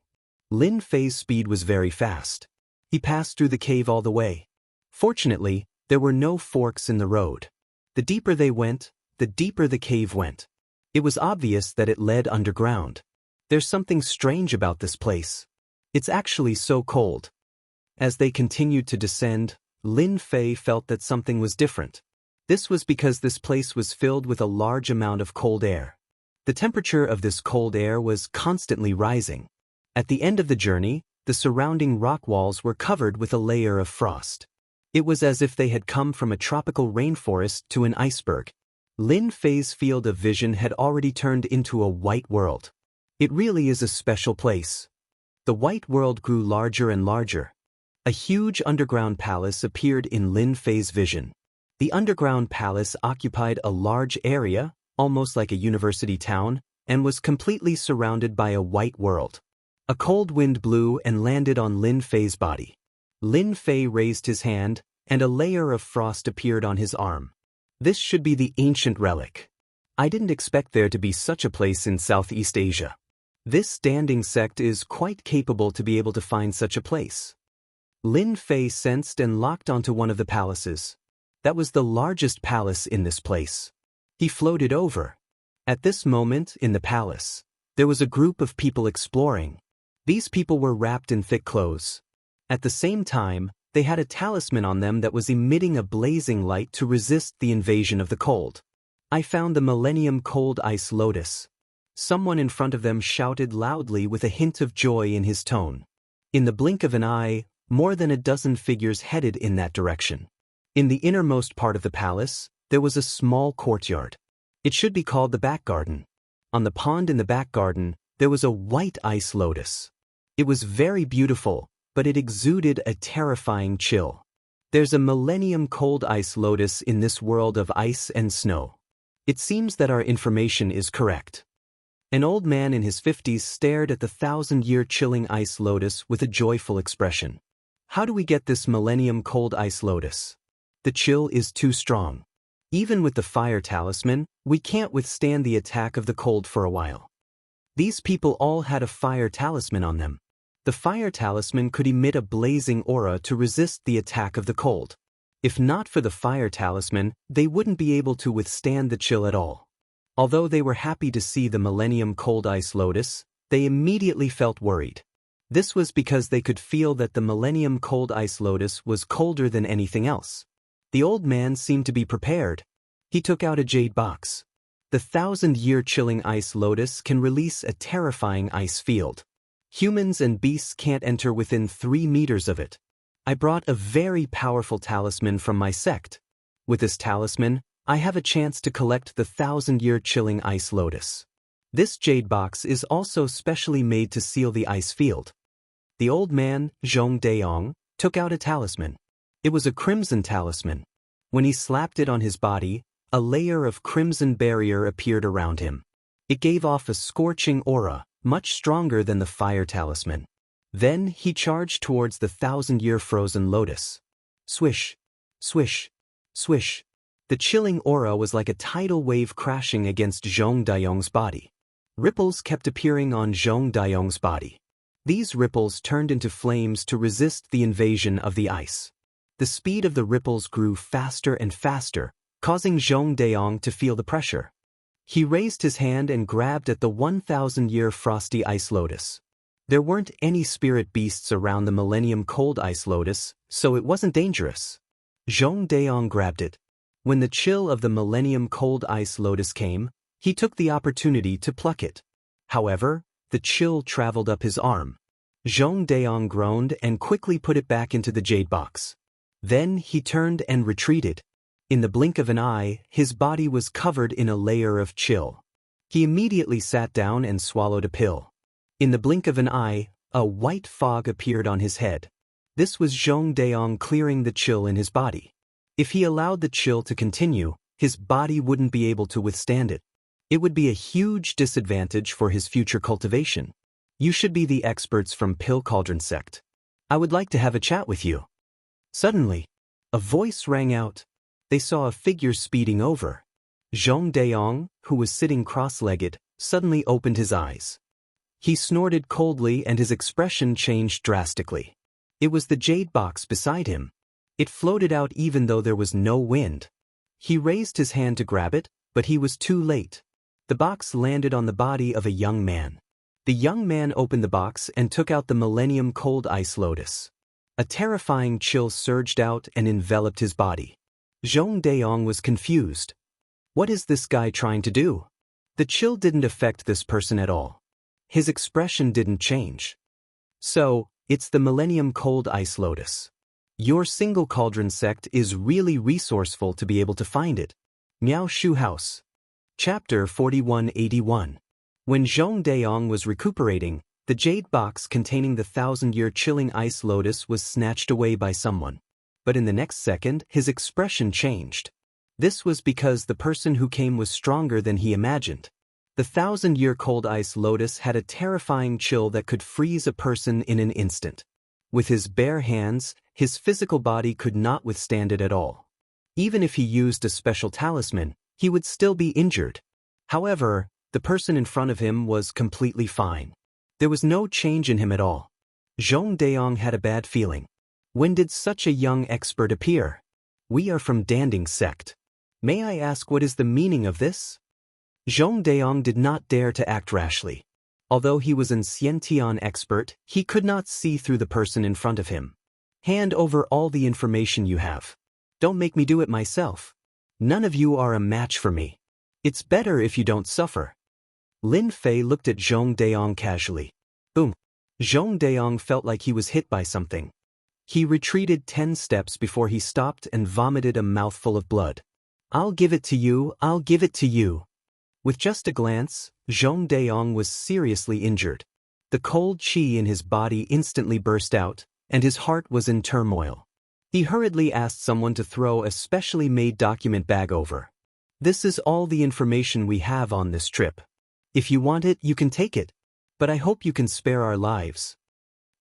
Lin Fei's speed was very fast. He passed through the cave all the way. Fortunately, there were no forks in the road. The deeper they went, the deeper the cave went. It was obvious that it led underground. There's something strange about this place. It's actually so cold. As they continued to descend, Lin Fei felt that something was different. This was because this place was filled with a large amount of cold air. The temperature of this cold air was constantly rising. At the end of the journey, the surrounding rock walls were covered with a layer of frost. It was as if they had come from a tropical rainforest to an iceberg. Lin Fei's field of vision had already turned into a white world. It really is a special place. The white world grew larger and larger. A huge underground palace appeared in Lin Fei's vision. The underground palace occupied a large area, almost like a university town, and was completely surrounded by a white world. A cold wind blew and landed on Lin Fei's body. Lin Fei raised his hand, and a layer of frost appeared on his arm. This should be the ancient relic. I didn't expect there to be such a place in Southeast Asia. This standing sect is quite capable to be able to find such a place. Lin Fei sensed and locked onto one of the palaces. That was the largest palace in this place. He floated over. At this moment, in the palace, there was a group of people exploring. These people were wrapped in thick clothes. At the same time, they had a talisman on them that was emitting a blazing light to resist the invasion of the cold. I found the Millennium Cold Ice Lotus. Someone in front of them shouted loudly with a hint of joy in his tone. In the blink of an eye, more than a dozen figures headed in that direction. In the innermost part of the palace, there was a small courtyard. It should be called the back garden. On the pond in the back garden, there was a white ice lotus. It was very beautiful, but it exuded a terrifying chill. There's a Millennium Cold Ice Lotus in this world of ice and snow. It seems that our information is correct. An old man in his 50s stared at the 1,000-year chilling ice lotus with a joyful expression. How do we get this Millennium Cold Ice Lotus? The chill is too strong. Even with the fire talisman, we can't withstand the attack of the cold for a while. These people all had a fire talisman on them. The fire talisman could emit a blazing aura to resist the attack of the cold. If not for the fire talisman, they wouldn't be able to withstand the chill at all. Although they were happy to see the Millennium Cold Ice Lotus, they immediately felt worried. This was because they could feel that the Millennium Cold Ice Lotus was colder than anything else. The old man seemed to be prepared. He took out a jade box. The 1,000-year chilling ice lotus can release a terrifying ice field. Humans and beasts can't enter within 3 meters of it. I brought a very powerful talisman from my sect. With this talisman, I have a chance to collect the 1,000-year chilling ice lotus. This jade box is also specially made to seal the ice field. The old man, Zhong Deong, took out a talisman. It was a crimson talisman. When he slapped it on his body, a layer of crimson barrier appeared around him. It gave off a scorching aura, much stronger than the fire talisman. Then he charged towards the 1,000-year frozen lotus. Swish, swish, swish. The chilling aura was like a tidal wave crashing against Zhong Deong's body. Ripples kept appearing on Zhong Deong's body. These ripples turned into flames to resist the invasion of the ice. The speed of the ripples grew faster and faster, causing Zhong Deong to feel the pressure. He raised his hand and grabbed at the 1,000-year frosty ice lotus. There weren't any spirit beasts around the Millennium Cold Ice Lotus, so it wasn't dangerous. Zhong Deong grabbed it. When the chill of the Millennium Cold Ice Lotus came, he took the opportunity to pluck it. However, the chill traveled up his arm. Zhong Deong groaned and quickly put it back into the jade box. Then he turned and retreated. In the blink of an eye, his body was covered in a layer of chill. He immediately sat down and swallowed a pill. In the blink of an eye, a white fog appeared on his head. This was Zhong Deong clearing the chill in his body. If he allowed the chill to continue, his body wouldn't be able to withstand it. It would be a huge disadvantage for his future cultivation. You should be the experts from Pill Cauldron sect. I would like to have a chat with you. Suddenly, a voice rang out. They saw a figure speeding over. Zhong Deong, who was sitting cross-legged, suddenly opened his eyes. He snorted coldly and his expression changed drastically. It was the jade box beside him. It floated out even though there was no wind. He raised his hand to grab it, but he was too late. The box landed on the body of a young man. The young man opened the box and took out the Millennium Cold Ice Lotus. A terrifying chill surged out and enveloped his body. Zhong Deong was confused. What is this guy trying to do? The chill didn't affect this person at all. His expression didn't change. So, it's the Millennium Cold Ice Lotus. Your single cauldron sect is really resourceful to be able to find it. Miao Shu House. Chapter 4181. When Zhong Deong was recuperating, the jade box containing the 1,000-year chilling ice lotus was snatched away by someone. But in the next second, his expression changed. This was because the person who came was stronger than he imagined. The 1,000-year cold ice lotus had a terrifying chill that could freeze a person in an instant. With his bare hands, his physical body could not withstand it at all. Even if he used a special talisman, he would still be injured. However, the person in front of him was completely fine. There was no change in him at all. Zhong Deong had a bad feeling. When did such a young expert appear? We are from Danding sect. May I ask what is the meaning of this? Zhong Deong did not dare to act rashly. Although he was an Xiantian expert, he could not see through the person in front of him. Hand over all the information you have. Don't make me do it myself. None of you are a match for me. It's better if you don't suffer. Lin Fei looked at Zhong Deong casually. Boom. Zhong Deong felt like he was hit by something. He retreated 10 steps before he stopped and vomited a mouthful of blood. I'll give it to you, I'll give it to you. With just a glance, Zhong Deong was seriously injured. The cold qi in his body instantly burst out, and his heart was in turmoil. He hurriedly asked someone to throw a specially made document bag over. This is all the information we have on this trip. If you want it, you can take it. But I hope you can spare our lives.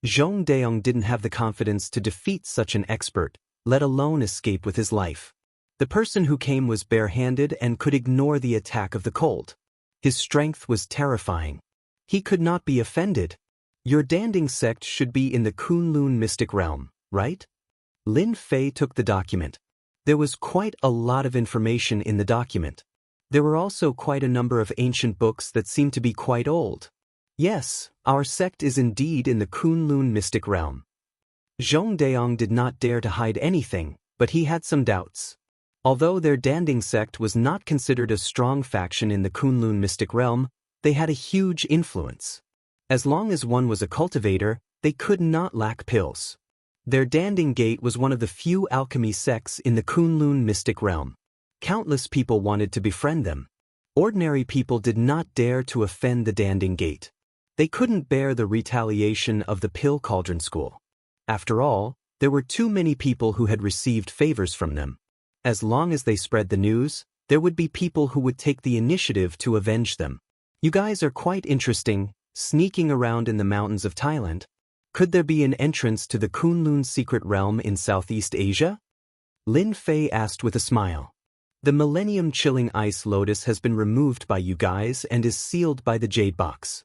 Zhong Deong didn't have the confidence to defeat such an expert, let alone escape with his life. The person who came was barehanded and could ignore the attack of the cold. His strength was terrifying. He could not be offended. Your Danding sect should be in the Kunlun mystic realm, right? Lin Fei took the document. There was quite a lot of information in the document. There were also quite a number of ancient books that seemed to be quite old. Yes, our sect is indeed in the Kunlun mystic realm. Zhong Daong did not dare to hide anything, but he had some doubts. Although their Danding sect was not considered a strong faction in the Kunlun mystic realm, they had a huge influence. As long as one was a cultivator, they could not lack pills. Their Danding Gate was one of the few alchemy sects in the Kunlun mystic realm. Countless people wanted to befriend them. Ordinary people did not dare to offend the Danding Gate. They couldn't bear the retaliation of the Pill Cauldron School. After all, there were too many people who had received favors from them. As long as they spread the news, there would be people who would take the initiative to avenge them. You guys are quite interesting, sneaking around in the mountains of Thailand. Could there be an entrance to the Kunlun secret realm in Southeast Asia? Lin Fei asked with a smile. The Millennium Chilling Ice Lotus has been removed by you guys and is sealed by the Jade Box.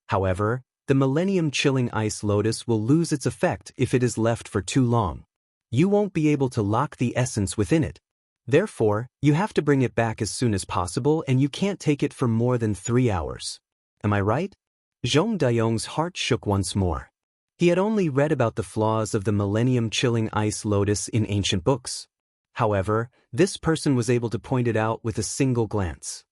However, the Millennium Chilling Ice Lotus will lose its effect if it is left for too long. You won't be able to lock the essence within it. Therefore, you have to bring it back as soon as possible and you can't take it for more than 3 hours. Am I right? Zhong Daong's heart shook once more. He had only read about the flaws of the Millennium Chilling Ice Lotus in ancient books. However, this person was able to point it out with a single glance.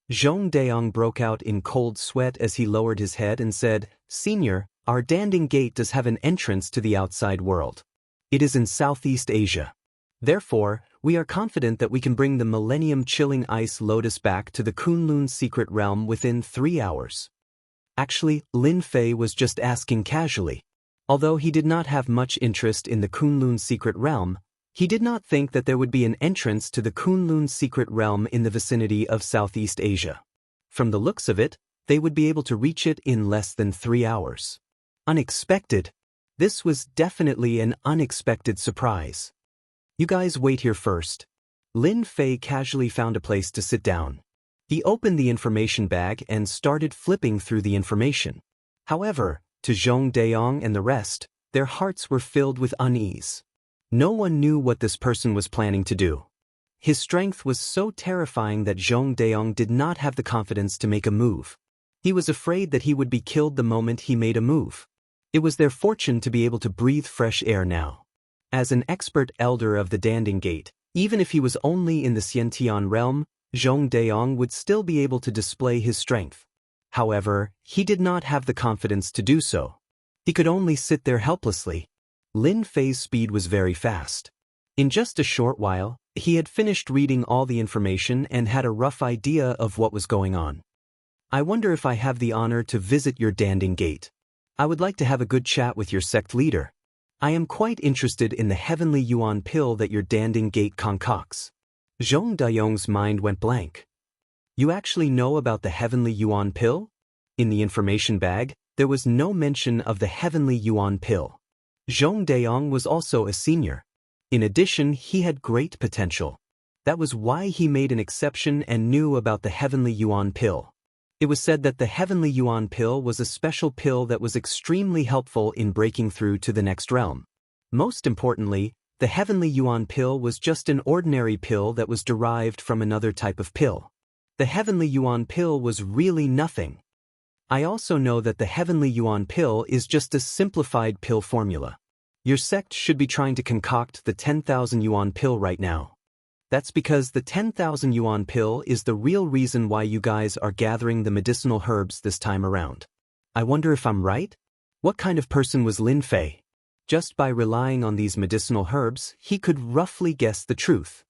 Zhong Daong broke out in cold sweat as he lowered his head and said, "Senior, our Danding Gate does have an entrance to the outside world. It is in Southeast Asia. Therefore, we are confident that we can bring the Millennium Chilling Ice Lotus back to the Kunlun secret realm within 3 hours." Actually, Lin Fei was just asking casually. Although he did not have much interest in the Kunlun secret realm, he did not think that there would be an entrance to the Kunlun secret realm in the vicinity of Southeast Asia. From the looks of it, they would be able to reach it in less than 3 hours. Unexpected. This was definitely an unexpected surprise. You guys wait here first. Lin Fei casually found a place to sit down. He opened the information bag and started flipping through the information. However, to Zhong Daong and the rest, their hearts were filled with unease. No one knew what this person was planning to do. His strength was so terrifying that Zhong Daong did not have the confidence to make a move. He was afraid that he would be killed the moment he made a move. It was their fortune to be able to breathe fresh air now. As an expert elder of the Danding Gate, even if he was only in the Xiantian realm, Zhong Daong would still be able to display his strength. However, he did not have the confidence to do so. He could only sit there helplessly. Lin Fei's speed was very fast. In just a short while, he had finished reading all the information and had a rough idea of what was going on. "I wonder if I have the honor to visit your Danding Gate. I would like to have a good chat with your sect leader. I am quite interested in the heavenly yuan pill that your Danding Gate concocts." Zhong Daong's mind went blank. "You actually know about the heavenly yuan pill?" In the information bag, there was no mention of the heavenly yuan pill. Zhong Daong was also a senior. In addition, he had great potential. That was why he made an exception and knew about the heavenly yuan pill. It was said that the heavenly yuan pill was a special pill that was extremely helpful in breaking through to the next realm. Most importantly, the heavenly yuan pill was just an ordinary pill that was derived from another type of pill. The heavenly yuan pill was really nothing. I also know that the heavenly yuan pill is just a simplified pill formula. Your sect should be trying to concoct the 10,000 yuan pill right now. That's because the 10,000 yuan pill is the real reason why you guys are gathering the medicinal herbs this time around. I wonder if I'm right? What kind of person was Lin Fei? Just by relying on these medicinal herbs, he could roughly guess the truth.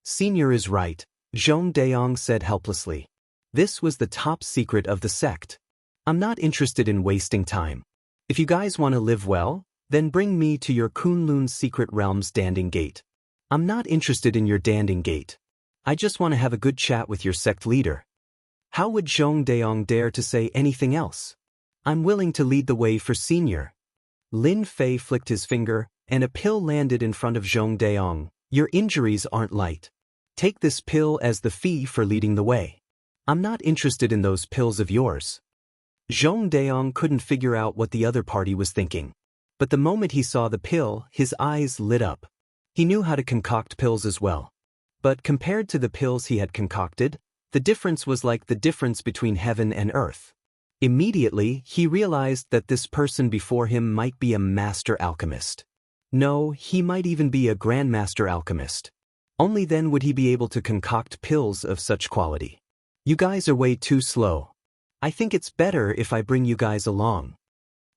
"Senior is right," Zhong Daong said helplessly. "This was the top secret of the sect. I'm not interested in wasting time. If you guys want to live well, then bring me to your Kunlun secret realm's Danding Gate. I'm not interested in your Danding Gate. I just want to have a good chat with your sect leader." How would Zhong Daong dare to say anything else? "I'm willing to lead the way for senior." Lin Fei flicked his finger, and a pill landed in front of Zhong Daong. "Your injuries aren't light. Take this pill as the fee for leading the way. I'm not interested in those pills of yours." Zhong Daong couldn't figure out what the other party was thinking. But the moment he saw the pill, his eyes lit up. He knew how to concoct pills as well. But compared to the pills he had concocted, the difference was like the difference between heaven and earth. Immediately, he realized that this person before him might be a master alchemist. No, he might even be a grandmaster alchemist. Only then would he be able to concoct pills of such quality. You guys are way too slow. I think it's better if I bring you guys along.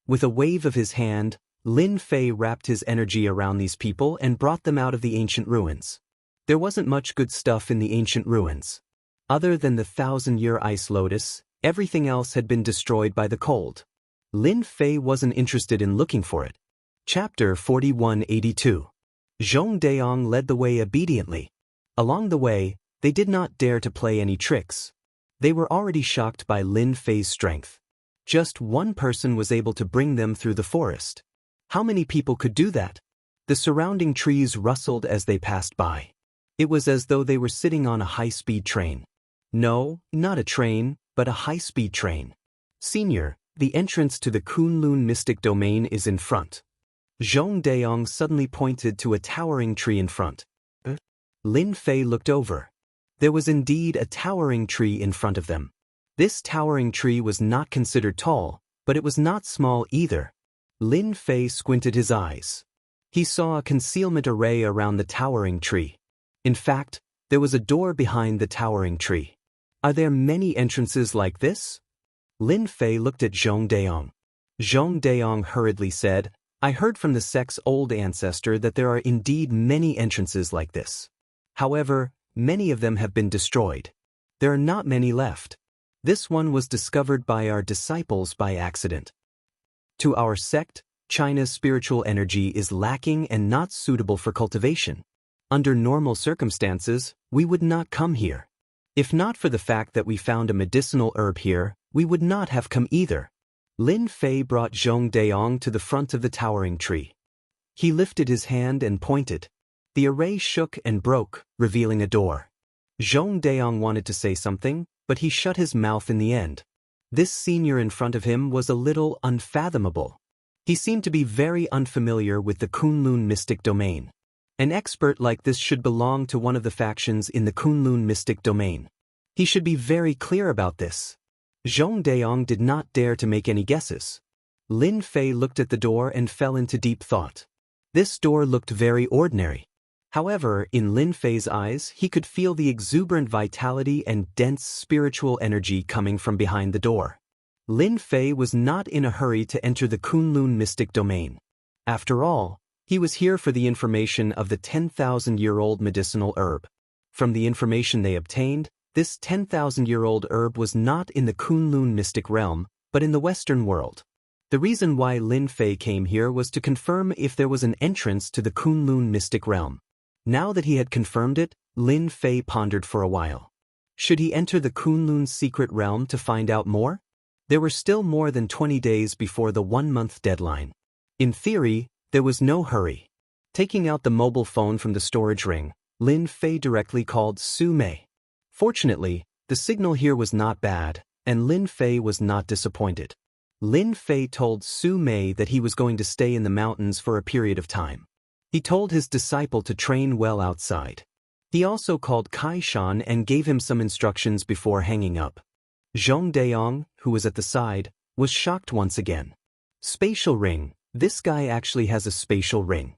With a wave of his hand, Lin Fei wrapped his energy around these people and brought them out of the ancient ruins. There wasn't much good stuff in the ancient ruins. Other than the 1,000-year ice lotus, everything else had been destroyed by the cold. Lin Fei wasn't interested in looking for it. Chapter 4182. Zhong Deong led the way obediently. Along the way, they did not dare to play any tricks. They were already shocked by Lin Fei's strength. Just one person was able to bring them through the forest. How many people could do that? The surrounding trees rustled as they passed by. It was as though they were sitting on a high-speed train. No, not a train, but a high-speed train. Senior, the entrance to the Kunlun mystic domain is in front. Zhong Deong suddenly pointed to a towering tree in front. Lin Fei looked over. There was indeed a towering tree in front of them. This towering tree was not considered tall, but it was not small either. Lin Fei squinted his eyes. He saw a concealment array around the towering tree. In fact, there was a door behind the towering tree. Are there many entrances like this? Lin Fei looked at Zhong Deong. Zhong Deong hurriedly said, I heard from the sect's old ancestor that there are indeed many entrances like this. However, many of them have been destroyed. There are not many left. This one was discovered by our disciples by accident. To our sect, China's spiritual energy is lacking and not suitable for cultivation. Under normal circumstances, we would not come here. If not for the fact that we found a medicinal herb here, we would not have come either. Lin Fei brought Zhong Deong to the front of the towering tree. He lifted his hand and pointed. The array shook and broke, revealing a door. Zhong Deong wanted to say something, but he shut his mouth in the end. This senior in front of him was a little unfathomable. He seemed to be very unfamiliar with the Kunlun mystic domain. An expert like this should belong to one of the factions in the Kunlun mystic domain. He should be very clear about this. Zhong Deong did not dare to make any guesses. Lin Fei looked at the door and fell into deep thought. This door looked very ordinary. However, in Lin Fei's eyes, he could feel the exuberant vitality and dense spiritual energy coming from behind the door. Lin Fei was not in a hurry to enter the Kunlun mystic domain. After all, he was here for the information of the 10,000-year-old medicinal herb. From the information they obtained, this 10,000-year-old herb was not in the Kunlun mystic realm, but in the Western world. The reason why Lin Fei came here was to confirm if there was an entrance to the Kunlun mystic realm. Now that he had confirmed it, Lin Fei pondered for a while. Should he enter the Kunlun's secret realm to find out more? There were still more than 20 days before the 1-month deadline. In theory, there was no hurry. Taking out the mobile phone from the storage ring, Lin Fei directly called Su Mei. Fortunately, the signal here was not bad, and Lin Fei was not disappointed. Lin Fei told Su Mei that he was going to stay in the mountains for a period of time. He told his disciple to train well outside. He also called Kai Shan and gave him some instructions before hanging up. Zhong Deong, who was at the side, was shocked once again. Spatial ring, this guy actually has a spatial ring.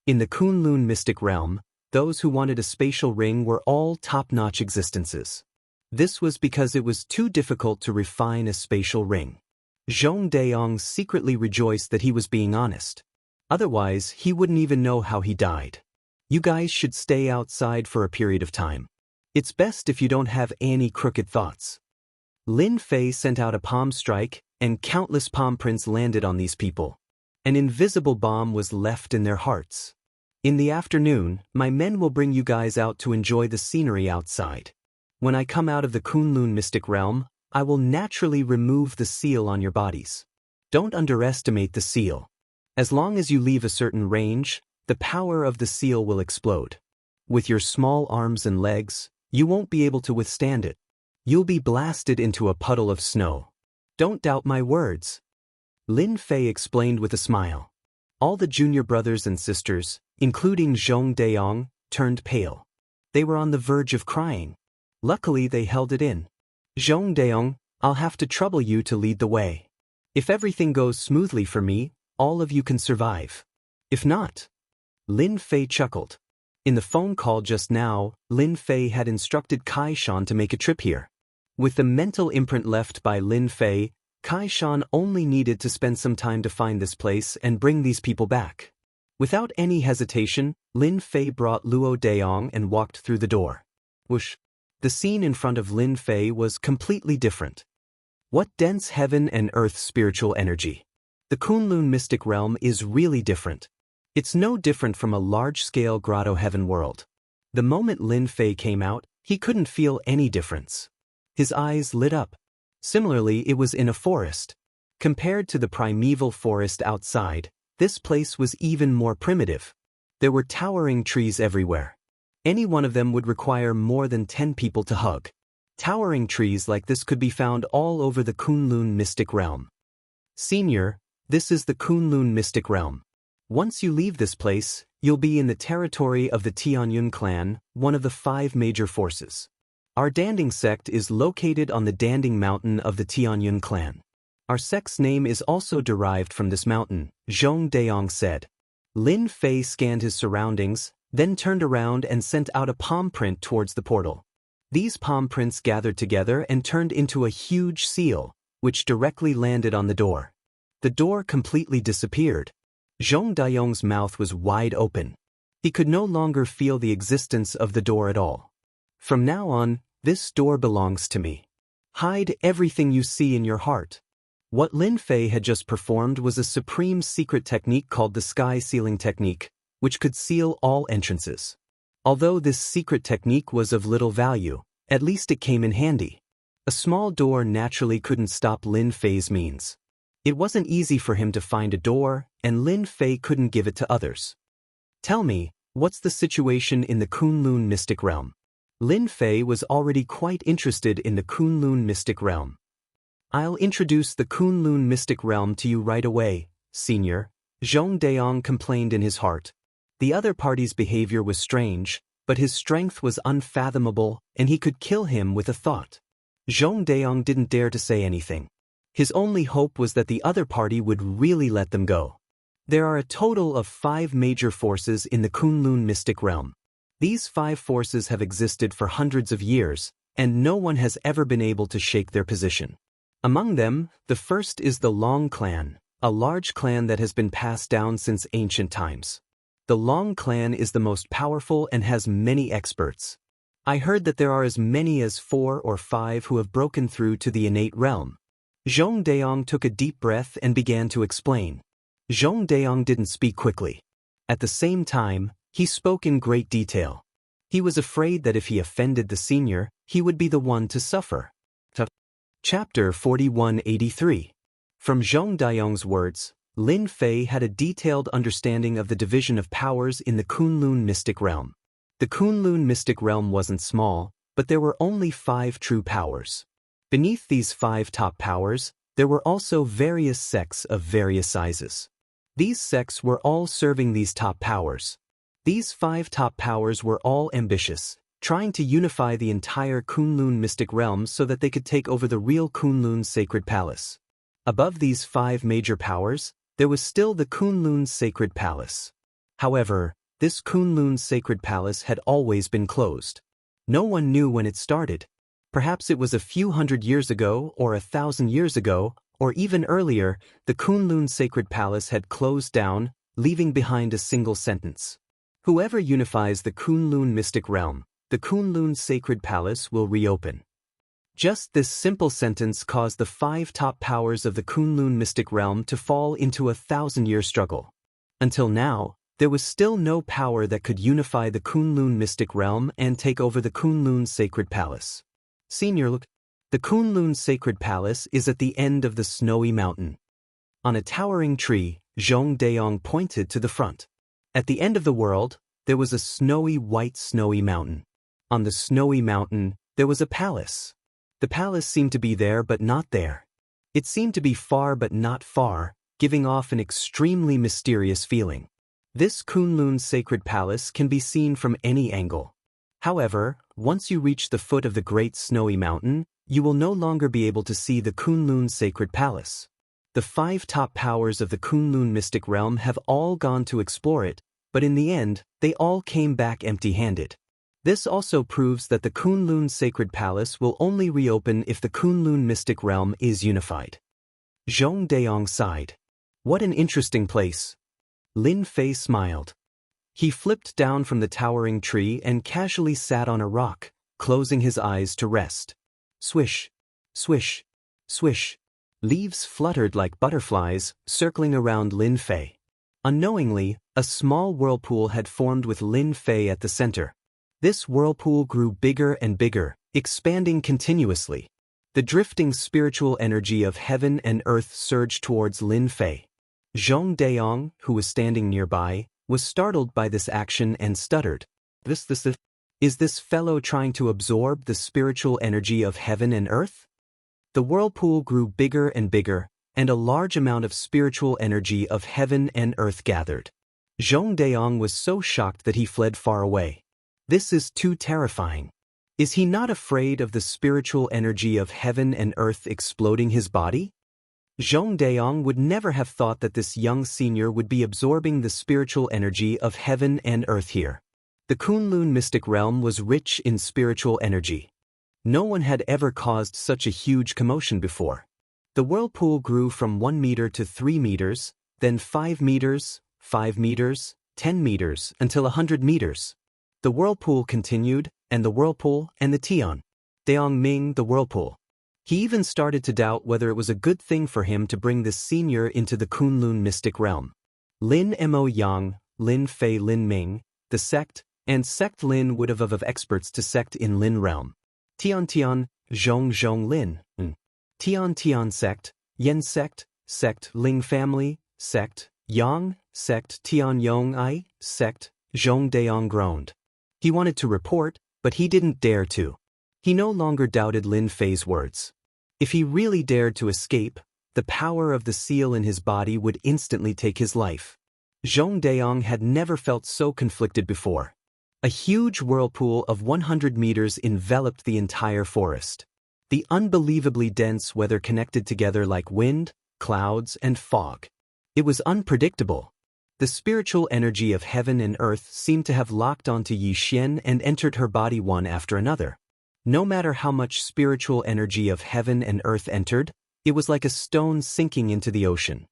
In the Kunlun mystic realm, those who wanted a spatial ring were all top-notch existences. This was because it was too difficult to refine a spatial ring. Zhong Deong secretly rejoiced that he was being honest. Otherwise, he wouldn't even know how he died. You guys should stay outside for a period of time. It's best if you don't have any crooked thoughts. Lin Fei sent out a palm strike, and countless palm prints landed on these people. An invisible bomb was left in their hearts. In the afternoon, my men will bring you guys out to enjoy the scenery outside. When I come out of the Kunlun mystic realm, I will naturally remove the seal on your bodies. Don't underestimate the seal. As long as you leave a certain range, the power of the seal will explode. With your small arms and legs, you won't be able to withstand it. You'll be blasted into a puddle of snow. Don't doubt my words. Lin Fei explained with a smile. All the junior brothers and sisters, including Zhong Dayong, turned pale. They were on the verge of crying. Luckily they held it in. Zhong Dayong, I'll have to trouble you to lead the way. If everything goes smoothly for me, all of you can survive. If not. Lin Fei chuckled. In the phone call just now, Lin Fei had instructed Kai Shan to make a trip here. With the mental imprint left by Lin Fei, Kai Shan only needed to spend some time to find this place and bring these people back. Without any hesitation, Lin Fei brought Luo Dayong and walked through the door. Whoosh! The scene in front of Lin Fei was completely different. What dense heaven and earth spiritual energy! The Kunlun mystic realm is really different. It's no different from a large-scale grotto heaven world. The moment Lin Fei came out, he couldn't feel any difference. His eyes lit up. Similarly, it was in a forest. Compared to the primeval forest outside, this place was even more primitive. There were towering trees everywhere. Any one of them would require more than 10 people to hug. Towering trees like this could be found all over the Kunlun mystic realm. Senior, this is the Kunlun mystic realm. Once you leave this place, you'll be in the territory of the Tianyun clan, one of the 5 major forces. Our Danding sect is located on the Danding mountain of the Tianyun clan. Our sect's name is also derived from this mountain, Zhong Dayong said. Lin Fei scanned his surroundings, then turned around and sent out a palm print towards the portal. These palm prints gathered together and turned into a huge seal, which directly landed on the door. The door completely disappeared. Zhong Dayong's mouth was wide open. He could no longer feel the existence of the door at all. From now on, this door belongs to me. Hide everything you see in your heart. What Lin Fei had just performed was a supreme secret technique called the sky sealing technique, which could seal all entrances. Although this secret technique was of little value, at least it came in handy. A small door naturally couldn't stop Lin Fei's means. It wasn't easy for him to find a door, and Lin Fei couldn't give it to others. Tell me, what's the situation in the Kunlun mystic realm? Lin Fei was already quite interested in the Kunlun mystic realm. I'll introduce the Kunlun mystic realm to you right away, senior, Zhong Dayong complained in his heart. The other party's behavior was strange, but his strength was unfathomable, and he could kill him with a thought. Zhong Dayong didn't dare to say anything. His only hope was that the other party would really let them go. There are a total of 5 major forces in the Kunlun mystic realm. These 5 forces have existed for hundreds of years, and no one has ever been able to shake their position. Among them, the first is the Long clan, a large clan that has been passed down since ancient times. The Long clan is the most powerful and has many experts. I heard that there are as many as 4 or 5 who have broken through to the innate realm. Zhong Dayong took a deep breath and began to explain. Zhong Dayong didn't speak quickly. At the same time, he spoke in great detail. He was afraid that if he offended the senior, he would be the one to suffer. Chapter 4183. From Zhong Dayong's words, Lin Fei had a detailed understanding of the division of powers in the Kunlun mystic realm. The Kunlun mystic realm wasn't small, but there were only 5 true powers. Beneath these 5 top powers, there were also various sects of various sizes. These sects were all serving these top powers. These 5 top powers were all ambitious, trying to unify the entire Kunlun mystic realm so that they could take over the real Kunlun sacred palace. Above these 5 major powers, there was still the Kunlun sacred palace. However, this Kunlun sacred palace had always been closed. No one knew when it started. Perhaps it was a few hundred years ago or 1,000 years ago, or even earlier, the Kunlun sacred palace had closed down, leaving behind a single sentence. Whoever unifies the Kunlun mystic realm, the Kunlun sacred palace will reopen. Just this simple sentence caused the 5 top powers of the Kunlun mystic realm to fall into a 1,000-year struggle. Until now, there was still no power that could unify the Kunlun mystic realm and take over the Kunlun sacred palace. Senior, look. The Kunlun sacred palace is at the end of the snowy mountain. On a towering tree, Zhong Dayong pointed to the front. At the end of the world, there was a snowy mountain. On the snowy mountain, there was a palace. The palace seemed to be there but not there. It seemed to be far but not far, giving off an extremely mysterious feeling. This Kunlun sacred palace can be seen from any angle. However, once you reach the foot of the Great Snowy Mountain, you will no longer be able to see the Kunlun sacred palace. The 5 top powers of the Kunlun mystic realm have all gone to explore it, but in the end, they all came back empty-handed. This also proves that the Kunlun sacred palace will only reopen if the Kunlun mystic realm is unified. Zhong Daong sighed. What an interesting place. Lin Fei smiled. He flipped down from the towering tree and casually sat on a rock, closing his eyes to rest. Swish, swish, swish. Leaves fluttered like butterflies, circling around Lin Fei. Unknowingly, a small whirlpool had formed with Lin Fei at the center. This whirlpool grew bigger and bigger, expanding continuously. The drifting spiritual energy of heaven and earth surged towards Lin Fei. Zhong Daong, who was standing nearby, was startled by this action and stuttered. Is this fellow trying to absorb the spiritual energy of heaven and earth? The whirlpool grew bigger and bigger, and a large amount of spiritual energy of heaven and earth gathered. Zhong Daong was so shocked that he fled far away. This is too terrifying. Is he not afraid of the spiritual energy of heaven and earth exploding his body? Zhong Daong would never have thought that this young senior would be absorbing the spiritual energy of heaven and earth here. The Kunlun mystic realm was rich in spiritual energy. No one had ever caused such a huge commotion before. The whirlpool grew from 1 meter to 3 meters, then 5 meters, 5 meters, 10 meters, until 100 meters. The whirlpool continued, and the whirlpool, and the Tian. Daong Ming the whirlpool. He even started to doubt whether it was a good thing for him to bring this senior into the Kunlun mystic realm. Lin Mo Yang, Lin Fei Lin Ming, the sect, and sect Lin would have of experts to sect in Lin realm. Tian Tian, Zhong Zhong Lin, Tian Tian sect, Yen sect, sect Ling family, sect, Yang, sect Tian Yong I, sect, Zhong Daong groaned. He wanted to report, but he didn't dare to. He no longer doubted Lin Fei's words. If he really dared to escape, the power of the seal in his body would instantly take his life. Zhong Daong had never felt so conflicted before. A huge whirlpool of 100 meters enveloped the entire forest. The unbelievably dense weather connected together like wind, clouds, and fog. It was unpredictable. The spiritual energy of heaven and earth seemed to have locked onto Yi Xian and entered her body one after another. No matter how much spiritual energy of heaven and earth entered, it was like a stone sinking into the ocean.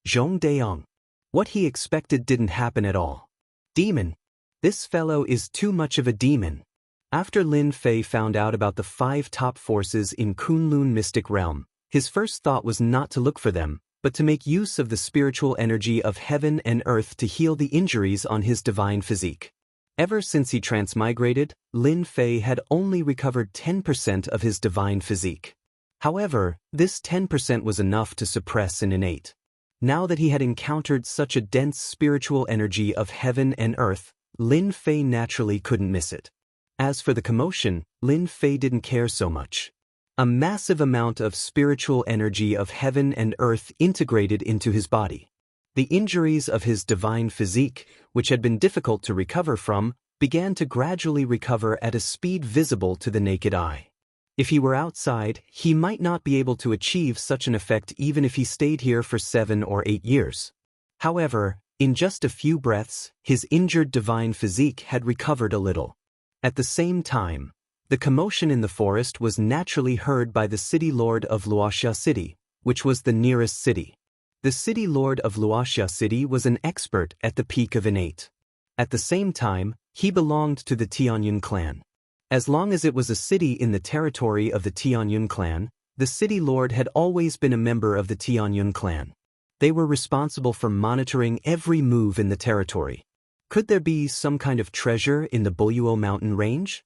Zhong Daong. What he expected didn't happen at all. Demon. This fellow is too much of a demon. After Lin Fei found out about the 5 top forces in Kunlun mystic realm, his first thought was not to look for them, but to make use of the spiritual energy of heaven and earth to heal the injuries on his divine physique. Ever since he transmigrated, Lin Fei had only recovered 10% of his divine physique. However, this 10% was enough to suppress an innate. Now that he had encountered such a dense spiritual energy of heaven and earth, Lin Fei naturally couldn't miss it. As for the commotion, Lin Fei didn't care so much. A massive amount of spiritual energy of heaven and earth integrated into his body. The injuries of his divine physique, which had been difficult to recover from, began to gradually recover at a speed visible to the naked eye. If he were outside, he might not be able to achieve such an effect even if he stayed here for 7 or 8 years. However, in just a few breaths, his injured divine physique had recovered a little. At the same time, the commotion in the forest was naturally heard by the city lord of Wuxia City, which was the nearest city. The city lord of Wuxia City was an expert at the peak of innate. At the same time, he belonged to the Tianyun clan. As long as it was a city in the territory of the Tianyun clan, the city lord had always been a member of the Tianyun clan. They were responsible for monitoring every move in the territory. Could there be some kind of treasure in the Buyuo mountain range?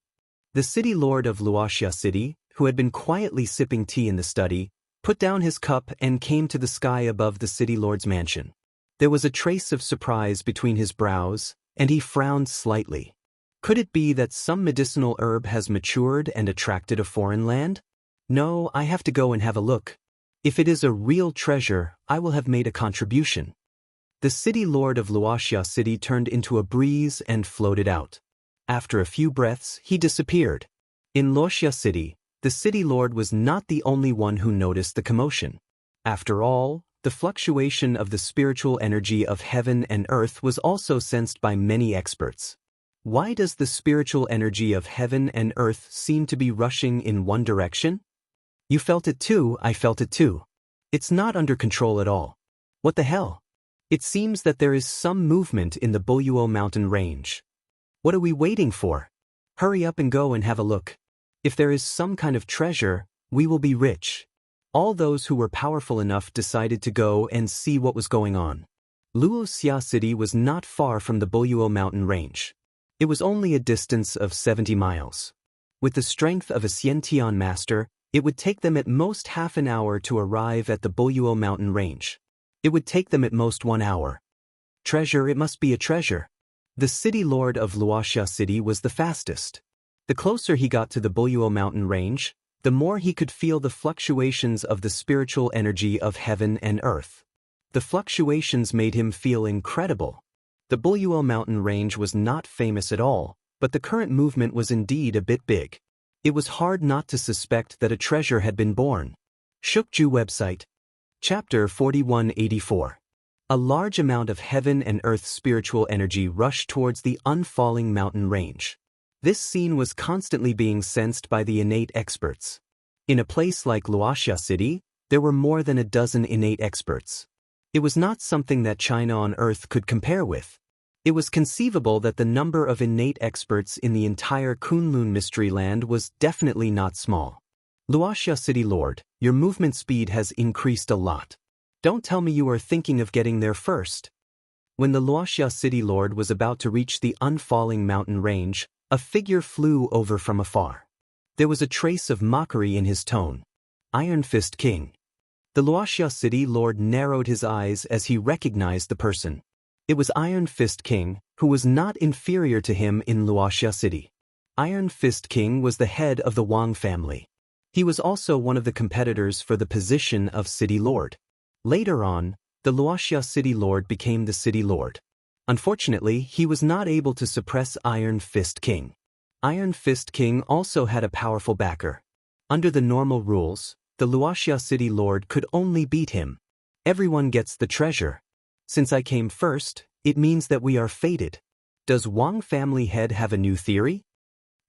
The city lord of Wuxia City, who had been quietly sipping tea in the study, put down his cup and came to the sky above the city lord's mansion. There was a trace of surprise between his brows, and he frowned slightly. Could it be that some medicinal herb has matured and attracted a foreign land? No, I have to go and have a look. If it is a real treasure, I will have made a contribution. The city lord of Wuxia City turned into a breeze and floated out. After a few breaths, he disappeared. In Wuxia City, the city lord was not the only one who noticed the commotion. After all, the fluctuation of the spiritual energy of heaven and earth was also sensed by many experts. Why does the spiritual energy of heaven and earth seem to be rushing in one direction? You felt it too, I felt it too. It's not under control at all. What the hell? It seems that there is some movement in the Buyuo mountain range. What are we waiting for? Hurry up and go and have a look. If there is some kind of treasure, we will be rich. All those who were powerful enough decided to go and see what was going on. Wuxia City was not far from the Buyuo mountain range. It was only a distance of 70 miles. With the strength of a Xiantian master, it would take them at most half an hour to arrive at the Buyuo mountain range. It would take them at most 1 hour. Treasure, it must be a treasure. The city lord of Wuxia City was the fastest. The closer he got to the Buyuo mountain range, the more he could feel the fluctuations of the spiritual energy of heaven and earth. The fluctuations made him feel incredible. The Buyuo mountain range was not famous at all, but the current movement was indeed a bit big. It was hard not to suspect that a treasure had been born. Shukju website. Chapter 4184. A large amount of heaven and earth spiritual energy rushed towards the unfalling mountain range. This scene was constantly being sensed by the innate experts. In a place like Wuxia City, there were more than a dozen innate experts. It was not something that China on Earth could compare with. It was conceivable that the number of innate experts in the entire Kunlun Mystery Land was definitely not small. Wuxia City Lord, your movement speed has increased a lot. Don't tell me you are thinking of getting there first. When the Wuxia City Lord was about to reach the unfalling mountain range, a figure flew over from afar. There was a trace of mockery in his tone. Iron Fist King. The Wuxia City Lord narrowed his eyes as he recognized the person. It was Iron Fist King, who was not inferior to him in Wuxia City. Iron Fist King was the head of the Wang family. He was also one of the competitors for the position of City Lord. Later on, the Wuxia City Lord became the City Lord. Unfortunately, he was not able to suppress Iron Fist King. Iron Fist King also had a powerful backer. Under the normal rules, the Wuxia City Lord could only beat him. Everyone gets the treasure. Since I came first, it means that we are fated. Does Wang family head have a new theory?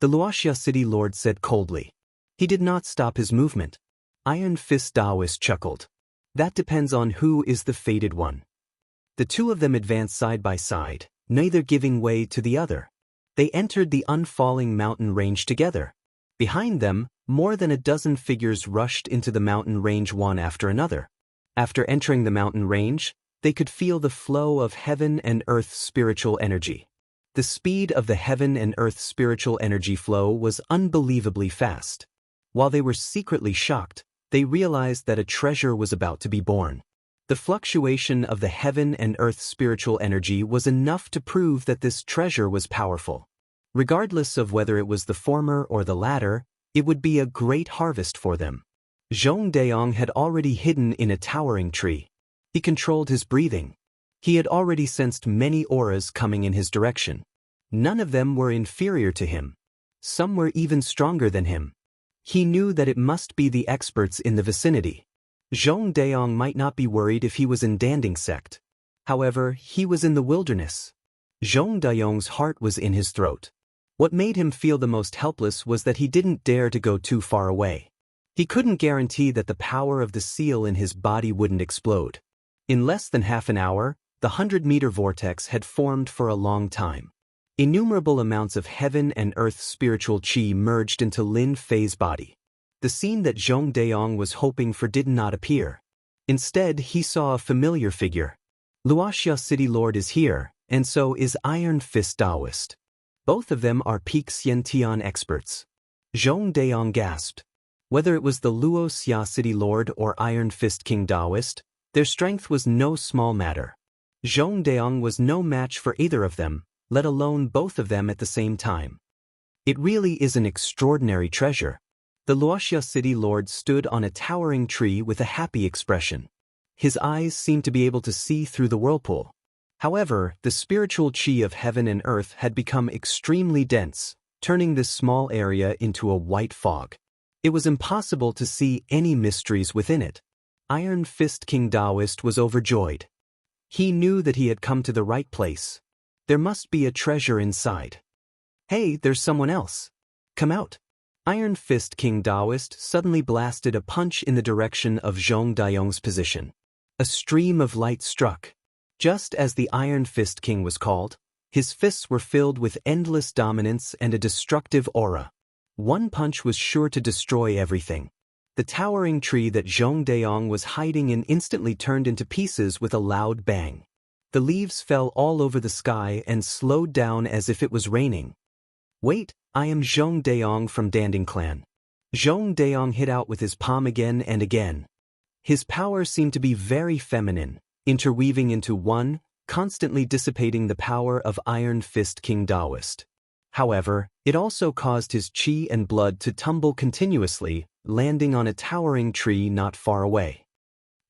The Wuxia City Lord said coldly. He did not stop his movement. Iron Fist Daoist chuckled. That depends on who is the fated one. The two of them advanced side by side, neither giving way to the other. They entered the unfalling mountain range together. Behind them, more than a dozen figures rushed into the mountain range one after another. After entering the mountain range, they could feel the flow of heaven and earth spiritual energy. The speed of the heaven and earth spiritual energy flow was unbelievably fast. While they were secretly shocked, they realized that a treasure was about to be born. The fluctuation of the heaven and earth spiritual energy was enough to prove that this treasure was powerful. Regardless of whether it was the former or the latter, it would be a great harvest for them. Zhong Deong had already hidden in a towering tree. He controlled his breathing. He had already sensed many auras coming in his direction. None of them were inferior to him. Some were even stronger than him. He knew that it must be the experts in the vicinity. Zhong Deong might not be worried if he was in Danding sect. However, he was in the wilderness. Zhong Deong's heart was in his throat. What made him feel the most helpless was that he didn't dare to go too far away. He couldn't guarantee that the power of the seal in his body wouldn't explode. In less than half an hour, the 100-meter vortex had formed for a long time. Innumerable amounts of heaven and earth spiritual qi merged into Lin Fei's body. The scene that Zhong Deong was hoping for did not appear. Instead, he saw a familiar figure. Wuxia City Lord is here, and so is Iron Fist Daoist. Both of them are peak Xiantian experts. Zhong Deong gasped. Whether it was the Wuxia City Lord or Iron Fist King Daoist, their strength was no small matter. Zhong Deong was no match for either of them, let alone both of them at the same time. It really is an extraordinary treasure. The Wuxia City Lord stood on a towering tree with a happy expression. His eyes seemed to be able to see through the whirlpool. However, the spiritual qi of heaven and earth had become extremely dense, turning this small area into a white fog. It was impossible to see any mysteries within it. Iron Fist King Daoist was overjoyed. He knew that he had come to the right place. There must be a treasure inside. Hey, there's someone else. Come out. Iron Fist King Daoist suddenly blasted a punch in the direction of Zhong Dayong's position. A stream of light struck. Just as the Iron Fist King was called, his fists were filled with endless dominance and a destructive aura. One punch was sure to destroy everything. The towering tree that Zhong Dayong was hiding in instantly turned into pieces with a loud bang. The leaves fell all over the sky and slowed down as if it was raining. Wait, I am Zhong Dayong from Danding Clan. Zhong Dayong hit out with his palm again and again. His power seemed to be very feminine, interweaving into one, constantly dissipating the power of Iron Fist King Daoist. However, it also caused his qi and blood to tumble continuously, landing on a towering tree not far away.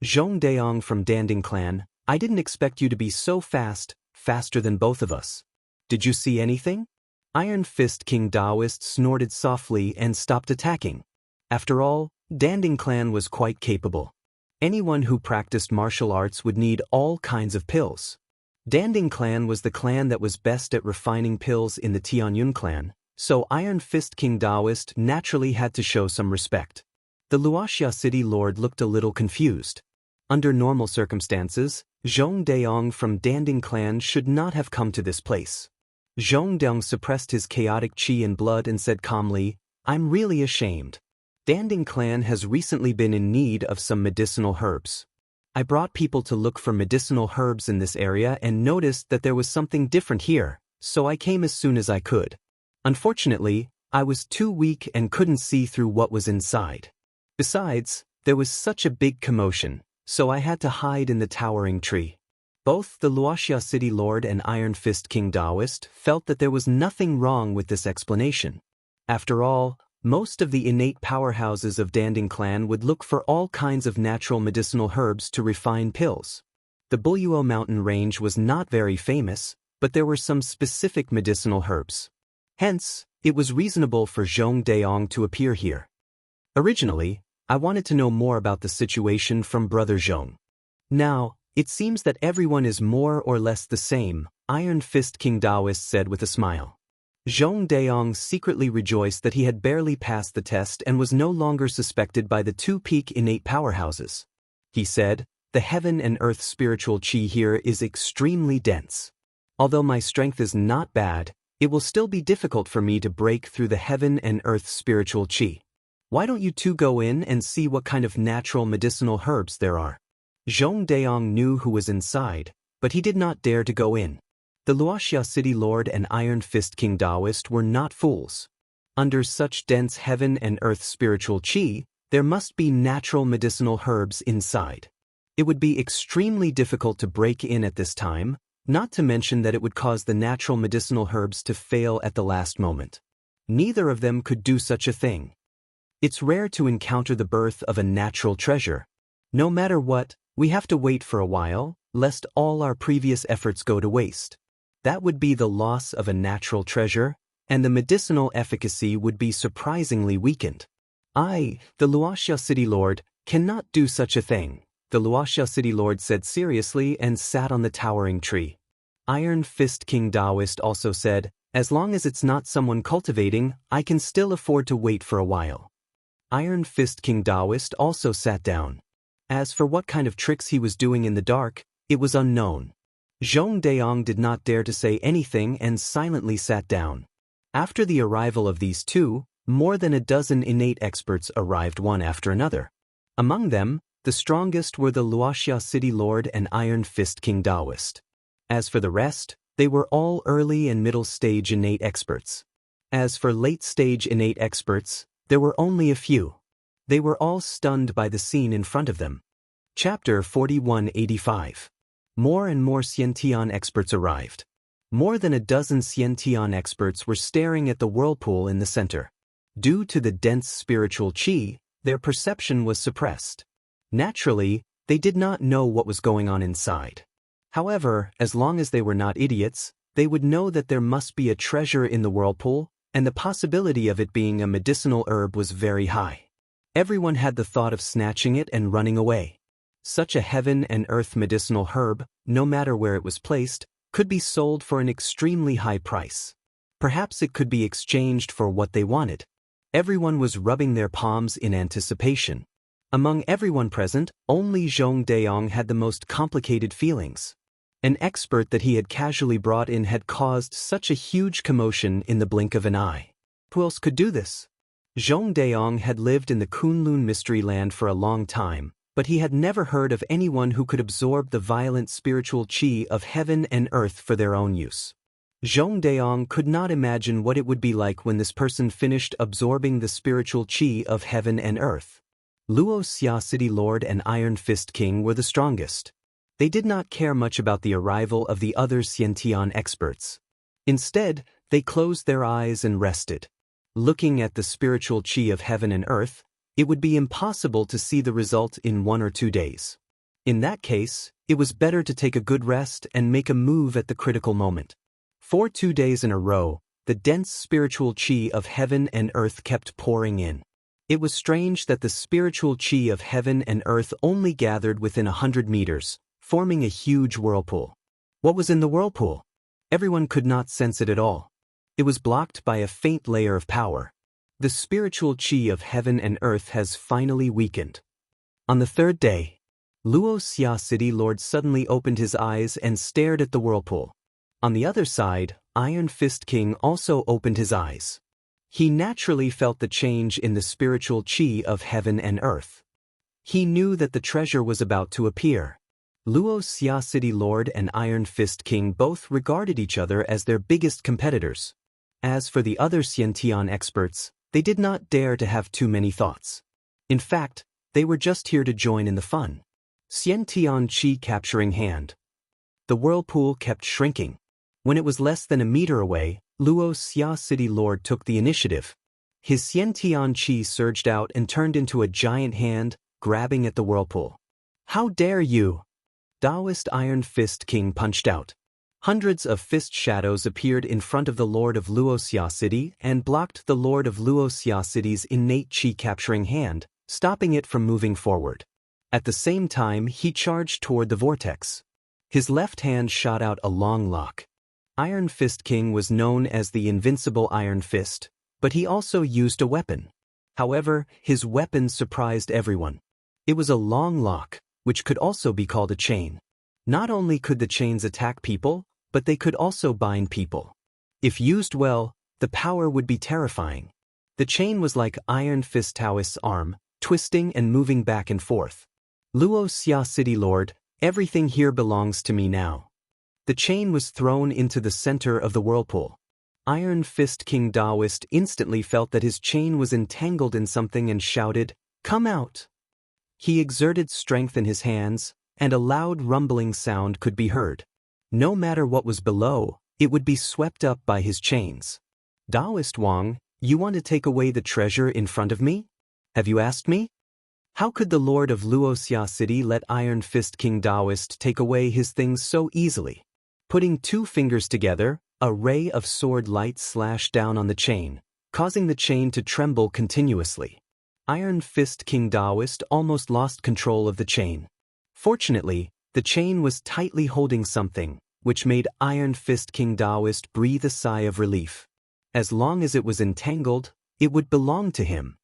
Zhong Dayong from Danding Clan, I didn't expect you to be so fast, faster than both of us. Did you see anything? Iron Fist King Daoist snorted softly and stopped attacking. After all, Danding Clan was quite capable. Anyone who practiced martial arts would need all kinds of pills. Danding Clan was the clan that was best at refining pills in the Tianyun clan, so Iron Fist King Daoist naturally had to show some respect. The Wuxia city lord looked a little confused. Under normal circumstances, Zhong Dayong from Danding Clan should not have come to this place. Zhong Dayong suppressed his chaotic qi and blood and said calmly, I'm really ashamed. Danding Clan has recently been in need of some medicinal herbs. I brought people to look for medicinal herbs in this area and noticed that there was something different here, so I came as soon as I could. Unfortunately, I was too weak and couldn't see through what was inside. Besides, there was such a big commotion, so I had to hide in the towering tree. Both the Wuxia city lord and Iron Fist King Daoist felt that there was nothing wrong with this explanation. After all, most of the innate powerhouses of Danding Clan would look for all kinds of natural medicinal herbs to refine pills. The Buluo mountain range was not very famous, but there were some specific medicinal herbs. Hence, it was reasonable for Zhong Dayong to appear here. Originally, I wanted to know more about the situation from Brother Zhong. Now, it seems that everyone is more or less the same, Iron Fist King Daoist said with a smile. Zhong Dayong secretly rejoiced that he had barely passed the test and was no longer suspected by the two peak innate powerhouses. He said, the heaven and earth spiritual qi here is extremely dense. Although my strength is not bad, it will still be difficult for me to break through the heaven and earth spiritual qi. Why don't you two go in and see what kind of natural medicinal herbs there are? Zhong Dayong knew who was inside, but he did not dare to go in. The Wuxia city lord and Iron Fist King Daoist were not fools. Under such dense heaven and earth spiritual qi, there must be natural medicinal herbs inside. It would be extremely difficult to break in at this time, not to mention that it would cause the natural medicinal herbs to fail at the last moment. Neither of them could do such a thing. It's rare to encounter the birth of a natural treasure. No matter what, we have to wait for a while, lest all our previous efforts go to waste. That would be the loss of a natural treasure, and the medicinal efficacy would be surprisingly weakened. I, the Wuxia city lord, cannot do such a thing, the Wuxia city lord said seriously and sat on the towering tree. Iron Fist King Daoist also said, as long as it's not someone cultivating, I can still afford to wait for a while. Iron Fist King Daoist also sat down. As for what kind of tricks he was doing in the dark, it was unknown. Zhong Dayong did not dare to say anything and silently sat down. After the arrival of these two, more than a dozen innate experts arrived one after another. Among them, the strongest were the Wuxia city lord and Iron Fist King Daoist. As for the rest, they were all early and middle stage innate experts. As for late stage innate experts, there were only a few. They were all stunned by the scene in front of them. Chapter 4185. More and more Xiantian experts arrived. More than a dozen Xiantian experts were staring at the whirlpool in the center. Due to the dense spiritual qi, their perception was suppressed. Naturally, they did not know what was going on inside. However, as long as they were not idiots, they would know that there must be a treasure in the whirlpool, and the possibility of it being a medicinal herb was very high. Everyone had the thought of snatching it and running away. Such a heaven and earth medicinal herb, no matter where it was placed, could be sold for an extremely high price. Perhaps it could be exchanged for what they wanted. Everyone was rubbing their palms in anticipation. Among everyone present, only Zhong Daong had the most complicated feelings. An expert that he had casually brought in had caused such a huge commotion in the blink of an eye. Who else could do this? Zhong Daong had lived in the Kunlun Mystery Land for a long time, but he had never heard of anyone who could absorb the violent spiritual qi of heaven and earth for their own use. Zhong Daong could not imagine what it would be like when this person finished absorbing the spiritual qi of heaven and earth. Luo Xia City Lord and Iron Fist King were the strongest. They did not care much about the arrival of the other Xiantian experts. Instead, they closed their eyes and rested. Looking at the spiritual qi of heaven and earth, it would be impossible to see the result in 1 or 2 days. In that case, it was better to take a good rest and make a move at the critical moment. For 2 days in a row, the dense spiritual qi of heaven and earth kept pouring in. It was strange that the spiritual qi of heaven and earth only gathered within 100 meters, forming a huge whirlpool. What was in the whirlpool? Everyone could not sense it at all. It was blocked by a faint layer of power. The spiritual qi of heaven and earth has finally weakened. On the 3rd day, Luo Xia City Lord suddenly opened his eyes and stared at the whirlpool. On the other side, Iron Fist King also opened his eyes. He naturally felt the change in the spiritual qi of heaven and earth. He knew that the treasure was about to appear. Luo Xia City Lord and Iron Fist King both regarded each other as their biggest competitors. As for the other Xiantian experts, they did not dare to have too many thoughts. In fact, they were just here to join in the fun. Xiantian Qi capturing hand. The whirlpool kept shrinking. When it was less than a meter away, Luo Xia City Lord took the initiative. His Xiantian Qi surged out and turned into a giant hand, grabbing at the whirlpool. How dare you! Daoist Iron Fist King punched out. Hundreds of fist shadows appeared in front of the Lord of Luo Xia City and blocked the Lord of Luo Xia City's innate qi capturing hand, stopping it from moving forward. At the same time, he charged toward the vortex. His left hand shot out a long lock. Iron Fist King was known as the invincible Iron Fist, but he also used a weapon. However, his weapon surprised everyone. It was a long lock, which could also be called a chain. Not only could the chains attack people, but they could also bind people. If used well, the power would be terrifying. The chain was like Iron Fist Taoist's arm, twisting and moving back and forth. Luo Xia City Lord, everything here belongs to me now. The chain was thrown into the center of the whirlpool. Iron Fist King Daoist instantly felt that his chain was entangled in something and shouted, "Come out!" He exerted strength in his hands, and a loud rumbling sound could be heard. No matter what was below, it would be swept up by his chains. Daoist Wang, you want to take away the treasure in front of me? Have you asked me? How could the Lord of Luo Xia City let Iron Fist King Daoist take away his things so easily? Putting 2 fingers together, a ray of sword light slashed down on the chain, causing the chain to tremble continuously. Iron Fist King Daoist almost lost control of the chain. Fortunately, the chain was tightly holding something, which made Iron Fist King Daoist breathe a sigh of relief. As long as it was entangled, it would belong to him.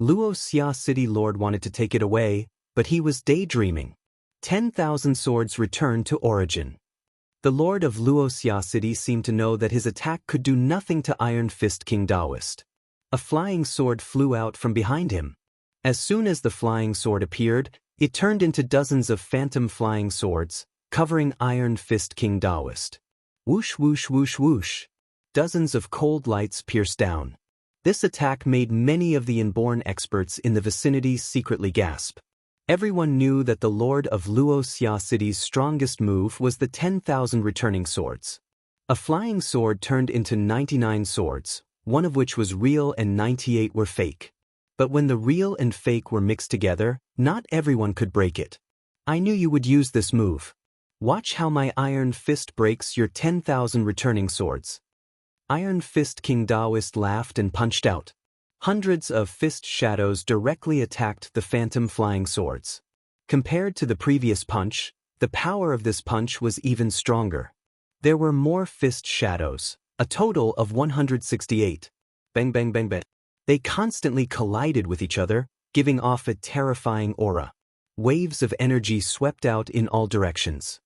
Luo Xia City Lord wanted to take it away, but he was daydreaming. 10,000 swords returned to origin. The Lord of Luo Xia City seemed to know that his attack could do nothing to Iron Fist King Daoist. A flying sword flew out from behind him. As soon as the flying sword appeared, it turned into dozens of phantom flying swords, covering Iron Fist King Daoist. Whoosh whoosh whoosh whoosh. Dozens of cold lights pierced down. This attack made many of the inborn experts in the vicinity secretly gasp. Everyone knew that the Lord of Luo Xia City's strongest move was the 10,000 returning swords. A flying sword turned into 99 swords, one of which was real and 98 were fake. But when the real and fake were mixed together, not everyone could break it. I knew you would use this move. Watch how my iron fist breaks your 10,000 returning swords. Iron Fist King Daoist laughed and punched out. Hundreds of fist shadows directly attacked the phantom flying swords. Compared to the previous punch, the power of this punch was even stronger. There were more fist shadows, a total of 168. Bang bang bang bang. They constantly collided with each other, giving off a terrifying aura. Waves of energy swept out in all directions.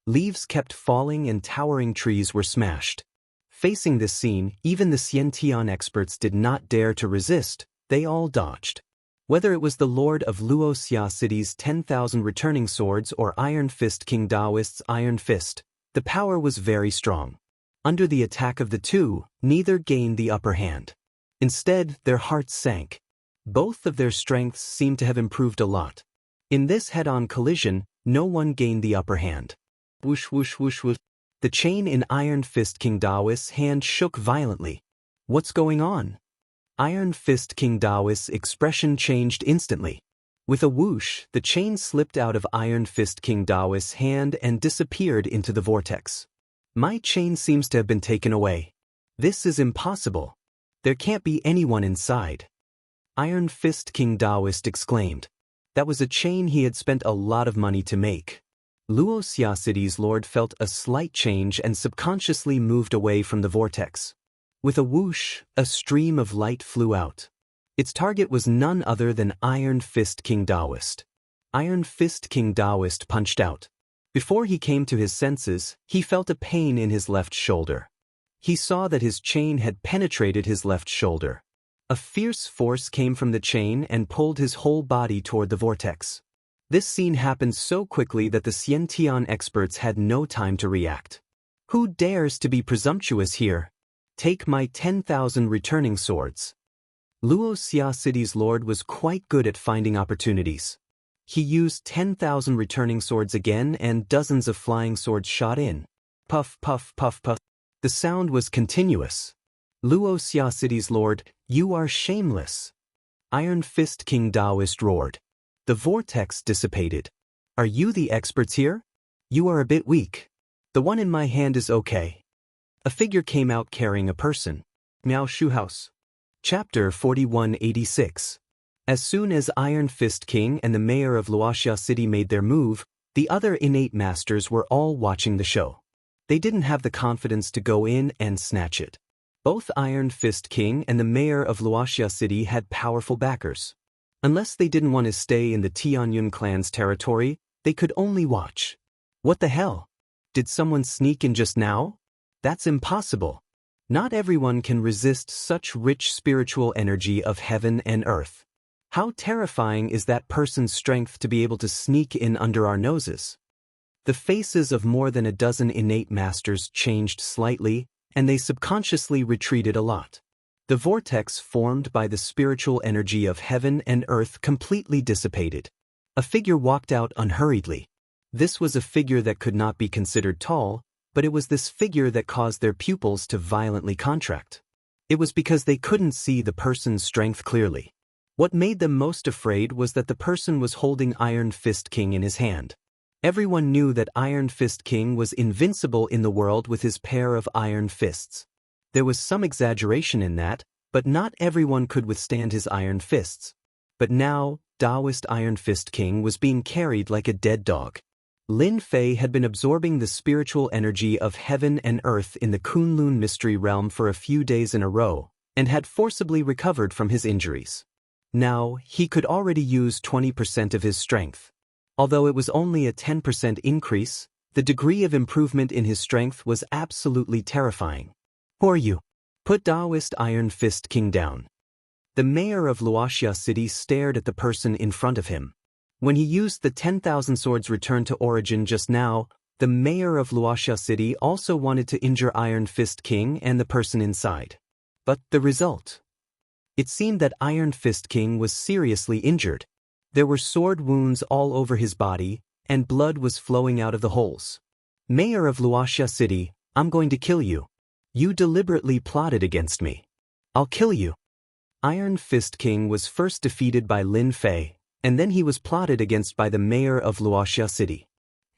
Leaves kept falling and towering trees were smashed. Facing this scene, even the Xiantian experts did not dare to resist, they all dodged. Whether it was the Lord of Wuxia City's 10,000 returning swords or Iron Fist King Daoist's Iron Fist, the power was very strong. Under the attack of the two, neither gained the upper hand. Instead, their hearts sank. Both of their strengths seemed to have improved a lot. In this head-on collision, no one gained the upper hand. Whoosh whoosh whoosh whoosh. The chain in Iron Fist King Daoist's hand shook violently. What's going on? Iron Fist King Daoist's expression changed instantly. With a whoosh, the chain slipped out of Iron Fist King Daoist's hand and disappeared into the vortex. My chain seems to have been taken away. This is impossible. There can't be anyone inside. Iron Fist King Daoist exclaimed. That was a chain he had spent a lot of money to make. Wuxia City's lord felt a slight change and subconsciously moved away from the vortex. With a whoosh, a stream of light flew out. Its target was none other than Iron Fist King Daoist. Iron Fist King Daoist punched out. Before he came to his senses, he felt a pain in his left shoulder. He saw that his chain had penetrated his left shoulder. A fierce force came from the chain and pulled his whole body toward the vortex. This scene happened so quickly that the Xiantian experts had no time to react. Who dares to be presumptuous here? Take my 10,000 returning swords. Wuxia City's lord was quite good at finding opportunities. He used 10,000 returning swords again and dozens of flying swords shot in. Puff puff puff puff. The sound was continuous. Wuxia City's lord, you are shameless. Iron Fist King Daoist roared. The vortex dissipated. Are you the experts here? You are a bit weak. The one in my hand is okay. A figure came out carrying a person. Miao Shu House. Chapter 4186. As soon as Iron Fist King and the mayor of Wuxia City made their move, the other innate masters were all watching the show. They didn't have the confidence to go in and snatch it. Both Iron Fist King and the mayor of Wuxia City had powerful backers. Unless they didn't want to stay in the Tianyun clan's territory, they could only watch. What the hell? Did someone sneak in just now? That's impossible. Not everyone can resist such rich spiritual energy of heaven and earth. How terrifying is that person's strength to be able to sneak in under our noses? The faces of more than a dozen innate masters changed slightly, and they subconsciously retreated a lot. The vortex formed by the spiritual energy of heaven and earth completely dissipated. A figure walked out unhurriedly. This was a figure that could not be considered tall, but it was this figure that caused their pupils to violently contract. It was because they couldn't see the person's strength clearly. What made them most afraid was that the person was holding Iron Fist King in his hand. Everyone knew that Iron Fist King was invincible in the world with his pair of iron fists. There was some exaggeration in that, but not everyone could withstand his iron fists. But now, Daoist Iron Fist King was being carried like a dead dog. Lin Fei had been absorbing the spiritual energy of heaven and earth in the Kunlun mystery realm for a few days in a row, and had forcibly recovered from his injuries. Now, he could already use 20% of his strength. Although it was only a 10% increase, the degree of improvement in his strength was absolutely terrifying. Who are you? Put Daoist Iron Fist King down. The mayor of Wuxia City stared at the person in front of him. When he used the 10,000 swords return to origin just now, the mayor of Wuxia City also wanted to injure Iron Fist King and the person inside. But the result? It seemed that Iron Fist King was seriously injured. There were sword wounds all over his body, and blood was flowing out of the holes. Mayor of Wuxia City, I'm going to kill you. You deliberately plotted against me. I'll kill you. Iron Fist King was first defeated by Lin Fei, and then he was plotted against by the mayor of Wuxia City.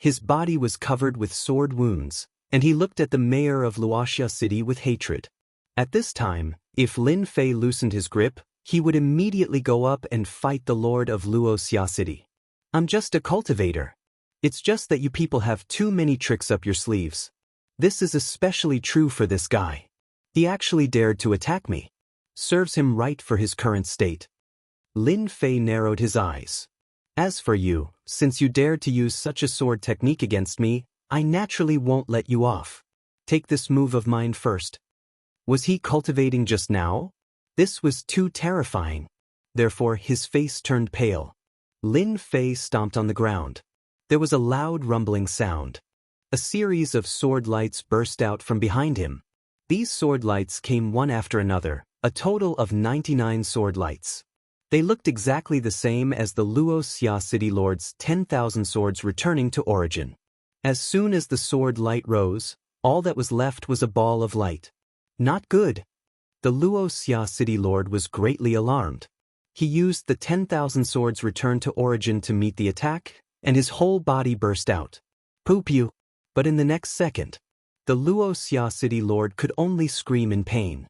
His body was covered with sword wounds, and he looked at the mayor of Wuxia City with hatred. At this time, if Lin Fei loosened his grip, he would immediately go up and fight the lord of Wuxia City. I'm just a cultivator. It's just that you people have too many tricks up your sleeves. This is especially true for this guy. He actually dared to attack me. Serves him right for his current state. Lin Fei narrowed his eyes. As for you, since you dared to use such a sword technique against me, I naturally won't let you off. Take this move of mine first. Was he cultivating just now? This was too terrifying. Therefore his face turned pale. Lin Fei stomped on the ground. There was a loud rumbling sound. A series of sword lights burst out from behind him. These sword lights came one after another, a total of 99 sword lights. They looked exactly the same as the Wuxia City Lord's 10,000 swords returning to origin. As soon as the sword light rose, all that was left was a ball of light. Not good. The Wuxia City Lord was greatly alarmed. He used the 10,000 swords returned to origin to meet the attack, and his whole body burst out. Poo-pew. But in the next second, the Wuxia City Lord could only scream in pain.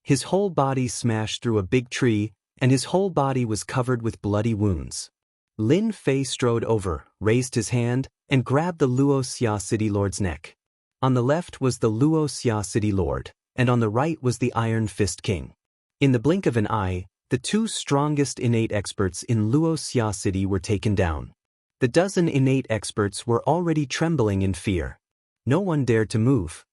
His whole body smashed through a big tree, and his whole body was covered with bloody wounds. Lin Fei strode over, raised his hand, and grabbed the Wuxia City Lord's neck. On the left was the Wuxia City Lord, and on the right was the Iron Fist King. In the blink of an eye, the two strongest innate experts in Wuxia City were taken down. The dozen innate experts were already trembling in fear. No one dared to move.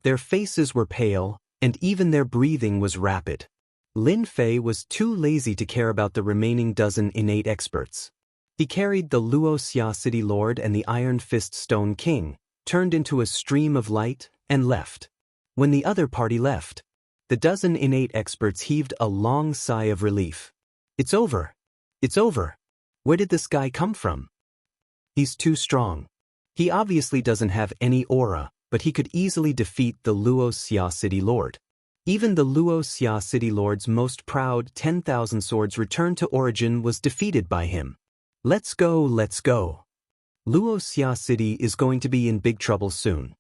Their faces were pale, and even their breathing was rapid. Lin Fei was too lazy to care about the remaining dozen innate experts. He carried the Wuxia City Lord and the Iron Fist Stone King, turned into a stream of light, and left. When the other party left, the dozen innate experts heaved a long sigh of relief. It's over. It's over. Where did this guy come from? He's too strong. He obviously doesn't have any aura, but he could easily defeat the Wuxia City Lord. Even the Wuxia City Lord's most proud 10,000 swords returned to origin was defeated by him. Let's go, let's go. Wuxia City is going to be in big trouble soon.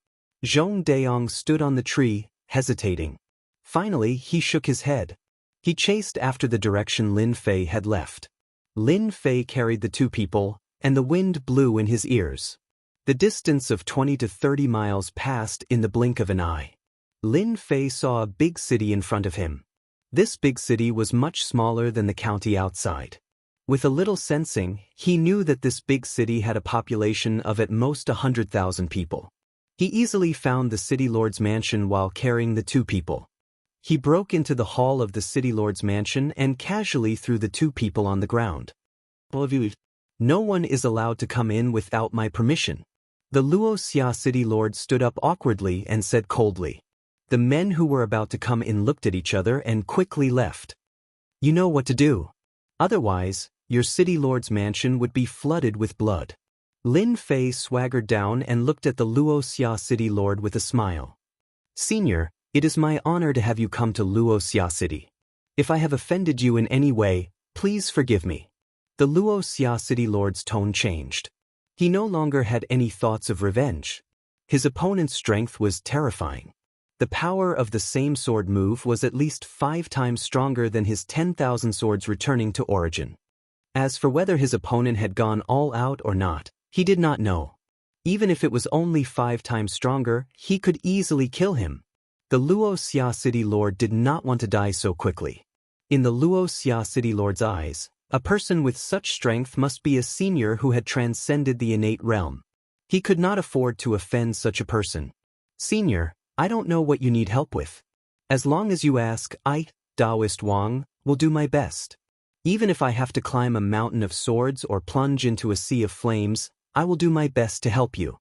Zhong Dayong stood on the tree, hesitating. Finally, he shook his head. He chased after the direction Lin Fei had left. Lin Fei carried the two people, and the wind blew in his ears. The distance of 20 to 30 miles passed in the blink of an eye. Lin Fei saw a big city in front of him. This big city was much smaller than the county outside. With a little sensing, he knew that this big city had a population of at most 100,000 people. He easily found the city lord's mansion while carrying the two people. He broke into the hall of the city lord's mansion and casually threw the two people on the ground. No one is allowed to come in without my permission. The Wuxia City Lord stood up awkwardly and said coldly. The men who were about to come in looked at each other and quickly left. You know what to do. Otherwise, your city lord's mansion would be flooded with blood. Lin Fei swaggered down and looked at the Wuxia City Lord with a smile. Senior, it is my honor to have you come to Wuxia City. If I have offended you in any way, please forgive me. The Wuxia City Lord's tone changed. He no longer had any thoughts of revenge. His opponent's strength was terrifying. The power of the same sword move was at least 5 times stronger than his 10,000 swords returning to origin. As for whether his opponent had gone all out or not, he did not know. Even if it was only 5 times stronger, he could easily kill him. The Wuxia City Lord did not want to die so quickly. In the Wuxia City Lord's eyes, a person with such strength must be a senior who had transcended the innate realm. He could not afford to offend such a person. Senior, I don't know what you need help with. As long as you ask, I, Daoist Wang, will do my best. Even if I have to climb a mountain of swords or plunge into a sea of flames, I will do my best to help you.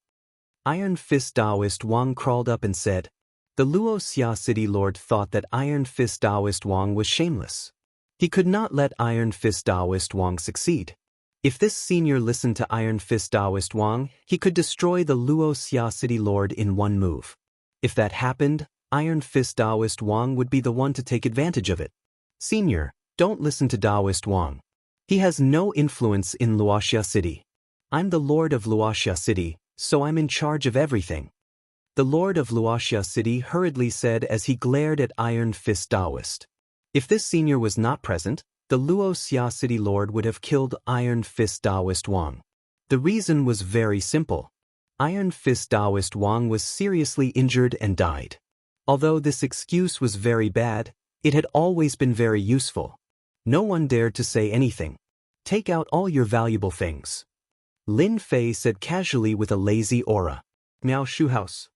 Iron Fist Daoist Wang crawled up and said. The Wuxia City Lord thought that Iron Fist Daoist Wang was shameless. He could not let Iron Fist Daoist Wang succeed. If this senior listened to Iron Fist Daoist Wang, he could destroy the Wuxia City Lord in one move. If that happened, Iron Fist Daoist Wang would be the one to take advantage of it. Senior, don't listen to Daoist Wang. He has no influence in Wuxia City. I'm the Lord of Wuxia City, so I'm in charge of everything. The Lord of Wuxia City hurriedly said as he glared at Iron Fist Daoist. If this senior was not present, the Wuxia City Lord would have killed Iron Fist Daoist Wang. The reason was very simple. Iron Fist Daoist Wang was seriously injured and died. Although this excuse was very bad, it had always been very useful. No one dared to say anything. Take out all your valuable things. Lin Fei said casually with a lazy aura. Miao Shu House.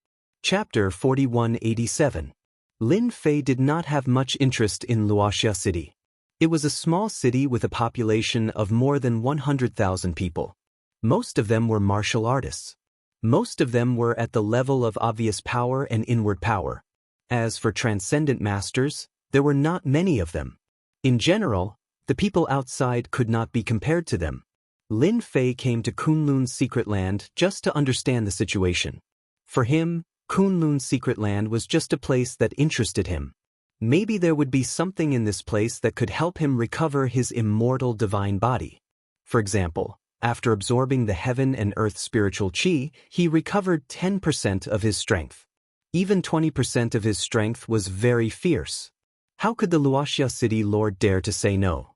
Chapter 4187. Lin Fei did not have much interest in Wuxia City. It was a small city with a population of more than 100,000 people. Most of them were martial artists. Most of them were at the level of obvious power and inward power. As for transcendent masters, there were not many of them. In general, the people outside could not be compared to them. Lin Fei came to Kunlun's secret land just to understand the situation. For him, Kunlun's secret land was just a place that interested him. Maybe there would be something in this place that could help him recover his immortal divine body. For example, after absorbing the heaven and earth spiritual qi, he recovered 10% of his strength. Even 20% of his strength was very fierce. How could the Wuxia City Lord dare to say no?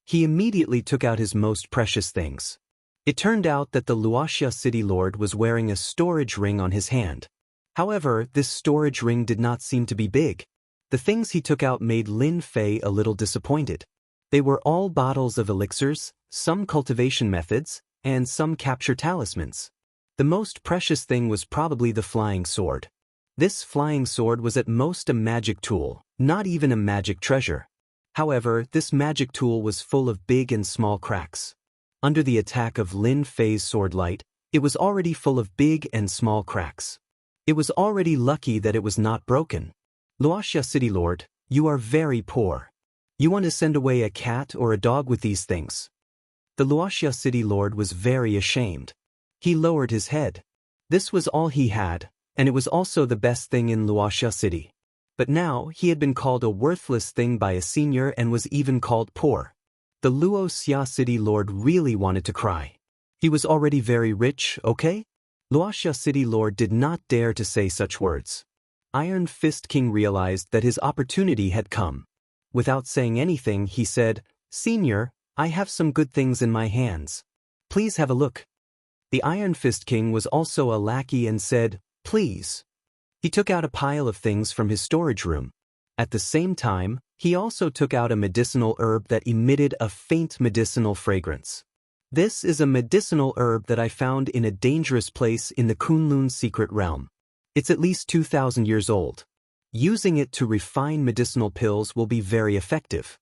He immediately took out his most precious things. It turned out that the Wuxia City Lord was wearing a storage ring on his hand. However, this storage ring did not seem to be big. The things he took out made Lin Fei a little disappointed. They were all bottles of elixirs, some cultivation methods, and some capture talismans. The most precious thing was probably the flying sword. This flying sword was at most a magic tool, not even a magic treasure. However, this magic tool was full of big and small cracks. Under the attack of Lin Fei's sword light, it was already full of big and small cracks. It was already lucky that it was not broken. Wuxia City Lord, you are very poor. You want to send away a cat or a dog with these things? The Wuxia City Lord was very ashamed. He lowered his head. This was all he had, and it was also the best thing in Wuxia City. But now he had been called a worthless thing by a senior and was even called poor. The Wuxia City Lord really wanted to cry. He was already very rich, okay? Wuxia City Lord did not dare to say such words. Iron Fist King realized that his opportunity had come. Without saying anything, he said, "Senior, I have some good things in my hands. Please have a look." The Iron Fist King was also a lackey and said, "Please." He took out a pile of things from his storage room. At the same time, he also took out a medicinal herb that emitted a faint medicinal fragrance. This is a medicinal herb that I found in a dangerous place in the Kunlun secret realm. It's at least 2,000 years old. Using it to refine medicinal pills will be very effective.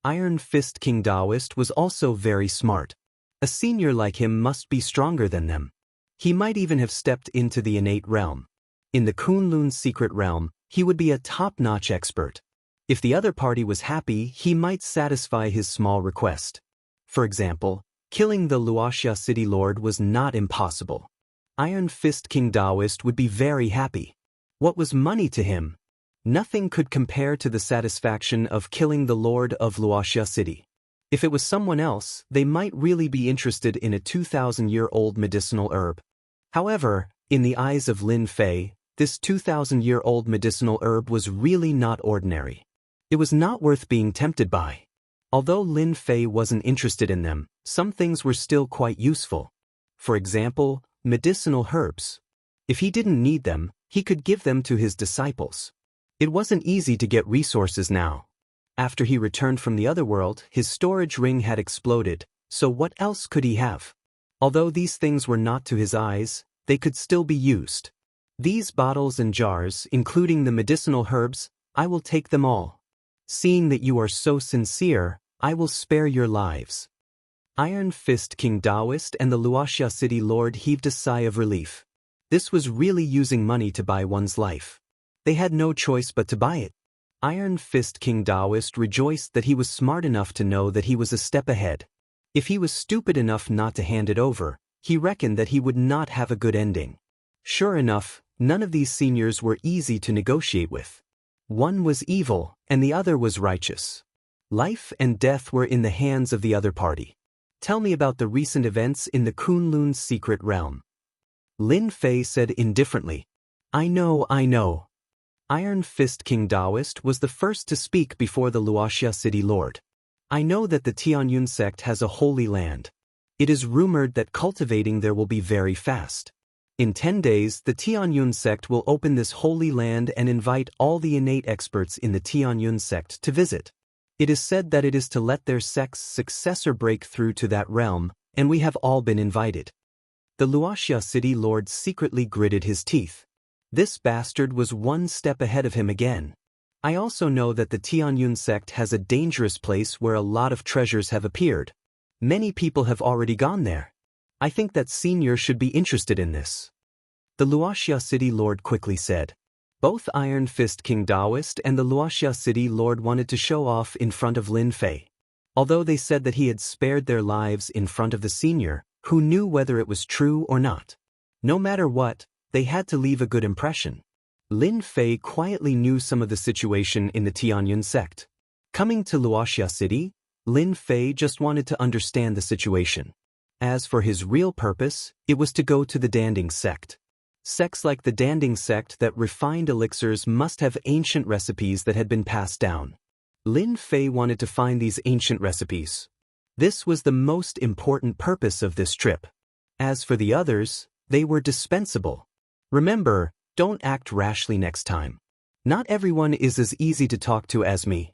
Iron Fist King Daoist was also very smart. A senior like him must be stronger than them. He might even have stepped into the innate realm. In the Kunlun secret realm, he would be a top-notch expert. If the other party was happy, he might satisfy his small request. For example, killing the Wuxia City Lord was not impossible. Iron Fist King Daoist would be very happy. What was money to him? Nothing could compare to the satisfaction of killing the Lord of Wuxia City. If it was someone else, they might really be interested in a 2,000-year-old medicinal herb. However, in the eyes of Lin Fei, this 2,000-year-old medicinal herb was really not ordinary. It was not worth being tempted by. Although Lin Fei wasn't interested in them, some things were still quite useful. For example, medicinal herbs. If he didn't need them, he could give them to his disciples. It wasn't easy to get resources now. After he returned from the other world, his storage ring had exploded, so what else could he have? Although these things were not to his eyes, they could still be used. These bottles and jars, including the medicinal herbs, I will take them all. Seeing that you are so sincere, I will spare your lives. Iron Fist King Daoist and the Wuxia City Lord heaved a sigh of relief. This was really using money to buy one's life. They had no choice but to buy it. Iron Fist King Daoist rejoiced that he was smart enough to know that he was a step ahead. If he was stupid enough not to hand it over, he reckoned that he would not have a good ending. Sure enough, none of these seniors were easy to negotiate with. One was evil, and the other was righteous. Life and death were in the hands of the other party. Tell me about the recent events in the Kunlun secret realm. Lin Fei said indifferently. I know. Iron Fist King Daoist was the first to speak before the Wuxia city lord. I know that the Tianyun sect has a holy land. It is rumored that cultivating there will be very fast. In 10 days, the Tianyun sect will open this holy land and invite all the innate experts in the Tianyun sect to visit. It is said that it is to let their sect's successor break through to that realm, and we have all been invited. The Wuxia city lord secretly gritted his teeth. This bastard was one step ahead of him again. I also know that the Tianyun sect has a dangerous place where a lot of treasures have appeared. Many people have already gone there. I think that Senior should be interested in this. The Wuxia city lord quickly said. Both Iron Fist King Daoist and the Wuxia city lord wanted to show off in front of Lin Fei. Although they said that he had spared their lives in front of the Senior, who knew whether it was true or not. No matter what, they had to leave a good impression. Lin Fei quietly knew some of the situation in the Tianyun sect. Coming to Wuxia city, Lin Fei just wanted to understand the situation. As for his real purpose, it was to go to the Danding sect. Sects like the Danding sect that refined elixirs must have ancient recipes that had been passed down. Lin Fei wanted to find these ancient recipes. This was the most important purpose of this trip. As for the others, they were dispensable. Remember, don't act rashly next time. Not everyone is as easy to talk to as me.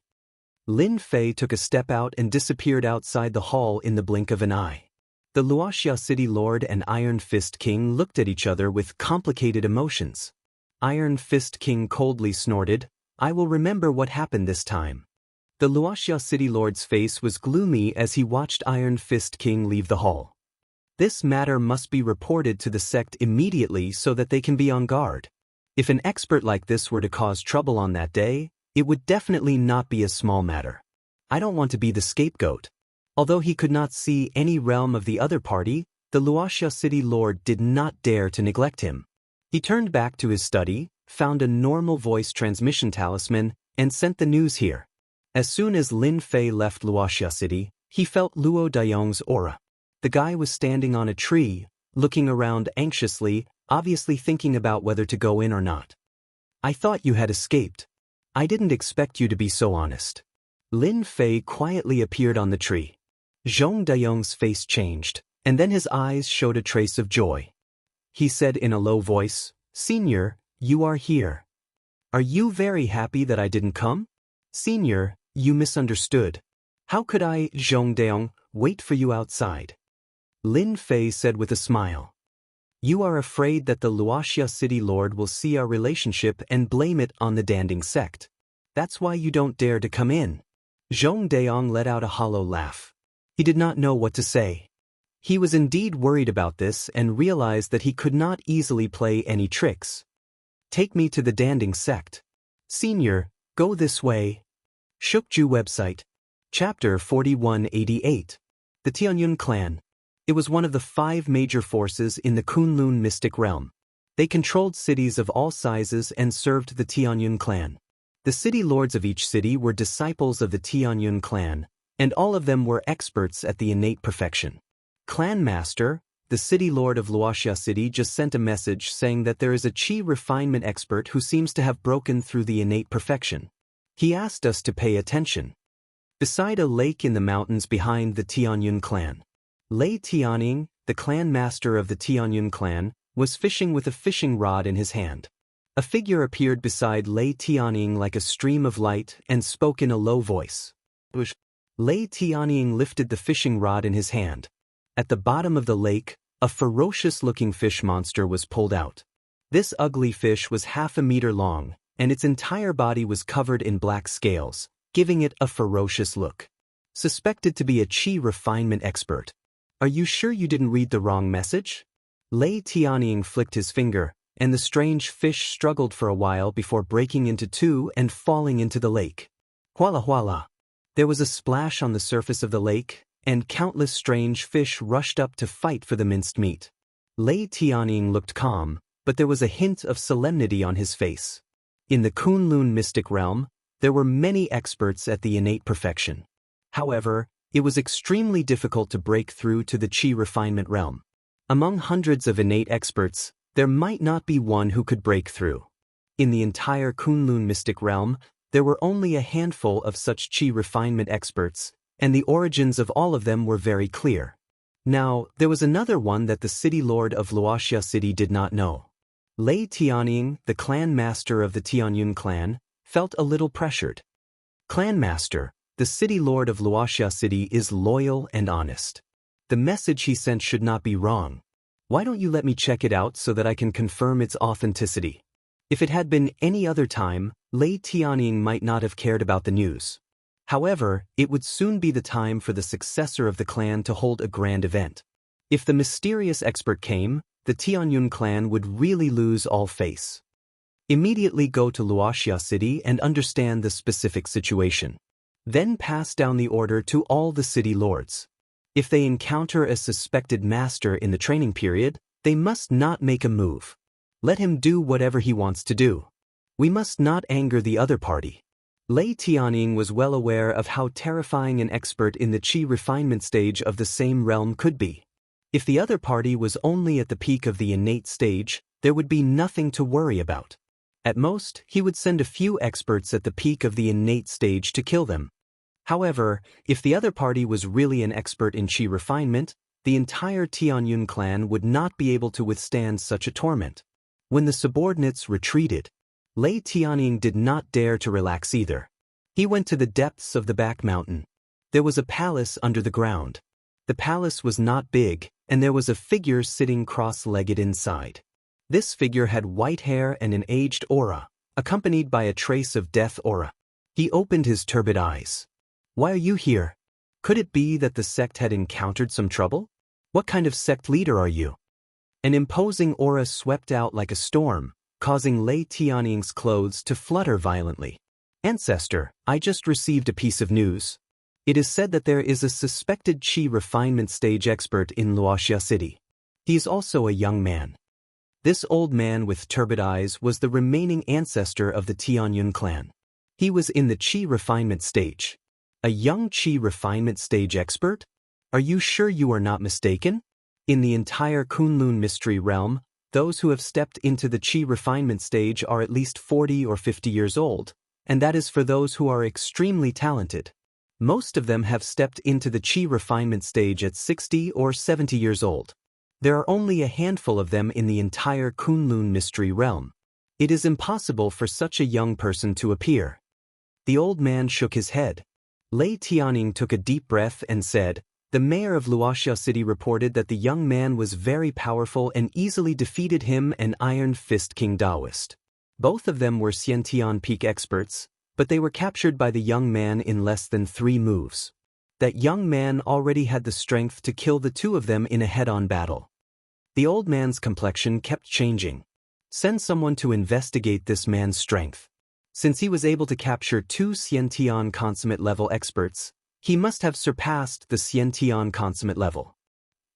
Lin Fei took a step out and disappeared outside the hall in the blink of an eye. The Wuxia city lord and Iron Fist King looked at each other with complicated emotions. Iron Fist King coldly snorted, I will remember what happened this time. The Wuxia city lord's face was gloomy as he watched Iron Fist King leave the hall. This matter must be reported to the sect immediately so that they can be on guard. If an expert like this were to cause trouble on that day, it would definitely not be a small matter. I don't want to be the scapegoat. Although he could not see any realm of the other party, the Wuxia city lord did not dare to neglect him. He turned back to his study, found a normal voice transmission talisman, and sent the news here. As soon as Lin Fei left Wuxia city, he felt Luo Dayong's aura. The guy was standing on a tree, looking around anxiously, obviously thinking about whether to go in or not. I thought you had escaped. I didn't expect you to be so honest. Lin Fei quietly appeared on the tree. Zhong Dayong's face changed, and then his eyes showed a trace of joy. He said in a low voice, Senior, you are here. Are you very happy that I didn't come? Senior, you misunderstood. How could I, Zhong Dayong, wait for you outside? Lin Fei said with a smile. You are afraid that the Wuxia city lord will see our relationship and blame it on the Danding sect. That's why you don't dare to come in. Zhong Dayong let out a hollow laugh. He did not know what to say. He was indeed worried about this and realized that he could not easily play any tricks. Take me to the Danding sect. Senior, go this way. Shukju website. Chapter 4188. The Tianyun clan. It was one of the 5 major forces in the Kunlun mystic realm. They controlled cities of all sizes and served the Tianyun clan. The city lords of each city were disciples of the Tianyun clan, and all of them were experts at the innate perfection. Clan Master, the city lord of Wuxia city, just sent a message saying that there is a chi refinement expert who seems to have broken through the innate perfection. He asked us to pay attention. Beside a lake in the mountains behind the Tianyun clan, Lei Tianying, the clan master of the Tianyun clan, was fishing with a fishing rod in his hand. A figure appeared beside Lei Tianying like a stream of light and spoke in a low voice. Lei Tianying lifted the fishing rod in his hand. At the bottom of the lake, a ferocious-looking fish monster was pulled out. This ugly fish was half a meter long, and its entire body was covered in black scales, giving it a ferocious look. Suspected to be a chi refinement expert. Are you sure you didn't read the wrong message? Lei Tianying flicked his finger, and the strange fish struggled for a while before breaking into two and falling into the lake. Huala huala. There was a splash on the surface of the lake, and countless strange fish rushed up to fight for the minced meat. Lei Tianying looked calm, but there was a hint of solemnity on his face. In the Kunlun mystic realm, there were many experts at the innate perfection. However, it was extremely difficult to break through to the chi refinement realm. Among hundreds of innate experts, there might not be one who could break through. In the entire Kunlun mystic realm, there were only a handful of such qi refinement experts, and the origins of all of them were very clear. Now, there was another one that the city lord of Wuxia city did not know. Lei Tianying, the clan master of the Tianyun clan, felt a little pressured. Clan master, the city lord of Wuxia city is loyal and honest. The message he sent should not be wrong. Why don't you let me check it out so that I can confirm its authenticity? If it had been any other time, Lei Tianying might not have cared about the news. However, it would soon be the time for the successor of the clan to hold a grand event. If the mysterious expert came, the Tianyun clan would really lose all face. Immediately go to Wuxia city and understand the specific situation. Then pass down the order to all the city lords. If they encounter a suspected master in the training period, they must not make a move. Let him do whatever he wants to do. We must not anger the other party. Lei Tianying was well aware of how terrifying an expert in the qi refinement stage of the same realm could be. If the other party was only at the peak of the innate stage, there would be nothing to worry about. At most, he would send a few experts at the peak of the innate stage to kill them. However, if the other party was really an expert in qi refinement, the entire Tianyun clan would not be able to withstand such a torment. When the subordinates retreated, Lei Tianying did not dare to relax either. He went to the depths of the back mountain. There was a palace under the ground. The palace was not big, and there was a figure sitting cross-legged inside. This figure had white hair and an aged aura, accompanied by a trace of death aura. He opened his turbid eyes. Why are you here? Could it be that the sect had encountered some trouble? What kind of sect leader are you? An imposing aura swept out like a storm, causing Lei Tianying's clothes to flutter violently. Ancestor, I just received a piece of news. It is said that there is a suspected qi refinement stage expert in Wuxia city. He is also a young man. This old man with turbid eyes was the remaining ancestor of the Tianyun clan. He was in the qi refinement stage. A young qi refinement stage expert? Are you sure you are not mistaken? In the entire Kunlun mystery realm, those who have stepped into the qi refinement stage are at least 40 or 50 years old, and that is for those who are extremely talented. Most of them have stepped into the qi refinement stage at 60 or 70 years old. There are only a handful of them in the entire Kunlun mystery realm. It is impossible for such a young person to appear. The old man shook his head. Lei Tianying took a deep breath and said, the mayor of Wuxia city reported that the young man was very powerful and easily defeated him and Iron Fist King Daoist. Both of them were Xiantian peak experts, but they were captured by the young man in less than 3 moves. That young man already had the strength to kill the two of them in a head-on battle. The old man's complexion kept changing. Send someone to investigate this man's strength. Since he was able to capture 2 Xiantian consummate level experts, he must have surpassed the Xiantian consummate level.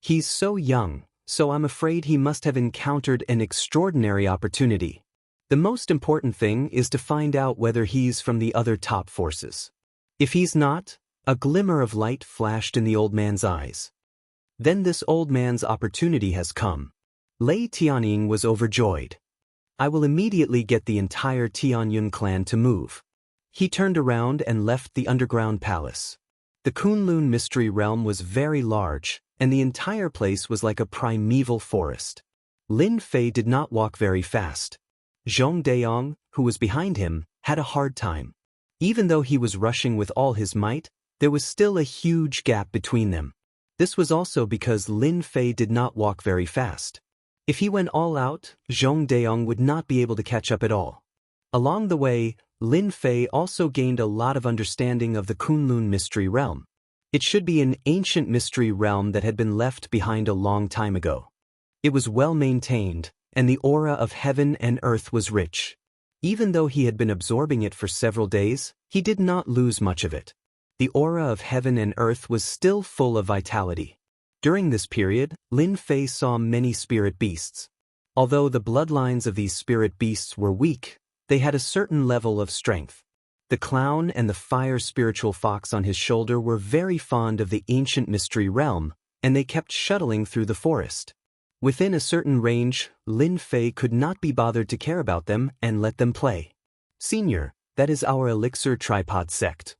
He's so young, so I'm afraid he must have encountered an extraordinary opportunity. The most important thing is to find out whether he's from the other top forces. If he's not, a glimmer of light flashed in the old man's eyes. Then this old man's opportunity has come. Lei Tianying was overjoyed. I will immediately get the entire Tianyun clan to move. He turned around and left the underground palace. The Kunlun mystery realm was very large, and the entire place was like a primeval forest. Lin Fei did not walk very fast. Zhong Dayong, who was behind him, had a hard time. Even though he was rushing with all his might, there was still a huge gap between them. This was also because Lin Fei did not walk very fast. If he went all out, Zhong Dayong would not be able to catch up at all. Along the way, Lin Fei also gained a lot of understanding of the Kunlun mystery realm. It should be an ancient mystery realm that had been left behind a long time ago. It was well maintained, and the aura of heaven and earth was rich. Even though he had been absorbing it for several days, he did not lose much of it. The aura of heaven and earth was still full of vitality. During this period, Lin Fei saw many spirit beasts. Although the bloodlines of these spirit beasts were weak, they had a certain level of strength. The clown and the fire spiritual fox on his shoulder were very fond of the ancient mystery realm, and they kept shuttling through the forest. Within a certain range, Lin Fei could not be bothered to care about them and let them play. Senior, that is our elixir tripod sect.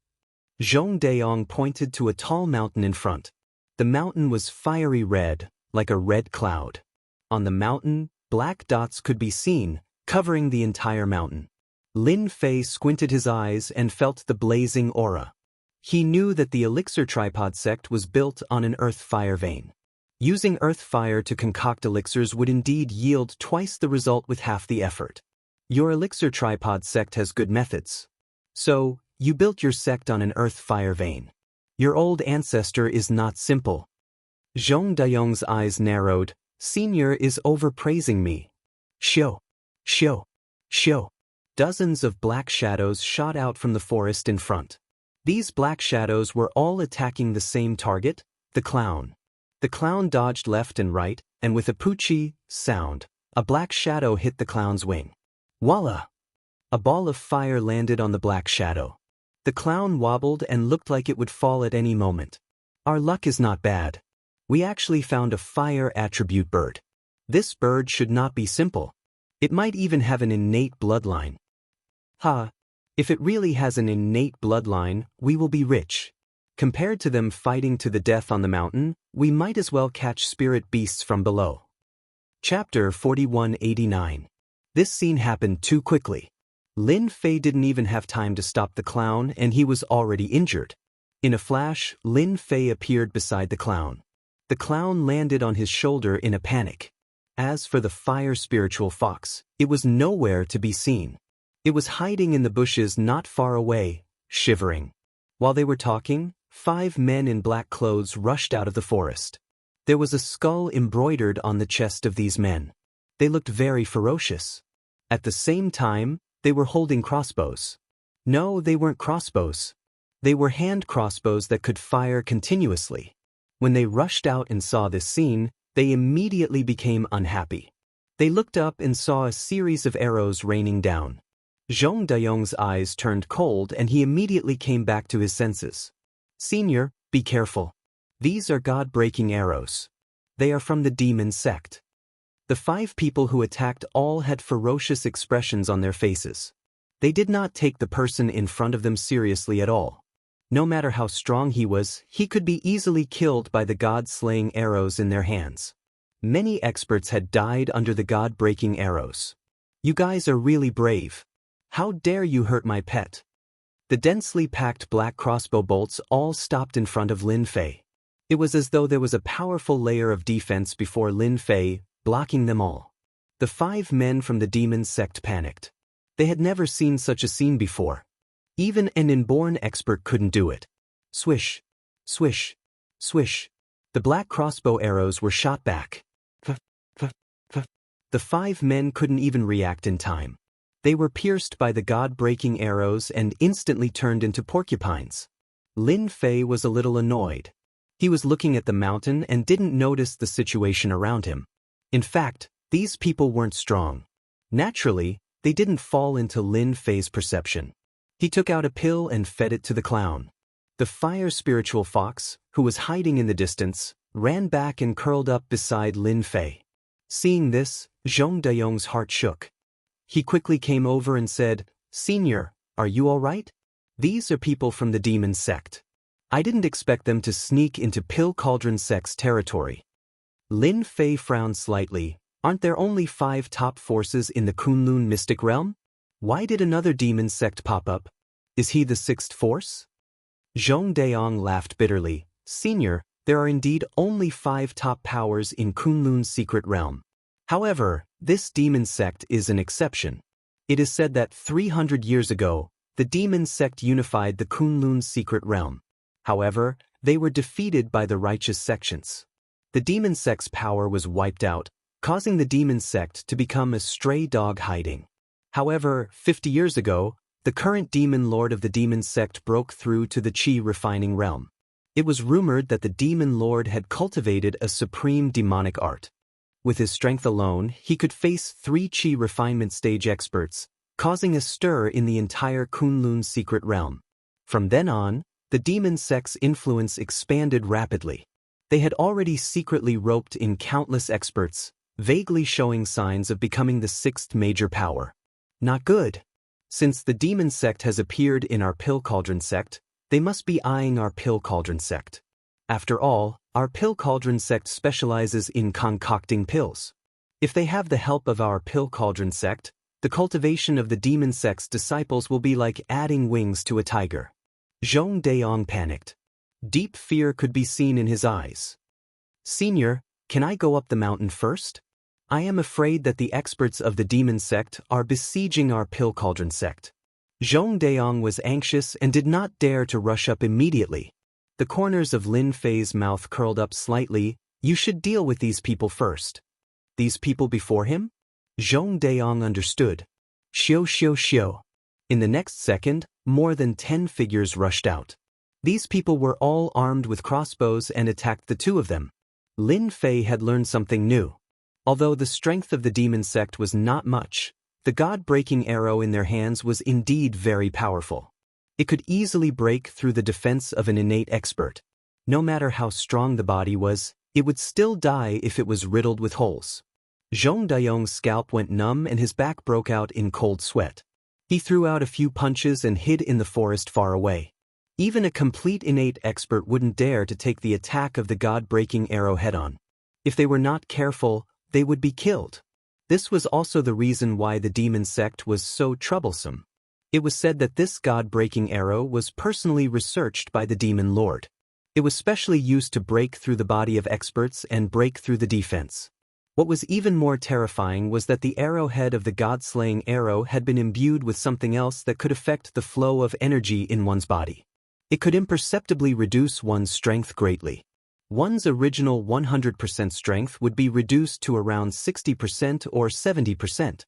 Zhong Dayong pointed to a tall mountain in front. The mountain was fiery red, like a red cloud. On the mountain, black dots could be seen, covering the entire mountain. Lin Fei squinted his eyes and felt the blazing aura. He knew that the elixir tripod sect was built on an earth fire vein. Using earth fire to concoct elixirs would indeed yield twice the result with half the effort. Your elixir tripod sect has good methods. So, you built your sect on an earth fire vein. Your old ancestor is not simple. Zhong Dayong's eyes narrowed. Senior is overpraising me. Shio. Shio. Shio. Dozens of black shadows shot out from the forest in front. These black shadows were all attacking the same target, the clown. The clown dodged left and right, and with a poochie sound, a black shadow hit the clown's wing. Voila! A ball of fire landed on the black shadow. The clown wobbled and looked like it would fall at any moment. Our luck is not bad. We actually found a fire attribute bird. This bird should not be simple. It might even have an innate bloodline. If it really has an innate bloodline, we will be rich. Compared to them fighting to the death on the mountain, we might as well catch spirit beasts from below. Chapter 4189. This scene happened too quickly. Lin Fei didn't even have time to stop the clown and he was already injured. In a flash, Lin Fei appeared beside the clown. The clown landed on his shoulder in a panic. As for the fire spiritual fox, it was nowhere to be seen. It was hiding in the bushes not far away, shivering. While they were talking, 5 men in black clothes rushed out of the forest. There was a skull embroidered on the chest of these men. They looked very ferocious. At the same time, they were holding crossbows. No, they weren't crossbows. They were hand crossbows that could fire continuously. When they rushed out and saw this scene, they immediately became unhappy. They looked up and saw a series of arrows raining down. Zhong Dayong's eyes turned cold and he immediately came back to his senses. Senior, be careful. These are God-breaking arrows. They are from the demon sect. The 5 people who attacked all had ferocious expressions on their faces. They did not take the person in front of them seriously at all. No matter how strong he was, he could be easily killed by the god-slaying arrows in their hands. Many experts had died under the god-breaking arrows. You guys are really brave. How dare you hurt my pet? The densely packed black crossbow bolts all stopped in front of Lin Fei. It was as though there was a powerful layer of defense before Lin Fei, blocking them all. The 5 men from the demon sect panicked. They had never seen such a scene before. Even an inborn expert couldn't do it. Swish, swish, swish. The black crossbow arrows were shot back. The 5 men couldn't even react in time. They were pierced by the god-breaking arrows and instantly turned into porcupines. Lin Fei was a little annoyed. He was looking at the mountain and didn't notice the situation around him. In fact, these people weren't strong. Naturally, they didn't fall into Lin Fei's perception. He took out a pill and fed it to the clown. The fire spiritual fox, who was hiding in the distance, ran back and curled up beside Lin Fei. Seeing this, Zhong Dayong's heart shook. He quickly came over and said, Senior, are you all right? These are people from the demon sect. I didn't expect them to sneak into Pill Cauldron Sect's territory. Lin Fei frowned slightly. Aren't there only 5 top forces in the Kunlun mystic realm? Why did another demon sect pop up? Is he the 6th force? Zhong Dayong laughed bitterly. Senior, there are indeed only 5 top powers in Kunlun's secret realm. However, this demon sect is an exception. It is said that 300 years ago, the demon sect unified the Kunlun's secret realm. However, they were defeated by the righteous sections. The demon sect's power was wiped out, causing the demon sect to become a stray dog hiding. However, 50 years ago, the current demon lord of the demon sect broke through to the Qi refining realm. It was rumored that the demon lord had cultivated a supreme demonic art. With his strength alone, he could face 3 Qi refinement stage experts, causing a stir in the entire Kunlun's secret realm. From then on, the demon sect's influence expanded rapidly. They had already secretly roped in countless experts, vaguely showing signs of becoming the sixth major power. Not good. Since the demon sect has appeared in our pill cauldron sect, they must be eyeing our pill cauldron sect. After all, our pill cauldron sect specializes in concocting pills. If they have the help of our pill cauldron sect, the cultivation of the demon sect's disciples will be like adding wings to a tiger. Zhong Daong panicked. Deep fear could be seen in his eyes. Senior, can I go up the mountain first? I am afraid that the experts of the demon sect are besieging our pill cauldron sect. Zhong Daong was anxious and did not dare to rush up immediately. The corners of Lin Fei's mouth curled up slightly. You should deal with these people first. These people before him? Zhong Daong understood. Xiao. In the next second, more than 10 figures rushed out. These people were all armed with crossbows and attacked the two of them. Lin Fei had learned something new. Although the strength of the demon sect was not much, the god-breaking arrow in their hands was indeed very powerful. It could easily break through the defense of an innate expert. No matter how strong the body was, it would still die if it was riddled with holes. Zhong Daong's scalp went numb and his back broke out in cold sweat. He threw out a few punches and hid in the forest far away. Even a complete innate expert wouldn't dare to take the attack of the god-breaking arrow head-on. If they were not careful, they would be killed. This was also the reason why the demon sect was so troublesome. It was said that this god-breaking arrow was personally researched by the demon lord. It was specially used to break through the body of experts and break through the defense. What was even more terrifying was that the arrowhead of the god-slaying arrow had been imbued with something else that could affect the flow of energy in one's body. It could imperceptibly reduce one's strength greatly. One's original 100% strength would be reduced to around 60% or 70%.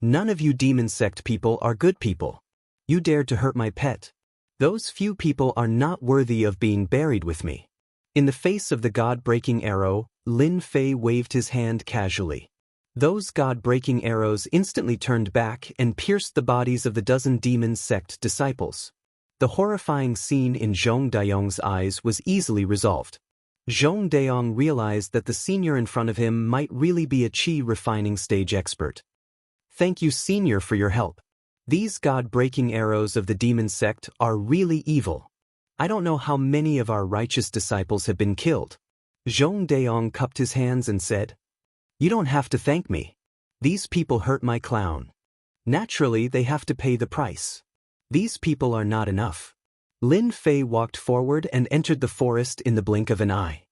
None of you demon sect people are good people. You dared to hurt my pet. Those few people are not worthy of being buried with me. In the face of the god-breaking arrow, Lin Fei waved his hand casually. Those god-breaking arrows instantly turned back and pierced the bodies of the dozen demon sect disciples. The horrifying scene in Zhong Daong's eyes was easily resolved. Zhong Daong realized that the senior in front of him might really be a chi refining stage expert. Thank you, senior, for your help. These god-breaking arrows of the demon sect are really evil. I don't know how many of our righteous disciples have been killed. Zhong Daong cupped his hands and said, You don't have to thank me. These people hurt my clown. Naturally, they have to pay the price. These people are not enough. Lin Fei walked forward and entered the forest in the blink of an eye.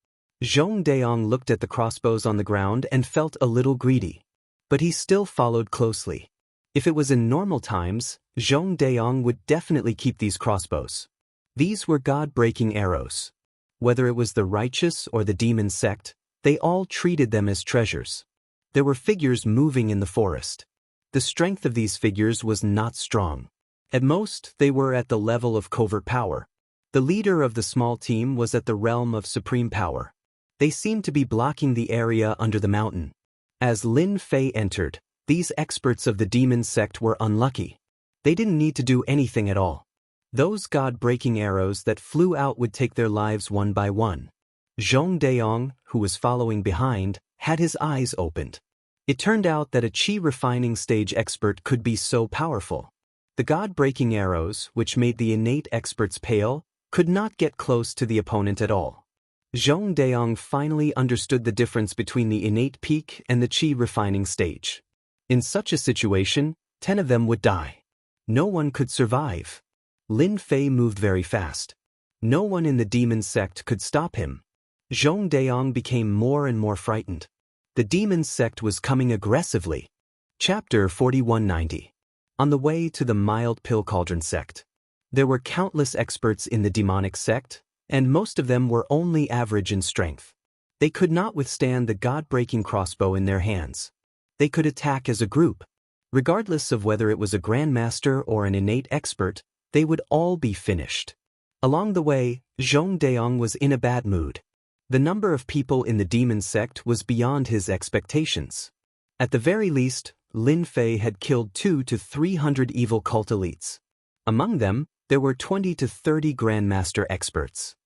Zhong Daong looked at the crossbows on the ground and felt a little greedy. But he still followed closely. If it was in normal times, Zhong Daong would definitely keep these crossbows. These were god-breaking arrows. Whether it was the righteous or the demon sect, they all treated them as treasures. There were figures moving in the forest. The strength of these figures was not strong. At most, they were at the level of covert power. The leader of the small team was at the realm of supreme power. They seemed to be blocking the area under the mountain. As Lin Fei entered, these experts of the demon sect were unlucky. They didn't need to do anything at all. Those god-breaking arrows that flew out would take their lives one by one. Zhong Daong, who was following behind, had his eyes opened. It turned out that a chi refining stage expert could be so powerful. The god-breaking arrows, which made the innate experts pale, could not get close to the opponent at all. Zhong Daong finally understood the difference between the innate peak and the chi refining stage. In such a situation, 10 of them would die. No one could survive. Lin Fei moved very fast. No one in the demon sect could stop him. Zhong Daong became more and more frightened. The demon sect was coming aggressively. Chapter 4190. On the way to the mild pill cauldron sect. There were countless experts in the demonic sect, and most of them were only average in strength. They could not withstand the god-breaking crossbow in their hands. They could attack as a group. Regardless of whether it was a grandmaster or an innate expert, they would all be finished. Along the way, Zhong Daong was in a bad mood. The number of people in the demon sect was beyond his expectations. At the very least, Lin Fei had killed 200 to 300 evil cult elites. Among them, there were 20 to 30 grandmaster experts.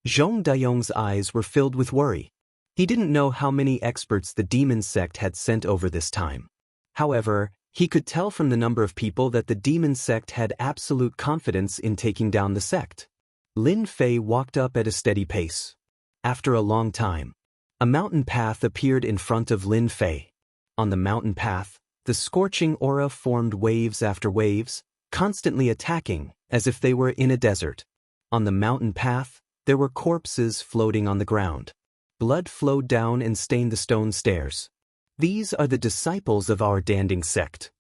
Zhong Dayong's eyes were filled with worry. He didn't know how many experts the demon sect had sent over this time. However, he could tell from the number of people that the demon sect had absolute confidence in taking down the sect. Lin Fei walked up at a steady pace. After a long time, a mountain path appeared in front of Lin Fei. On the mountain path, the scorching aura formed waves after waves, constantly attacking, as if they were in a desert. On the mountain path, there were corpses floating on the ground. Blood flowed down and stained the stone stairs. These are the disciples of our Danding sect.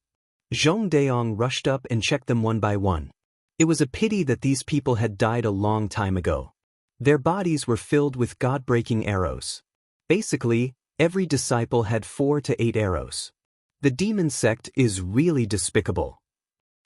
Zhong Dayong rushed up and checked them one by one. It was a pity that these people had died a long time ago. Their bodies were filled with God-breaking arrows. Basically, every disciple had 4 to 8 arrows. The demon sect is really despicable.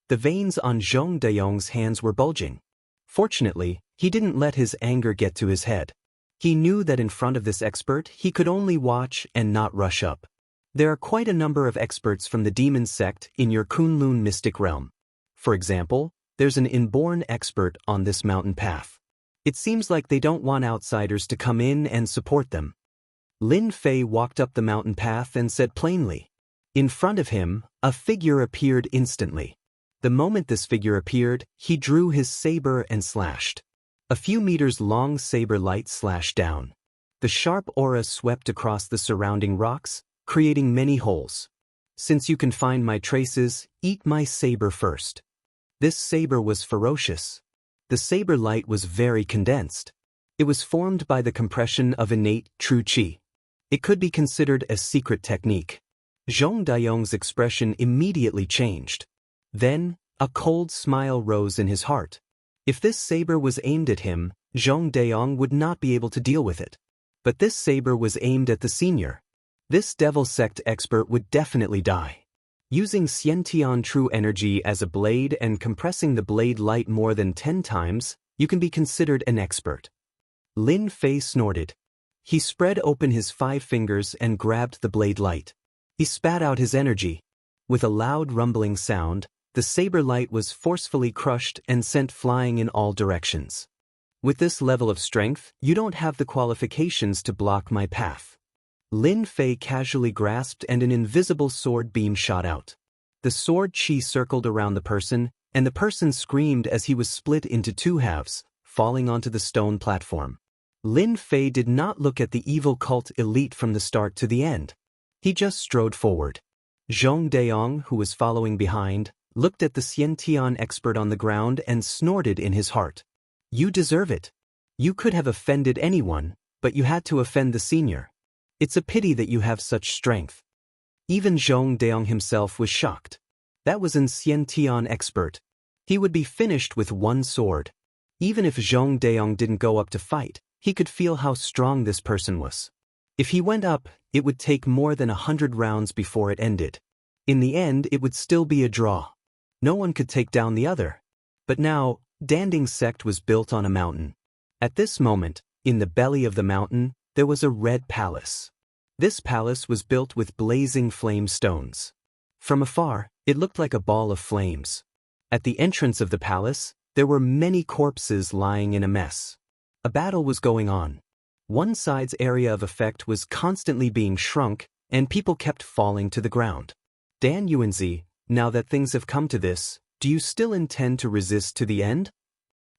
The veins on Zhong Dayong's hands were bulging. Fortunately, he didn't let his anger get to his head. He knew that in front of this expert he could only watch and not rush up. There are quite a number of experts from the demon sect in your Kunlun mystic realm. For example, there's an inborn expert on this mountain path. It seems like they don't want outsiders to come in and support them. Lin Fei walked up the mountain path and said plainly. In front of him, a figure appeared instantly. The moment this figure appeared, he drew his saber and slashed. A few meters long saber light slashed down. The sharp aura swept across the surrounding rocks, creating many holes. Since you can find my traces, eat my saber first. This saber was ferocious. The saber light was very condensed. It was formed by the compression of innate true qi. It could be considered a secret technique. Zhong Dayong's expression immediately changed. Then, a cold smile rose in his heart. If this saber was aimed at him, Zhong Dayong would not be able to deal with it. But this saber was aimed at the senior. This devil sect expert would definitely die. Using Xiantian true energy as a blade and compressing the blade light more than 10 times, you can be considered an expert. Lin Fei snorted. He spread open his 5 fingers and grabbed the blade light. He spat out his energy. With a loud rumbling sound, the saber light was forcefully crushed and sent flying in all directions. With this level of strength, you don't have the qualifications to block my path. Lin Fei casually grasped and an invisible sword beam shot out. The sword chi circled around the person, and the person screamed as he was split into 2 halves, falling onto the stone platform. Lin Fei did not look at the evil cult elite from the start to the end. He just strode forward. Zhong Dayong, who was following behind, looked at the Xiantian expert on the ground and snorted in his heart. You deserve it. You could have offended anyone, but you had to offend the senior. It's a pity that you have such strength. Even Zhong Dayong himself was shocked. That was an Xiantian expert. He would be finished with 1 sword. Even if Zhong Dayong didn't go up to fight, he could feel how strong this person was. If he went up, it would take more than 100 rounds before it ended. In the end, it would still be a draw. No one could take down the other. But now, Danding sect was built on a mountain. At this moment, in the belly of the mountain, there was a red palace. This palace was built with blazing flame stones. From afar, it looked like a ball of flames. At the entrance of the palace, there were many corpses lying in a mess. A battle was going on. One side's area of effect was constantly being shrunk, and people kept falling to the ground. Dan Yuanzi, now that things have come to this, do you still intend to resist to the end?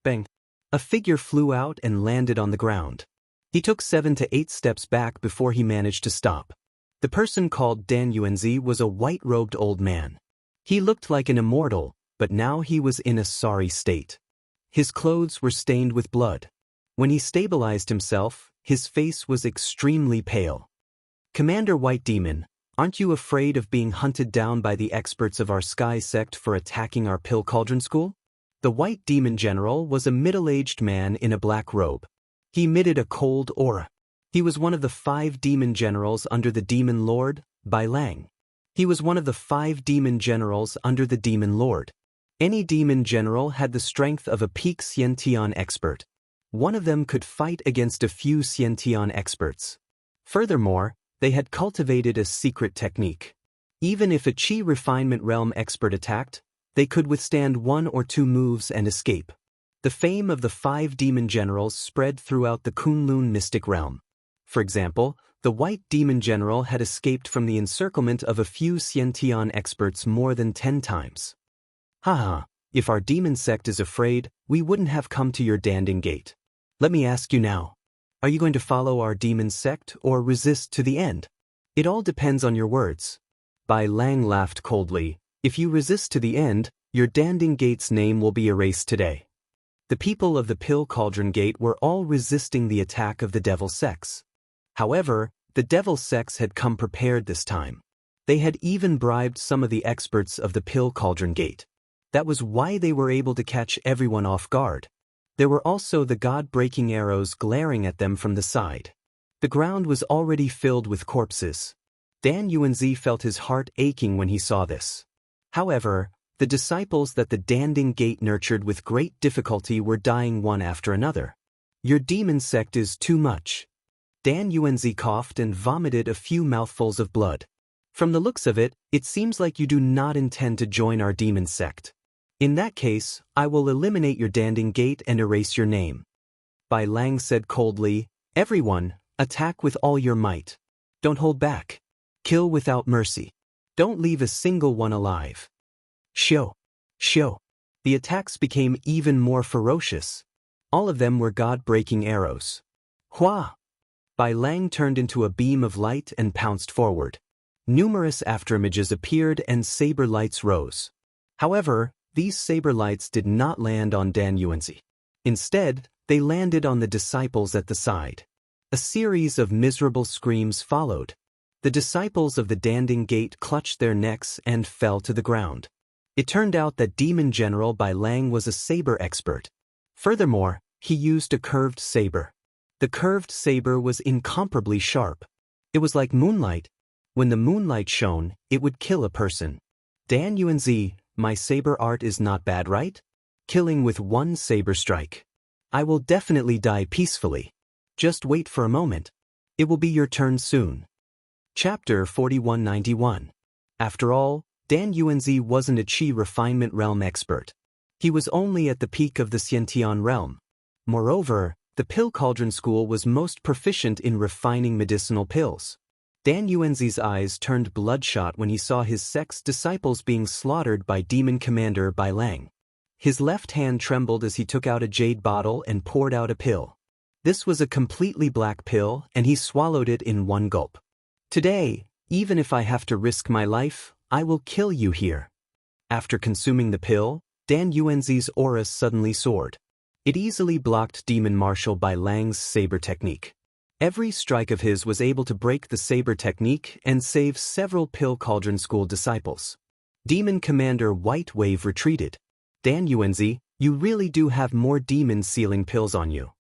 Bang! A figure flew out and landed on the ground. He took 7 to 8 steps back before he managed to stop. The person called Dan Yuanzi was a white-robed old man. He looked like an immortal, but now he was in a sorry state. His clothes were stained with blood. When he stabilized himself, his face was extremely pale. Commander White Demon, aren't you afraid of being hunted down by the experts of our Sky sect for attacking our Pill Cauldron school? The White Demon General was a middle-aged man in a black robe. He emitted a cold aura. He was one of the 5 demon generals under the Demon Lord, Bai Lang. He was one of the 5 demon generals under the Demon Lord. Any demon general had the strength of a peak Xiantian expert. One of them could fight against a few Xiantian experts. Furthermore, they had cultivated a secret technique. Even if a Qi refinement realm expert attacked, they could withstand 1 or 2 moves and escape. The fame of the 5 demon generals spread throughout the Kunlun mystic realm. For example, the White Demon General had escaped from the encirclement of a few Xiantian experts more than 10 times. Haha, if our demon sect is afraid, we wouldn't have come to your Danding Gate. Let me ask you now. Are you going to follow our demon sect or resist to the end? It all depends on your words. Bai Lang laughed coldly. If you resist to the end, your Danding Gate's name will be erased today. The people of the Pill Cauldron Gate were all resisting the attack of the Devil Sects. However, the Devil Sects had come prepared this time. They had even bribed some of the experts of the Pill Cauldron Gate. That was why they were able to catch everyone off guard. There were also the god-breaking arrows glaring at them from the side. The ground was already filled with corpses. Dan Yuanzi felt his heart aching when he saw this. However, the disciples that the Danding Gate nurtured with great difficulty were dying one after another. Your demon sect is too much. Dan Yuanzi coughed and vomited a few mouthfuls of blood. From the looks of it, it seems like you do not intend to join our demon sect. In that case, I will eliminate your Danding Gate and erase your name. Bai Lang said coldly, everyone, attack with all your might. Don't hold back. Kill without mercy. Don't leave a single one alive. Shoo! Shoo! The attacks became even more ferocious. All of them were god-breaking arrows. Hua! Bai Lang turned into a beam of light and pounced forward. Numerous afterimages appeared and saber lights rose. However, these saber lights did not land on Dan Yuanzi. Instead, they landed on the disciples at the side. A series of miserable screams followed. The disciples of the Danding Gate clutched their necks and fell to the ground. It turned out that Demon General Bai Lang was a saber expert. Furthermore, he used a curved saber. The curved saber was incomparably sharp. It was like moonlight. When the moonlight shone, it would kill a person. Dan Yuanzi, my saber art is not bad, right? Killing with one saber strike. I will definitely die peacefully. Just wait for a moment. It will be your turn soon. Chapter 4191. After all, Dan Yuanzi wasn't a Qi refinement realm expert. He was only at the peak of the Xiantian realm. Moreover, the Pill Cauldron School was most proficient in refining medicinal pills. Dan Yuanzi's eyes turned bloodshot when he saw his sect's disciples being slaughtered by Demon Commander Bai Lang. His left hand trembled as he took out a jade bottle and poured out a pill. This was a completely black pill, and he swallowed it in one gulp. Today, even if I have to risk my life, I will kill you here. After consuming the pill, Dan Yuanzi's aura suddenly soared. It easily blocked Demon Marshal Bai Lang's saber technique. Every strike of his was able to break the saber technique and save several Pill Cauldron School disciples. Demon Commander White Wave retreated. Dan Yuanzi, you really do have more demon sealing pills on you.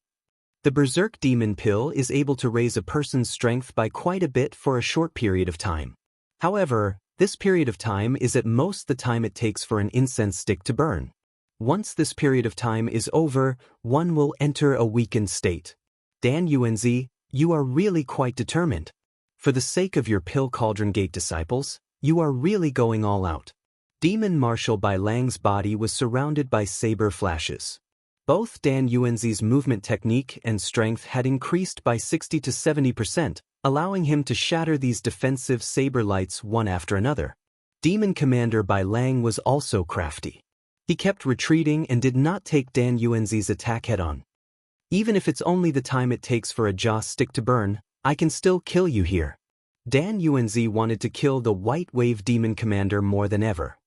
The Berserk Demon Pill is able to raise a person's strength by quite a bit for a short period of time. However, this period of time is at most the time it takes for an incense stick to burn. Once this period of time is over, one will enter a weakened state. Dan Yuanzi, you are really quite determined. For the sake of your Pill Cauldron Gate disciples, you are really going all out. Demon Marshal Bai Lang's body was surrounded by saber flashes. Both Dan Yuanzi's movement technique and strength had increased by 60 to 70%, allowing him to shatter these defensive saber lights one after another. Demon Commander Bai Lang was also crafty. He kept retreating and did not take Dan Yuanzi's attack head-on. Even if it's only the time it takes for a jaw stick to burn, I can still kill you here. Dan Yuanzi wanted to kill the White Wave Demon Commander more than ever.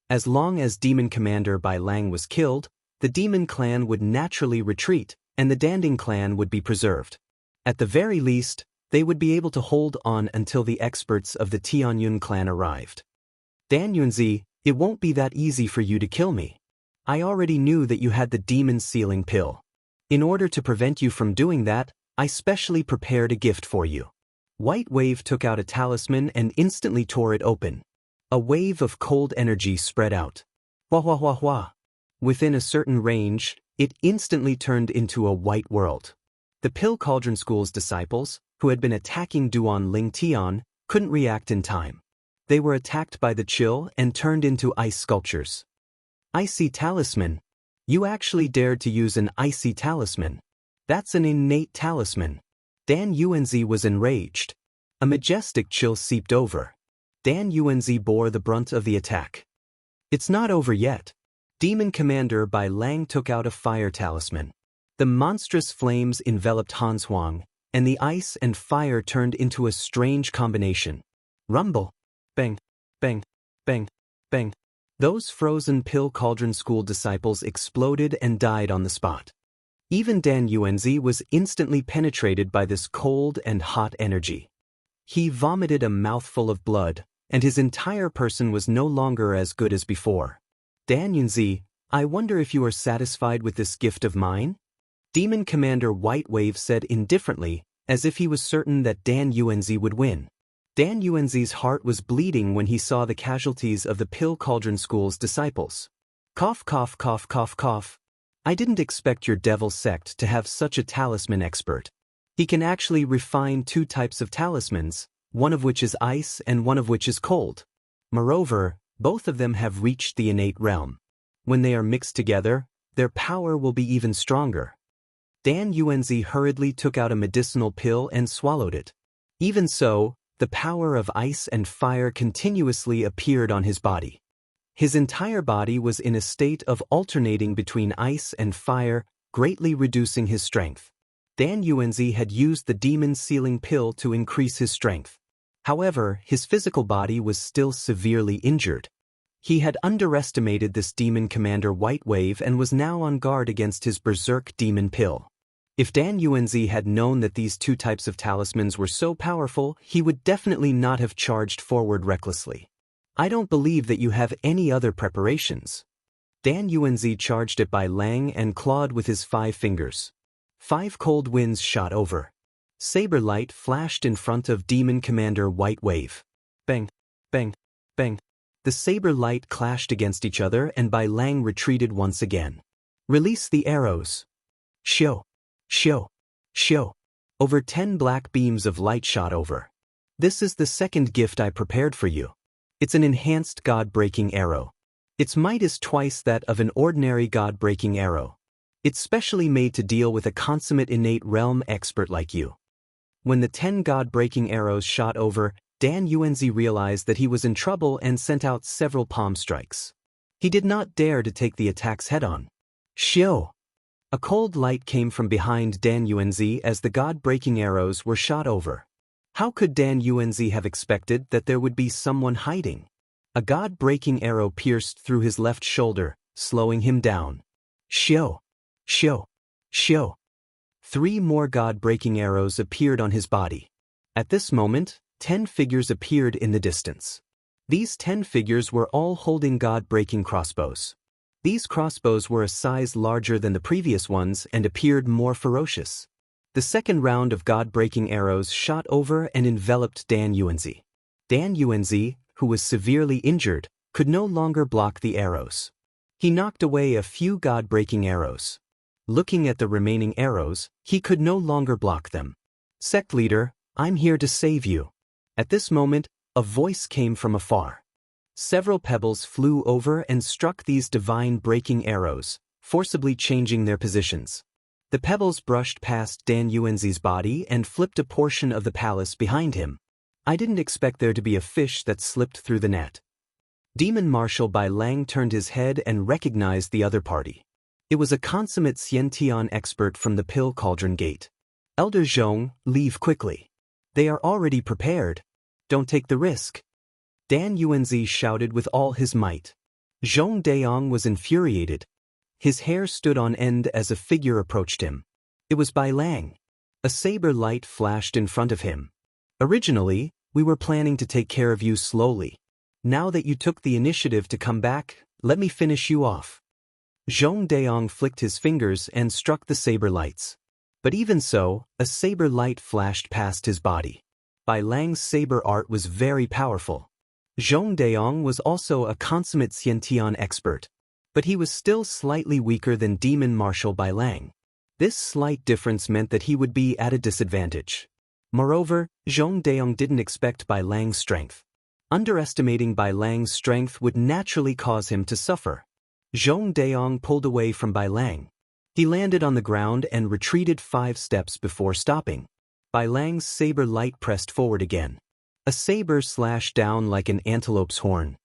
As long as Demon Commander Bai Lang was killed, the Demon Clan would naturally retreat, and the Danding Clan would be preserved. At the very least, they would be able to hold on until the experts of the Tianyun clan arrived. Dan Yuanzi, it won't be that easy for you to kill me. I already knew that you had the demon sealing pill. In order to prevent you from doing that, I specially prepared a gift for you. White Wave took out a talisman and instantly tore it open. A wave of cold energy spread out. Hua hua hua hua. Within a certain range, it instantly turned into a white world. The Pill Cauldron School's disciples, who had been attacking Duan Ling Tian, couldn't react in time. They were attacked by the chill and turned into ice sculptures. Icy talisman. You actually dared to use an icy talisman. That's an innate talisman. Dan Yuanzi was enraged. A majestic chill seeped over. Dan Yuanzi bore the brunt of the attack. It's not over yet. Demon Commander Bai Lang took out a fire talisman. The monstrous flames enveloped Han Huang, and the ice and fire turned into a strange combination. Rumble. Bang. Bang. Bang. Bang. Those frozen pill cauldron school disciples exploded and died on the spot. Even Dan Yuanzi was instantly penetrated by this cold and hot energy. He vomited a mouthful of blood, and his entire person was no longer as good as before. Dan Yuanzi, I wonder if you are satisfied with this gift of mine? Demon Commander White Wave said indifferently, as if he was certain that Dan Yuanzi would win. Dan Yuanzi's heart was bleeding when he saw the casualties of the Pill Cauldron School's disciples. Cough, cough, cough, cough, cough. I didn't expect your devil sect to have such a talisman expert. He can actually refine 2 types of talismans, one of which is ice and one of which is cold. Moreover, both of them have reached the innate realm. When they are mixed together, their power will be even stronger. Dan Yuanzi hurriedly took out a medicinal pill and swallowed it. Even so, the power of ice and fire continuously appeared on his body. His entire body was in a state of alternating between ice and fire, greatly reducing his strength. Dan Yuanzi had used the demon sealing pill to increase his strength. However, his physical body was still severely injured. He had underestimated this demon commander White Wave and was now on guard against his berserk demon pill. If Dan Yuanzi had known that these 2 types of talismans were so powerful, he would definitely not have charged forward recklessly. I don't believe that you have any other preparations. Dan Yuanzi charged at Bai Lang and clawed with his 5 fingers. 5 cold winds shot over. Saber light flashed in front of Demon Commander White Wave. Bang, bang, bang. The saber light clashed against each other and Bai Lang retreated once again. Release the arrows. Shio, shio, shio. Over 10 black beams of light shot over. This is the second gift I prepared for you. It's an enhanced God-breaking arrow. Its might is twice that of an ordinary God-breaking arrow. It's specially made to deal with a consummate innate realm expert like you. When the 10 God-breaking arrows shot over, Dan Yuanzi realized that he was in trouble and sent out several palm strikes. He did not dare to take the attacks head-on. Shio! A cold light came from behind Dan Yuanzi as the God-breaking arrows were shot over. How could Dan Yuanzi have expected that there would be someone hiding? A God-breaking arrow pierced through his left shoulder, slowing him down. Shio! Shio! Shio! 3 more God-breaking arrows appeared on his body. At this moment, 10 figures appeared in the distance. These 10 figures were all holding God-breaking crossbows. These crossbows were a size larger than the previous ones and appeared more ferocious. The second round of God-breaking arrows shot over and enveloped Dan Yuanzi. Dan Yuanzi, who was severely injured, could no longer block the arrows. He knocked away a few God-breaking arrows. Looking at the remaining arrows, he could no longer block them. Sect leader, I'm here to save you. At this moment, a voice came from afar. Several pebbles flew over and struck these divine breaking arrows, forcibly changing their positions. The pebbles brushed past Dan Yuanzi's body and flipped a portion of the palace behind him. I didn't expect there to be a fish that slipped through the net. Demon Marshal Bai Lang turned his head and recognized the other party. It was a consummate Xiantian expert from the Pill Cauldron Gate. Elder Zhong, leave quickly. They are already prepared. Don't take the risk. Dan Yuanzi shouted with all his might. Zhong Dayong was infuriated. His hair stood on end as a figure approached him. It was Bai Lang. A saber light flashed in front of him. Originally, we were planning to take care of you slowly. Now that you took the initiative to come back, let me finish you off. Zhong Dayong flicked his fingers and struck the saber lights. But even so, a saber light flashed past his body. Bai Lang's saber art was very powerful. Zhong Dayong was also a consummate Xiantian expert, but he was still slightly weaker than Demon Marshal Bai Lang. This slight difference meant that he would be at a disadvantage. Moreover, Zhong Dayong didn't expect Bai Lang's strength. Underestimating Bai Lang's strength would naturally cause him to suffer. Zhong Daong pulled away from Bai Lang. He landed on the ground and retreated 5 steps before stopping. Bai Lang's saber light pressed forward again. A saber slashed down like an antelope's horn.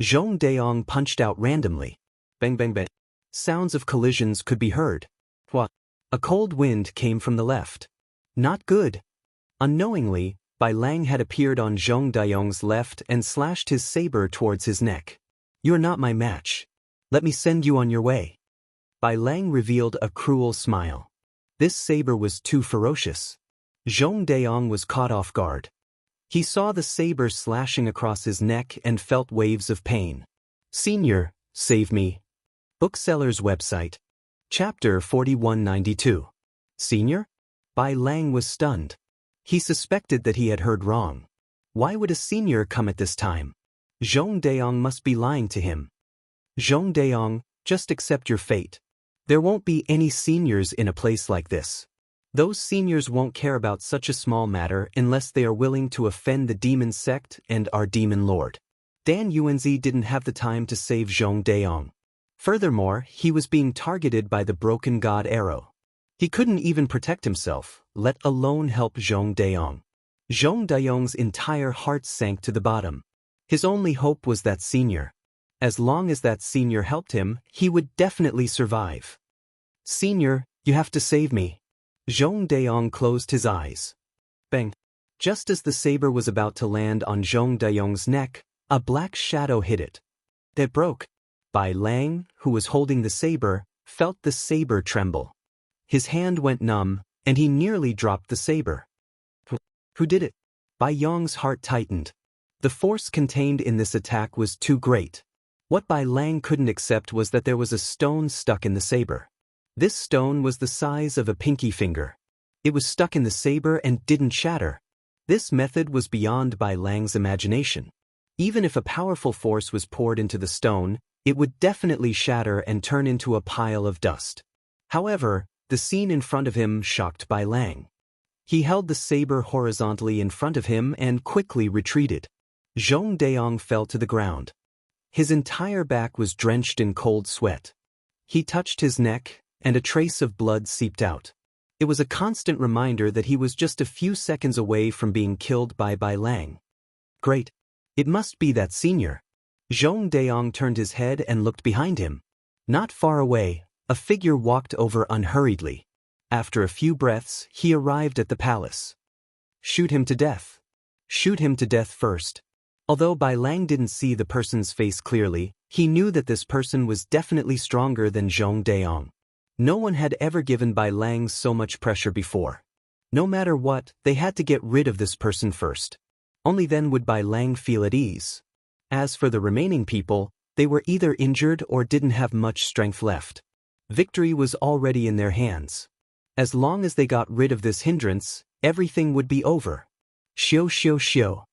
Zhong Daong punched out randomly. Bang bang bang. Sounds of collisions could be heard. What? A cold wind came from the left. Not good. Unknowingly, Bai Lang had appeared on Zhong Daong's left and slashed his saber towards his neck. You're not my match. Let me send you on your way. Bai Lang revealed a cruel smile. This saber was too ferocious. Zhong Daong was caught off guard. He saw the saber slashing across his neck and felt waves of pain. Senior, save me. Bookseller's website. Chapter 4192. Senior? Bai Lang was stunned. He suspected that he had heard wrong. Why would a senior come at this time? Zhong Daong must be lying to him. Zhong Daong, just accept your fate. There won't be any seniors in a place like this. Those seniors won't care about such a small matter unless they are willing to offend the demon sect and our demon lord. Dan Yuanzi didn't have the time to save Zhong Daong. Furthermore, he was being targeted by the broken god arrow. He couldn't even protect himself, let alone help Zhong Daong. Zhong Daong's entire heart sank to the bottom. His only hope was that senior. As long as that senior helped him, he would definitely survive. Senior, you have to save me. Zhong Daong closed his eyes. Bang. Just as the saber was about to land on Zhong Daong's neck, a black shadow hit it. It broke. Bai Lang, who was holding the saber, felt the saber tremble. His hand went numb, and he nearly dropped the saber. Who did it? Bai Yong's heart tightened. The force contained in this attack was too great. What Bai Lang couldn't accept was that there was a stone stuck in the saber. This stone was the size of a pinky finger. It was stuck in the saber and didn't shatter. This method was beyond Bai Lang's imagination. Even if a powerful force was poured into the stone, it would definitely shatter and turn into a pile of dust. However, the scene in front of him shocked Bai Lang. He held the saber horizontally in front of him and quickly retreated. Zhong Daong fell to the ground. His entire back was drenched in cold sweat. He touched his neck, and a trace of blood seeped out. It was a constant reminder that he was just a few seconds away from being killed by Bai Lang. Great. It must be that senior. Zhong Daong turned his head and looked behind him. Not far away, a figure walked over unhurriedly. After a few breaths, he arrived at the palace. Shoot him to death. Shoot him to death first. Although Bai Lang didn't see the person's face clearly, he knew that this person was definitely stronger than Zhong Daong. No one had ever given Bai Lang so much pressure before. No matter what, they had to get rid of this person first. Only then would Bai Lang feel at ease. As for the remaining people, they were either injured or didn't have much strength left. Victory was already in their hands. As long as they got rid of this hindrance, everything would be over. Xiu xiu xiu.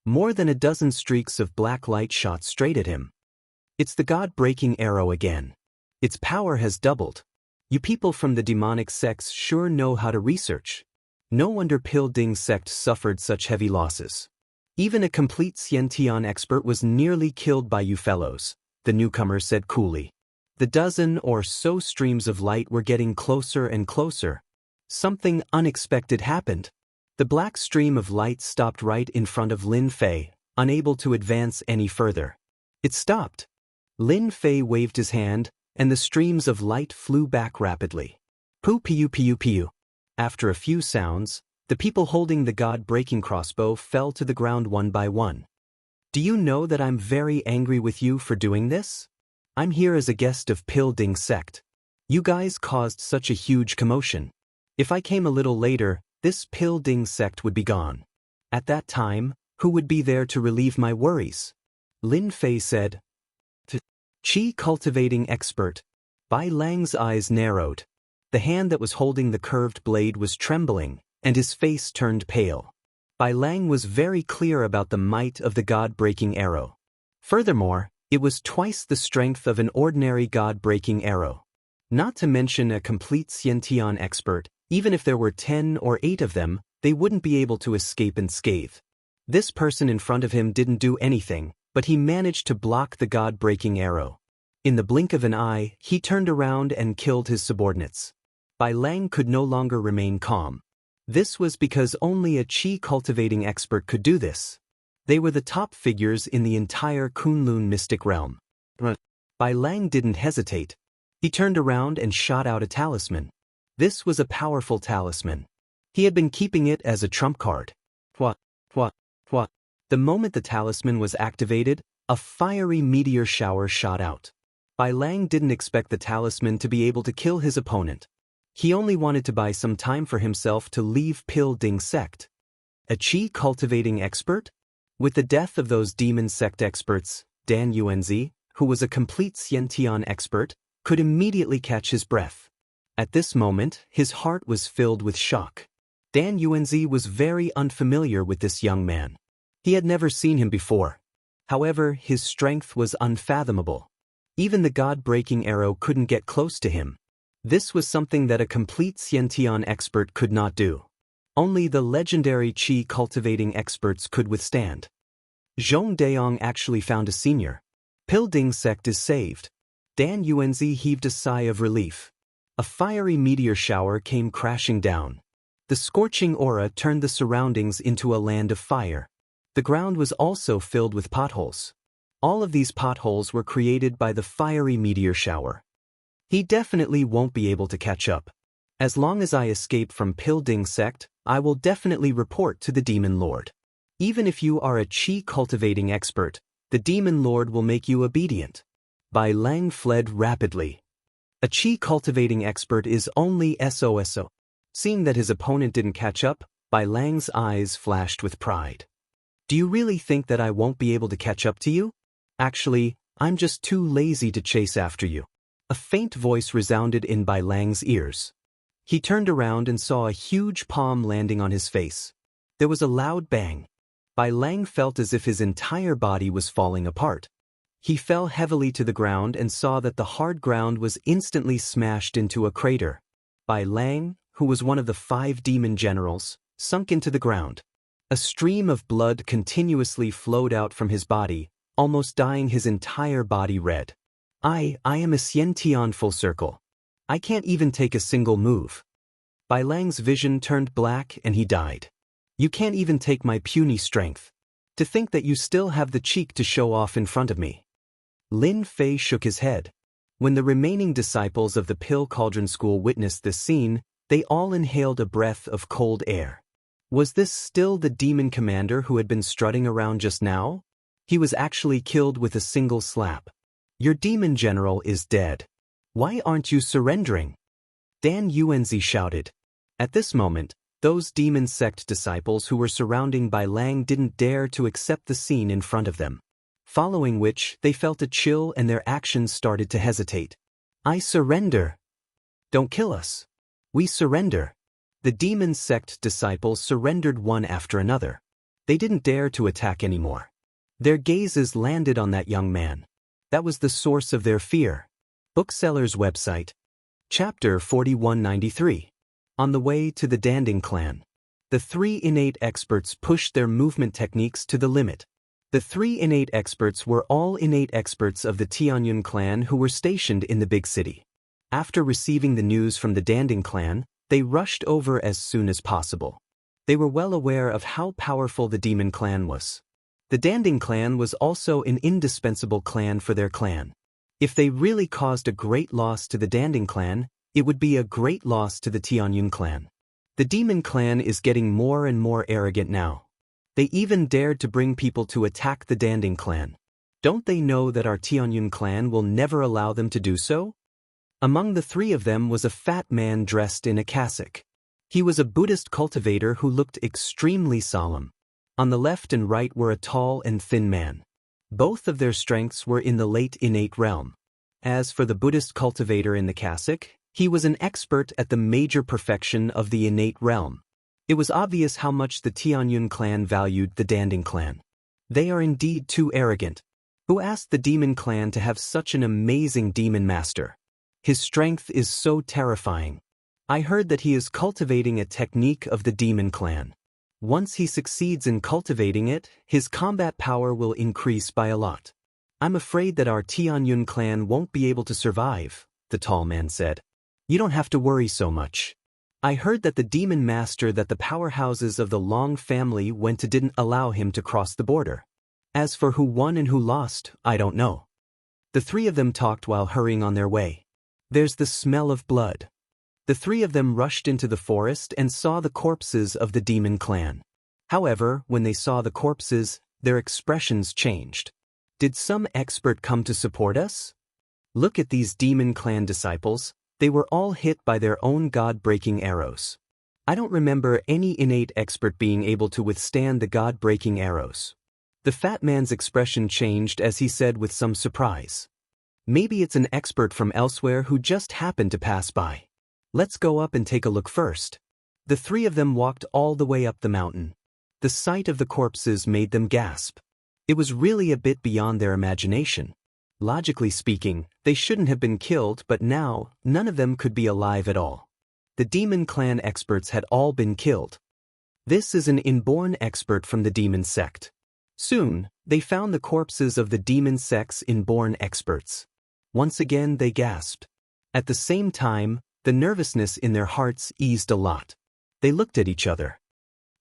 More than a dozen streaks of black light shot straight at him. It's the god-breaking arrow again. Its power has doubled. You people from the demonic sects sure know how to research. No wonder Pil Ding sect suffered such heavy losses. Even a complete Xiantian expert was nearly killed by you fellows, the newcomer said coolly. The dozen or so streams of light were getting closer and closer. Something unexpected happened. The black stream of light stopped right in front of Lin Fei, unable to advance any further. It stopped. Lin Fei waved his hand, and the streams of light flew back rapidly. Poo piu piu piu. After a few sounds, the people holding the god-breaking crossbow fell to the ground one by one. Do you know that I'm very angry with you for doing this? I'm here as a guest of Pil Ding sect. You guys caused such a huge commotion. If I came a little later, this Pil Ding sect would be gone. At that time, who would be there to relieve my worries? Lin Fei said. Qi cultivating expert. Bai Lang's eyes narrowed. The hand that was holding the curved blade was trembling, and his face turned pale. Bai Lang was very clear about the might of the god-breaking arrow. Furthermore, it was twice the strength of an ordinary god-breaking arrow. Not to mention a complete Xiantian expert, even if there were 10 or 8 of them, they wouldn't be able to escape unscathed. This person in front of him didn't do anything, but he managed to block the god-breaking arrow. In the blink of an eye, he turned around and killed his subordinates. Bai Lang could no longer remain calm. This was because only a qi cultivating expert could do this. They were the top figures in the entire Kunlun mystic realm. Bai Lang didn't hesitate. He turned around and shot out a talisman. This was a powerful talisman. He had been keeping it as a trump card. What? The moment the talisman was activated, a fiery meteor shower shot out. Bai Lang didn't expect the talisman to be able to kill his opponent. He only wanted to buy some time for himself to leave Pil Ding sect. A qi cultivating expert? With the death of those demon sect experts, Dan Yuanzi, who was a complete Xiantian expert, could immediately catch his breath. At this moment, his heart was filled with shock. Dan Yuanzi was very unfamiliar with this young man. He had never seen him before. However, his strength was unfathomable. Even the god-breaking arrow couldn't get close to him. This was something that a complete Xiantian expert could not do. Only the legendary qi cultivating experts could withstand. Zhong Deong actually found a senior. Pil Ding sect is saved. Dan Yuanzi heaved a sigh of relief. A fiery meteor shower came crashing down. The scorching aura turned the surroundings into a land of fire. The ground was also filled with potholes. All of these potholes were created by the fiery meteor shower. He definitely won't be able to catch up. As long as I escape from Pil Ding sect, I will definitely report to the Demon Lord. Even if you are a qi cultivating expert, the Demon Lord will make you obedient. Bai Lang fled rapidly. A qi cultivating expert is only SOSO. Seeing that his opponent didn't catch up, Bai Lang's eyes flashed with pride. Do you really think that I won't be able to catch up to you? Actually, I'm just too lazy to chase after you. A faint voice resounded in Bai Lang's ears. He turned around and saw a huge palm landing on his face. There was a loud bang. Bai Lang felt as if his entire body was falling apart. He fell heavily to the ground and saw that the hard ground was instantly smashed into a crater. Bai Lang, who was one of the 5 demon generals, sunk into the ground. A stream of blood continuously flowed out from his body, almost dyeing his entire body red. I am a Xiantian full circle. I can't even take a single move. Bai Lang's vision turned black and he died. You can't even take my puny strength. To think that you still have the cheek to show off in front of me. Lin Fei shook his head. When the remaining disciples of the Pil Cauldron School witnessed this scene, they all inhaled a breath of cold air. Was this still the demon commander who had been strutting around just now? He was actually killed with a single slap. Your demon general is dead. Why aren't you surrendering? Dan Yuanzi shouted. At this moment, those demon sect disciples who were surrounding Bai Lang didn't dare to accept the scene in front of them. Following which, they felt a chill and their actions started to hesitate. I surrender. Don't kill us. We surrender. The demon sect disciples surrendered one after another. They didn't dare to attack anymore. Their gazes landed on that young man. That was the source of their fear. Bookseller's website. Chapter 4193. On the way to the Danding clan. The 3 innate experts pushed their movement techniques to the limit. The 3 innate experts were all innate experts of the Tianyun clan who were stationed in the big city. After receiving the news from the Danding clan, they rushed over as soon as possible. They were well aware of how powerful the demon clan was. The Danding clan was also an indispensable clan for their clan. If they really caused a great loss to the Danding clan, it would be a great loss to the Tianyun clan. The demon clan is getting more and more arrogant now. They even dared to bring people to attack the Danding clan. Don't they know that our Tianyun clan will never allow them to do so? Among the 3 of them was a fat man dressed in a cassock. He was a Buddhist cultivator who looked extremely solemn. On the left and right were a tall and thin man. Both of their strengths were in the late innate realm. As for the Buddhist cultivator in the cassock, he was an expert at the major perfection of the innate realm. It was obvious how much the Tianyun clan valued the Danding clan. They are indeed too arrogant. Who asked the demon clan to have such an amazing demon master? His strength is so terrifying. I heard that he is cultivating a technique of the demon clan. Once he succeeds in cultivating it, his combat power will increase by a lot. I'm afraid that our Tianyun clan won't be able to survive, the tall man said. You don't have to worry so much. I heard that the demon master that the powerhouses of the Long family went to didn't allow him to cross the border. As for who won and who lost, I don't know. The three of them talked while hurrying on their way. There's the smell of blood. The three of them rushed into the forest and saw the corpses of the demon clan. However, when they saw the corpses, their expressions changed. Did some expert come to support us? Look at these demon clan disciples. They were all hit by their own god-breaking arrows. I don't remember any innate expert being able to withstand the god-breaking arrows. The fat man's expression changed as he said with some surprise. Maybe it's an expert from elsewhere who just happened to pass by. Let's go up and take a look first. The three of them walked all the way up the mountain. The sight of the corpses made them gasp. It was really a bit beyond their imagination. Logically speaking, they shouldn't have been killed, but now, none of them could be alive at all. The demon clan experts had all been killed. This is an inborn expert from the demon sect. Soon, they found the corpses of the demon sect's inborn experts. Once again they gasped. At the same time, the nervousness in their hearts eased a lot. They looked at each other.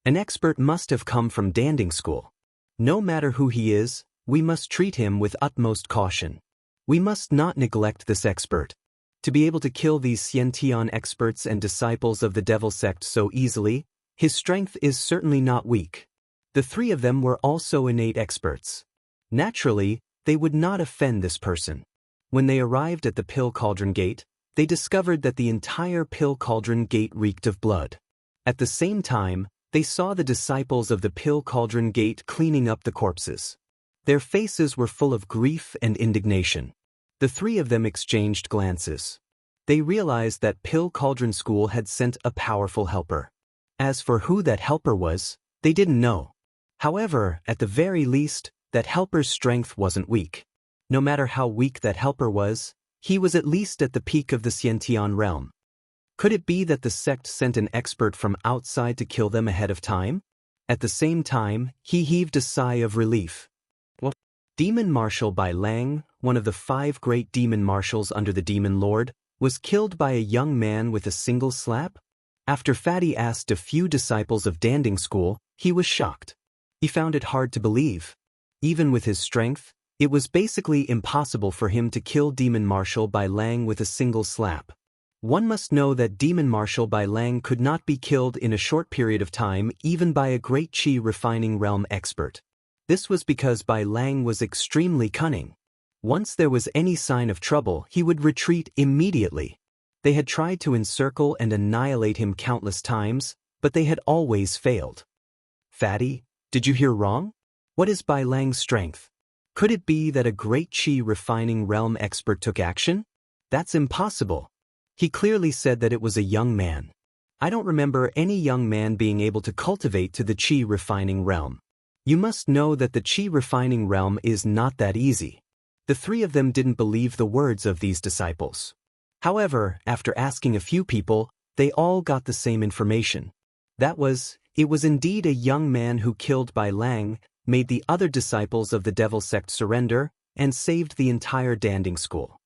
An expert must have come from Danding School. No matter who he is, we must treat him with utmost caution. We must not neglect this expert. To be able to kill these Xiantian experts and disciples of the devil sect so easily, his strength is certainly not weak. The three of them were also innate experts. Naturally, they would not offend this person. When they arrived at the Pill Cauldron Gate, they discovered that the entire Pill Cauldron Gate reeked of blood. At the same time, they saw the disciples of the Pill Cauldron Gate cleaning up the corpses. Their faces were full of grief and indignation. The three of them exchanged glances. They realized that Pill Cauldron School had sent a powerful helper. As for who that helper was, they didn't know. However, at the very least, that helper's strength wasn't weak. No matter how weak that helper was, he was at least at the peak of the Xiantian realm. Could it be that the sect sent an expert from outside to kill them ahead of time? At the same time, he heaved a sigh of relief. Demon Marshal Bai Lang, one of the 5 great demon marshals under the Demon Lord, was killed by a young man with a single slap? After Fatty asked a few disciples of Danding School, he was shocked. He found it hard to believe. Even with his strength, it was basically impossible for him to kill Demon Marshal Bai Lang with a single slap. One must know that Demon Marshal Bai Lang could not be killed in a short period of time even by a great Qi refining realm expert. This was because Bai Lang was extremely cunning. Once there was any sign of trouble, he would retreat immediately. They had tried to encircle and annihilate him countless times, but they had always failed. Fatty, did you hear wrong? What is Bai Lang's strength? Could it be that a great Qi refining realm expert took action? That's impossible. He clearly said that it was a young man. I don't remember any young man being able to cultivate to the Qi refining realm. You must know that the Qi refining realm is not that easy. The three of them didn't believe the words of these disciples. However, after asking a few people, they all got the same information. It was indeed a young man who killed Bai Lang, made the other disciples of the devil sect surrender, and saved the entire Danding School.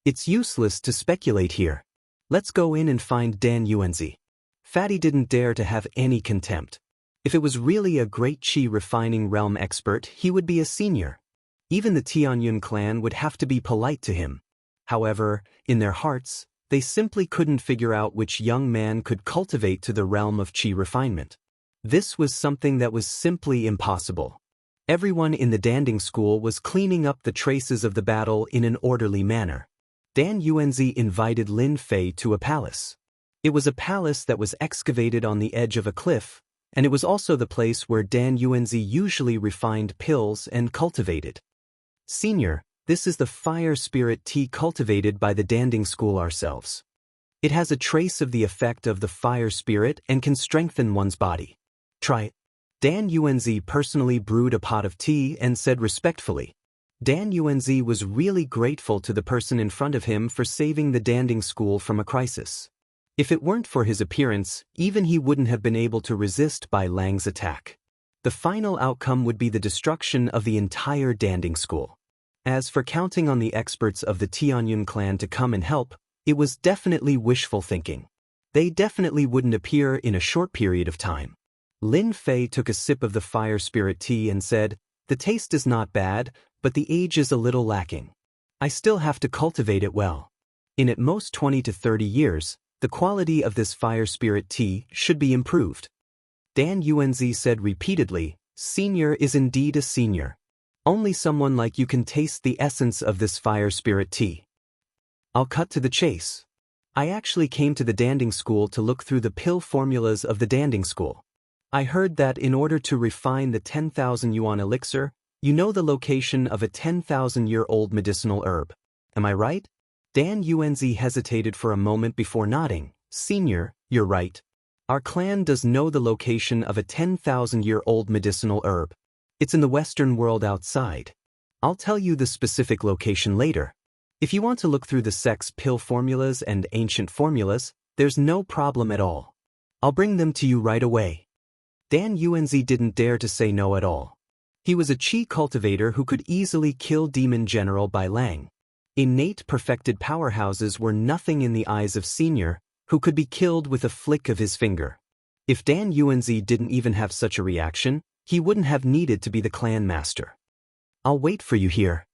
It's useless to speculate here. Let's go in and find Dan Yuanzi. Fatty didn't dare to have any contempt. If it was really a great Qi refining realm expert, he would be a senior. Even the Tianyun clan would have to be polite to him. However, in their hearts, they simply couldn't figure out which young man could cultivate to the realm of Qi refinement. This was something that was simply impossible. Everyone in the Danding School was cleaning up the traces of the battle in an orderly manner. Dan Yuanzi invited Lin Fei to a palace. It was a palace that was excavated on the edge of a cliff, and it was also the place where Dan Yuanzi usually refined pills and cultivated. Senior, this is the fire spirit tea cultivated by the Danding School ourselves. It has a trace of the effect of the fire spirit and can strengthen one's body. Try it. Dan Yuanzi personally brewed a pot of tea and said respectfully. Dan Yuanzi was really grateful to the person in front of him for saving the Danding School from a crisis. If it weren't for his appearance, even he wouldn't have been able to resist Bai Lang's attack. The final outcome would be the destruction of the entire Danding School. As for counting on the experts of the Tianyun clan to come and help, it was definitely wishful thinking. They definitely wouldn't appear in a short period of time. Lin Fei took a sip of the fire spirit tea and said, "The taste is not bad, but the age is a little lacking. I still have to cultivate it well. In at most 20 to 30 years, the quality of this fire spirit tea should be improved." Dan Yuanzi said repeatedly, "Senior is indeed a senior. Only someone like you can taste the essence of this fire spirit tea." I'll cut to the chase. I actually came to the Danding School to look through the pill formulas of the Danding School. I heard that in order to refine the 10,000 yuan elixir, you know the location of a 10,000-year-old medicinal herb. Am I right? Dan Yuanzi hesitated for a moment before nodding. "Senior, you're right. Our clan does know the location of a 10,000-year-old medicinal herb. It's in the Western world outside. I'll tell you the specific location later. If you want to look through the sect's pill formulas and ancient formulas, there's no problem at all. I'll bring them to you right away." Dan Yuanzi didn't dare to say no at all. He was a Qi cultivator who could easily kill Demon General Bai Lang. Innate perfected powerhouses were nothing in the eyes of Senior, who could be killed with a flick of his finger. If Dan Yuanzi didn't even have such a reaction, he wouldn't have needed to be the clan master. "I'll wait for you here."